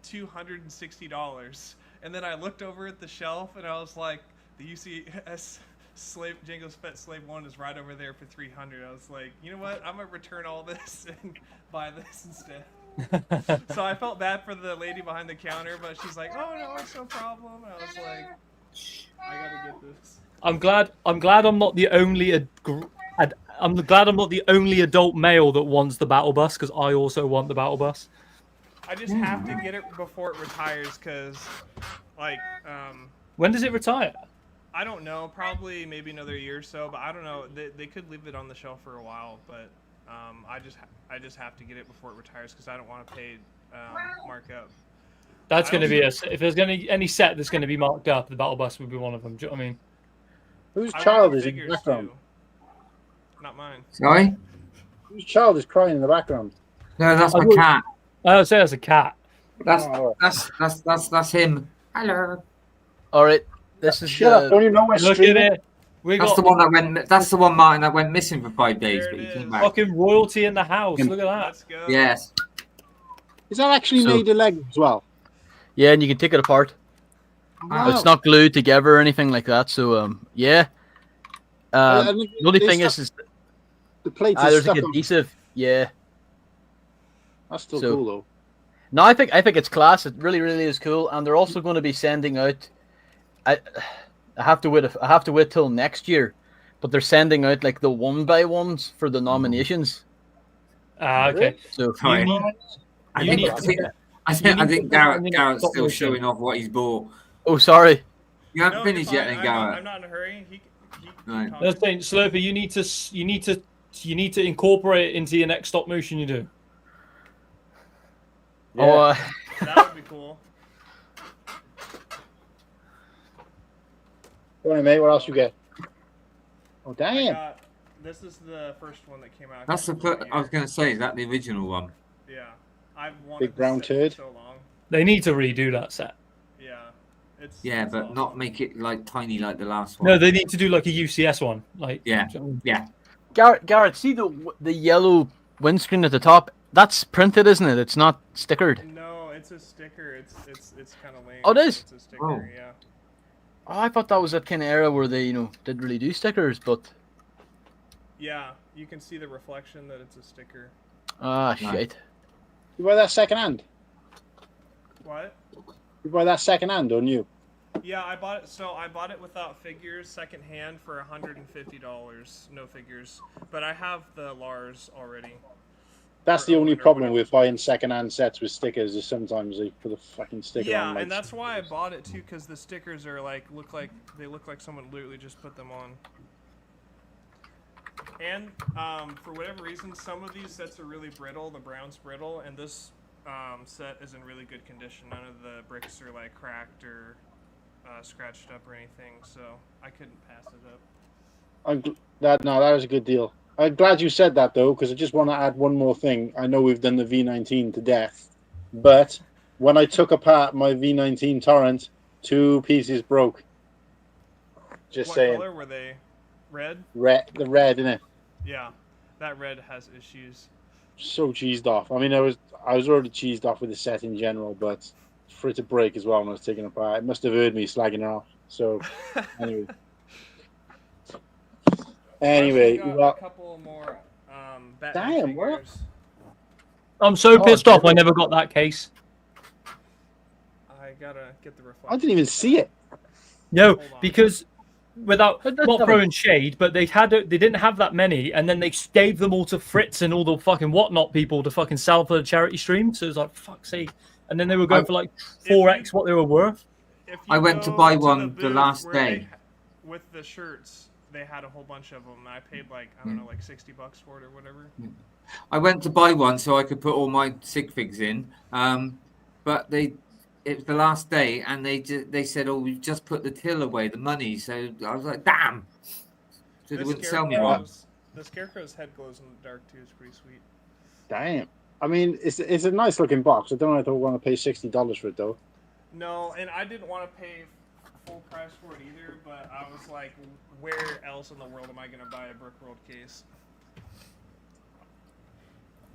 $260." And then I looked over at the shelf, and I was like, "The UCS Django's Pet Slave 1 is right over there for $300." I was like, you know what? I'm gonna return all this and buy this instead. So I felt bad for the lady behind the counter, but she's like, "Oh no, it's no problem." And I was like, "I gotta get this." I'm glad I'm not the only I'm glad I'm not the only adult male that wants the battle bus, because I also want the battle bus. I just have to get it before it retires, because, like, when does it retire? I don't know. Probably maybe another year or so, but I don't know. They could leave it on the shelf for a while, but I just have to get it before it retires because I don't want to pay markup. That's going to be if there's going to any set that's going to be marked up, the Battle Bus would be one of them. Do you know what I mean? Whose child is in the background? Not mine. Sorry? Whose child is crying in the background? No, that's my cat. I would say that's a cat. That's him. Hello. All right. This is Shut up! Don't you know we're Look streaming? at it. That's the one that went. That's the one, Martin, that went missing for 5 days, but he came back. Fucking royalty in the house. Look at that. Let's go. Yes. Is that actually made of Lego as well? Yeah, and you can take it apart. Wow. It's not glued together or anything like that. So yeah. The only thing is the plate is there's stuck like on. adhesive. Yeah. That's still cool though. No, I think it's class. It really, really is cool. And they're also going to be sending out. I have to wait till next year, but they're sending out like the 1x1s for the nominations. Okay. So I think Garrett's still showing off what he's bought. Oh, sorry. You haven't finished yet, then, Garrett. I'm not in a hurry. Right. That's the thing, Slurpee. You need to incorporate it into your next stop motion you do. Yeah. Oh, That would be cool. Go on, mate. What else you get? Oh damn! This is the first one that came out. That's the first, I was going to say, is that the original one? Yeah, I've wanted Big brown this set turd. for so long. They need to redo that set. Yeah, Yeah, but awesome. not make it like tiny like the last one. No, they need to do like a UCS one. Like Yeah. Garrett, see the yellow windscreen at the top? That's printed, isn't it? It's not stickered. No, it's a sticker. It's kind of lame. Oh, it is? It's a sticker. Oh. Yeah. Oh, I thought that was that kind of era where they, didn't really do stickers, but Yeah, you can see the reflection that it's a sticker. shit. You buy that second hand? What? You buy that second hand or new? Yeah, I bought it. So I bought it without figures, second hand for $150, no figures. But I have the Lars already. That's the only problem with buying second-hand sets with stickers is sometimes they put a fucking sticker Yeah, on. Like, and that's why I bought it too, because the stickers are look like someone literally just put them on. And for whatever reason, some of these sets are really brittle. The brown's brittle, and this set is in really good condition. None of the bricks are like cracked or scratched up or anything, so I couldn't pass it up. that is a good deal. I'm glad you said that though, because I just want to add one more thing. I know we've done the V19 to death, but when I took apart my V19 Torrent, 2 pieces broke. Just What saying. color were they? Red? The red, innit? Yeah, that red has issues. So cheesed off. I mean, I was already cheesed off with the set in general, but for it to break as well when I was taking it apart, it must have heard me slagging it off. So anyway. Anyway, I've got well, a couple more Batman damn, what? figures. I'm so pissed off. I never got that case. I gotta get the reflection. I didn't even see it. No, Hold on. because without That's not not- throwing shade, but they didn't have that many, and then they gave them all to Fritz and all the fucking whatnot people to fucking sell for the charity stream. So it was like, fuck's sake. And then they were going for like 4x what they were worth. If I you went to go buy the one the booth last where day. with the shirts, they had a whole bunch of them. And I paid like I don't know, like $60 for it or whatever. I went to buy one so I could put all my sig figs in, but it was the last day, and they said, "Oh, we've just put the till away, the money." So I was like, "Damn!" So they The wouldn't sell me one. The Scarecrow's head glows in the dark too. It's pretty sweet. Damn. I mean, it's a nice looking box. I don't know if I want to pay $60 for it though. No, and I didn't want to pay full price for it either. But I was like, where else in the world am I going to buy a Brickworld case?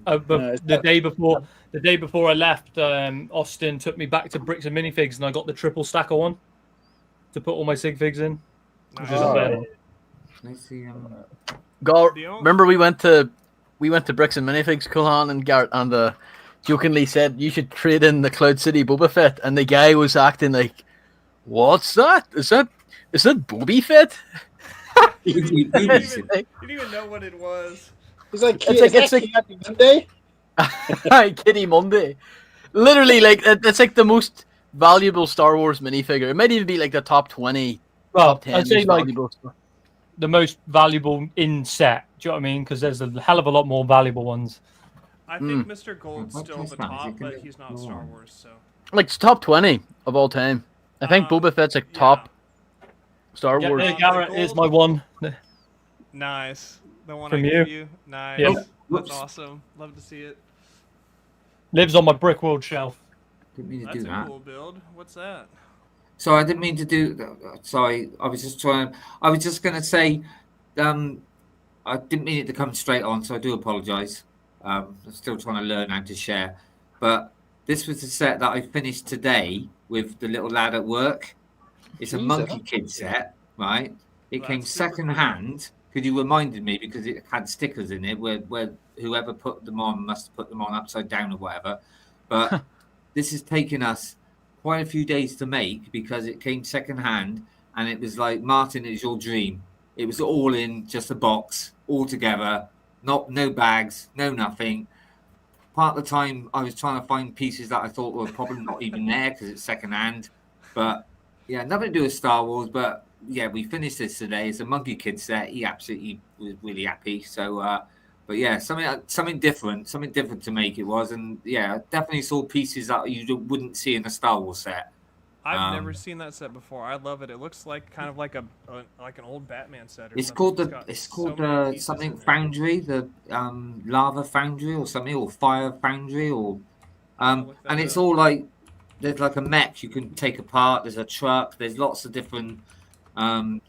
But the day before I left, Austin took me back to Bricks and Minifigs, and I got the triple stacker one to put all my sig figs in. Which is Oh. fair. Let's see. Remember we went to Bricks and Minifigs, Kulhan and Garrett, and jokingly said you should trade in the Cloud City Boba Fett, and the guy was acting like, "What's that? Is that Boba Fett?" You didn't even know what it was. It's like It's like Monday. Kitty Monday. Literally, like it's like the most valuable Star Wars minifigure. It might even be like the top 20. Well, top 10 I'd say most like valuable stuff. the most valuable in set. Do you know what I mean? Because there's a hell of a lot more valuable ones. I think Mr. Gold's What still the is that? Is top, it gonna but he's not go Star on? Wars, so. Like it's top 20 of all time. I think Boba Fett's like yeah. top Star Yeah, Wars. there, Garrett, here's my one. Nice. The one From I you. gave you. Nice. Yeah. That's Whoops. awesome. Love to see it. Lives on my brick world shelf. Didn't mean to That's do a that. cool build. What's that? Sorry, I didn't mean to do. Sorry, I was just trying. I was just going to say, I didn't mean it to come straight on, so I do apologise. I'm still trying to learn how to share, but this was the set that I finished today with the little lad at work. It's a Jesus. Monkey Kid set, right? It came That's super second cool. hand because you reminded me because it had stickers in it where whoever put them on must have put them on upside down or whatever. But this has taken us quite a few days to make because it came second hand and it was like, Martin, it's your dream. It was all in just a box, all together, no bags, no nothing. Part of the time I was trying to find pieces that I thought were probably not even there because it's second hand. But yeah, nothing to do with Star Wars. But yeah, we finished this today. It's a Monkey Kid set. He absolutely was really happy. So, but yeah, something different to make it was. And yeah, I definitely saw pieces that you wouldn't see in a Star Wars set. I've never seen that set before. I love it. It looks like kind of like like an old Batman set. Or It's something. called It's got so many pieces something in there. Foundry, the Lava Foundry or something, or Fire Foundry, or look that and it's up. all like there's like a mech you can take apart. There's a truck. There's lots of different. Like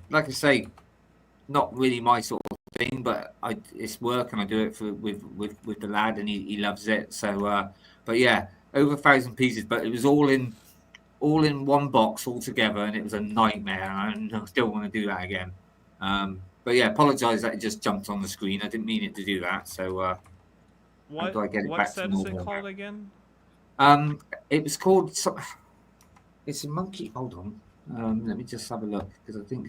I say, not really my sort of thing, but it's work and I do it with the lad and he loves it. So, but yeah, over 1,000 pieces, but it was all in one box all together, and it was a nightmare. And I still want to do that again. But yeah, apologise that it just jumped on the screen. I didn't mean it to do that. So how do I get it What back set to is it normal? called again? It was called. It's a monkey. Hold on. Let me just have a look because I think.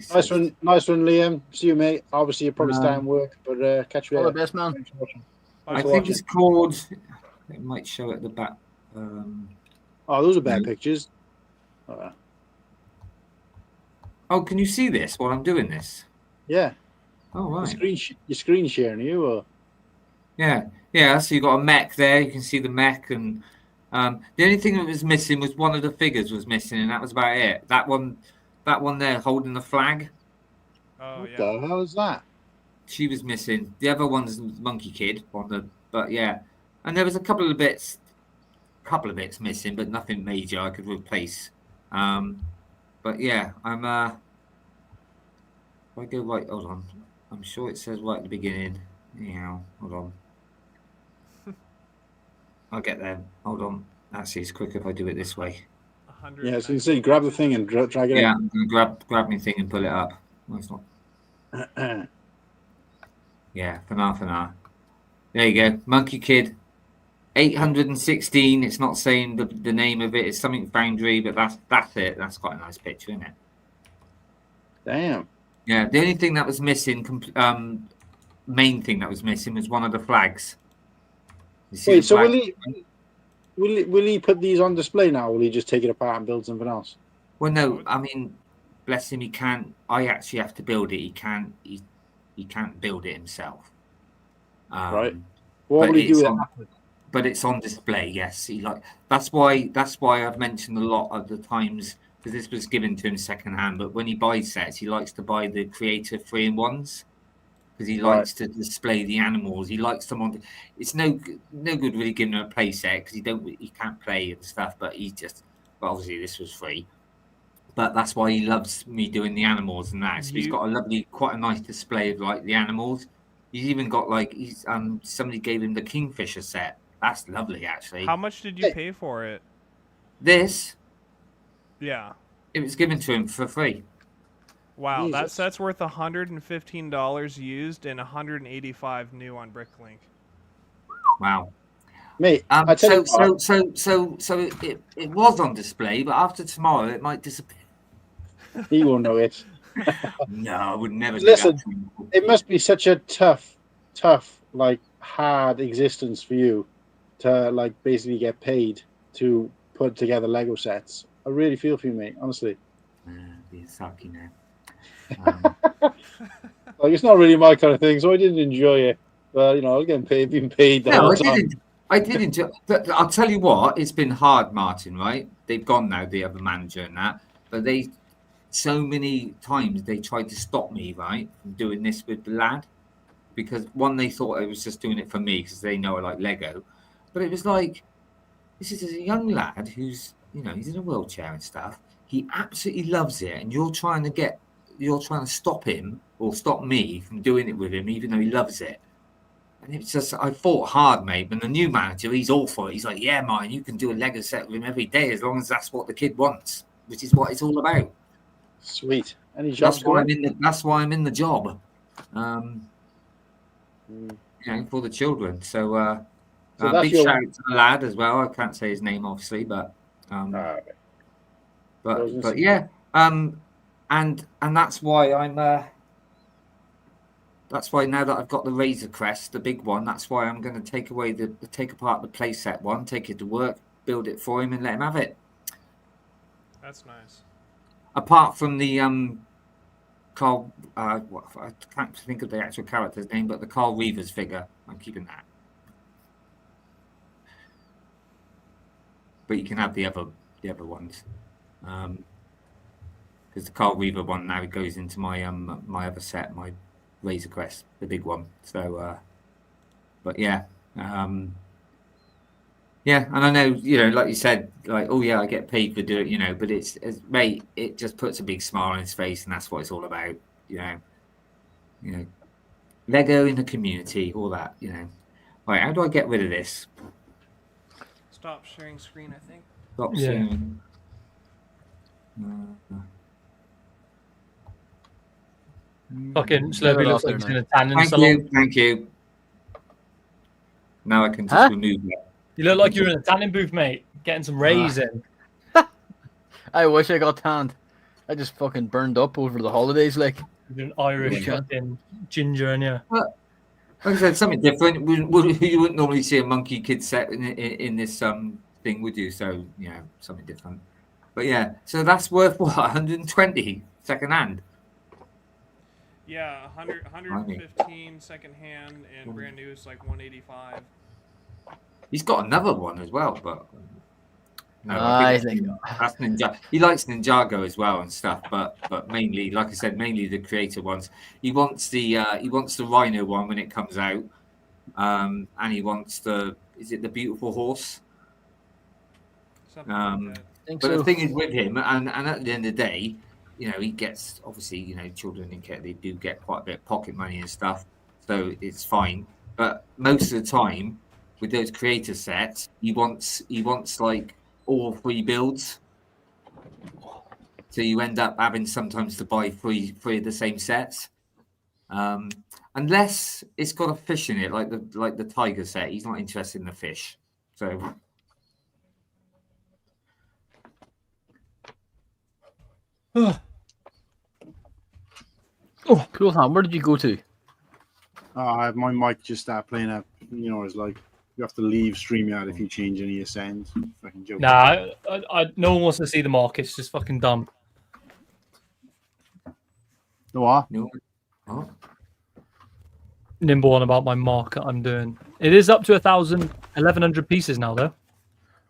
Nice one, Liam. See you, mate. Obviously, you're probably starting work, but catch you All the later. best, man. Thanks for watching. I Thanks for think watching. it's called. It might show at the back. Oh, those are bad pictures. Oh, can you see this while I'm doing this? Yeah. Oh, right. Your screen sharing you, or Yeah. So you got a mech there. You can see the mech, and the only thing that was missing was one of the figures was missing, and that was about it. That one there holding the flag. Oh what yeah. the hell is that? She was missing. The other one's Monkey Kid on the. But yeah, and there was a couple of bits missing, but nothing major I could replace. But yeah, I'm. If I go right, hold on. I'm sure it says right at the beginning. Yeah, hold on. I'll get there. Hold on. Actually, it's quicker if I do it this way. Yeah, so you can see, grab the thing and drag it Yeah, I'm gonna grab my thing and pull it up. No, it's not. in. Yeah, for now. There you go. Monkey Kid. 816. It's not saying the name of it. It's something Foundry, but that's it. That's quite a nice picture, isn't it? Damn. Yeah. The only thing that was missing, main thing that was missing was one of the flags. You see Wait, the so flag? will he put these on display now, or will he just take it apart and build something else? Well, no. I mean, bless him. He can't. I actually have to build it. He can't. He can't build it himself. Right. What will he do with it? But it's on display, yes. That's why I've mentioned a lot of the times because this was given to him secondhand. But when he buys sets, he likes to buy the creative 3-in-1s because he likes to display the animals. He likes them on. It's no good really giving him a play set because he can't play and stuff. But obviously this was free. But that's why he loves me doing the animals and that. So he's got quite a nice display of like the animals. He's even got somebody gave him the Kingfisher set. That's lovely, actually. How much did you pay for it? This? Yeah. It was given to him for free. Wow, that Jesus. set's worth $115 used and $185 new on Bricklink. Wow. Mate, I tell you what, So it was on display, but after tomorrow it might disappear. he won't know it. No, I would never Listen, do that to him. It must be such a tough, like hard existence for you to like basically get paid to put together Lego sets. I really feel for you, mate. Honestly. being sucky now. Like, it's not really my kind of thing, so I didn't enjoy it. But I'm getting paid, being paid the whole time. I did enjoy. But I'll tell you what, it's been hard, Martin. Right? They've gone now, the other manager and that. But so many times they tried to stop me, right, from doing this with the lad, because one, they thought I was just doing it for me because they know I like Lego, but it was like, this is a young lad who's, he's in a wheelchair and stuff. He absolutely loves it, and you're trying to stop him or stop me from doing it with him, even though he loves it. And it's just, I fought hard, mate. But the new manager, he's all for it. He's like, yeah, Martin, you can do a Lego set with him every day as long as that's what the kid wants, which is what it's all about. Sweet. Any jobs? That's why I'm in the job. For the children. So big shout out to the lad as well. I can't say his name, obviously, but yeah. And that's why I'm. That's why now that I've got the Razor Crest, the big one, that's why I'm going to take apart the playset one, take it to work, build it for him, and let him have it. That's nice. Apart from the Carl, I can't think of the actual character's name, but the Carl Reavers figure, I'm keeping that. But you can have the other ones, because the Carl Reaver one now goes into my my other set, my Razor Crest, the big one. So, but yeah. Yeah, and I know, like you said, like, oh yeah, I get paid for doing it, but it's mate, it just puts a big smile on his face, and that's what it's all about, Lego in the community, all that, Right, how do I get rid of this? Stop sharing screen, I think. Stop sharing. Fucking Slurpee looks like he's in a tanning salon. Thank you. Now I can just remove it. You look like you're in a tanning booth, mate. Getting some rays in. I wish I got tanned. I just fucking burned up over the holidays, like. You're an Irish fucking ginger, and yeah. Like I said, something different. You wouldn't normally see a Monkey Kid set in this thing, would you? So something different. But yeah, so that's worth what, 120 second hand. Yeah, 115 second hand, and brand new is like 185. He's got another one as well, but no, I think that's Ninja. He likes Ninjago as well and stuff, but mainly, like I said, mainly the creator ones. He wants the Rhino one when it comes out, and he wants the the Beautiful Horse. But the thing is with him, and at the end of the day, he gets, obviously, children in care, they do get quite a bit of pocket money and stuff, so it's fine. But most of the time, with those creator sets, he wants like all 3 builds. So you end up having sometimes to buy three of the same sets. Unless it's got a fish in it, like the tiger set. He's not interested in the fish. So oh, cool, Ham. Where did you go to? My mic just started playing up. It's like you have to leave StreamYard if you change any of your sounds. Fucking joke. Nah, no one wants to see the mark. It's just fucking dumb. What? no. Oh. Nimble on about my mark I'm doing. It is up to 1,100 pieces now, though.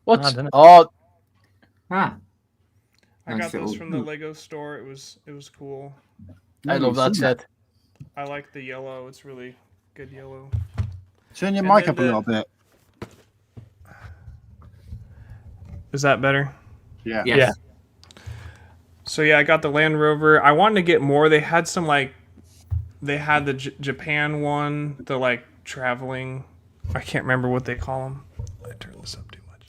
What? Ah. I got this from the Lego store. It was cool. I love that set. I like the yellow. It's really good yellow. Turn your mic up a little bit. Is that better? Yeah. Yes. Yeah. So yeah, I got the Land Rover. I wanted to get more. They had some they had the Japan one, the traveling. I can't remember what they call them. I turned this up too much.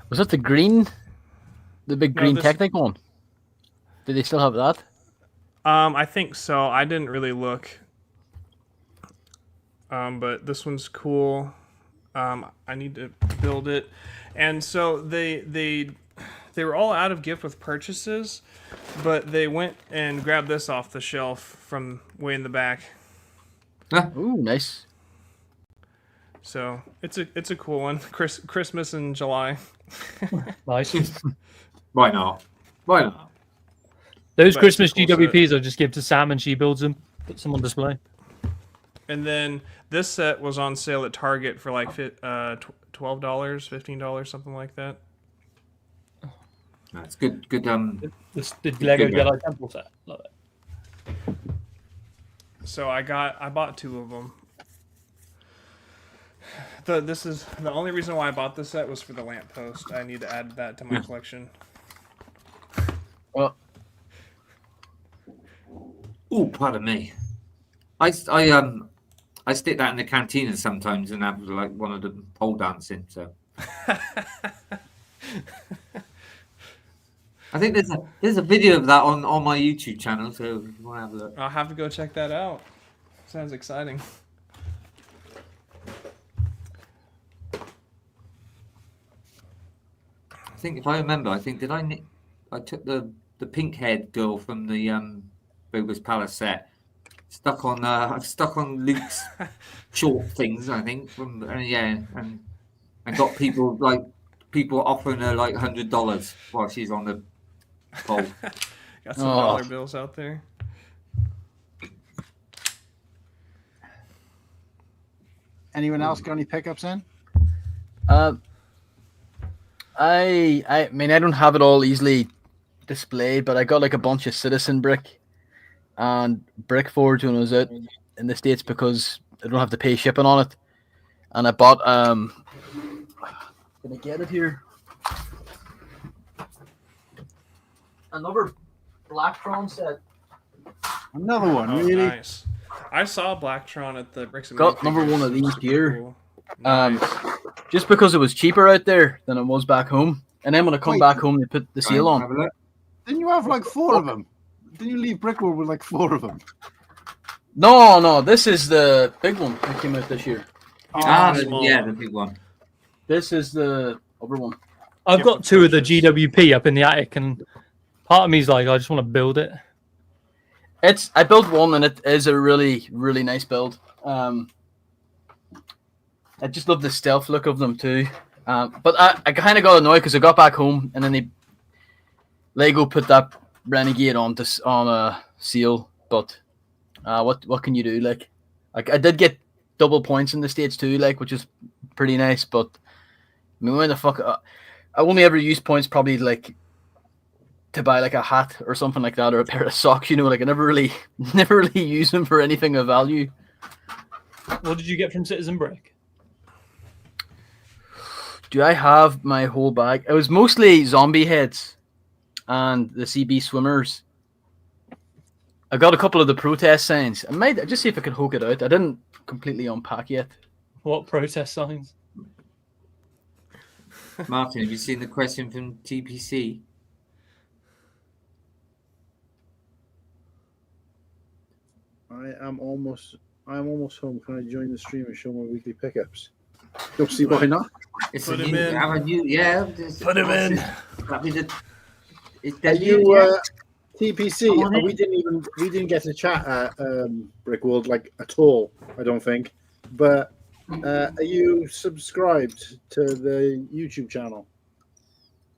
Was that the green? The big green Technic one? Do they still have that? I think so. I didn't really look. But this one's cool. I need to build it. And so they were all out of gift with purchases, but they went and grabbed this off the shelf from way in the back. Ooh, nice. So it's a cool one. Christmas in July. Nice. Why not? Those But Christmas it's a cool GWPs I just give to Sam and she builds them, puts them on display. And then this set was on sale at Target for like $12, $15, something like that. That's good. Good. The Lego Jedi Temple set. Love it. So I bought 2 of them. The only reason why I bought this set was for the lamppost. I need to add that to my collection. Well, Oh, pardon me. I stick that in the cantina sometimes and have like one of the pole dancing. So I think there's a video of that on my YouTube channel. So if you want to have a look, I'll have to go check that out. Sounds exciting. I think if I remember, I took the pink haired girl from the Bogus Palace set. Stuck on Luke's short things, I think. From and got people offering her like $100 while she's on the pole. Got some dollar bills out there. Anyone else got any pickups in? I mean, I don't have it all easily displayed, but I got like a bunch of Citizen brick and brick forge when I was out in the States because I don't have to pay shipping on it. And I bought can I get it here? Another Blacktron set. Another one, really? Nice. I saw Blacktron at the Bricks and Got Mortar number one of these here. Cool. Nice. Just because it was cheaper out there than it was back home. And then when I come back home, they put the seal on. Didn't you have like 4 of them? Didn't you leave Brickworld with like 4 of them? No, this is the big one that came out this year. The big one. This is the other one. I've got 2 of the GWP up in the attic, and part of me's like, I just want to build it. I built one, and it is a really, really nice build. I just love the stealth look of them too. But I kind of got annoyed because I got back home, and then Lego put that Renegade on a seal. But what can you do? Like I did get double points in the States too, like, which is pretty nice. But I mean, when the fuck, I only ever use points probably like to buy like a hat or something like that, or a pair of socks. You know, like I never really use them for anything of value. What did you get from Citizen Brick? Do I have my whole bag? It was mostly zombie heads and the CB swimmers. I got a couple of the protest signs. I might just see if I could hook it out. I didn't completely unpack yet. What protest signs? Martin, have you seen the question from TPC? I'm almost home. Can I join the stream and show my weekly pickups? Don't see why not. It's Put a him new, in. have a new, yeah. Put him in. Are you TPC? We didn't get to chat at Brickworld like at all. I don't think. But are you subscribed to the YouTube channel?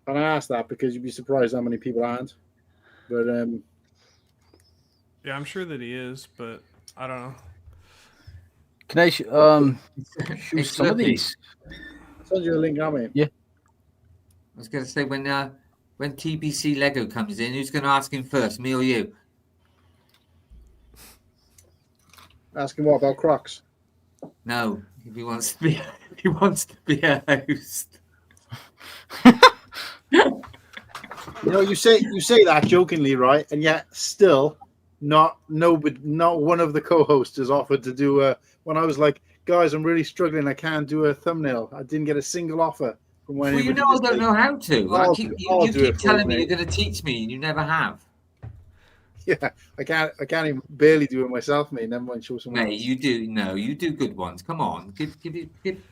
And I asked that because you'd be surprised how many people aren't. But Yeah, I'm sure that he is, but I don't know. Can I shoot some of these? I'll send you a link, Amy. Yeah. I was going to say when TPC Lego comes in, who's going to ask him first, me or you? Ask him what about Crocs. No, if he wants to be a host. You know, you say that jokingly, right? And yet still not one of the co-hosts has offered to do when I was like, guys, I'm really struggling. I can't do a thumbnail. I didn't get a single offer from when. Well, you know, I don't know how to. You keep telling me you're going to teach me, and you never have. Yeah, I can't even barely do it myself, mate. Never mind show someone. Mate, you do. No, you do good ones. Come on,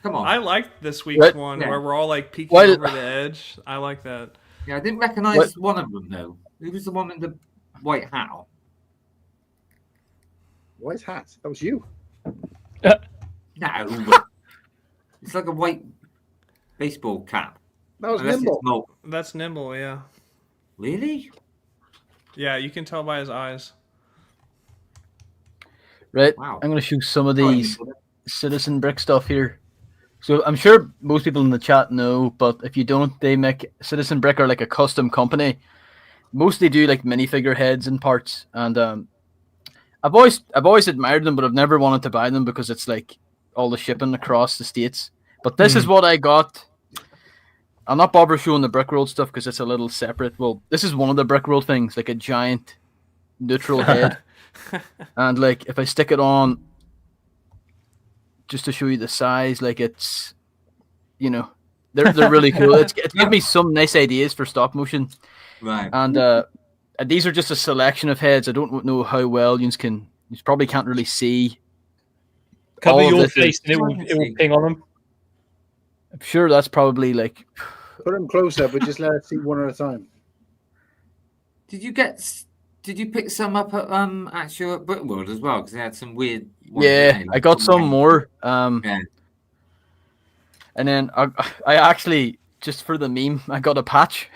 come on. I liked this week's one where we're all like peeking over the edge. I like that. Yeah, I didn't recognize one of them though. Who was the one in the white hat? White hat? That was you. No, it's like a white baseball cap. That was Nimble. That's Nimble, yeah. Really? Yeah, you can tell by his eyes. Right. Wow. I'm going to show some of these Citizen Brick stuff here. So I'm sure most people in the chat know, but if you don't, they make Citizen Brick are like a custom company. Mostly do like minifigure heads and parts, and I've always admired them, but I've never wanted to buy them because it's like all the shipping across the states. But this is what I got. I'm not bothered showing the Brickworld stuff because it's a little separate. Well, this is one of the Brickworld things, like a giant neutral head, and like if I stick it on, just to show you the size, like it's, you know, they're really cool. It's given me some nice ideas for stop motion, Right. and these are just a selection of heads. I don't know how well you probably can't really see. Cover all of your this face and it will ping on them. I'm sure that's probably like. Put them closer, but just let us see one at a time. Did you pick some up at actual Brickworld as well? Because they had some weird ones, Yeah, didn't they? I got some more. Yeah. And then I actually, just for the meme, I got a patch.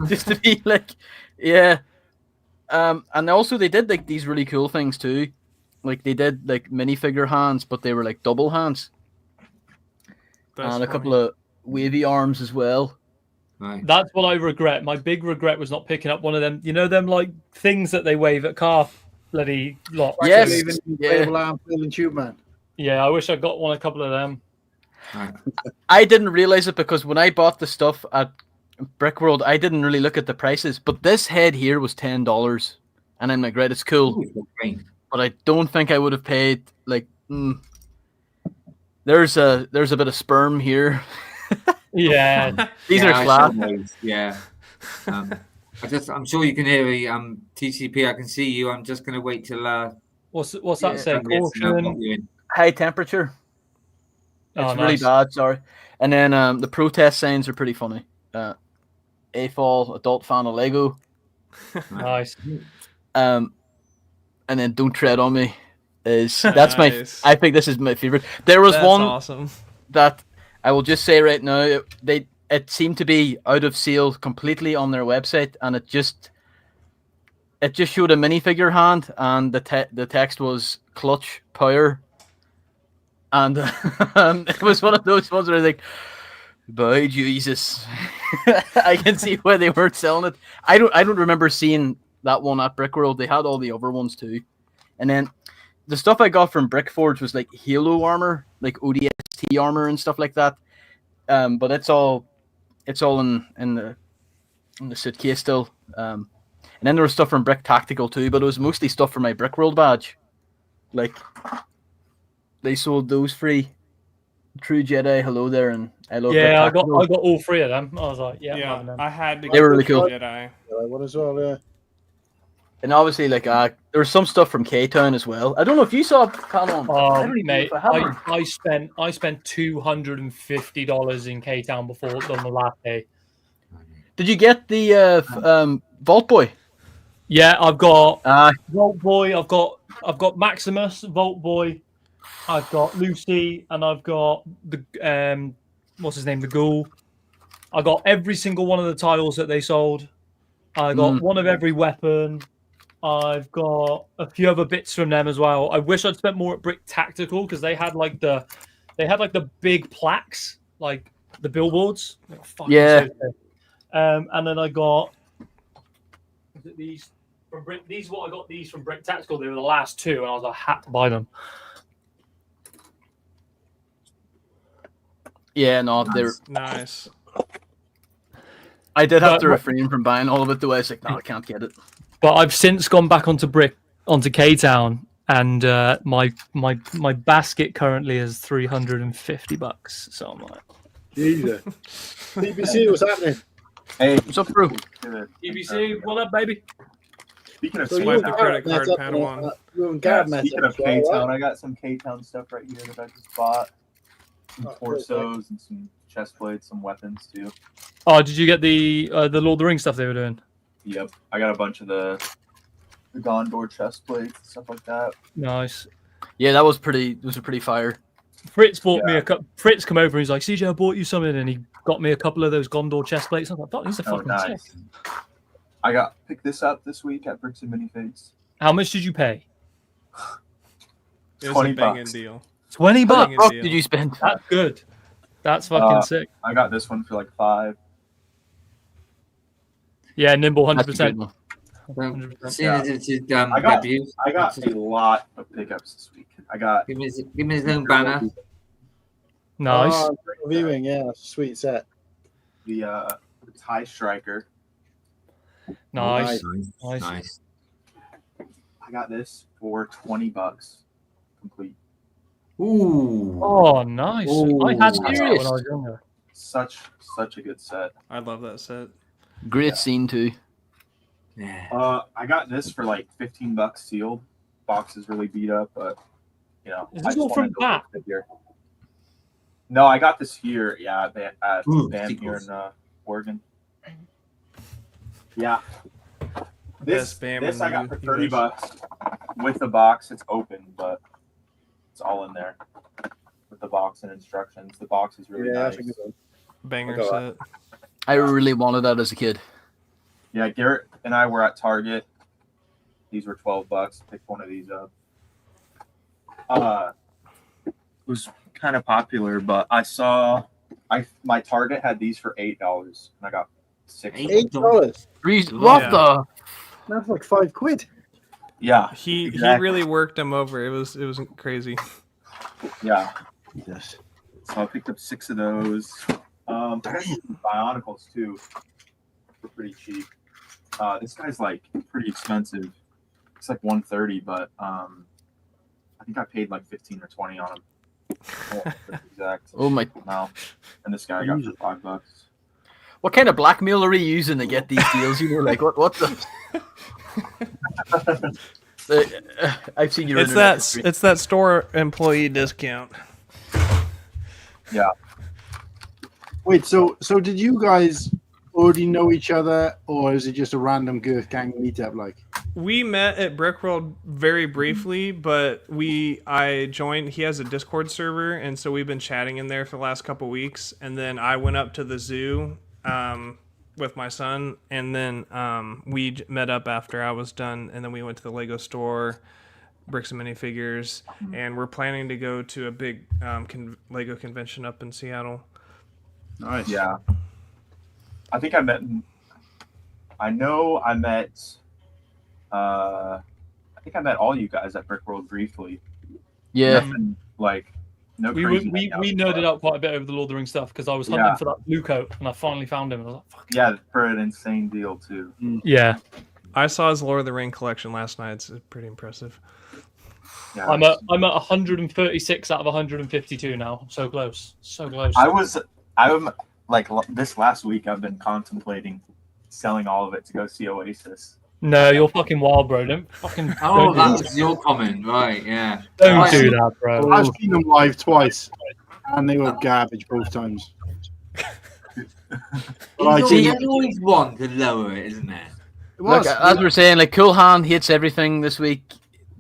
Just to be like, yeah. And also they did like these really cool things too. Like they did like minifigure hands, but they were like double hands. That's and a funny. couple of wavy arms as well. Right. That's what I regret. My big regret was not picking up one of them. You know them like things that they wave at car bloody lot. Yes. Even Yeah. arm feeling tube man. Yeah, I wish I got a couple of them. Right. I didn't realize it because when I bought the stuff at Brickworld, I didn't really look at the prices. But this head here was $10, and I'm like, right, it's cool. Ooh, okay. But I don't think I would have paid like. There's a bit of sperm here. Yeah. These Yeah, are I flat. saw those, yeah. I'm sure you can hear me. TCP, I can see you. I'm just gonna wait till What's that say? somebody else know what Caution. you're in. High temperature. Oh, It's really nice. bad. Sorry. And then the protest signs are pretty funny. AFOL, adult fan of Lego. Nice. And then don't tread on me. That's my. Nice. I think this is my favorite. There was That's one awesome. that I will just say right now. It seemed to be out of sale completely on their website, and it just showed a minifigure hand, and the text was clutch power, and it was one of those ones where I was like, by Jesus, I can see why they weren't selling it. I don't remember seeing that one at Brickworld. They had all the other ones too, and then the stuff I got from Brickforge was like Halo armor, like ODST armor and stuff like that. But it's all in the suitcase still. And then there was stuff from Brick Tactical too, but it was mostly stuff for my Brickworld badge. Like they sold those free. True Jedi, hello there, and I love. Yeah, I Brick got Tactical. all three of them. I was like, yeah, I'm having them. I had to They were get really the cool. Jedi. What as well? Yeah. And obviously, like there was some stuff from K-Town as well. I don't know if you saw Canon. Oh, I don't even know mate, if I have them. I spent $250 in K Town on the last day. Did you get the Vault Boy? Yeah, I've got Uh, Vault Boy. I've got Maximus, Vault Boy. I've got Lucy, and I've got the what's his name, the Ghoul. I got every single one of the tiles that they sold. I got one of every weapon. I've got a few other bits from them as well. I wish I'd spent more at Brick Tactical because they had like the big plaques, like the billboards. Fucking Yeah. so sick. And then I got these from Brick. These what I got these from Brick Tactical. They were the last two, and I was like, had to buy them. yeah, no, they're. Nice. I did have But- to refrain from buying all of it. The way I was like, no, I can't get it. But I've since gone back onto K Town, and my basket currently is $350. So I'm like, Jesus. BBC, what's happening? Hey, What's up, bro? BBC, what up, baby? Speaking of So Swipe you the and credit Garrett card, met up, Padawan. you and Garrett met speaking up of as well, K-Town, right? I got some K-Town stuff right here that I just bought. Some torsos and some chest plates, some weapons too. Oh, did you get the Lord of the Rings stuff they were doing? Yep, I got a bunch of the Gondor chest plates and stuff like that. Nice. Yeah, that was pretty. Those were pretty fire. Fritz bought me a cup. Fritz come over and he's like, CJ, I bought you something, and he got me a couple of those Gondor chest plates. I'm like, fuck, these are Oh, fucking nice. sick. I picked this up this week at Bricks and Minifigs. How much did you pay? It was 20 a banging bucks. deal. 20 bucks. Banging What deal. did you spend? That's good. That's fucking sick. I got this one for like $5. Yeah, nimble, That's a 100%. good one. Well, 100%. seeing as it's his I got- debut, I got a lot of pickups this week. I got give me his own banner. Nice. Oh, reviewing, yeah, sweet set. the Tie Striker. Nice. Nice. Nice. I got this for $20 complete. Ooh. Oh, nice. I had that when I Serious? was younger. Such a good set. I love that set. Great scene too. Yeah. I got this for like $15 sealed. Box is really beat up, but Is I this just all from wanted to Pat? look figure. No, I got this here. Yeah, at Ooh, BAM here sequels. in Oregon. Yeah. Best BAM This in I the got for universe. $30 with the box. It's open, but it's all in there with the box and instructions. The box is really nice. that's a good one. Banger I'll set. I really wanted that as a kid. Yeah, Garrett and I were at Target. These were $12. Picked one of these up. It was kind of popular, but I saw my Target had these for $8, and I got 6. $8. What Yeah. the? That's like £5. Yeah, He exactly. really worked them over. It was crazy. Yeah. Yes. So I picked up 6 of those. I got some Bionicles too. They're pretty cheap. This guy's like pretty expensive. It's like $130, but I think I paid like 15 or 20 on him. Exact Oh my! amount. And this guy I got for $5. What kind of blackmail are you using to get these deals? You know, like what the? I've seen your. It's that store employee discount. Yeah. Wait, so did you guys already know each other, or is it just a random Girth Gang meetup? Like, We met at Brickworld very briefly, but I joined. He has a Discord server, and so we've been chatting in there for the last couple weeks. And then I went up to the zoo with my son, and then we met up after I was done, and then we went to the Lego store, Bricks and Minifigures, and we're planning to go to a big Lego convention up in Seattle. nice. Yeah. I think I met. I know I met. I think I met all you guys at Brickworld briefly. Yeah. Nothing like no We crazy. nerded out quite a bit over the Lord of the Rings stuff because I was hunting Yeah. for that blue coat and I finally found him. And I was like, fuck. Yeah, for an insane deal too. Yeah. I saw his Lord of the Ring collection last night. It's pretty impressive. Yeah, I'm at 136 out of 152 now. I'm so close. So close. I'm like this last week. I've been contemplating selling all of it to go see Oasis. No, you're fucking wild, bro. Don't fucking Oh, don't do that was your comment, right? Yeah. Don't do that, bro. I've seen them live twice, and they were garbage both times. But I There's did. always one to lower it, isn't there? It was. Look, as we're saying, like Coolhan hates everything this week.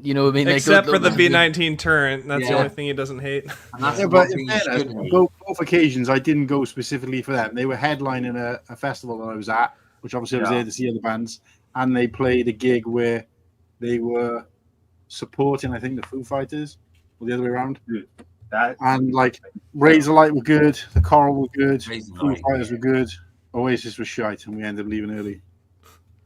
You know, what I mean, like, Except for the those- V19 turret. That's the Yeah. only thing he doesn't hate. And that's Yeah, the but one in thing you fairness, should on hate. both occasions, I didn't go specifically for them. They were headlining a festival that I was at, which obviously I was Yeah. there to see other bands, and they played a gig where they were supporting, I think, the Foo Fighters, or the other way around. That And like Razorlight were good, the Coral were good, Razorlight, Foo Fighters were good, Oasis was shite, and we ended up leaving early.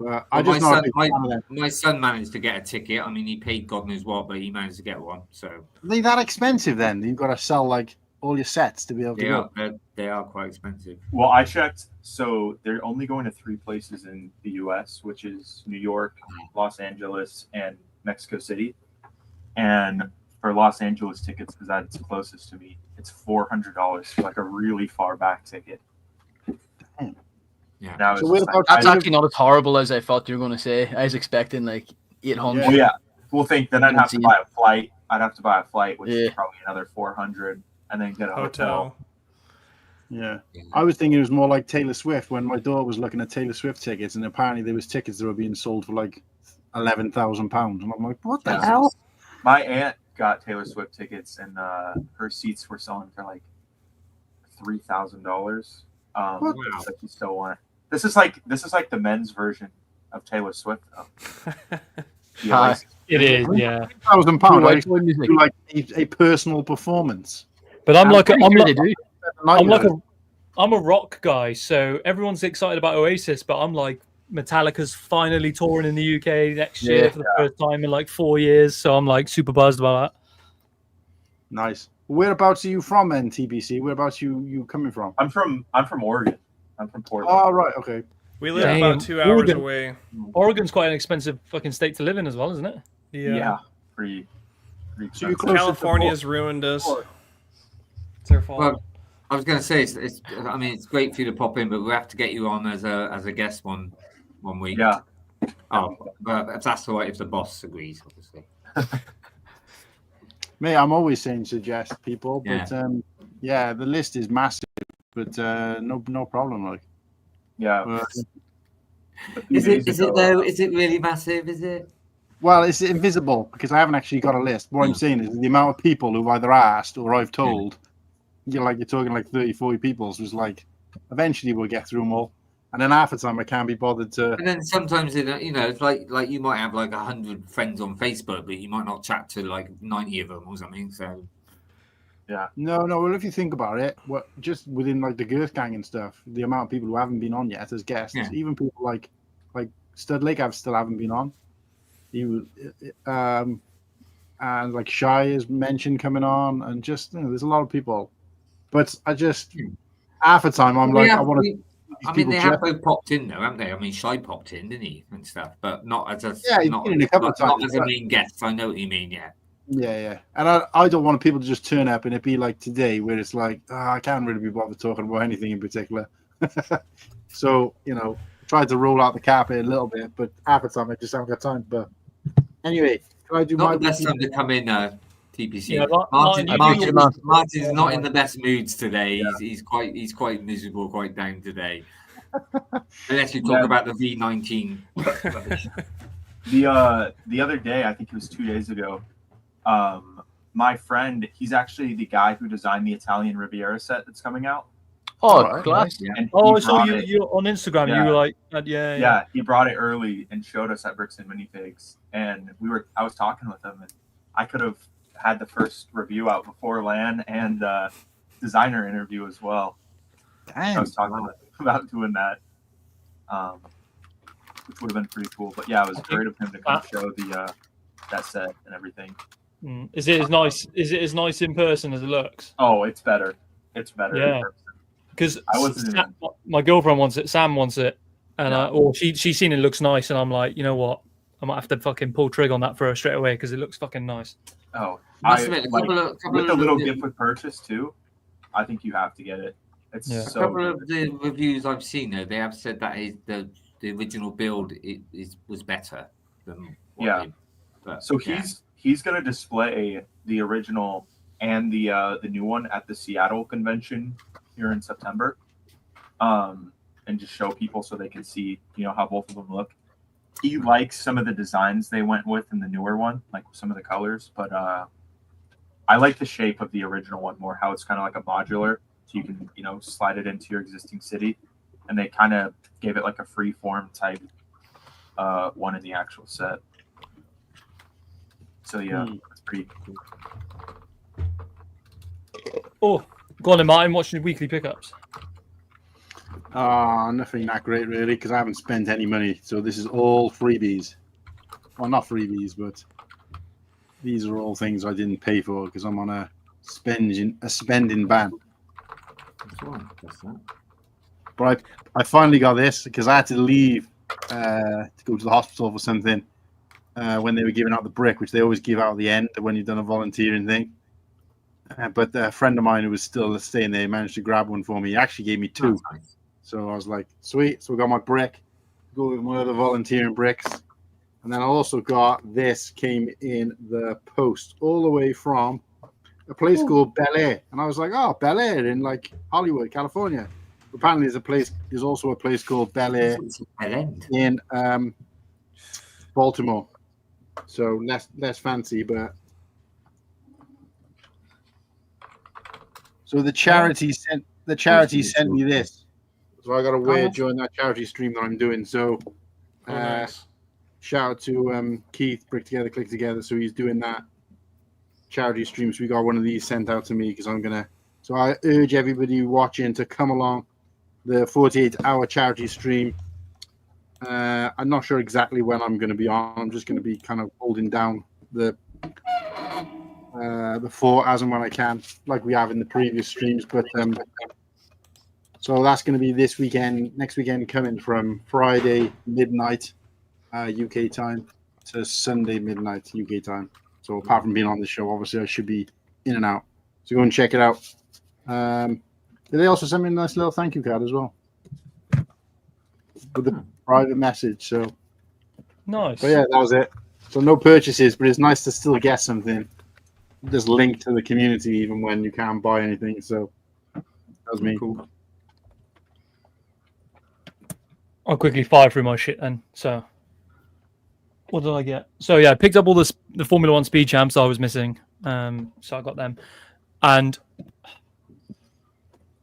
But I Well, just my not a son- big fan of them. My son managed to get a ticket. I mean, he paid God knows what, but he managed to get one. So Are they that expensive then? You've got to sell like all your sets to be able to they are quite expensive. Well, I checked. So they're only going to 3 places in the U.S., which is New York, Los Angeles, and Mexico City. And for Los Angeles tickets, because that's closest to me, it's $400 for like a really far back ticket. Yeah. Now So where about That's actually not as horrible as I thought you were going to say. I was expecting like 800. Well, yeah. We'll think then I'd have to Insane. buy a flight. I'd have to buy a flight, which is Yeah. probably another 400, and then get a hotel. Hotel. Yeah. I was thinking it was more like Taylor Swift when my daughter was looking at Taylor Swift tickets, and apparently there was tickets that were being sold for like £11,000, and I'm like, what the Yeah. hell? My aunt got Taylor Swift tickets, and her seats were selling for like $3,000. What? Wow. Like you still want it. This is like the men's version of Taylor Swift. Though. It is, yeah. £1,000. I do like a personal performance. But I'm a rock guy, so everyone's excited about Oasis, but I'm like, Metallica's finally touring in the UK next year for the first time in like 4 years, so I'm like super buzzed about that. Nice. Whereabouts are you from, then, TBC? Whereabouts you coming from? I'm from Oregon. I'm from Portland. Oh, right, okay. We live about 2 hours away. Oregon's quite an expensive fucking state to live in as well, isn't it? Yeah. Pretty so California's ruined us. It's their fault. Well, I was going to say, it's great for you to pop in, but we have to get you on as a guest one week. Yeah. Oh, but that's all right if the boss agrees, obviously. Mate, I'm always saying suggest people, but the list is massive, but no problem. Like, Is it though? Is it really massive? Is it? Well, it's invisible because I haven't actually got a list. What I'm saying is the amount of people who've either asked or I've told. You're talking like 30, 40 people. So it's like eventually we'll get through them all, and then half the time I can't be bothered to. And then sometimes it's like you might have like 100 friends on Facebook, but you might not chat to like 90 of them or something. So no. Well, if you think about it, just within like the Girth Gang and stuff, the amount of people who haven't been on yet as guests, even people like Stud Lake still haven't been on. And like Shy is mentioned coming on, and just there's a lot of people. But I just half the time I'm like, I want to. I mean, they have both popped in though, haven't they? I mean, Shy popped in, didn't he, and stuff, but not as a not as a main guest. I know what you mean, Yeah. And I don't want people to just turn up and it be like today, where it's like I can't really be bothered talking about anything in particular. So tried to roll out the carpet a little bit, but half the time I just haven't got time. But anyway, can I do not my the best time to come in? TPC. Yeah, Martin's not in the best moods today. He's quite miserable, quite down today. Unless you talk about the V19. The other day, I think it was 2 days ago, my friend, he's actually the guy who designed the Italian Riviera set that's coming out. Oh, class! Yeah. I saw you on Instagram. You were like, yeah. He brought it early and showed us at Bricks and Minifigs, and I was talking with him, and I could have had the first review out before LAN and designer interview as well. Damn, I was talking about doing that, which would have been pretty cool. But yeah, it was great of him to come show that set and everything. Is it as nice? Is it as nice in person as it looks? Oh, it's better. It's better. Yeah. Because my girlfriend wants it, Sam wants it, and she's seen it looks nice, and I'm like, you know what, I might have to fucking pull trigger on that for her straight away because it looks fucking nice. Oh, with a little gift with purchase too. I think you have to get it. It's a couple of the reviews I've seen though, they have said that the original build was better than so he's going to display the original and the new one at the Seattle convention here in September, and just show people so they can see how both of them look. He likes some of the designs they went with in the newer one, like some of the colors, but I like the shape of the original one more, how it's kind of like a modular, so you can slide it into your existing city, and they kind of gave it like a free form type one in the actual set. So it's pretty cool. Oh, go on then, Martin. What's your weekly pickups? Nothing that great really, because I haven't spent any money. So this is all freebies. Well, not freebies, but these are all things I didn't pay for because I'm on a spending ban. But I finally got this because I had to leave to go to the hospital for something when they were giving out the brick, which they always give out at the end when you've done a volunteering thing. But a friend of mine who was still staying there managed to grab one for me. He actually gave me two. Nice. So I was like, sweet. So I got my brick, go with my other volunteering bricks. And then I also got this, came in the post all the way from a place called Bel Air. And I was like, oh, Bel Air in like Hollywood, California. Apparently there's also a place called Bel Air in Baltimore. So less fancy, but so the charity sent me this. So I got to wear during that charity stream that I'm doing. So Nice. Shout out to Keith, Brick Together, Click Together. So he's doing that charity stream. So we got one of these sent out to me because I'm gonna. So I urge everybody watching to come along the 48-hour charity stream. I'm not sure exactly when I'm going to be on. I'm just going to be kind of holding down the fort as and when I can, like we have in the previous streams. But so that's going to be this weekend, next weekend, coming from Friday midnight UK time to Sunday midnight UK time. So apart from being on the show, obviously I should be in and out. So go and check it out. They also sent me a nice little thank you card as well with a private message. So nice. But yeah, that was it. So no purchases, but it's nice to still get something. Just linked to the community even when you can't buy anything. So that was me. Cool. I'll quickly fire through my shit then. So what did I get? So yeah, I picked up all the Formula One speed champs I was missing. So I got them. And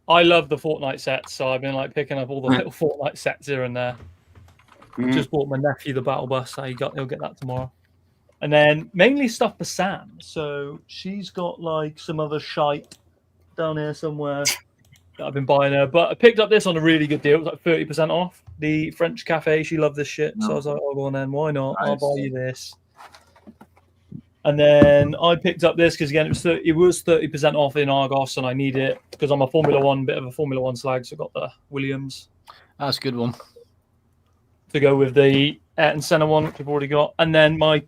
I love the Fortnite sets, so I've been like picking up all the little Fortnite sets here and there. Just bought my nephew the battle bus. So he'll get that tomorrow. And then mainly stuff for Sam. So she's got like some other shite down here somewhere that I've been buying her. But I picked up this on a really good deal. It was like 30% off. The French cafe. She loved this shit. So I was like, oh, go on then. Why not? Nice. I'll buy you this. And then I picked up this because again it was 30% off in Argos, and I need it because I'm a bit of a Formula One slag. So I got the Williams. That's a good one to go with the Ayrton Senna one, which I've already got. And then I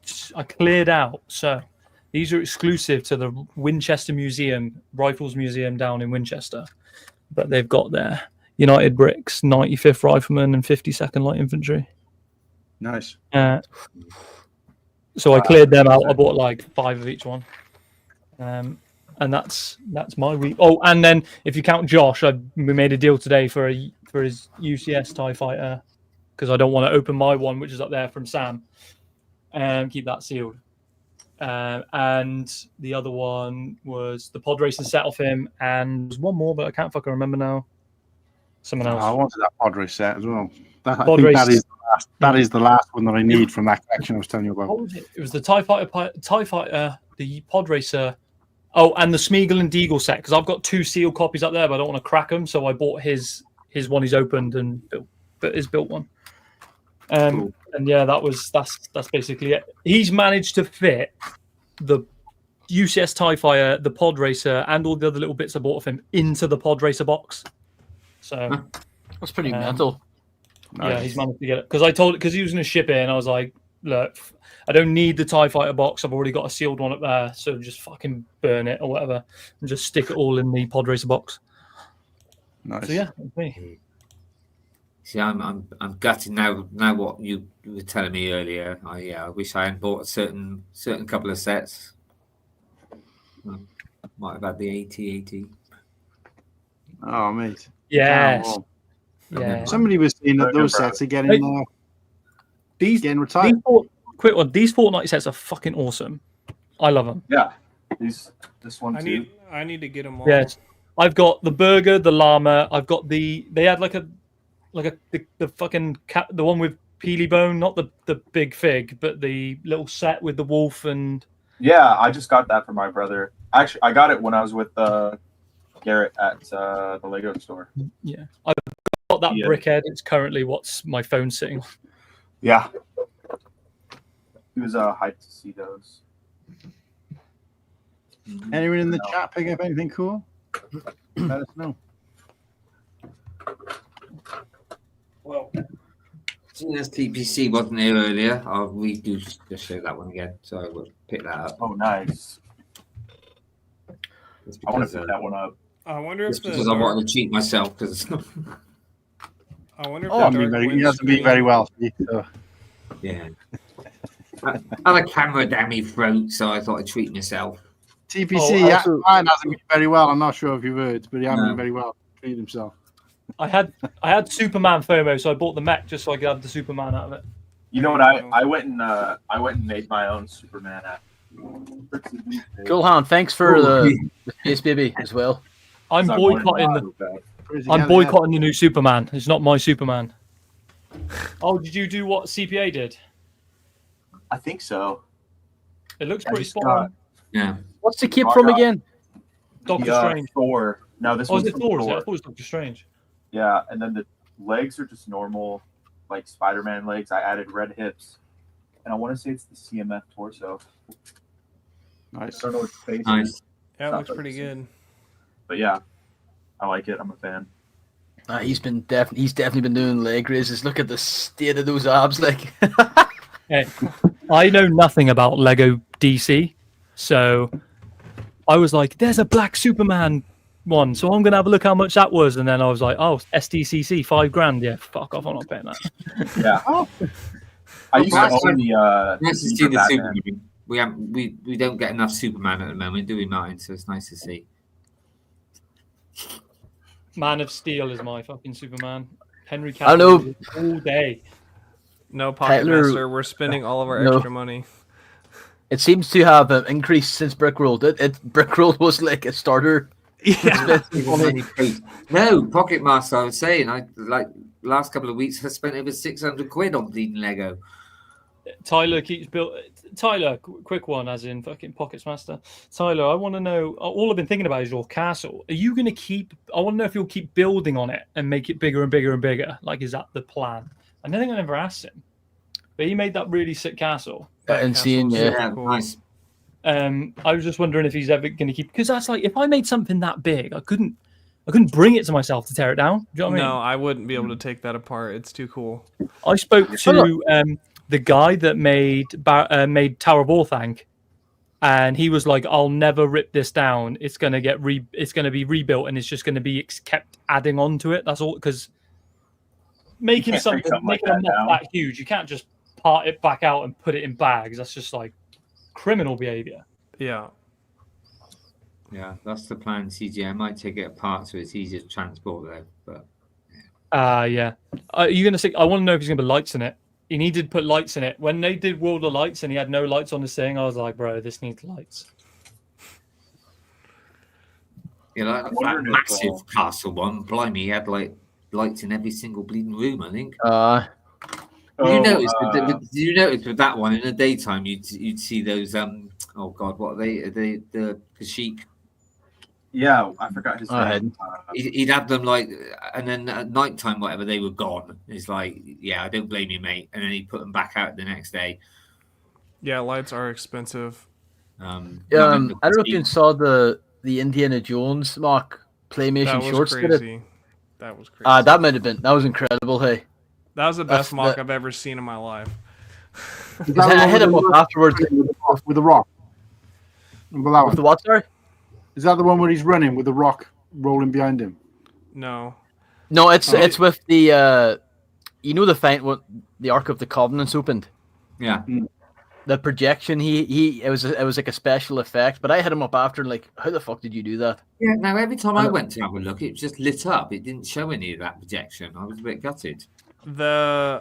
cleared out. So these are exclusive to the Winchester Museum, Rifles Museum down in Winchester. But they've got their United Bricks, 95th Riflemen and 52nd Light Infantry. Nice. So I cleared them out. I bought like 5 of each one. And that's my week. Oh, and then if you count Josh, we made a deal today for his UCS TIE Fighter because I don't want to open my one, which is up there from Sam, and keep that sealed. And the other one was the pod racing set off him, and there's one more, but I can't fucking remember now. Someone else. I wanted that pod race set as well. That is the last one that I need from that collection I was telling you about. What was it? It was the TIE Fighter, the pod racer. Oh, and the Smeagol and Deagle set, because I've got 2 sealed copies up there, but I don't want to crack them, so I bought his one he's opened and built one. Cool. And yeah, that's basically it. He's managed to fit the UCS TIE Fighter, the pod racer, and all the other little bits I bought of him into the pod racer box. So that's pretty mental. Nice. Yeah, he's managed to get it because he was going to ship it, and I was like, look, I don't need the TIE Fighter box. I've already got a sealed one up there, so just fucking burn it or whatever, and just stick it all in the pod racer box. Nice. So yeah, that's me. See, I'm gutted now. Now what you were telling me earlier, I wish I hadn't bought a certain couple of sets. Might have had the AT-AT. Oh, mate. Yes. Oh, yeah. Somebody was saying that those sets are getting retired. Quick one. These Fortnite sets are fucking awesome. I love them. Yeah. This one too. I need to get them all. Yes. I've got the burger, the llama. I've got they had the fucking cat, the one with Peely Bone, not the big fig, but the little set with the wolf and. Yeah, I just got that for my brother. Actually, I got it when I was with Garrett at the Lego store. Yeah, I've got that brickhead. It's currently what's my phone sitting on. Yeah, he was hyped to see those. Anyone in the chat pick up anything cool? Let us know. Well, as TPC wasn't here earlier, we do just show that one again, so I will pick that up. Oh, nice. I want to pick that one up. I wonder if because I wanted to cheat myself. Because I wonder if he doesn't be very well. So. Yeah. I had a camera down my throat, so I thought I'd treat myself. TPC, mine hasn't been very well. I'm not sure if you've heard, but he hasn't been very well. Treated himself. I had Superman FOMO, so I bought the mech just so I could have the Superman out of it. You know what? I went and made my own Superman app. Cool, Han. Thanks for the Space Baby as well. I'm boycotting the new Superman. It's not my Superman. Oh, did you do what CPA did? I think so. It looks I pretty just spot got- on. Yeah. What's the kit from again? Doctor Strange. Thor. No, this Oh, is one's it from Thor? Is it? I Thor. thought it was Doctor Strange. Yeah, and then the legs are just normal, like Spider-Man legs. I added red hips, and I want to say it's the CMF torso. Nice. I don't know what face is. Nice. Yeah, it Not looks pretty focusing. good. But yeah, I like it. I'm a fan. He's definitely been doing leg raises. Look at the state of those abs, like. Hey, I know nothing about Lego DC, so I was like, "There's a black Superman one, so I'm gonna have a look how much that was." And then I was like, "Oh, SDCC, $5,000. Yeah, fuck off, I'm not paying that." Yeah. I used to own the. Nice to see the Batman. Superman. We don't get enough Superman at the moment, do we, Martin? So it's nice to see. Man of Steel is my fucking Superman. Henry I know. Cavill all day. No, Pocket Tyler- Master, we're spending all of our No. extra money. It seems to have increased since Brickrolled. Brickrolled was like a starter. Yeah. No, Pocket Master. I was saying, I like last couple of weeks. I spent over 600 quid on bleeding Lego. Tyler keeps build. Tyler, quick one, as in fucking Pockets Master. Tyler, I want to know. All I've been thinking about is your castle. Are you going to keep? I want to know if you'll keep building on it and make it bigger and bigger and bigger. Like, is that the plan? I don't think I never asked him, but he made that really sick castle. And seeing, castle's yeah. super cool. Nice. I was just wondering if he's ever going to keep, because that's like, if I made something that big, I couldn't bring it to myself to tear it down. Do you know what I mean? No, I wouldn't be able to take that apart. It's too cool. I spoke to the guy that made Tower of Orthanc, and he was like, "I'll never rip this down. It's gonna be rebuilt, and it's just gonna be kept adding on to it. That's all." Because making can't break something like making a that mob down. that huge, you can't just part it back out and put it in bags. That's just like criminal behavior. Yeah. Yeah, that's the plan. CG. I might take it apart so it's easier to transport though. But Yeah. Are you gonna say? I want to know if he's gonna put lights in it. He needed to put lights in it. When they did World of Lights and he had no lights on his thing, I was like, bro, this needs lights. yeah, like that wondering if, massive castle one. Blimey, he had like lights in every single bleeding room. I think. Oh, Did you notice with that one in the daytime you'd see those oh god, what are they the Kashyyyk. yeah, I forgot his Go ahead. name. He'd have them like, and then at night time, whatever, they were gone. It's like, yeah, I don't blame you, mate. And then he'd put them back out the next day. Yeah, lights are expensive. I I don't know if you saw the Indiana Jones Mark Playmation That was shorts. crazy. That was crazy. That was incredible. Hey, That was the best That's mock the- I've ever seen in my life. Is that I the hit one him with up the- afterwards. with the rock. Remember that With the one? what? Sorry. Is that the one where he's running with the rock rolling behind him? No. No, it's Oh. it's with the you know what the Ark of the Covenant's opened. Yeah. The projection it was like a special effect, but I hit him up after like, how the fuck did you do that? Yeah. Now every time I went to have a look, it just lit up. It didn't show any of that projection. I was a bit gutted. The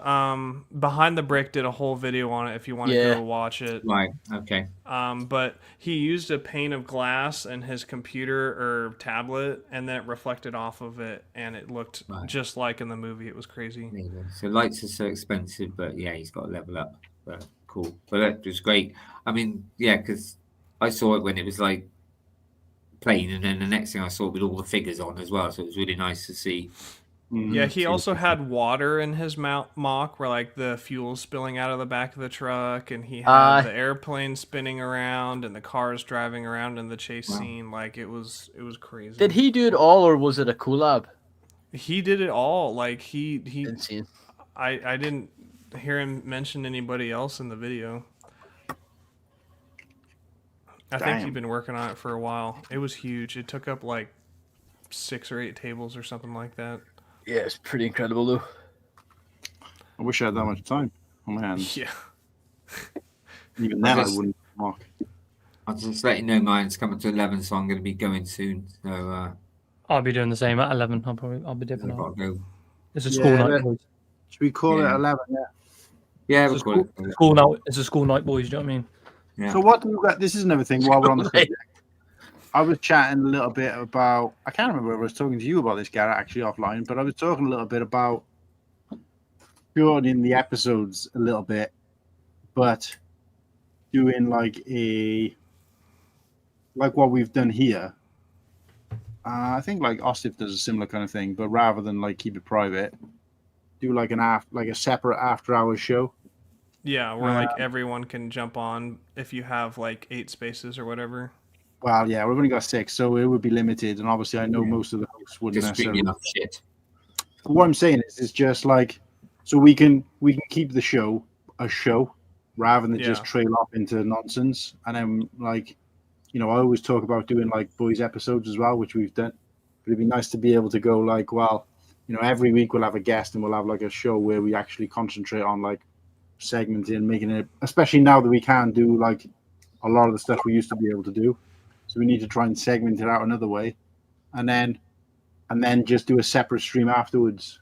Behind the Brick did a whole video on it if you want to Yeah. go watch it. Right. Okay. But he used a pane of glass in his computer or tablet, and then it reflected off of it, and it looked Right. just like in the movie. It was crazy. There you go. So lights are so expensive, but yeah, he's got to level up. But cool. But that was great. I mean, yeah, because I saw it when it was like plain, and then the next thing I saw it with all the figures on as well. So it was really nice to see. Yeah, he also had water in his mock, where like the fuel's spilling out of the back of the truck, and he had the airplane spinning around and the cars driving around in the chase scene. Like it was crazy. Did he do it all, or was it a collab? He did it all. Like he Insane. I didn't hear him mention anybody else in the video. I think he'd been working on it for a while. It was huge. It took up like 6 or 8 tables or something like that. Yeah, it's pretty incredible though. I wish I had that much time on my hands. Yeah. Even then, I wouldn't mark. I'll just let you know mine's coming to 11, so I'm going to be going soon. So I'll be doing the same at 11. I'll be I've dipping got out. to go. It's a school night, but- boys. Should we call Yeah. it 11? Yeah. Yeah, It's we'll a call it. School night. It's a school night, boys. Do you know what I mean? Yeah. So what do we got? This is another thing while we're on the subject. I was chatting a little bit about. I can't remember if I was talking to you about this, Garrett, actually offline, but I was talking a little bit about shortening the episodes a little bit, but doing like what we've done here. I think like Ostif does a similar kind of thing, but rather than like keep it private, do like a separate after-hours show. Yeah, where like everyone can jump on if you have like 8 spaces or whatever. Well, yeah, we've only got 6, so it would be limited, and obviously I know most of the hosts wouldn't Just necessarily. enough shit. But what I'm saying is, it's just like so we can keep the show a show rather than just trail off into nonsense, and then like. I always talk about doing like boys episodes as well, which we've done. But it'd be nice to be able to go like, well, every week we'll have a guest and we'll have like a show where we actually concentrate on like segmenting, making it, especially now that we can do like a lot of the stuff we used to be able to do. So we need to try and segment it out another way, and then just do a separate stream afterwards.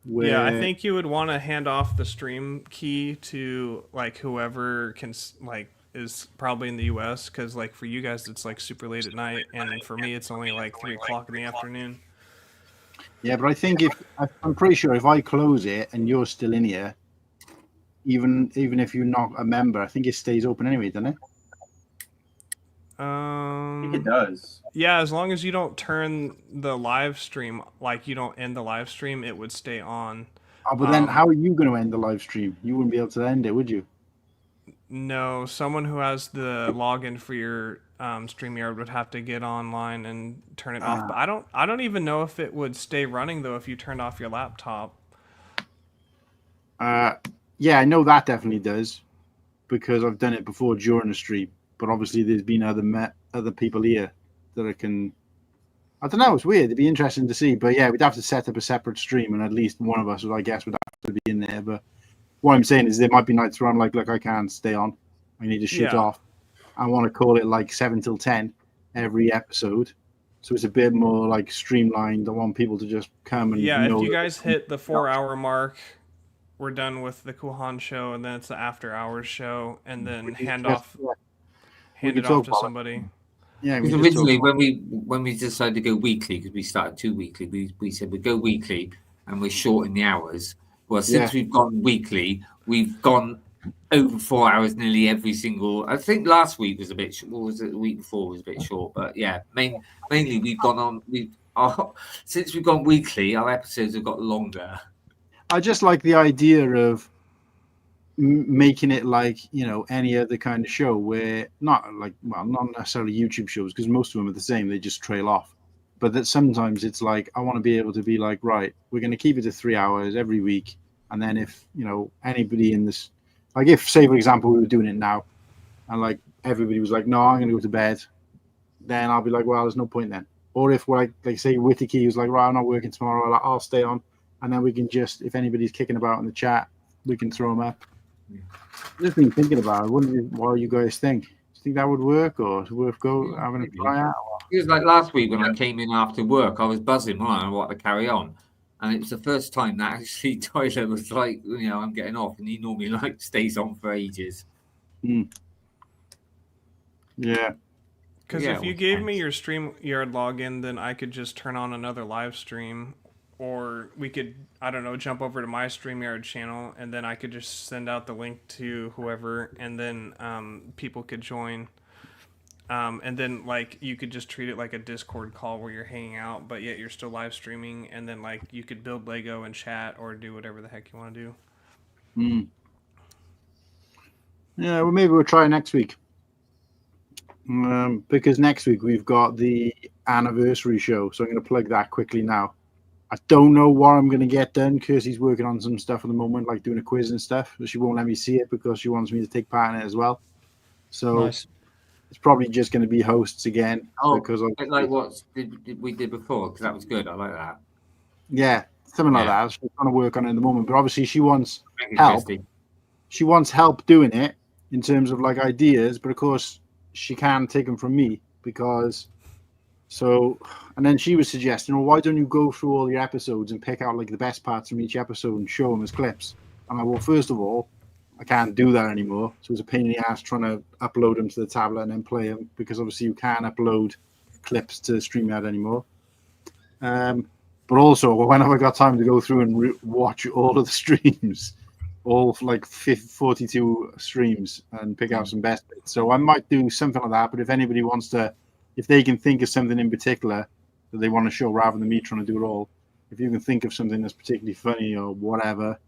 Yeah, I think you would want to hand off the stream key to like whoever can like. Is probably in the US because like for you guys it's like super late at night, and for me it's only like 3 o'clock in the afternoon. Yeah, but I think I'm pretty sure if I close it and you're still in here, even if you're not a member, I think it stays open anyway, doesn't it? I think it does. Yeah, as long as you don't turn the live stream, like you don't end the live stream, it would stay on. Oh, but then how are you going to end the live stream? You wouldn't be able to end it, would you? No, someone who has the login for your StreamYard would have to get online and turn it off. But I don't even know if it would stay running though if you turned off your laptop. Yeah, I know that definitely does because I've done it before during the stream. But obviously, there's been other people here that I can. I don't know. It's weird. It'd be interesting to see. But yeah, we'd have to set up a separate stream, and at least one of us would, I guess, would have to be in there. But what I'm saying is there might be nights where I'm like, look, I can't stay on. I need to shoot off. I want to call it like 7 till 10 every episode. So it's a bit more like streamlined. I want people to just come and if you guys hit the 4-hour mark, we're done with the Kuhan show, and then it's the after hours show, and then hand it off to somebody. Yeah, because originally when we decided to go weekly, because we started 2 weekly, we said we'd go weekly and we're shorting the hours. Well, since we've gone weekly, we've gone over 4 hours nearly every single. I think last week was a bit. What was it? The week before was a bit short, but yeah, mainly we've gone on. Since we've gone weekly, our episodes have got longer. I just like the idea of making it like any other kind of show where not necessarily YouTube shows because most of them are the same. They just trail off. But that sometimes it's like I want to be able to be like, right, we're going to keep it to 3 hours every week, and then if anybody in this, like if say for example we were doing it now, and like everybody was like, no, I'm going to go to bed, then I'll be like, well, there's no point then. Or if like say Whittaky was like, right, I'm not working tomorrow, I'll stay on, and then we can just if anybody's kicking about in the chat, we can throw them up. Just been thinking about it. What do you guys think? Do you think that would work, or is it worth having a try out? It was like last week when I came in after work, I was buzzing, I want to carry on. And it was the first time that actually Tyler was like, I'm getting off, and he normally like stays on for ages. Yeah. Because if you gave me your StreamYard login, then I could just turn on another live stream, or we could, I don't know, jump over to my StreamYard channel, and then I could just send out the link to whoever, and then people could join. And then like you could just treat it like a Discord call where you're hanging out, but yet you're still live streaming, and then like you could build Lego and chat or do whatever the heck you want to do. Yeah, well maybe we'll try next week. Because next week we've got the anniversary show, so I'm going to plug that quickly now. I don't know what I'm going to get done. Kirsty's working on some stuff at the moment, like doing a quiz and stuff, but she won't let me see it because she wants me to take part in it as well. So nice. It's probably just going to be hosts again. Because like what we did before, because that was good. I like that. Yeah, something like that. She's trying to work on it at the moment, but obviously she wants help. She wants help doing it in terms of like ideas, but of course she can't take them from me because. So, and then she was suggesting, well, why don't you go through all your episodes and pick out like the best parts from each episode and show them as clips? I'm like, well, first of all, I can't do that anymore. So it's a pain in the ass trying to upload them to the tablet and then play them because obviously you can't upload clips to StreamYard anymore. But also, when have I got time to go through and watch all of the streams, all like 42 streams, and pick out some best bits? So I might do something like that. But if anybody wants to, if they can think of something in particular that they want to show rather than me trying to do it all, if you can think of something that's particularly funny or whatever,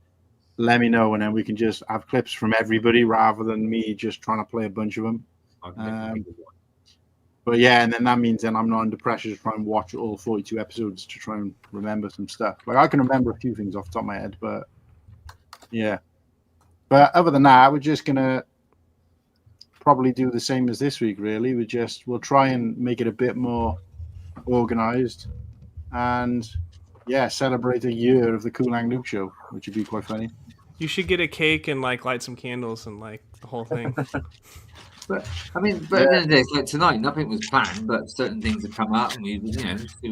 let me know, and then we can just have clips from everybody rather than me just trying to play a bunch of them. But yeah, and then that means then I'm not under pressure to try and watch all 42 episodes to try and remember some stuff. Like I can remember a few things off the top of my head, but yeah. But other than that, we're just gonna probably do the same as this week. Really, we'll try and make it a bit more organized, and yeah, celebrate a year of the Cool Ang Luke Show, which would be quite funny. You should get a cake and like light some candles and like the whole thing. But I mean, at the end of the day, it's like tonight, nothing was planned, but certain things have come up, and we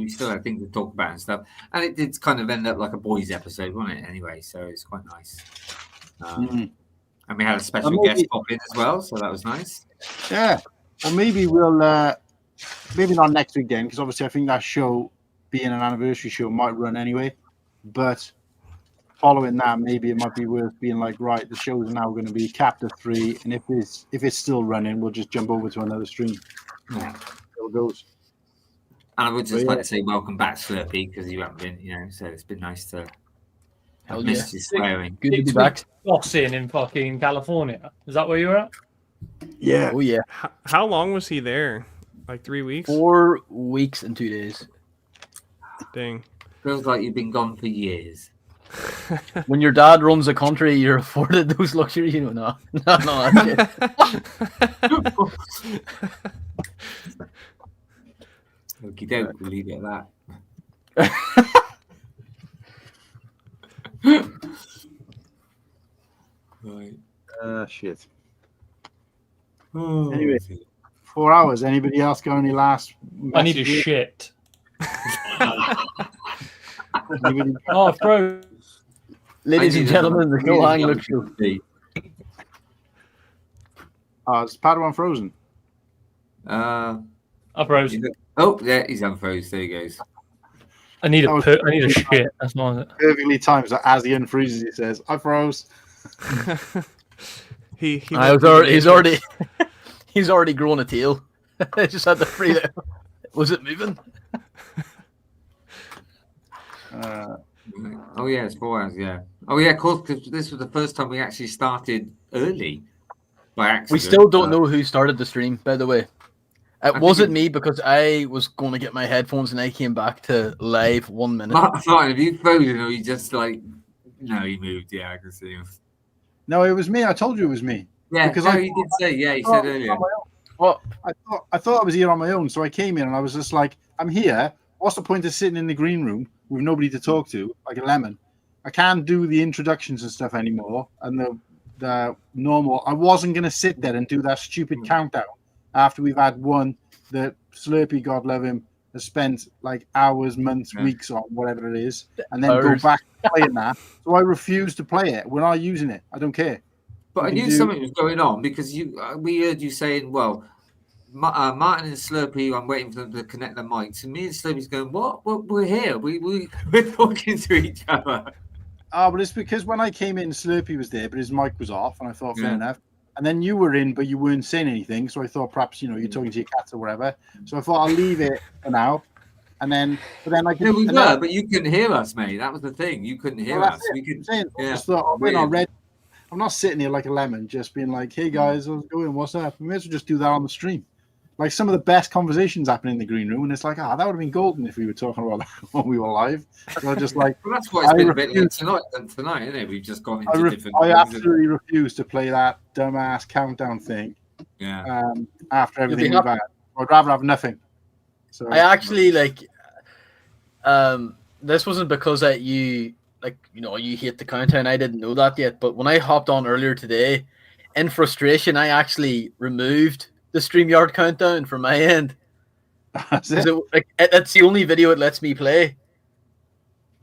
still had things to talk about and stuff. And it did kind of end up like a boys' episode, wasn't it? Anyway, so it's quite nice. And we had a special guest pop in as well, so that was nice. Yeah, well, maybe we'll maybe not next week then, because obviously I think that show, being an anniversary show, might run anyway. But following that, maybe it might be worth being like, right, the show is now going to be capped at 3, and if it's still running, we'll just jump over to another stream. Yeah, there it goes. And I would just like to say welcome back, Slurpee, because you haven't been, so it's been nice to have missed you swearing. Good to be back. Boxing in fucking California. Is that where you were at? Yeah. Oh yeah. How long was he there? Like 3 weeks? 4 weeks and 2 days. Dang. Feels like you've been gone for years. When your dad runs a country, you're afforded those luxuries. No, that's Okie doke, we'll leave it at that. Right. Shit. Anyway, 4 hours. Anybody else got any last messages? I need a shit. Oh, bro. Ladies and gentlemen, the Cool Ang Luke Show. Is Padawan frozen? I froze. Oh, yeah, he's unfroze. There he goes. I need a shit. That's not it. Perfectly timed. So as he unfreezes, he says, "I froze." He's already grown a tail. I just had to free it. Was it moving? Oh yeah, it's 4 hours. Yeah. Oh yeah, of course. Because this was the first time we actually started early by accident. We still don't know who started the stream, by the way. It wasn't me because I was going to get my headphones and I came back to live 1 minute. Fine, have you frozen or you just like? No, he moved. Yeah, I can see him. No, it was me. I told you it was me. Yeah, because he did say. Yeah, he said earlier. Well, I thought I was here on my own, so I came in and I was just like, I'm here. What's the point of sitting in the green room with nobody to talk to, like a lemon? I can't do the introductions and stuff anymore, and the normal. I wasn't going to sit there and do that stupid countdown after we've had one that Slurpee, God love him, has spent like hours, months, weeks on, whatever it is, and then go back to playing that. So I refuse to play it. We're not using it. I don't care. But I knew something was going on because we heard you saying, well, Martin and Slurpee, I'm waiting for them to connect the mics. And me and Slurpee's going, what? Well, we're here. We're talking to each other. Oh, but it's because when I came in, Slurpee was there, but his mic was off, and I thought, fair enough. And then you were in, but you weren't saying anything. So I thought perhaps, you're talking to your cats or whatever. So I thought I'll leave it for now. And then, I could. No, we were, but you couldn't hear us, mate. That was the thing. You couldn't hear us. We could. I just thought, I'm not sitting here like a lemon, just being like, "Hey guys, how's it going? What's up?" We may as well just do that on the stream. Like some of the best conversations happen in the green room, and it's like, that would have been golden if we were talking about that when we were live. So I just like. Well, that's why it's been a bit like tonight, isn't it? We've just gone into different. I absolutely refuse to play that dumbass countdown thing. Yeah. After everything we've had, I'd rather have nothing. So I actually this wasn't because you hate the countdown. I didn't know that yet, but when I hopped on earlier today, in frustration, I actually removed the StreamYard countdown from my end. It's the only video it lets me play.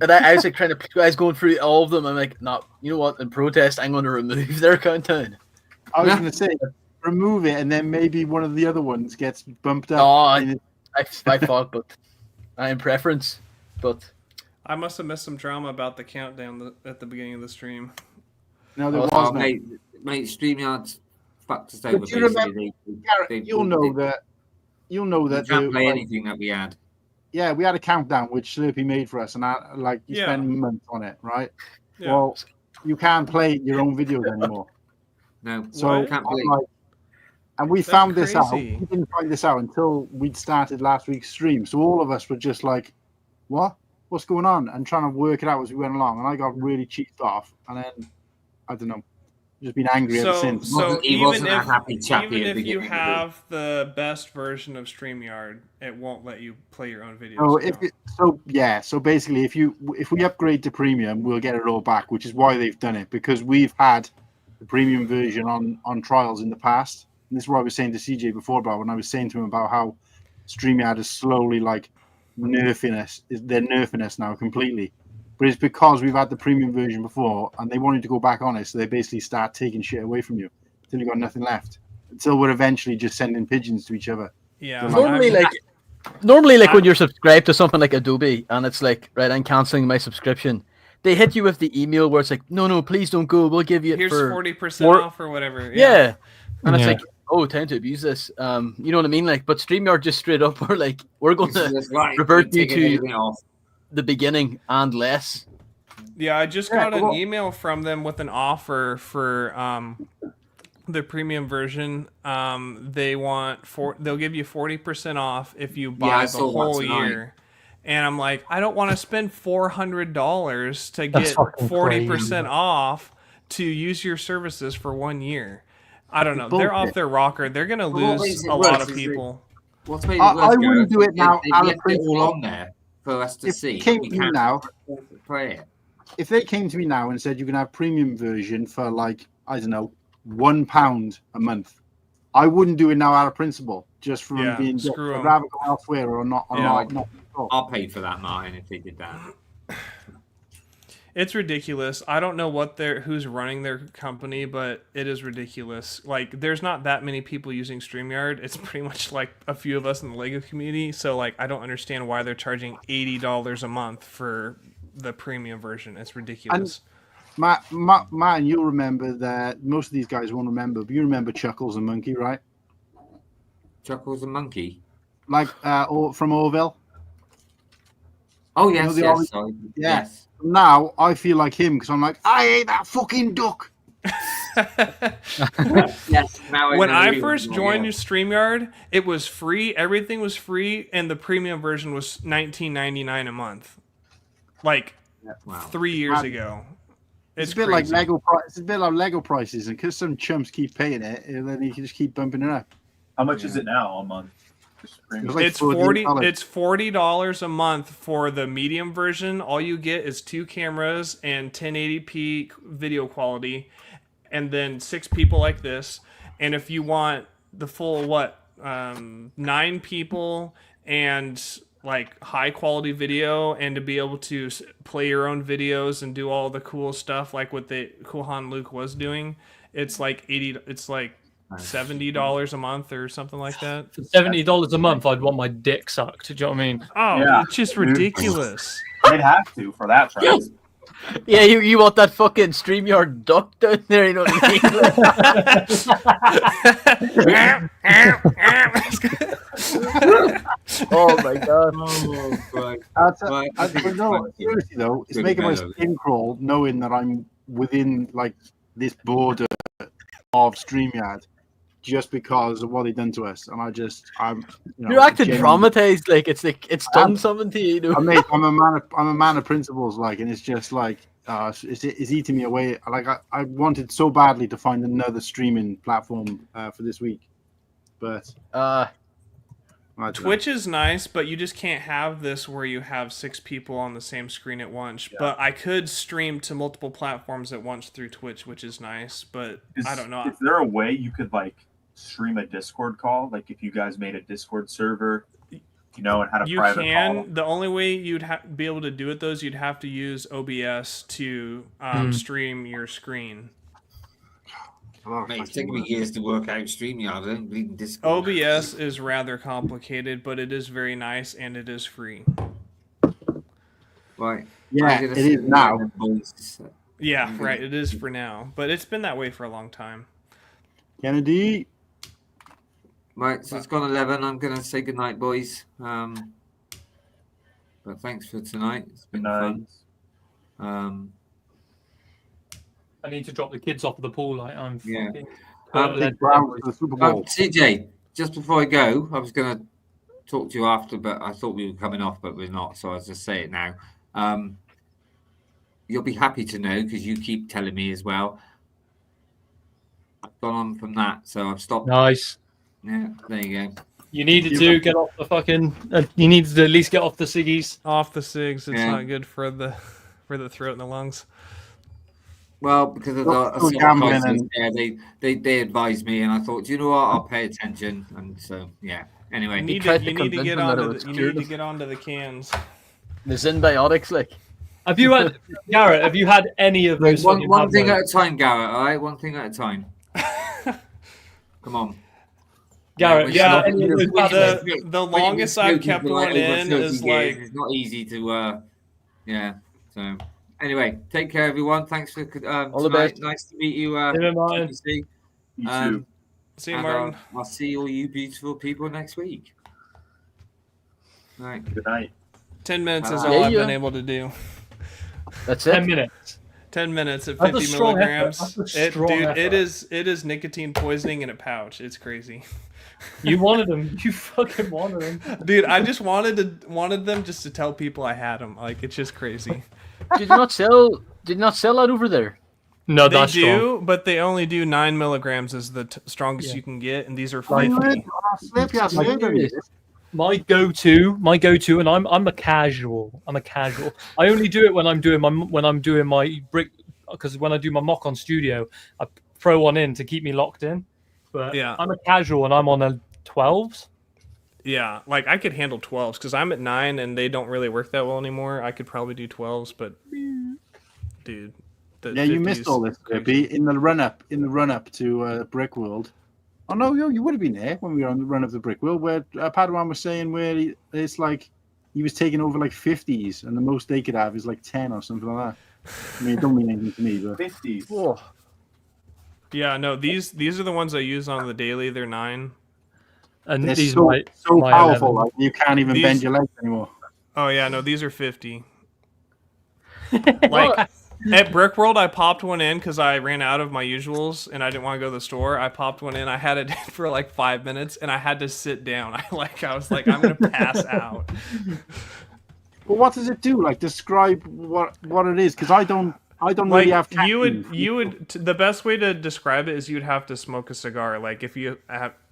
And I was like I was going through all of them. I'm like, no, you know what? In protest, I'm going to remove their countdown. I was going to say, remove it, and then maybe one of the other ones gets bumped up. Oh, I thought, but in preference, but I must have missed some drama about the countdown at the beginning of the stream. No, there was no. Mate, StreamYard's fucked us over. But you remember, you'll know that. You'll know that. You can't play anything that we had. Yeah, we had a countdown which Slurpee made for us, and you spend months on it, right? Yeah. Well, you can't play your own videos anymore. No, so can't play. And we found this out. We didn't find this out until we'd started last week's stream. So all of us were just like, "What? What's going on?" and trying to work it out as we went along. And I got really cheesed off, and then I don't know, just been angry ever since. So even if you have the best version of StreamYard, it won't let you play your own videos. So basically, if we upgrade to premium, we'll get it all back, which is why they've done it, because we've had the premium version on trials in the past. And this is what I was saying to CJ before about when I was saying to him about how StreamYard is slowly nerfing us. They're nerfing us now completely. But it's because we've had the premium version before and they wanted to go back on it. So they basically start taking shit away from you until you've got nothing left. Until we're eventually just sending pigeons to each other. Yeah. Normally, when you're subscribed to something like Adobe and it's like, right, I'm canceling my subscription. They hit you with the email where it's like, no, please don't go. We'll give you here's 40% off or whatever. Yeah. And it's like, oh, time to abuse this. You know what I mean? But StreamYard just straight up, we're going to revert you to the beginning and less. Yeah, I just got an email from them with an offer for the premium version. They'll give you 40% off if you buy the whole year. And I'm like, I don't want to spend $400 to get 40% off to use your services for 1 year. I don't know. They're off their rocker. They're going to lose a lot of people. I wouldn't do it now. They all on there for us to see. If they came to me now and said you can have premium version for I don't know, £1 a month, I wouldn't do it now out of principle. Just from being I'd rather go elsewhere or not. I'll pay for that, Martin, if they did that. It's ridiculous. I don't know who's running their company, but it is ridiculous. There's not that many people using StreamYard. It's pretty much like a few of us in the LEGO community. So I don't understand why they're charging $80 a month for the premium version. It's ridiculous. And Matt, you'll remember that most of these guys won't remember, but you remember Chuckles and Monkey, right? Chuckles and Monkey? From Orville? Oh, yes, yes. Now I feel like him because I'm like, I ate that fucking duck. Yes. When I first joined StreamYard, it was free. Everything was free, and the premium version was $19.99 a month. 3 years ago. It's a bit like Lego. It's a bit like Lego prices, and because some chumps keep paying it, and then you can just keep bumping it up. How much is it now a month? It's $40 a month for the medium version. All you get is 2 cameras and 1080p video quality, and then 6 people like this. And if you want the full 9 people and high quality video and to be able to play your own videos and do all the cool stuff like what the Kuhan Luke was doing, it's $70 a month or something like that. For $70 a month, I'd want my dick sucked. Do you know what I mean? Oh, yeah. It's just ridiculous. They'd have to for that price. Yeah, you want that fucking StreamYard duck down there, you know what I mean? Oh my god. Seriously though, it's making my skin crawl knowing that I'm within this border of StreamYard just because of what they've done to us, and you're acting traumatized, it's done something to you. I'm a man of principles, and it's just it's eating me away. I wanted so badly to find another streaming platform for this week, but Twitch is nice, but you just can't have this where you have 6 people on the same screen at once. Yeah. But I could stream to multiple platforms at once through Twitch, which is nice. But I don't know. Is there a way you could stream a Discord call? If you guys made a Discord server, and had a private call? The only way you'd be able to do it, you'd have to use OBS to stream your screen. Mate, it's taking me years to work out StreamYard. I don't believe in Discord. OBS is rather complicated, but it is very nice and it is free. Right. Yeah, it is now. Yeah, right. It is for now, but it's been that way for a long time. Kennedy. Right, so it's gone 11. I'm going to say goodnight, boys. But thanks for tonight. It's been fun. I need to drop the kids off at the pool. Like I'm fucking. CJ, just before I go, I was going to talk to you after, but I thought we were coming off, but we're not. So I'll just say it now. You'll be happy to know, because you keep telling me as well. I've gone on from that, so I've stopped. Nice. Yeah, there you go. You needed to get off the fucking. You needed to at least get off the ciggies. Off the cigs. It's not good for the throat and the lungs. Well, because of the gambling, and they advised me, and I thought, you know what, I'll pay attention, and so yeah. Anyway, you need to get onto the cans. The symbiotics, like. Have you had Garrett? Have you had any of those? One thing at a time, Garrett. All right, one thing at a time. Come on, Garrett. Yeah, the longest I've kept one in is like it's not easy to. Yeah. So anyway, take care, everyone. Thanks for all the best. Nice to meet you. You see you, Martin. I'll see all you beautiful people next week. All right. Good night. 10 minutes is all I've been able to do. That's it. 10 minutes. 10 minutes at 50 milligrams. It is nicotine poisoning in a pouch. It's crazy. You wanted them. You fucking wanted them, dude. I just wanted them just to tell people I had them. Like, it's just crazy. Did you not sell that over there? No, they do, but they only do 9 milligrams is the strongest you can get, and these are 50. My go-to, and I'm a casual. I only do it when I'm doing my brick, because when I do my mock on studio, I throw one in to keep me locked in. But yeah, I'm a casual and I'm on a 12s. Yeah, like I could handle 12s because I'm at 9 and they don't really work that well anymore. I could probably do 12s, but dude, you missed all this, Grippy, in the run up to Brick World. Oh no, you would have been there when we were on the run of the Brick World, where Padawan was saying where it's like he was taking over like 50s, and the most they could have is like 10 or something like that. I mean, it don't mean anything to me, but 50s. Oh. Yeah, no, these are the ones I use on the daily. They're 9, and they're these so powerful, 11. like you can't even bend your legs anymore. Oh yeah, no, these are 50. Like. At Brick World, I popped one in because I ran out of my usuals and I didn't want to go to the store. I popped one in. I had it for like 5 minutes and I had to sit down. I was like, I'm gonna pass out. But what does it do? Like, describe what it is, because I don't really have. You would the best way to describe it is you'd have to smoke a cigar. Like if you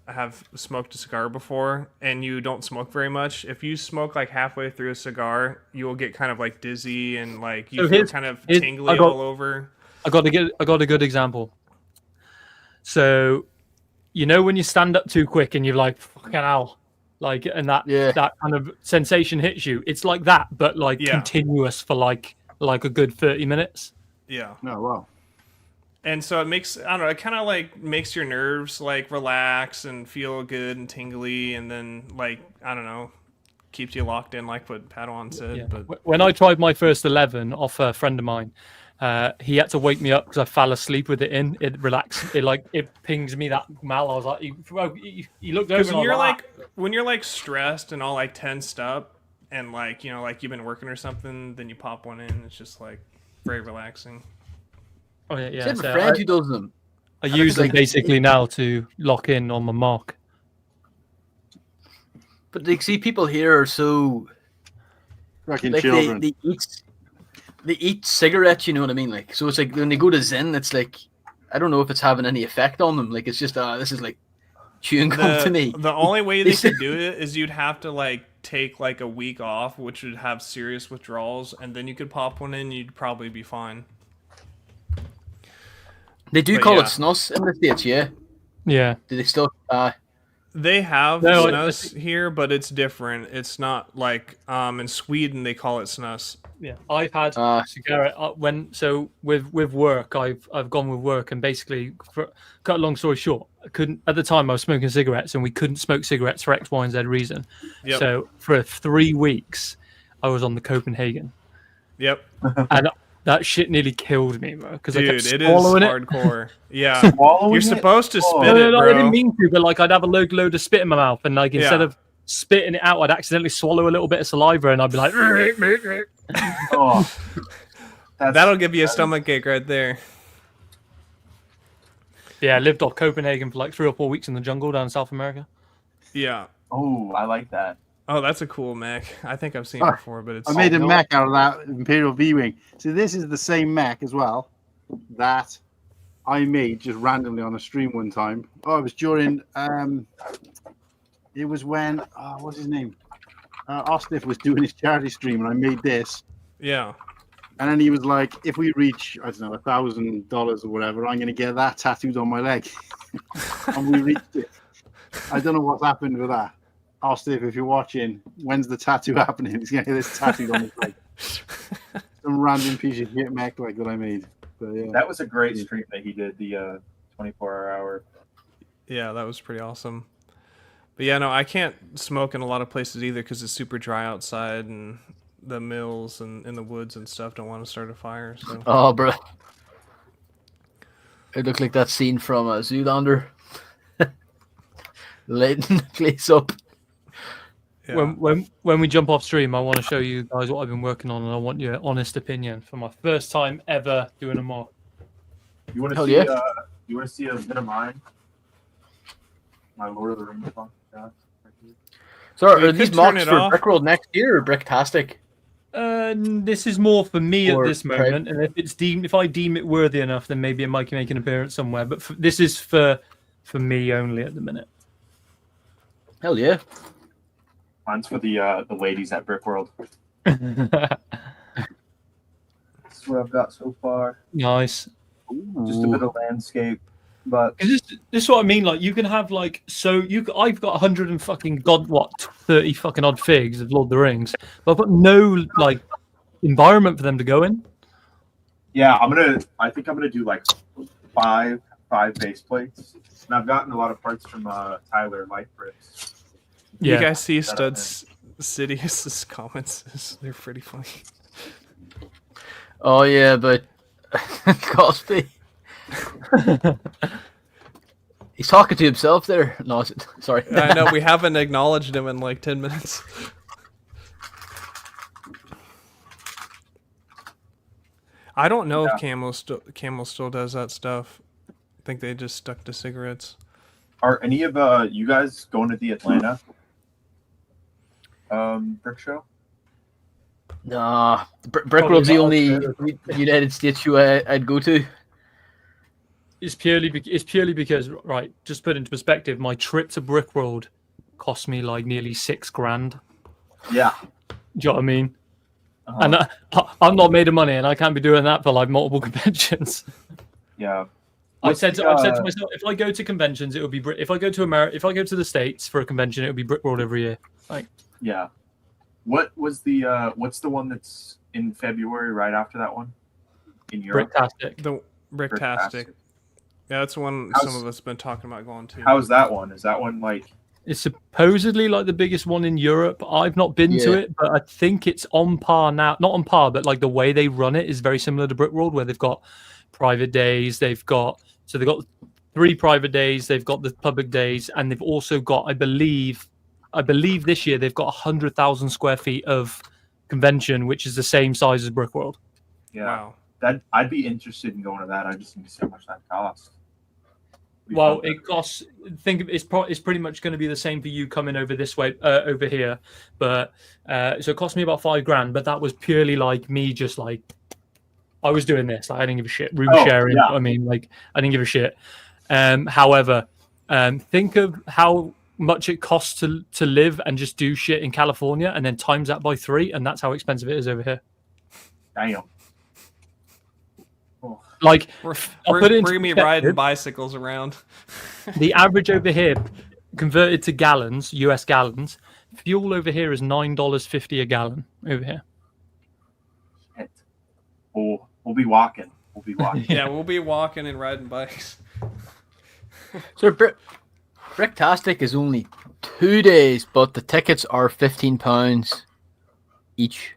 have smoked a cigar before and you don't smoke very much, if you smoke like halfway through a cigar, you will get kind of like dizzy and like you feel kind of tingly all over. I got a good example. So, you know when you stand up too quick and you're like, fucking hell, like, and that kind of sensation hits you. It's like that, but like continuous for like a good 30 minutes. Yeah. Oh wow. And so it makes, I don't know, it kind of like makes your nerves like relax and feel good and tingly, and then like, I don't know, keeps you locked in, like what Padawan said. Yeah. But when I tried my first 11 off a friend of mine, he had to wake me up because I fell asleep with it in. It relaxed. It pings me that mal. I was like, he looked over. Because when you're like stressed and all like tensed up, and like, you know, like you've been working or something, then you pop one in. It's just like very relaxing. Oh yeah. I have a friend who does them. I use them basically now to lock in on my mock. But like, see, people here are so fucking like children. They eat cigarettes, you know what I mean? Like, so it's like when they go to Zen, it's like, I don't know if it's having any effect on them. Like, it's just this is like chewing gum to me. The only way they could do it is you'd have to like take like a week off, which would have serious withdrawals, and then you could pop one in. You'd probably be fine. They do call it snus in the States, yeah. Yeah. Do they still? They have snus here, but it's different. It's not like in Sweden they call it snus. Yeah, I've had cigarette with work. I've gone with work, and basically, cut a long story short, I couldn't at the time. I was smoking cigarettes, and we couldn't smoke cigarettes for X, Y, and Z reason. Yep. So for 3 weeks, I was on the Copenhagen. Yep. And that shit nearly killed me, bro. Because I kept Dude, it is swallowing it. hardcore. Yeah. Swallowing You're it? supposed to Oh. spit it, No, bro. I didn't mean to, but like I'd have a load of spit in my mouth, and like instead Yeah. of spitting it out, I'd accidentally swallow a little bit of saliva, and I'd be like, Oh. That'll give you a stomach ache right there. yeah. I lived off Copenhagen for like 3 or 4 weeks in the jungle down in South America. Yeah. Oh, I like that. Oh, that's a cool mech. I think I've seen it before, but it's. I made a mech out of that Imperial V-Wing. So this is the same mech as well that I made just randomly on a stream one time. Oh, it was during. It was when. What's his name? Ostif was doing his charity stream, and I made this. Yeah. And then he was like, "If we reach, I don't know, $1,000 or whatever, I'm going to get that tattooed on my leg." And we reached it. I don't know what's happened with that. Ostif, if you're watching, when's the tattoo happening? He's going to get this tattooed on his leg. Some random piece of shit mech like that I made. But, yeah. That was a great stream that he did, the 24-hour. Yeah, that was pretty awesome. But yeah, no, I can't smoke in a lot of places either because it's super dry outside, and the mills and in the woods and stuff don't want to start a fire. So. Oh, bro. It looked like that scene from Zoolander. Lighting the place up. Yeah. When we jump off stream, I want to show you guys what I've been working on, and I want your honest opinion for my first time ever doing a mock. You want to Hell see? yeah. You want to see a bit of mine? My Lord of the Rings one. Yeah. So Well, are you these could turn mocks it for off. Brickworld next year or Bricktastic? This is more for me Or at this moment, and if I deem it worthy enough, then maybe it might make an appearance somewhere. But this is for me only at the minute. Hell yeah. Mine's for the ladies at Brickworld. This is what I've got so far. Nice. Just a bit of landscape, but This is what I mean. Like you can have like I've got 100 and fucking 30 fucking odd figs of Lord of the Rings, but I've got no like environment for them to go in. yeah, I think I'm gonna do like five base plates, and I've gotten a lot of parts from Tyler Light Bricks. You Yeah. guys see Stud's Sidious's comments? They're pretty funny. Oh yeah, but Cosby. He's talking to himself there. No, sorry. I know we haven't acknowledged him in like 10 minutes. I don't know if Camel still does that stuff. I think they just stuck to cigarettes. Are any of you guys going to the Atlanta brick show? Nah, Brickworld's the only United States show I'd go to. It's purely because right. Just put into perspective, my trip to Brickworld cost me like nearly $6,000. Yeah. Do you know what I mean? And I'm not made of money, and I can't be doing that for like multiple conventions. Yeah. I've said to myself, if I go to conventions, it would be if I go to America, if I go to the States for a convention, it would be Brickworld every year. Like, Yeah. What was the what's the one that's in February right after that one? In Europe? Bricktastic. The Bricktastic. Yeah, that's one some of us have been talking about going to. How's that one? Is that one like It's supposedly like the biggest one in Europe. I've not been to it, but I think it's on par now. Not on par, but like the way they run it is very similar to Brickworld, where they've got private days. They've got 3 private days. They've got the public days, and they've also got, I believe this year they've got 100,000 square feet of convention, which is the same size as Brickworld. yeah. Wow. That I'd be interested in going to that. I just need to see how much that costs. Well, it costs. Think of it's pretty much going to be the same for you coming over this way, over here. But so it cost me about $5,000. But that was purely like me, just like I was doing this. Like, I didn't give a shit. Room sharing. Yeah. I mean, like I didn't give a shit. However, think of how much it costs to live and just do shit in California, and then times that by 3, and that's how expensive it is over here. Damn. Like, Bring me riding bicycles around. The average over here, converted to gallons, US gallons, fuel over here is $9.50 a gallon over here. Shit. We'll be walking. We'll be walking. Yeah, we'll be walking and riding bikes. So Bricktastic is only 2 days, but the tickets are £15 each.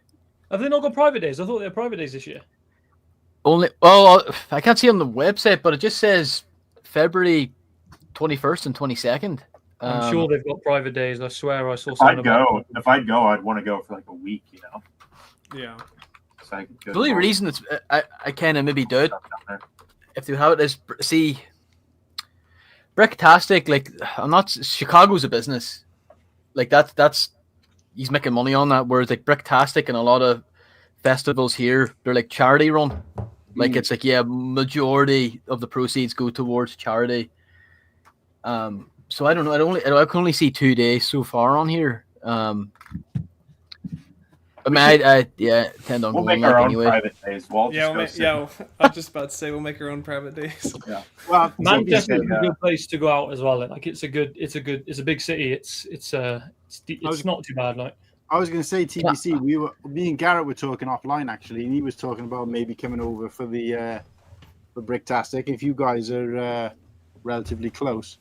Have they not got private days? I thought they had private days this year. Only, well, I can't see on the website, but it just says February 21st and 22nd. I'm sure they've got private days. I swear I saw If something I'd go, I'd want to go for like a week, you know. Yeah. So I could go The only reason it's I kind of maybe doubt if they have it is, see, Bricktastic, like, I'm not, Chicago's a business, like that's he's making money on that, whereas like Bricktastic and a lot of festivals here, they're like charity run. Like it's like, yeah, majority of the proceeds go towards charity. So I don't know. I can only see 2 days so far on here. But I tend on we'll going make our like own anyway. Private days. We'll Yeah, I was just about to say we'll make our own private days. Yeah. Well, Manchester is a good place to go out as well. Like it's a big city. It's not too bad. Like I was going to say TBC. Me and Garrett were talking offline actually, and he was talking about maybe coming over for the for Bricktastic. If you guys are relatively close,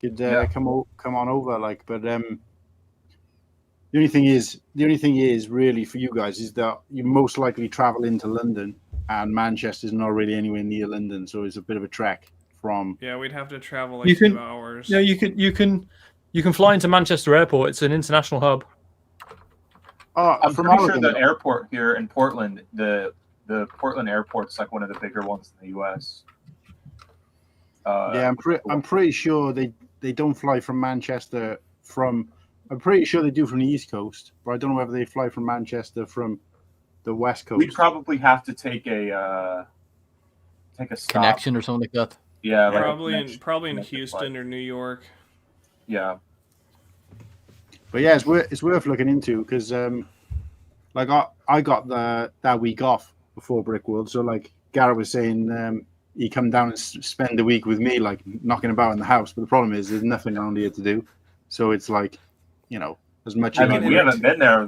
could come on over. Like, but the only thing is really for you guys is that you most likely travel into London, and Manchester's not really anywhere near London, so it's a bit of a trek from. Yeah, we'd have to travel like 2 hours. Yeah, you can fly into Manchester Airport. It's an international hub. Oh, I'm pretty sure the airport here in Portland, the Portland airport's like one of the bigger ones in the U.S. Yeah, I'm pretty sure they don't fly from Manchester from. I'm pretty sure they do from the East Coast, but I don't know whether they fly from Manchester from the West Coast. We'd probably have to take a stop. Connection or something like that. Yeah, like probably in Houston or New York. Yeah. But yeah, it's worth looking into because like I got that week off before Brickworld, so like Garrett was saying, he come down and spend a week with me, like knocking about in the house. But the problem is there's nothing around here to do, so it's like, you know, as much. I mean, we haven't been there.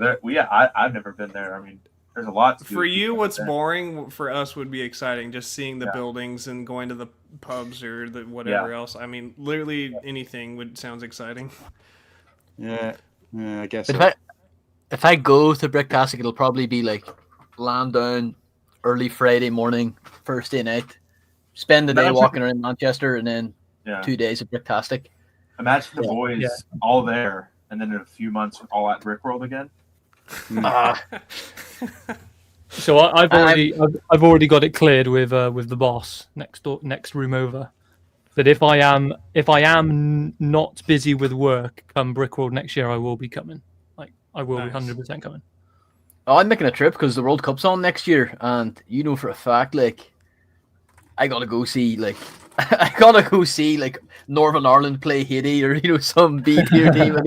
I've never been there. I mean, there's a lot to do. For you, what's boring for us would be exciting. Just seeing the buildings and going to the pubs or the whatever else. I mean, literally anything sounds exciting. Yeah, I guess. But if I go to Bricktastic, it'll probably be like land down early Friday morning, first day night, spend the day walking around Manchester, and then 2 days of Bricktastic. Imagine the boys all there, and then in a few months, all at Brickworld again. So I've already got it cleared with the boss next room over. That if I am not busy with work come Brickworld next year, I will be coming. Like I will be 100% coming. Oh, I'm making a trip because the World Cup's on next year, and you know for a fact, like I gotta go see Northern Ireland play Haiti or some B tier team. I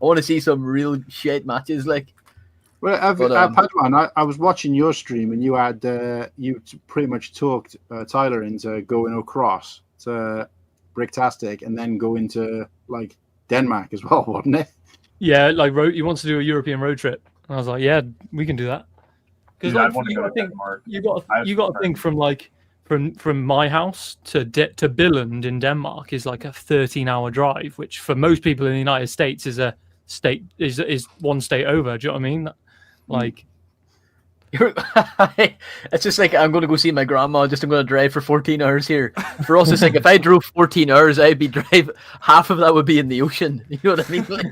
want to see some real shit matches. Like, well, Padwan, I was watching your stream and you had you pretty much talked Tyler into going across to Bricktastic and then go into like Denmark as well, wasn't it? Yeah, like he wants to do a European road trip. And I was like, yeah, we can do that. Because you got to think from my house to Billund in Denmark is like a 13-hour drive, which for most people in the United States is one state over. Do you know what I mean? Like, it's just like I'm going to go see my grandma. I'm going to drive for 14 hours here. For us, it's like if I drove 14 hours, I'd be driving. Half of that would be in the ocean. You know what I mean? Like,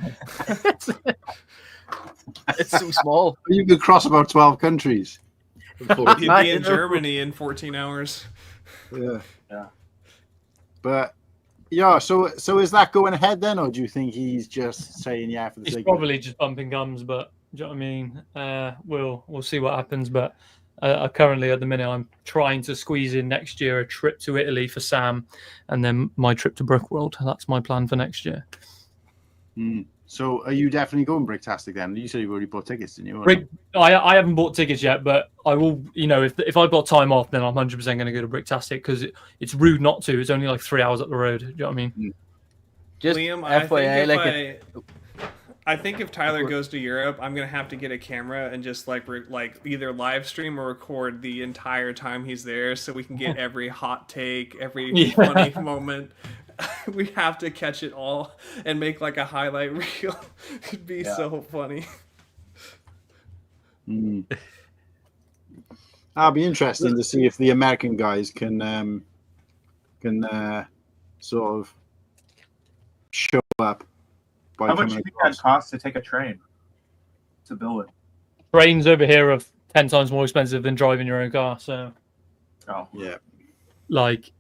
it's so small. You could cross about 12 countries. You'd be in Germany in 14 hours. Yeah. But yeah, so is that going ahead then, or do you think he's just saying for the sake? He's probably just bumping gums, but do you know what I mean? We'll see what happens. But currently, at the minute, I'm trying to squeeze in next year a trip to Italy for Sam, and then my trip to Brickworld. That's my plan for next year. So are you definitely going Bricktastic then? You said you've already bought tickets, didn't you? I haven't bought tickets yet, but I will. If I've got time off, then I'm 100% going to go to Bricktastic because it's rude not to. It's only like 3 hours up the road. Do you know what I mean? Just Liam, FYI, I think if Tyler goes to Europe, I'm gonna have to get a camera and just like either live stream or record the entire time he's there, so we can get every hot take, every funny moment. We have to catch it all and make like a highlight reel. It'd be so funny. That'll be interesting to see if the American guys can sort of show up. How much do you think that costs to take a train to Billin? Trains over here are 10 times more expensive than driving your own car. So, yeah. Like,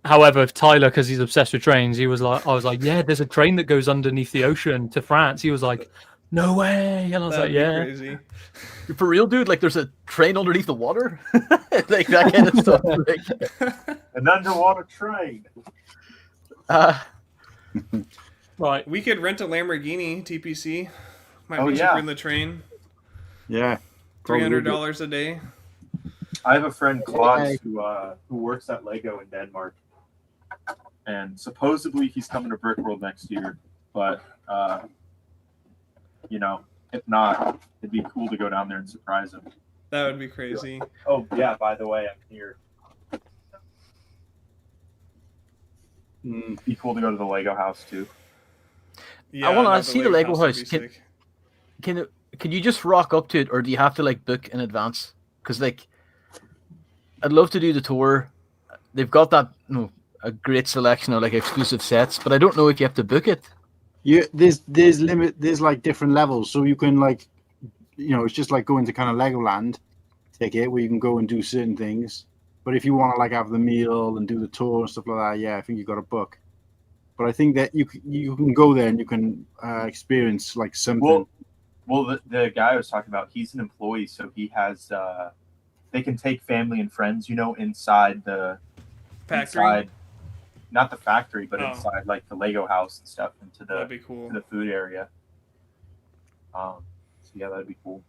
however, if Tyler, because he's obsessed with trains, I was like, yeah, there's a train that goes underneath the ocean to France. He was like, no way, and I was like, yeah, crazy. For real, dude. Like, there's a train underneath the water, like that kind of stuff. Like, an underwater train. Right. We could rent a Lamborghini TPC. Might be cheaper yeah. than the train. Yeah. $300 a day. I have a friend, Claude, who works at Lego in Denmark. And supposedly he's coming to Brickworld next year. But, you know, if not, it'd be cool to go down there and surprise him. That would be crazy. Oh, yeah, by the way, I'm here. Be cool to go to the Lego house, too. Yeah, I want to see the Lego house. Would be Can you just rock up to it, or do you have to like book in advance? Because like, I'd love to do the tour. They've got that a great selection of like exclusive sets, but I don't know if you have to book it. There's like different levels, so you can like, it's just like going to kind of Legoland ticket where you can go and do certain things. But if you want to like have the meal and do the tour and stuff like that, yeah, I think you got to book. But I think that you can go there and you can experience like something. Well, the guy I was talking about, he's an employee, so he has. They can take family and friends, inside the factory. Not the factory, but inside like the Lego house and stuff, into That'd be cool. To the food area. So yeah, that'd be cool.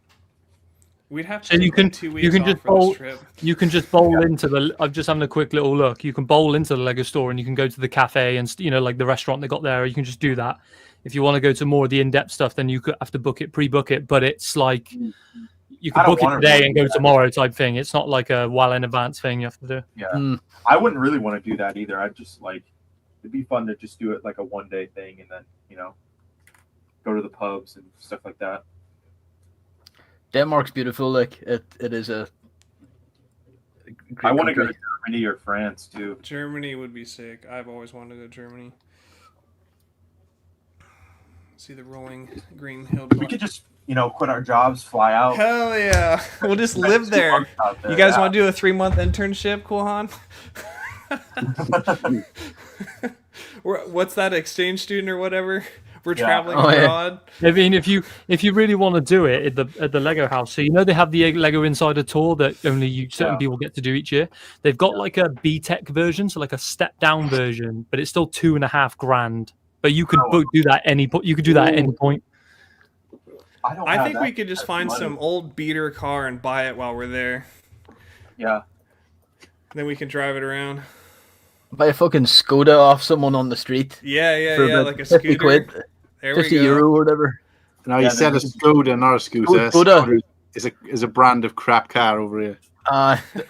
We'd have to. So you can just bowl. You can just bowl into the. I'm just having a quick little look. You can bowl into the Lego store, and you can go to the cafe and like the restaurant they got there. You can just do that. If you want to go to more of the in-depth stuff, then you could have to pre-book it. But it's like you can book it today and go tomorrow type thing. It's not like a well in advance thing you have to do. Yeah, I wouldn't really want to do that either. I'd just like it'd be fun to just do it like a one-day thing, and then go to the pubs and stuff like that. Denmark's beautiful. Like it is a. I want to go to Germany or France too. Germany would be sick. I've always wanted to go to Germany. See the rolling green hill. We could just, quit our jobs, fly out. Hell yeah. We'll just live there. You guys want to do a 3-month internship, Kulhan? What's that, exchange student or whatever? We're traveling abroad. Yeah. I mean, if you really want to do it at the Lego house, so they have the Lego Insider tour that only certain people get to do each year. They've got like a B-Tech version, so like a step down version, but it's still $2,500. But you could do that at any point. You could do that at any point. I think we could just find some old beater car and buy it while we're there. Yeah. Then we can drive it around. Buy a fucking Skoda off someone on the street. Yeah, like a scooter. Quid, there 50 euro or whatever. No, you said a Skoda, not a scooter. Skoda is a brand of crap car over here.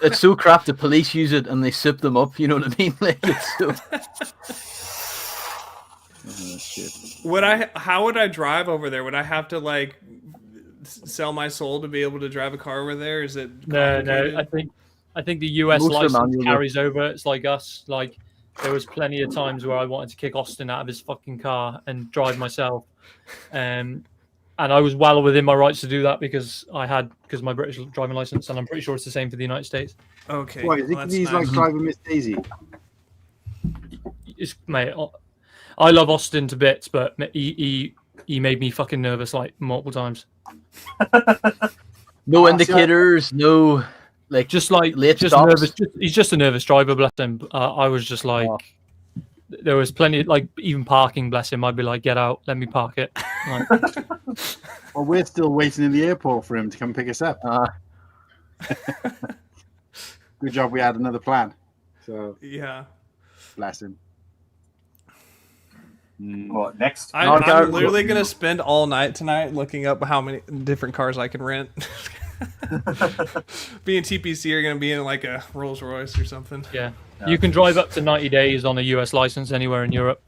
It's so crap the police use it and they sip them up. You know what I mean? Like it's so. Shit. How would I drive over there? Would I have to like sell my soul to be able to drive a car over there? Is it no? I think the US license carries over. It's like us. Like there was plenty of times where I wanted to kick Austin out of his fucking car and drive myself, and I was well within my rights to do that because my British driving license, and I'm pretty sure it's the same for the United States. Okay. Why? He's like driving Miss Daisy. Mate, I love Austin to bits, but he made me fucking nervous like multiple times. No indicators, no just nervous. He's just a nervous driver, bless him. I was just like, there was plenty, like even parking, bless him. I'd be like, get out, let me park it. Like, well, we're still waiting in the airport for him to come pick us up. Good job, we had another plan. So yeah, bless him. Well, next, I'm literally gonna spend all night tonight looking up how many different cars I can rent. Being TPC are gonna be in like a Rolls Royce or something. Yeah, you can drive up to 90 days on a US license anywhere in Europe.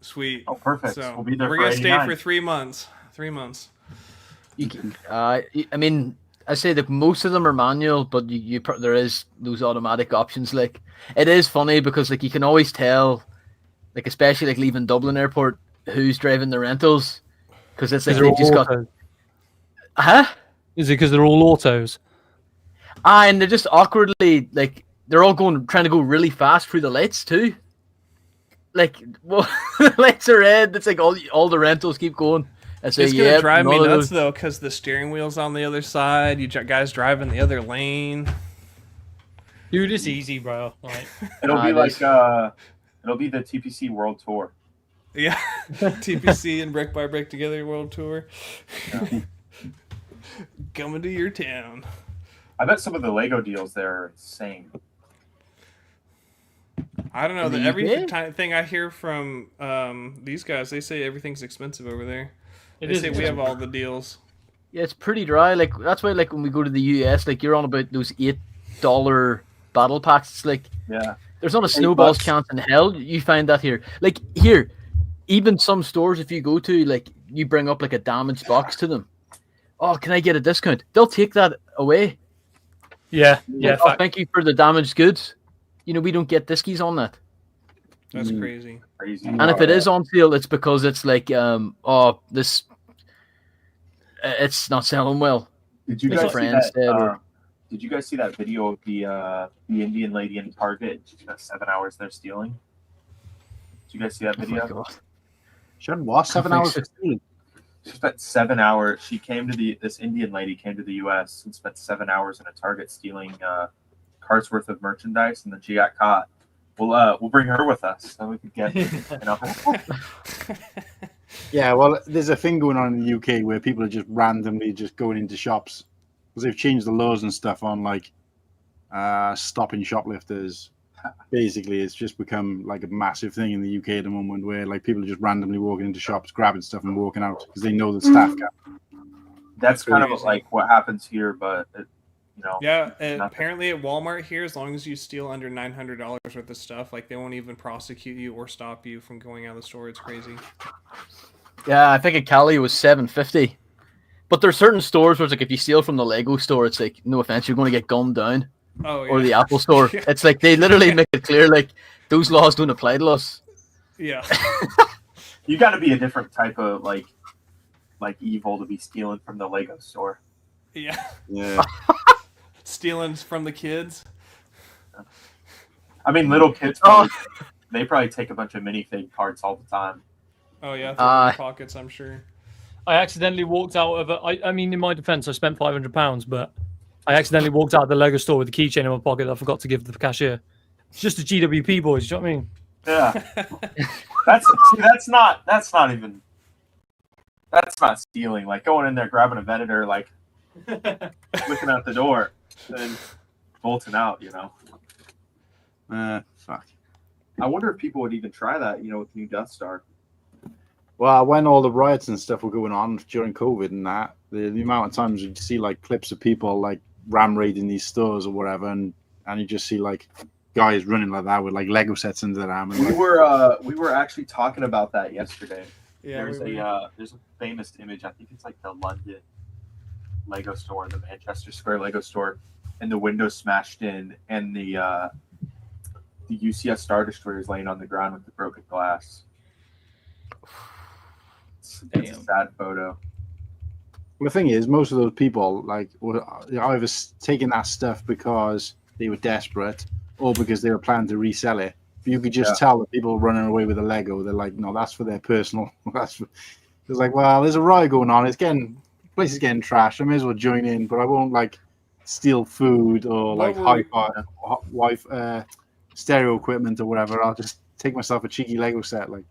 Sweet. Oh, perfect. So we'll be there. We're gonna stay for 3 months. 3 months. You can, I mean, I say that most of them are manual, but there is those automatic options. Like it is funny because like you can always tell, like especially like leaving Dublin Airport, who's driving the rentals, because it's like they've just got. Is it because they're all autos? And they're just awkwardly like they're all trying to go really fast through the lights too. Like, well, the lights are red. It's like all the rentals keep going. It's gonna drive me nuts though, because the steering wheel's on the other side. You guys driving the other lane. Dude, it's easy, bro. Like, it'll be like it'll be the TPC World Tour. Yeah, TPC and Brick by Brick Together World Tour. Yeah. Coming to your town. I bet some of the Lego deals there are insane. I don't know. Every thing I hear from these guys, they say everything's expensive over there. They say we have all the deals. Yeah, it's pretty dry. Like that's why, like when we go to the US, like you're on about those $8 battle packs. It's like, yeah, there's not a snowball's chance in hell you find that here. Like here, even some stores, if you go to, like you bring up like a damaged box to them. Oh, can I get a discount? They'll take that away. Yeah. Oh, thank you for the damaged goods. You know, we don't get diskeys on that. That's crazy. And if it is on sale, it's because it's like, it's not selling well. Did you guys see that? Did you guys see that video of the Indian lady in Target? She spent 7 hours there stealing. Did you guys see that video? Oh my God. She hadn't lost 7 hours of stealing. She spent 7 hours. She came to this Indian lady came to the U.S. and spent 7 hours in a Target stealing carts worth of merchandise, and then she got caught. We'll bring her with us so we could get, Yeah, well, there's a thing going on in the UK where people are just randomly just going into shops because they've changed the laws and stuff on like stopping shoplifters. Basically, it's just become like a massive thing in the UK at the moment where like people are just randomly walking into shops, grabbing stuff and walking out because they know the staff can. That's kind of like what happens here, but yeah, apparently at Walmart here, as long as you steal under $900 worth of stuff, like they won't even prosecute you or stop you from going out of the store. It's crazy. Yeah, I think at Cali it was $750. But there's certain stores where it's like if you steal from the Lego store, it's like, no offense, you're going to get gunned down. Oh, yeah. Or the Apple store. Yeah. It's like they literally make it clear like those laws don't apply to us. Yeah. You got to be a different type of like evil to be stealing from the Lego store. Yeah. Yeah. Stealing from the kids. I mean, little kids they probably take a bunch of minifig parts all the time. Oh yeah, throw in their pockets, I'm sure. I accidentally walked out of I mean, in my defense, I spent £500, but I accidentally walked out of the Lego store with the keychain in my pocket that I forgot to give to the cashier. It's just the GWP boys, do you know what I mean? Yeah. That's not stealing. Like going in there, grabbing a Venator, like looking out the door and bolting out, Fuck. I wonder if people would even try that, with the new Death Star. Well, when all the riots and stuff were going on during COVID and that, the amount of times you'd see like clips of people like ram raiding these stores or whatever, and you just see like guys running like that with like Lego sets under their arm. And, we were actually talking about that yesterday. Yeah, there's a famous image. I think it's like the London Lego store, the Manchester Square Lego store, and the window smashed in, and the UCS Star Destroyer is laying on the ground with the broken glass. It's a sad photo. Well, the thing is, most of those people like were either taking that stuff because they were desperate or because they were planning to resell it. But you could just tell that people running away with a Lego, they're like, no, that's for their personal. It's like, well, there's a riot going on. The place is getting trashed. I may as well join in, but I won't like steal food or like hi-fi, stereo equipment or whatever. I'll just take myself a cheeky Lego set, like.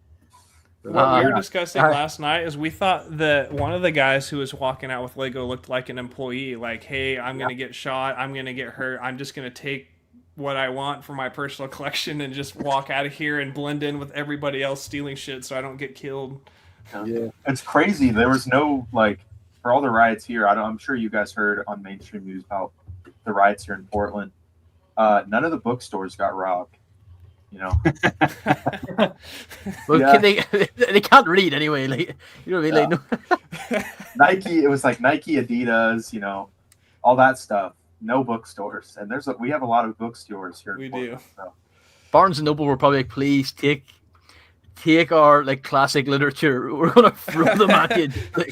What we were discussing last night is we thought that one of the guys who was walking out with Lego looked like an employee. Like, hey, I'm going to get shot. I'm going to get hurt. I'm just going to take what I want for my personal collection and just walk out of here and blend in with everybody else stealing shit so I don't get killed. Yeah. It's crazy. There was no, like, for all the riots here, I'm sure you guys heard on mainstream news about the riots here in Portland. None of the bookstores got robbed. Well, they can't read anyway. Like, you know what I mean? Like, Nike, it was like Nike, Adidas, all that stuff. No bookstores, and we have a lot of bookstores here. We do. So. Barnes and Noble were probably like, please take our like classic literature. We're gonna throw them at you. Like,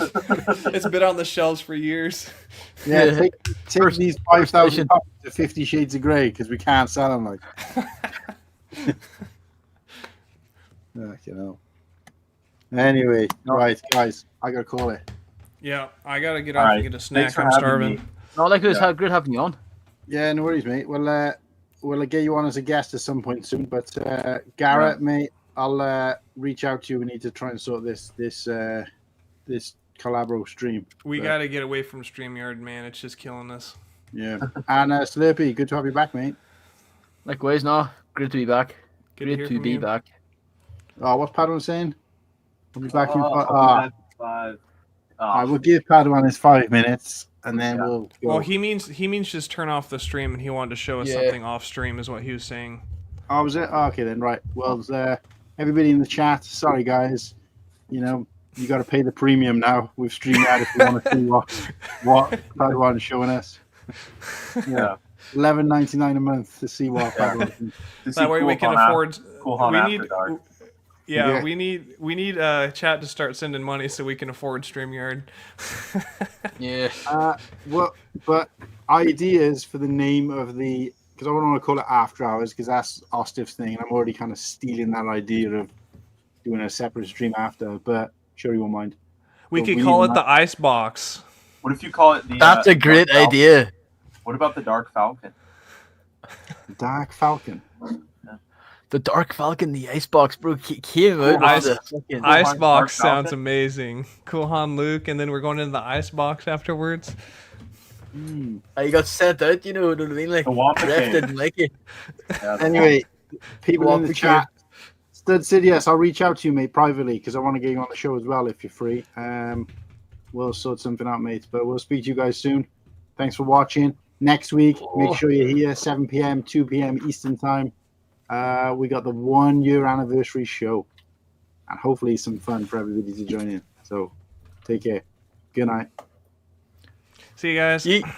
It's been on the shelves for years. Yeah, take these 5,000 copies of 50 Shades of Grey because we can't sell them. Like, you know. Anyway, right, guys, I gotta call it. Yeah, I gotta get off and get a Thanks snack. for I'm having starving. me. no, like it was good having you on. Yeah, no worries, mate. We'll get you on as a guest at some point soon. But Garrett, mate, I'll reach out to you. We need to try and sort this collabro stream. We gotta get away from StreamYard, man. It's just killing us. Yeah. And Slurpee, good to have you back, mate. Likewise, no, great to be back. Good to hear from you. Back. Oh, what's Padawan saying? We'll be back in five. I will give Padawan his 5 minutes, and then we'll go. Well, he means just turn off the stream, and he wanted to show us something off stream, is what he was saying. Oh, was it? Oh, okay, then, right. Well, everybody in the chat, sorry, guys. You know, you got to pay the premium now. We've streamed out if you want to see what Padawan is showing us. Yeah. $11.99 a month to see what Padawan. That way we can afford. Yeah. We need chat to start sending money so we can afford StreamYard. Yeah. But ideas for the name of the, because I don't want to call it After Hours because that's Ostif's thing, and I'm already kind of stealing that idea of doing a separate stream after. But sure, you won't mind. We could call it the Ice Box. What if you call it the? That's a great idea. What about the Dark Falcon? Dark Falcon. The Dark Falcon, the Icebox, bro, came out. Icebox sounds amazing. Cool Han Luke, and then we're going into the Icebox afterwards. I got sent out, you know what I mean? Like, Ref didn't like it. Anyway, people in the chat, Stud Sidious, I'll reach out to you, mate, privately, because I want to get you on the show as well if you're free. We'll sort something out, mate, but we'll speak to you guys soon. Thanks for watching. Next week, make sure you're here, 7 p.m., 2 p.m. Eastern Time. We got the 1 year anniversary show, and hopefully some fun for everybody to join in. So take care. Good night. See you guys. Yeet.